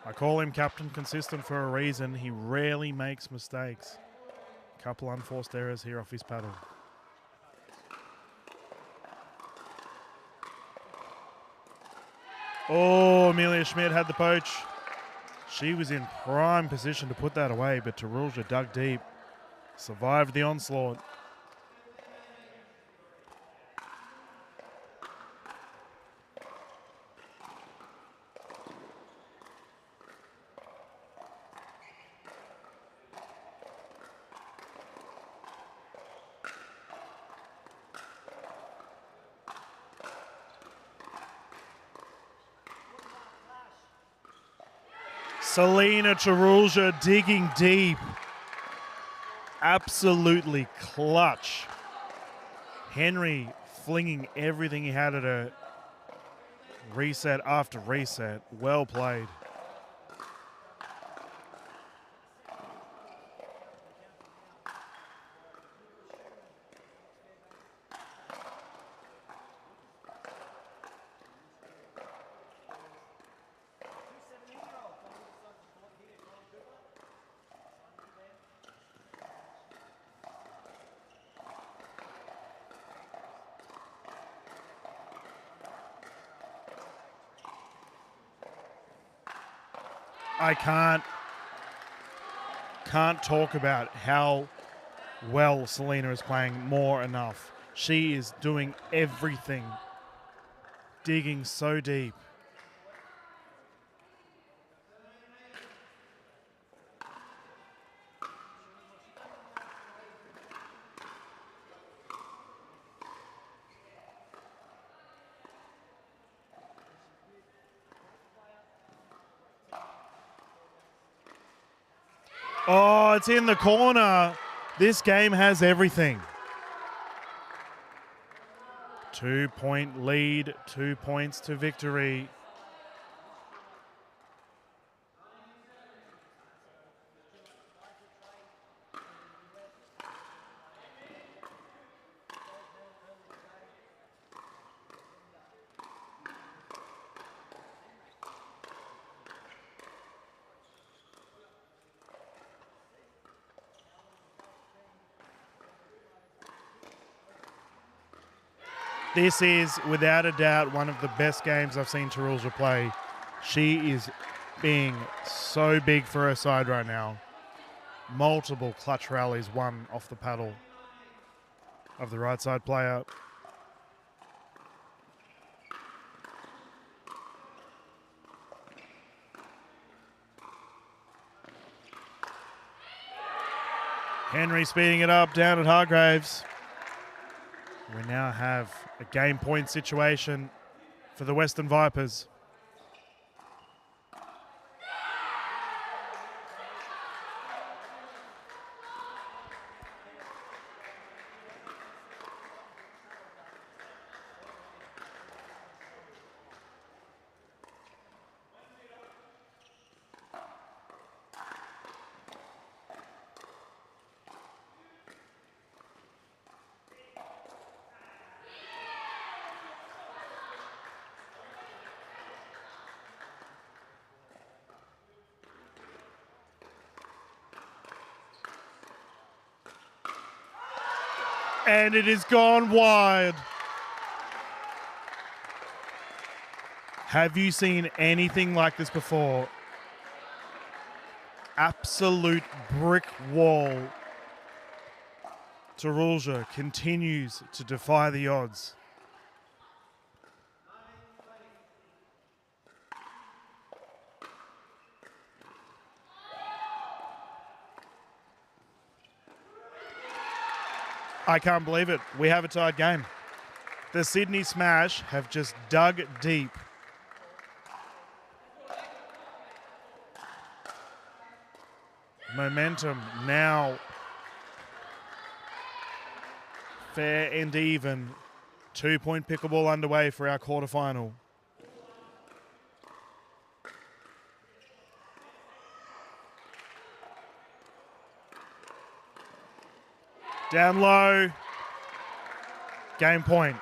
I call him Captain Consistent for a reason. He rarely makes mistakes. Couple unforced errors here off his paddle. Oh, Amelia Schmidt had the poach. She was in prime position to put that away, but Tarulja dug deep, survived the onslaught. Selena Tarulja digging deep. Absolutely clutch. Henry flinging everything he had at her. Reset after reset. Well played. I can't talk about how well Selena is playing more enough. She is doing everything, digging so deep. Oh, it's in the corner. This game has everything. 2-point lead, 2 points to victory. This is, without a doubt, one of the best games I've seen Tarulja play. She is being so big for her side right now. Multiple clutch rallies won off the paddle of the right side player. Henry speeding it up down at Hargraves. We now have a game point situation for the Western Vipers. And it has gone wide. Have you seen anything like this before? Absolute brick wall. Tarulja continues to defy the odds. I can't believe it. We have a tied game. The Sydney Smash have just dug deep. Momentum now fair and even. 2-point pickleball underway for our quarterfinal. Down low. Game point.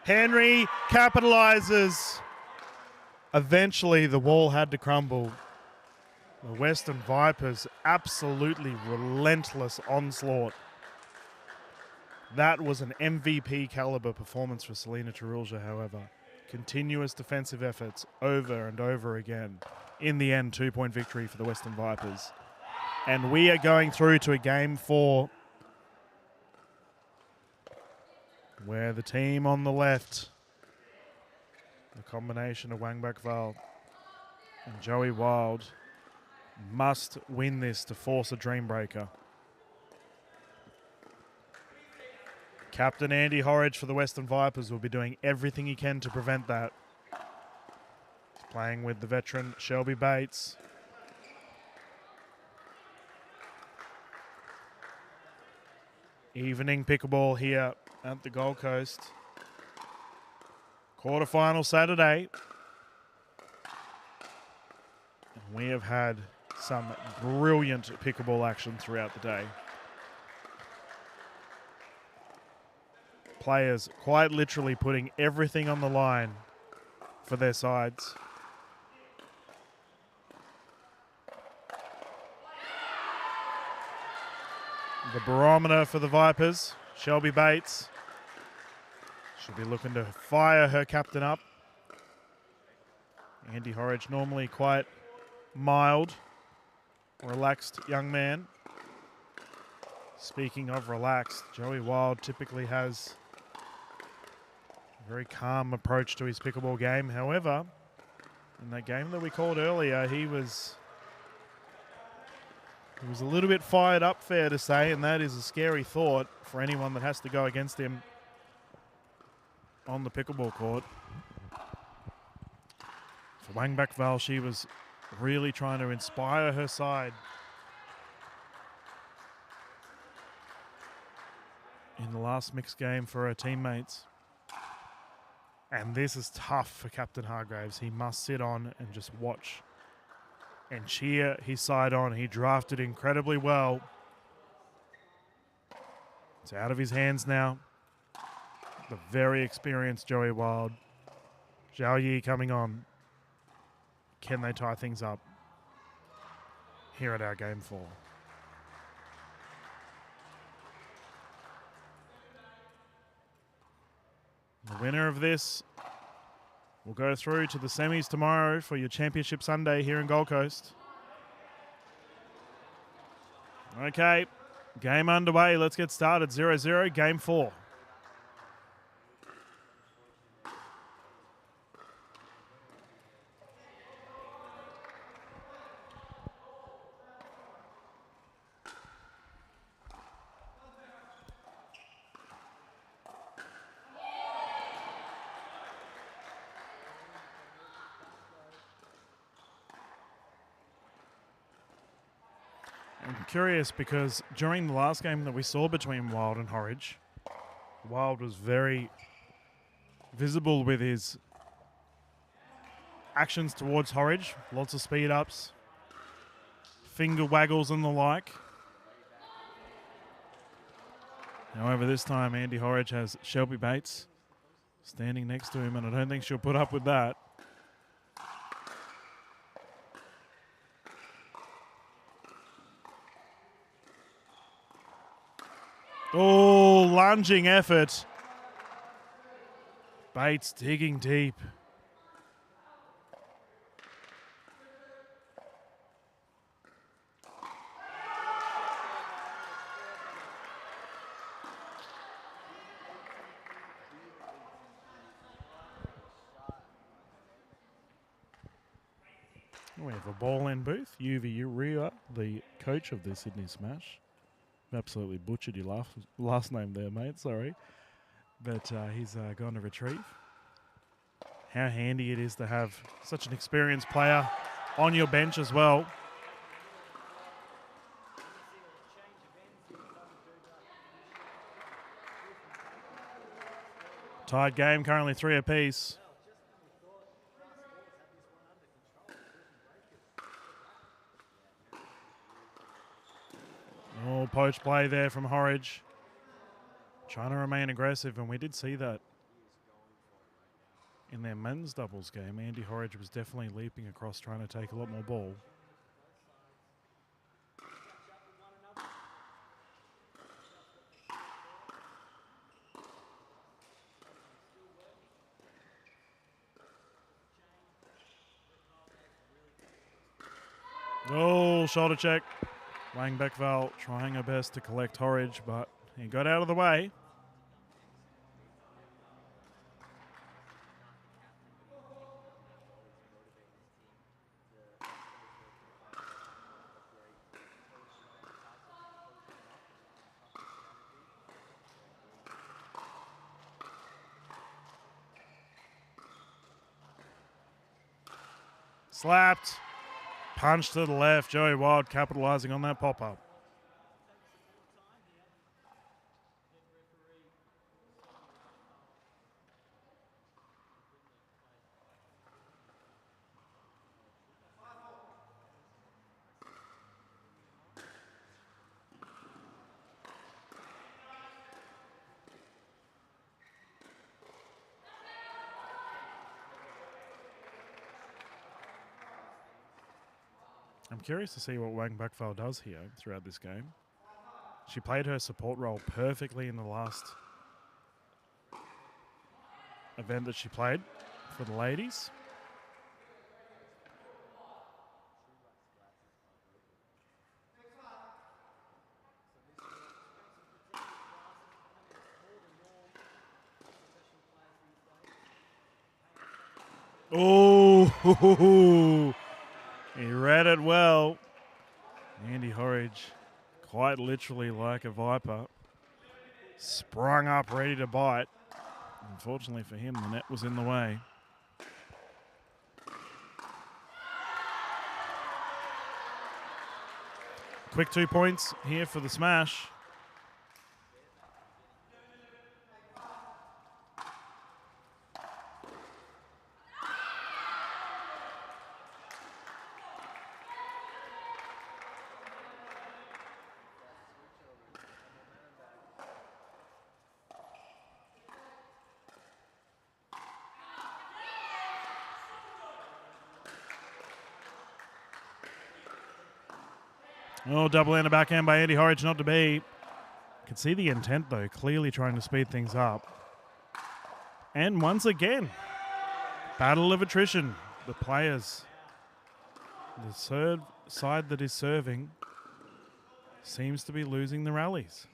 Henry capitalizes. Eventually, the wall had to crumble. The Western Vipers absolutely relentless onslaught. That was an MVP caliber performance for Selena Tarulja, however. Continuous defensive efforts over and over again. In the end, 2-point victory for the Western Vipers. And we are going through to a game 4 where the team on the left, the combination of Wangbak Val and Joey Wild, must win this to force a dream breaker. Captain Andy Horridge for the Western Vipers will be doing everything he can to prevent that. He's playing with the veteran Shelby Bates. Evening pickleball here at the Gold Coast. Quarterfinal Saturday. And we have had some brilliant pickleball action throughout the day. Players quite literally putting everything on the line for their sides. The barometer for the Vipers, Shelby Bates. She'll be looking to fire her captain up. Andy Horridge, normally quite mild, relaxed young man. Speaking of relaxed, Joey Wild typically has a very calm approach to his pickleball game. However, in that game that we called earlier, he was a little bit fired up, fair to say, and that is a scary thought for anyone that has to go against him on the pickleball court. For Wangbak Val, she was really trying to inspire her side in the last mixed game for her teammates. And this is tough for Captain Hargraves. He must sit on and just watch and cheer his side on. He drafted incredibly well. It's out of his hands now. The very experienced Joey Wild. Zhao Yi coming on. Can they tie things up here at our game 4? The winner of this will go through to the semis tomorrow for your Championship Sunday here in Gold Coast. Okay, game underway. Let's get started. 0-0, game 4. I'm curious because during the last game that we saw between Wild and Horridge, Wild was very visible with his actions towards Horridge. Lots of speed ups, finger waggles and the like. However, this time Andy Horridge has Shelby Bates standing next to him, and I don't think she'll put up with that. Oh, lunging effort. Bates digging deep. We have a ball in booth. Yuvi Uria, the coach of the Sydney Smash. Absolutely butchered your last name there, mate. Sorry. But he's gone to retrieve. How handy it is to have such an experienced player on your bench as well. Tied game, currently 3 apiece. Oh, poach play there from Horridge. Trying to remain aggressive, and we did see that in their men's doubles game, Andy Horridge was definitely leaping across trying to take a lot more ball. Oh, shoulder check. Wang Beckval trying her best to collect Horridge, but he got out of the way. Slapped. Punch to the left. Joey Wild capitalizing on that pop-up. I'm curious to see what Wang Bakfal does here throughout this game. She played her support role perfectly in the last event that she played for the ladies. Oh, he read it well. Andy Horridge, quite literally like a viper, sprung up ready to bite. Unfortunately for him, the net was in the way. Quick 2 points here for the smash. Oh, double and a backhand by Andy Horridge, not to be. You can see the intent, though, clearly trying to speed things up. And once again, battle of attrition. The players, the serve side that is serving, seems to be losing the rallies.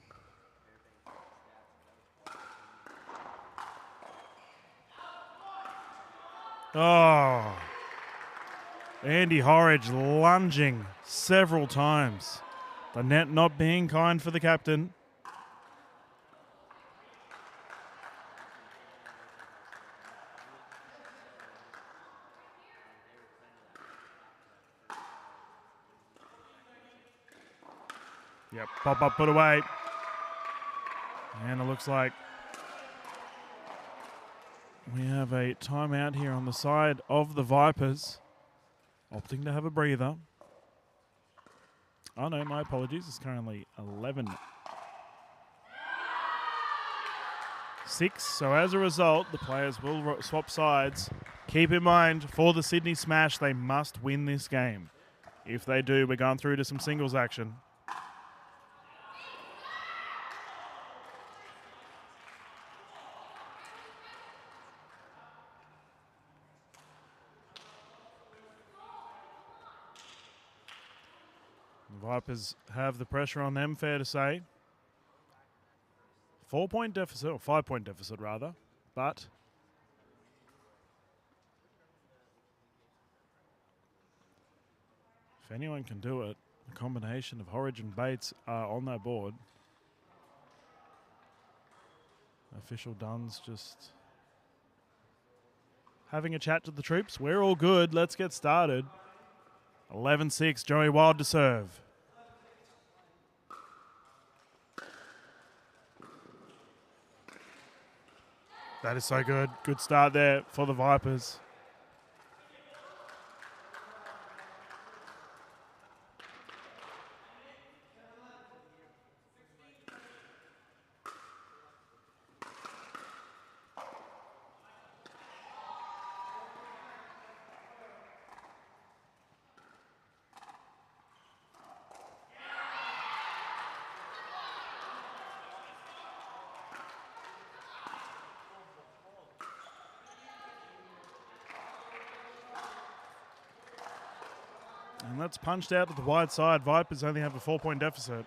Oh, Andy Horridge lunging several times. The net not being kind for the captain. Yep, pop up, put away. And it looks like we have a timeout here on the side of the Vipers, opting to have a breather. Oh no, my apologies. It's currently 11-6. So as a result, the players will swap sides. Keep in mind, for the Sydney Smash, they must win this game. If they do, we're going through to some singles action. Vipers have the pressure on them, fair to say. 4-point deficit, or 5-point deficit rather, but if anyone can do it, a combination of Horridge and Bates are on that board. Official Dunn's just having a chat to the troops. We're all good. Let's get started. 11-6, Joey Wild to serve. That is so good. Good start there for the Vipers. And that's punched out to the wide side. Vipers only have a 4-point deficit.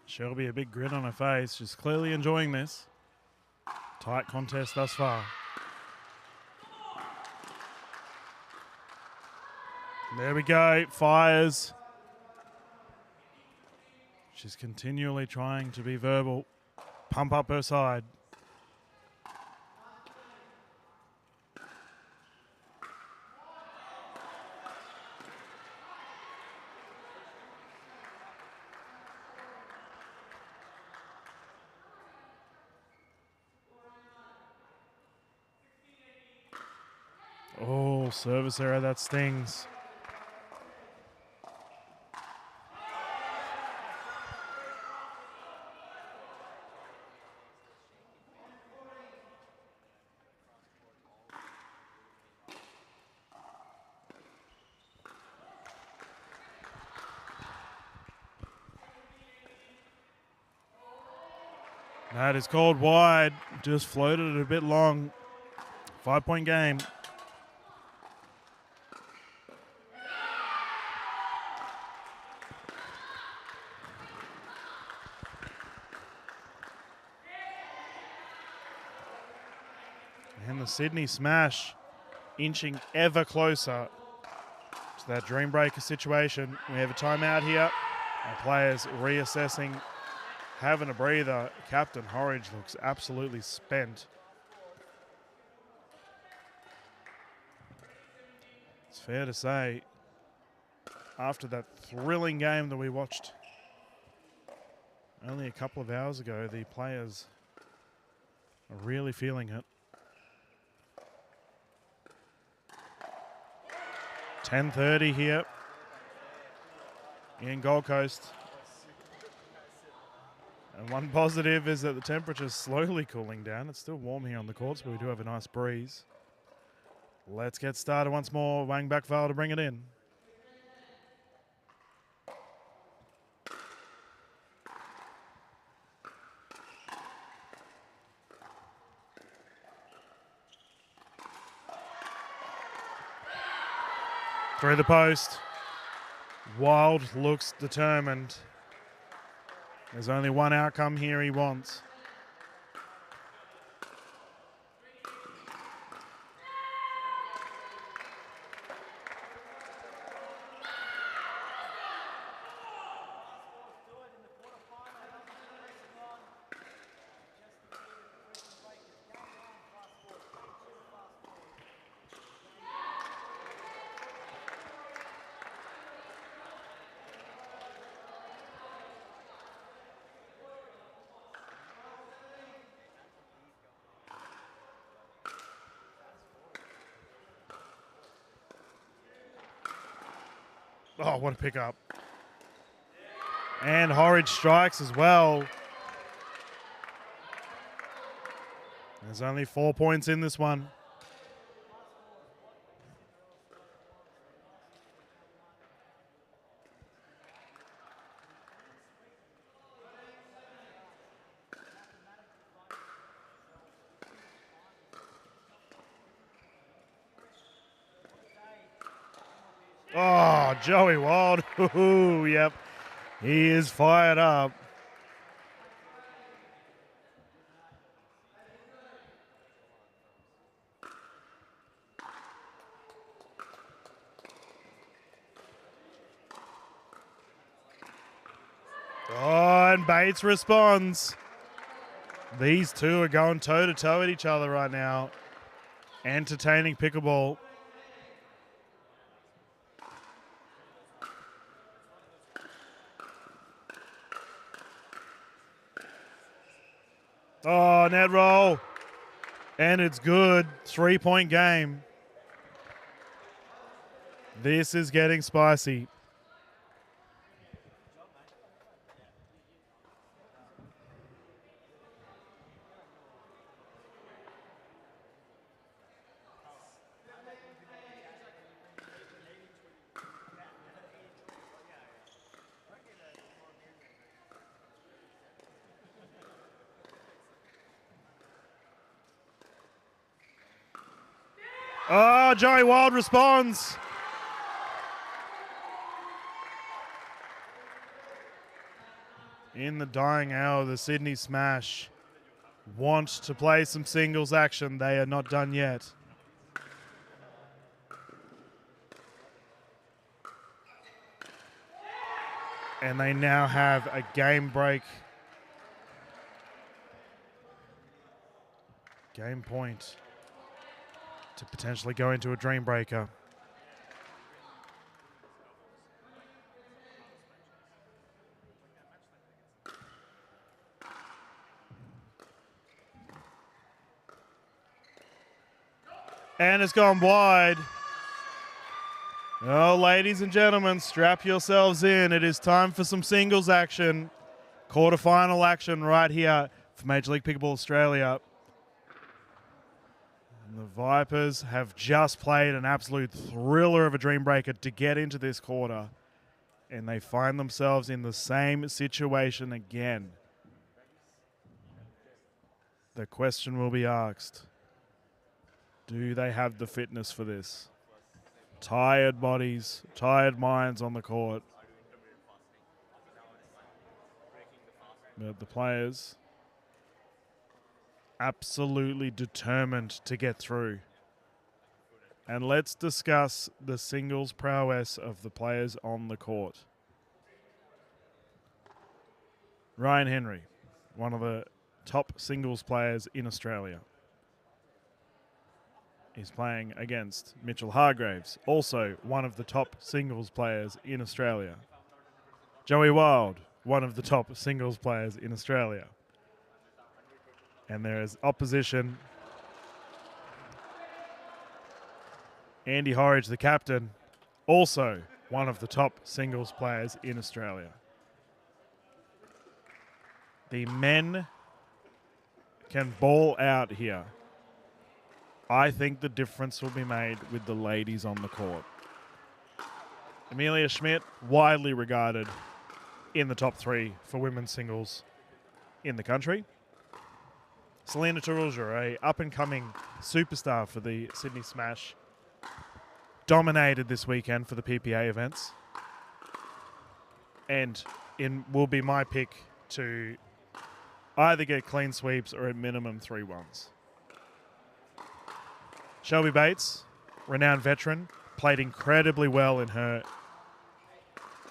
Shelby, a big grin on her face. She's clearly enjoying this. Tight contest thus far. There we go. Fires. She's continually trying to be verbal. Pump up her side. Oh, service error, that stings. That is called wide. Just floated it a bit long. 5-point game. And the Sydney Smash inching ever closer to that dream breaker situation. We have a timeout here. Our players reassessing, having a breather. Captain Horridge looks absolutely spent. It's fair to say, after that thrilling game that we watched only a couple of hours ago, the players are really feeling it. 10:30 here in Gold Coast. And one positive is that the temperature is slowly cooling down. It's still warm here on the courts, but we do have a nice breeze. Let's get started once more. Wang Bakval to bring it in. Through the post. Wild looks determined. There's only one outcome here he wants. Oh, what a pickup. And Horridge strikes as well. There's only 4 points in this one. Oh, Joey Wild. Ooh, yep. He is fired up. Oh, and Bates responds. These two are going toe-to-toe at each other right now. Entertaining pickleball. Oh, net roll. And it's good. 3-point game. This is getting spicy. Oh, Joey Wild responds. In the dying hour, the Sydney Smash want to play some singles action. They are not done yet. And they now have a game break. Game point to potentially go into a dream breaker. And it's gone wide. Oh, ladies and gentlemen, strap yourselves in. It is time for some singles action. Quarterfinal action right here for Major League Pickleball Australia. And the Vipers have just played an absolute thriller of a dream breaker to get into this quarter. And they find themselves in the same situation again. The question will be asked, do they have the fitness for this? Tired bodies, tired minds on the court. But the players absolutely determined to get through. And let's discuss the singles prowess of the players on the court. Ryan Henry, one of the top singles players in Australia. He's playing against Mitchell Hargraves, also one of the top singles players in Australia. Joey Wild, one of the top singles players in Australia. And there is opposition. Andy Horridge, the captain, also one of the top singles players in Australia. The men can ball out here. I think the difference will be made with the ladies on the court. Amelia Schmidt, widely regarded in the top 3 for women's singles in the country. Selena Taruja, a up-and-coming superstar for the Sydney Smash, dominated this weekend for the PPA events. And will be my pick to either get clean sweeps or at minimum 3-1s. Shelby Bates, renowned veteran, played incredibly well in her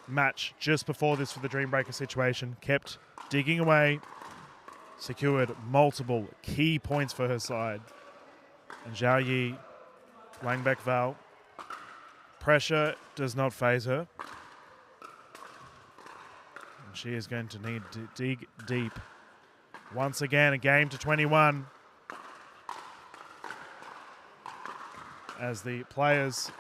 match just before this for the Dream Breaker situation, kept digging away, secured multiple key points for her side. And Zhao Yi, Langbeck Val, pressure does not faze her. And she is going to need to dig deep. Once again, a game to 21. As the players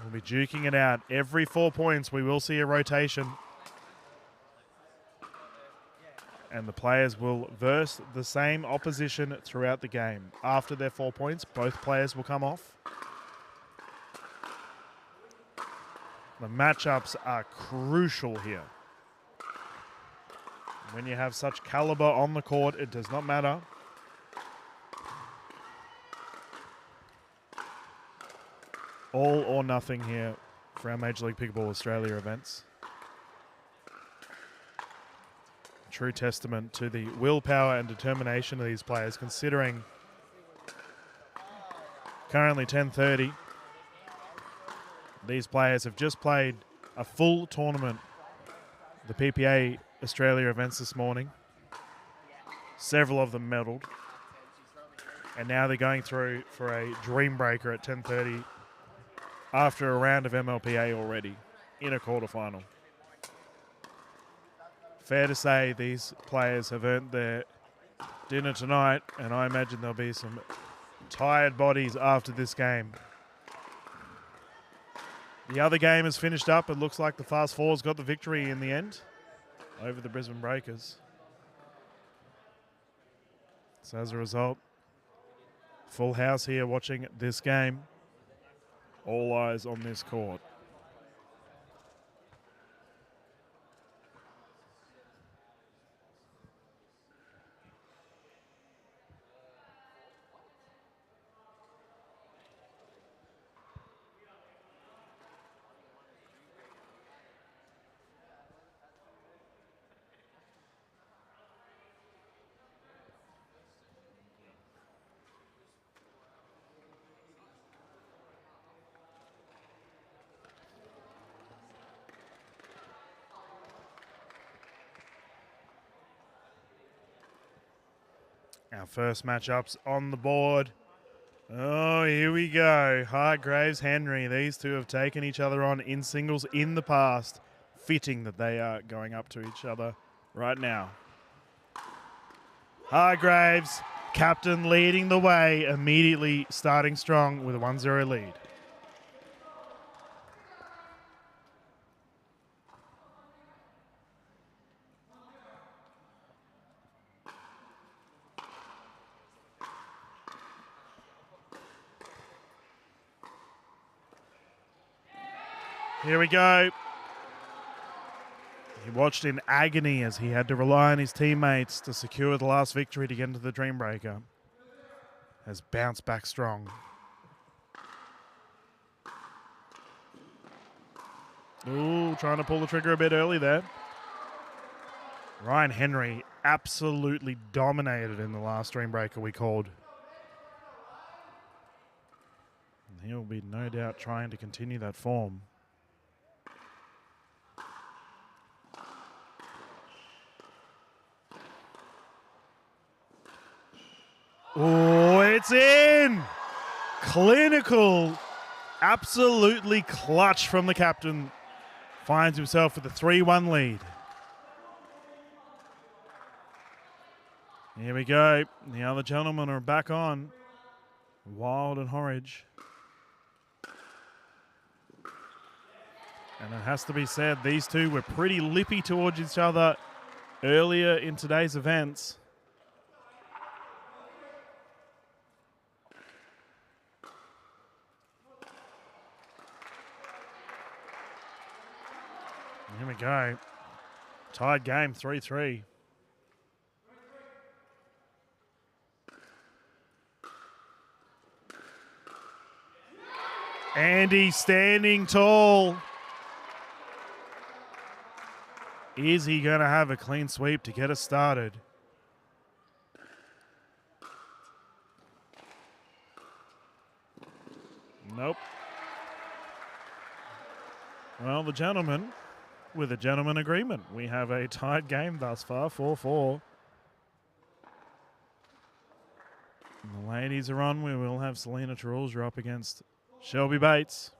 will be duking it out. Every 4 points, we will see a rotation. And the players will verse the same opposition throughout the game. After their 4 points, both players will come off. The matchups are crucial here. When you have such caliber on the court, it does not matter. All or nothing here for our Major League Pickleball Australia events. True testament to the willpower and determination of these players, considering currently 10:30. These players have just played a full tournament, the PPA Australia events this morning. Several of them medalled. And now they're going through for a dream breaker at 10:30 after a round of MLPA already in a quarterfinal. Fair to say these players have earned their dinner tonight, and I imagine there'll be some tired bodies after this game. The other game is finished up. It looks like the Fast Fours got the victory in the end over the Brisbane Breakers. So as a result, full house here watching this game. All eyes on this court. Our first matchups on the board. Oh, here we go. Hargraves, Henry. These two have taken each other on in singles in the past. Fitting that they are going up to each other right now. Hargraves, captain, leading the way, immediately starting strong with a 1-0 lead. Here we go. He watched in agony as he had to rely on his teammates to secure the last victory to get into the Dreambreaker. Has bounced back strong. Ooh, trying to pull the trigger a bit early there. Ryan Henry absolutely dominated in the last Dreambreaker we called. And he'll be no doubt trying to continue that form. Oh, it's in! Clinical, absolutely clutch from the captain. Finds himself with a 3-1 lead. Here we go. The other gentlemen are back on. Wild and Horridge. And it has to be said, these two were pretty lippy towards each other earlier in today's events. Here we go. Tied game, 3-3. Andy standing tall. Is he going to have a clean sweep to get us started? Nope. Well, the gentleman, with a gentleman agreement, we have a tied game thus far, 4-4. And the ladies are on. We will have Selena Tarulja up against Shelby Bates.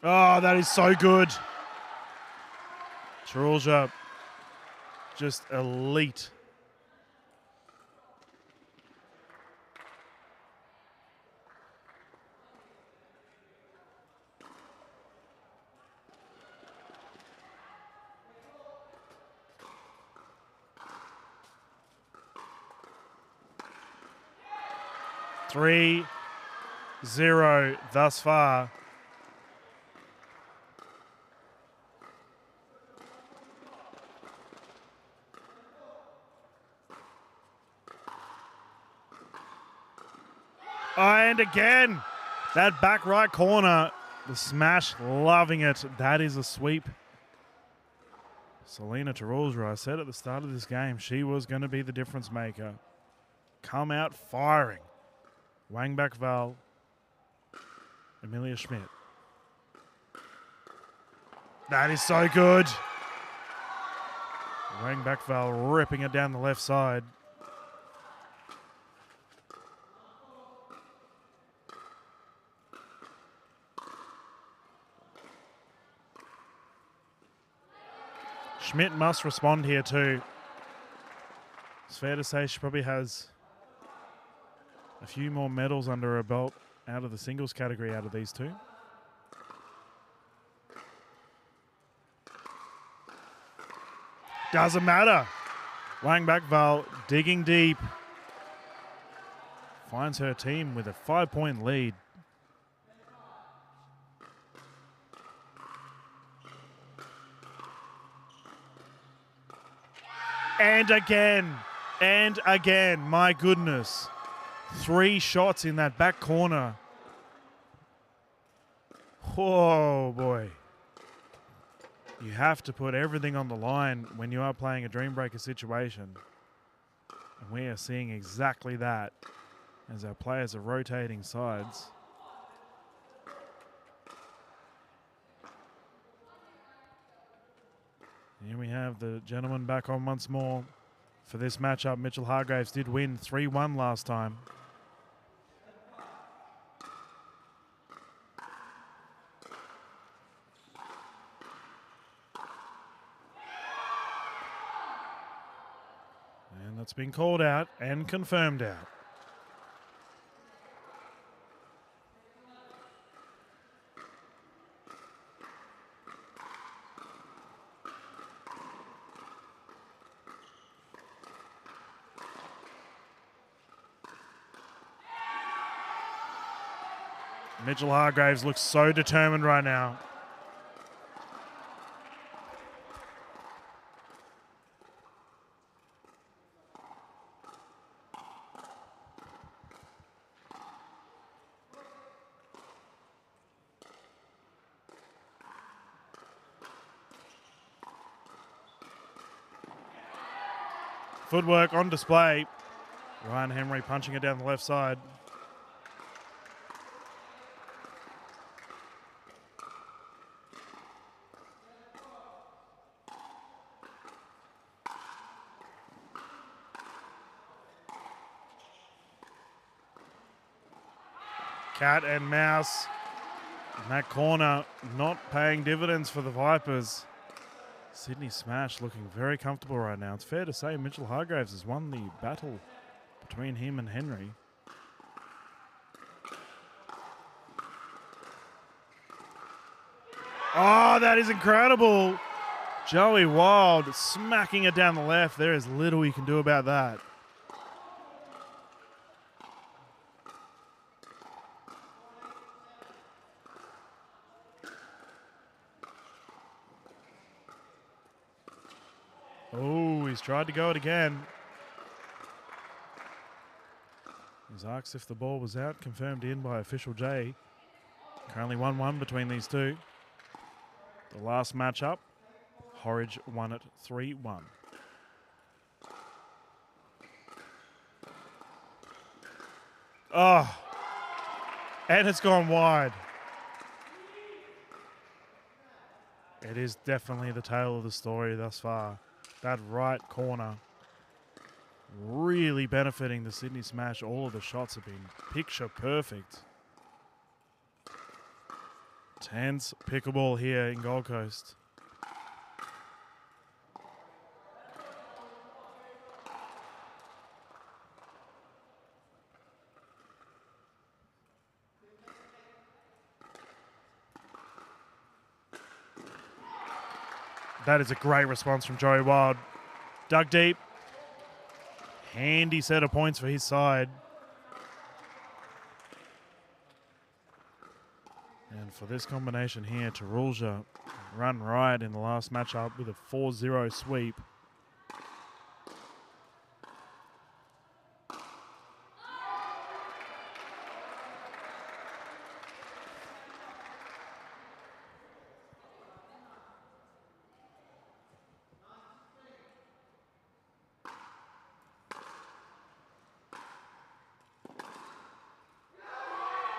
Oh, that is so good. Tarulja, just elite. Three, 0 thus far. And again, that back right corner, the smash, loving it. That is a sweep. Selena Tarulja, I said at the start of this game, she was going to be the difference maker. Come out firing. Wang back Val, Amelia Schmidt. That is so good. Wang back Val ripping it down the left side. Schmidt must respond here too. It's fair to say she probably has a few more medals under her belt out of the singles category out of these two. Doesn't matter. Wang Bakval digging deep. Finds her team with a 5-point lead. And again, my goodness. 3 shots in that back corner. Whoa, boy. You have to put everything on the line when you are playing a Dream Breaker situation. And we are seeing exactly that as our players are rotating sides. Here we have the gentleman back on once more for this matchup. Mitchell Hargraves did win 3-1 last time. And that's been called out and confirmed out. Mitchell Hargraves looks so determined right now. Footwork on display. Ryan Henry punching it down the left side. Cat and mouse in that corner, not paying dividends for the Vipers. Sydney Smash looking very comfortable right now. It's fair to say Mitchell Hargraves has won the battle between him and Henry. Oh, that is incredible. Joey Wild smacking it down the left. There is little you can do about that. Oh, he's tried to go it again. He's asked if the ball was out, confirmed in by official J. Currently 1-1 between these two. The last matchup, Horridge won it 3-1. Oh, and it's gone wide. It is definitely the tale of the story thus far. That right corner really benefiting the Sydney Smash. All of the shots have been picture perfect. Tense pickleball here in Gold Coast. That is a great response from Joey Wild. Dug deep. Handy set of points for his side. And for this combination here, Tarulja run right in the last matchup with a 4-0 sweep.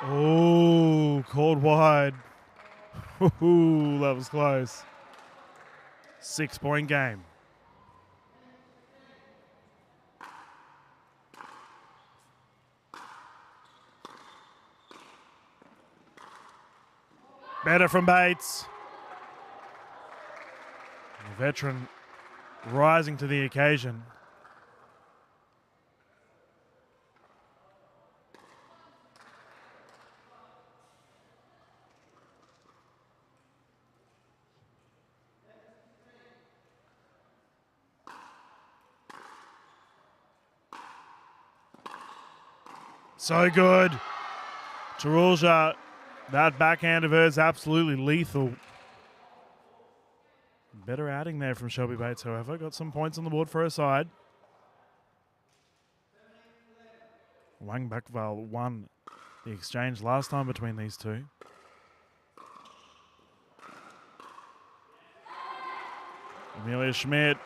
Oh, called wide. Ooh, that was close. 6-point game. Better from Bates. The veteran rising to the occasion. So good. Tarulja, that backhand of hers absolutely lethal. Better outing there from Shelby Bates, however. Got some points on the board for her side. Wang Bakval won the exchange last time between these two. Amelia Schmidt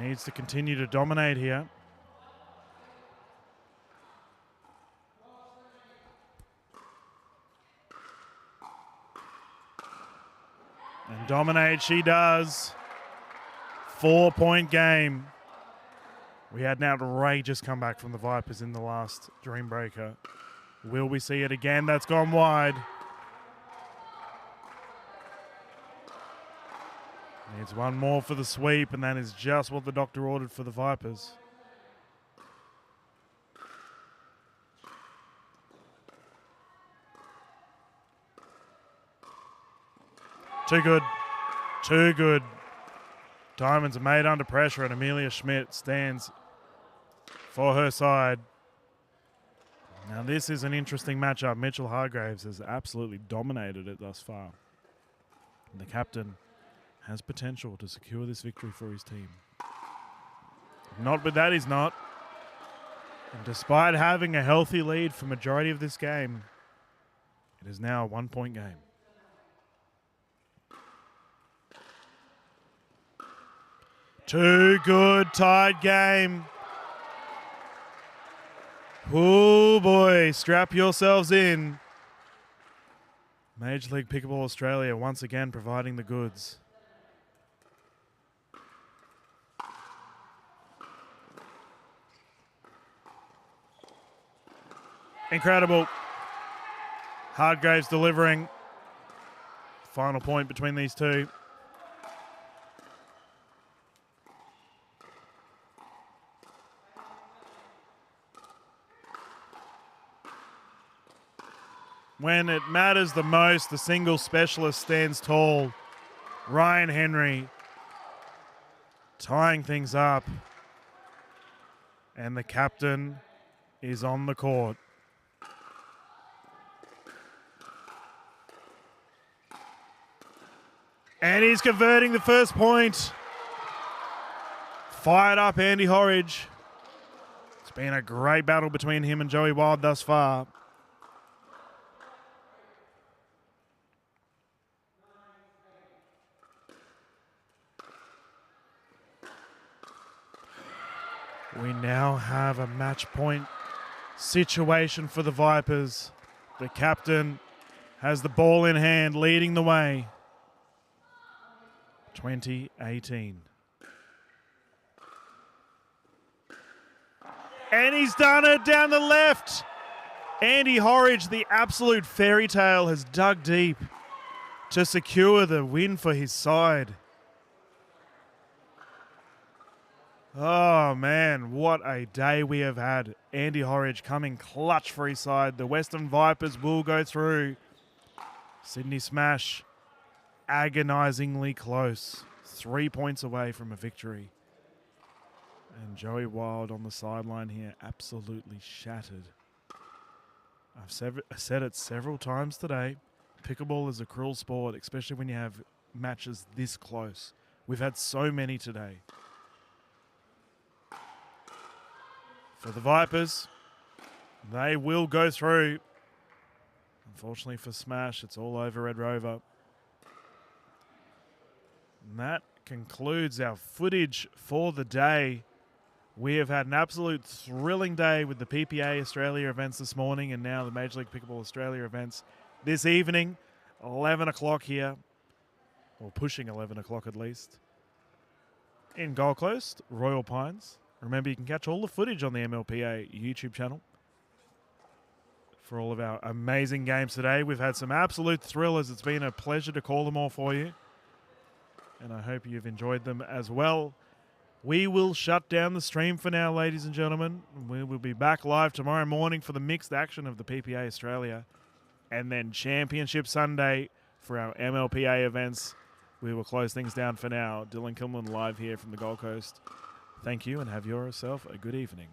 needs to continue to dominate here. And dominate she does. 4-point game. We had an outrageous comeback from the Vipers in the last Dream Breaker. Will we see it again? That's gone wide. Needs one more for the sweep, and that is just what the doctor ordered for the Vipers. Too good. Too good. Diamonds are made under pressure, and Amelia Schmidt stands for her side. Now, this is an interesting matchup. Mitchell Hargraves has absolutely dominated it thus far. And the captain has potential to secure this victory for his team. Not, but that is not. And despite having a healthy lead for majority of this game, it is now a 1-point game. Too good, tied game. Oh boy, strap yourselves in. Major League Pickleball Australia once again providing the goods. Incredible. Hargraves delivering. Final point between these two. When it matters the most, the single specialist stands tall. Ryan Henry tying things up. And the captain is on the court. And he's converting the first point. Fired up Andy Horridge. It's been a great battle between him and Joey Wild thus far. We now have a match point situation for the Vipers. The captain has the ball in hand, leading the way. 2018. And he's done it down the left. Andy Horridge, the absolute fairy tale, has dug deep to secure the win for his side. Oh, man, what a day we have had. Andy Horridge coming clutch for his side. The Western Vipers will go through. Sydney Smash agonizingly close. 3 points away from a victory. And Joey Wild on the sideline here, absolutely shattered. I've said it several times today. Pickleball is a cruel sport, especially when you have matches this close. We've had so many today. For the Vipers, they will go through. Unfortunately for Smash, it's all over Red Rover. And that concludes our footage for the day. We have had an absolute thrilling day with the PPA Australia events this morning and now the Major League Pickleball Australia events this evening. 11 o'clock here, or pushing 11 o'clock at least, in Gold Coast, Royal Pines. Remember, you can catch all the footage on the MLPA YouTube channel for all of our amazing games today. We've had some absolute thrillers. It's been a pleasure to call them all for you. And I hope you've enjoyed them as well. We will shut down the stream for now, ladies and gentlemen. We will be back live tomorrow morning for the mixed action of the PPA Australia. And then Championship Sunday for our MLPA events. We will close things down for now. Dylan Kilman live here from the Gold Coast. Thank you and have yourself a good evening.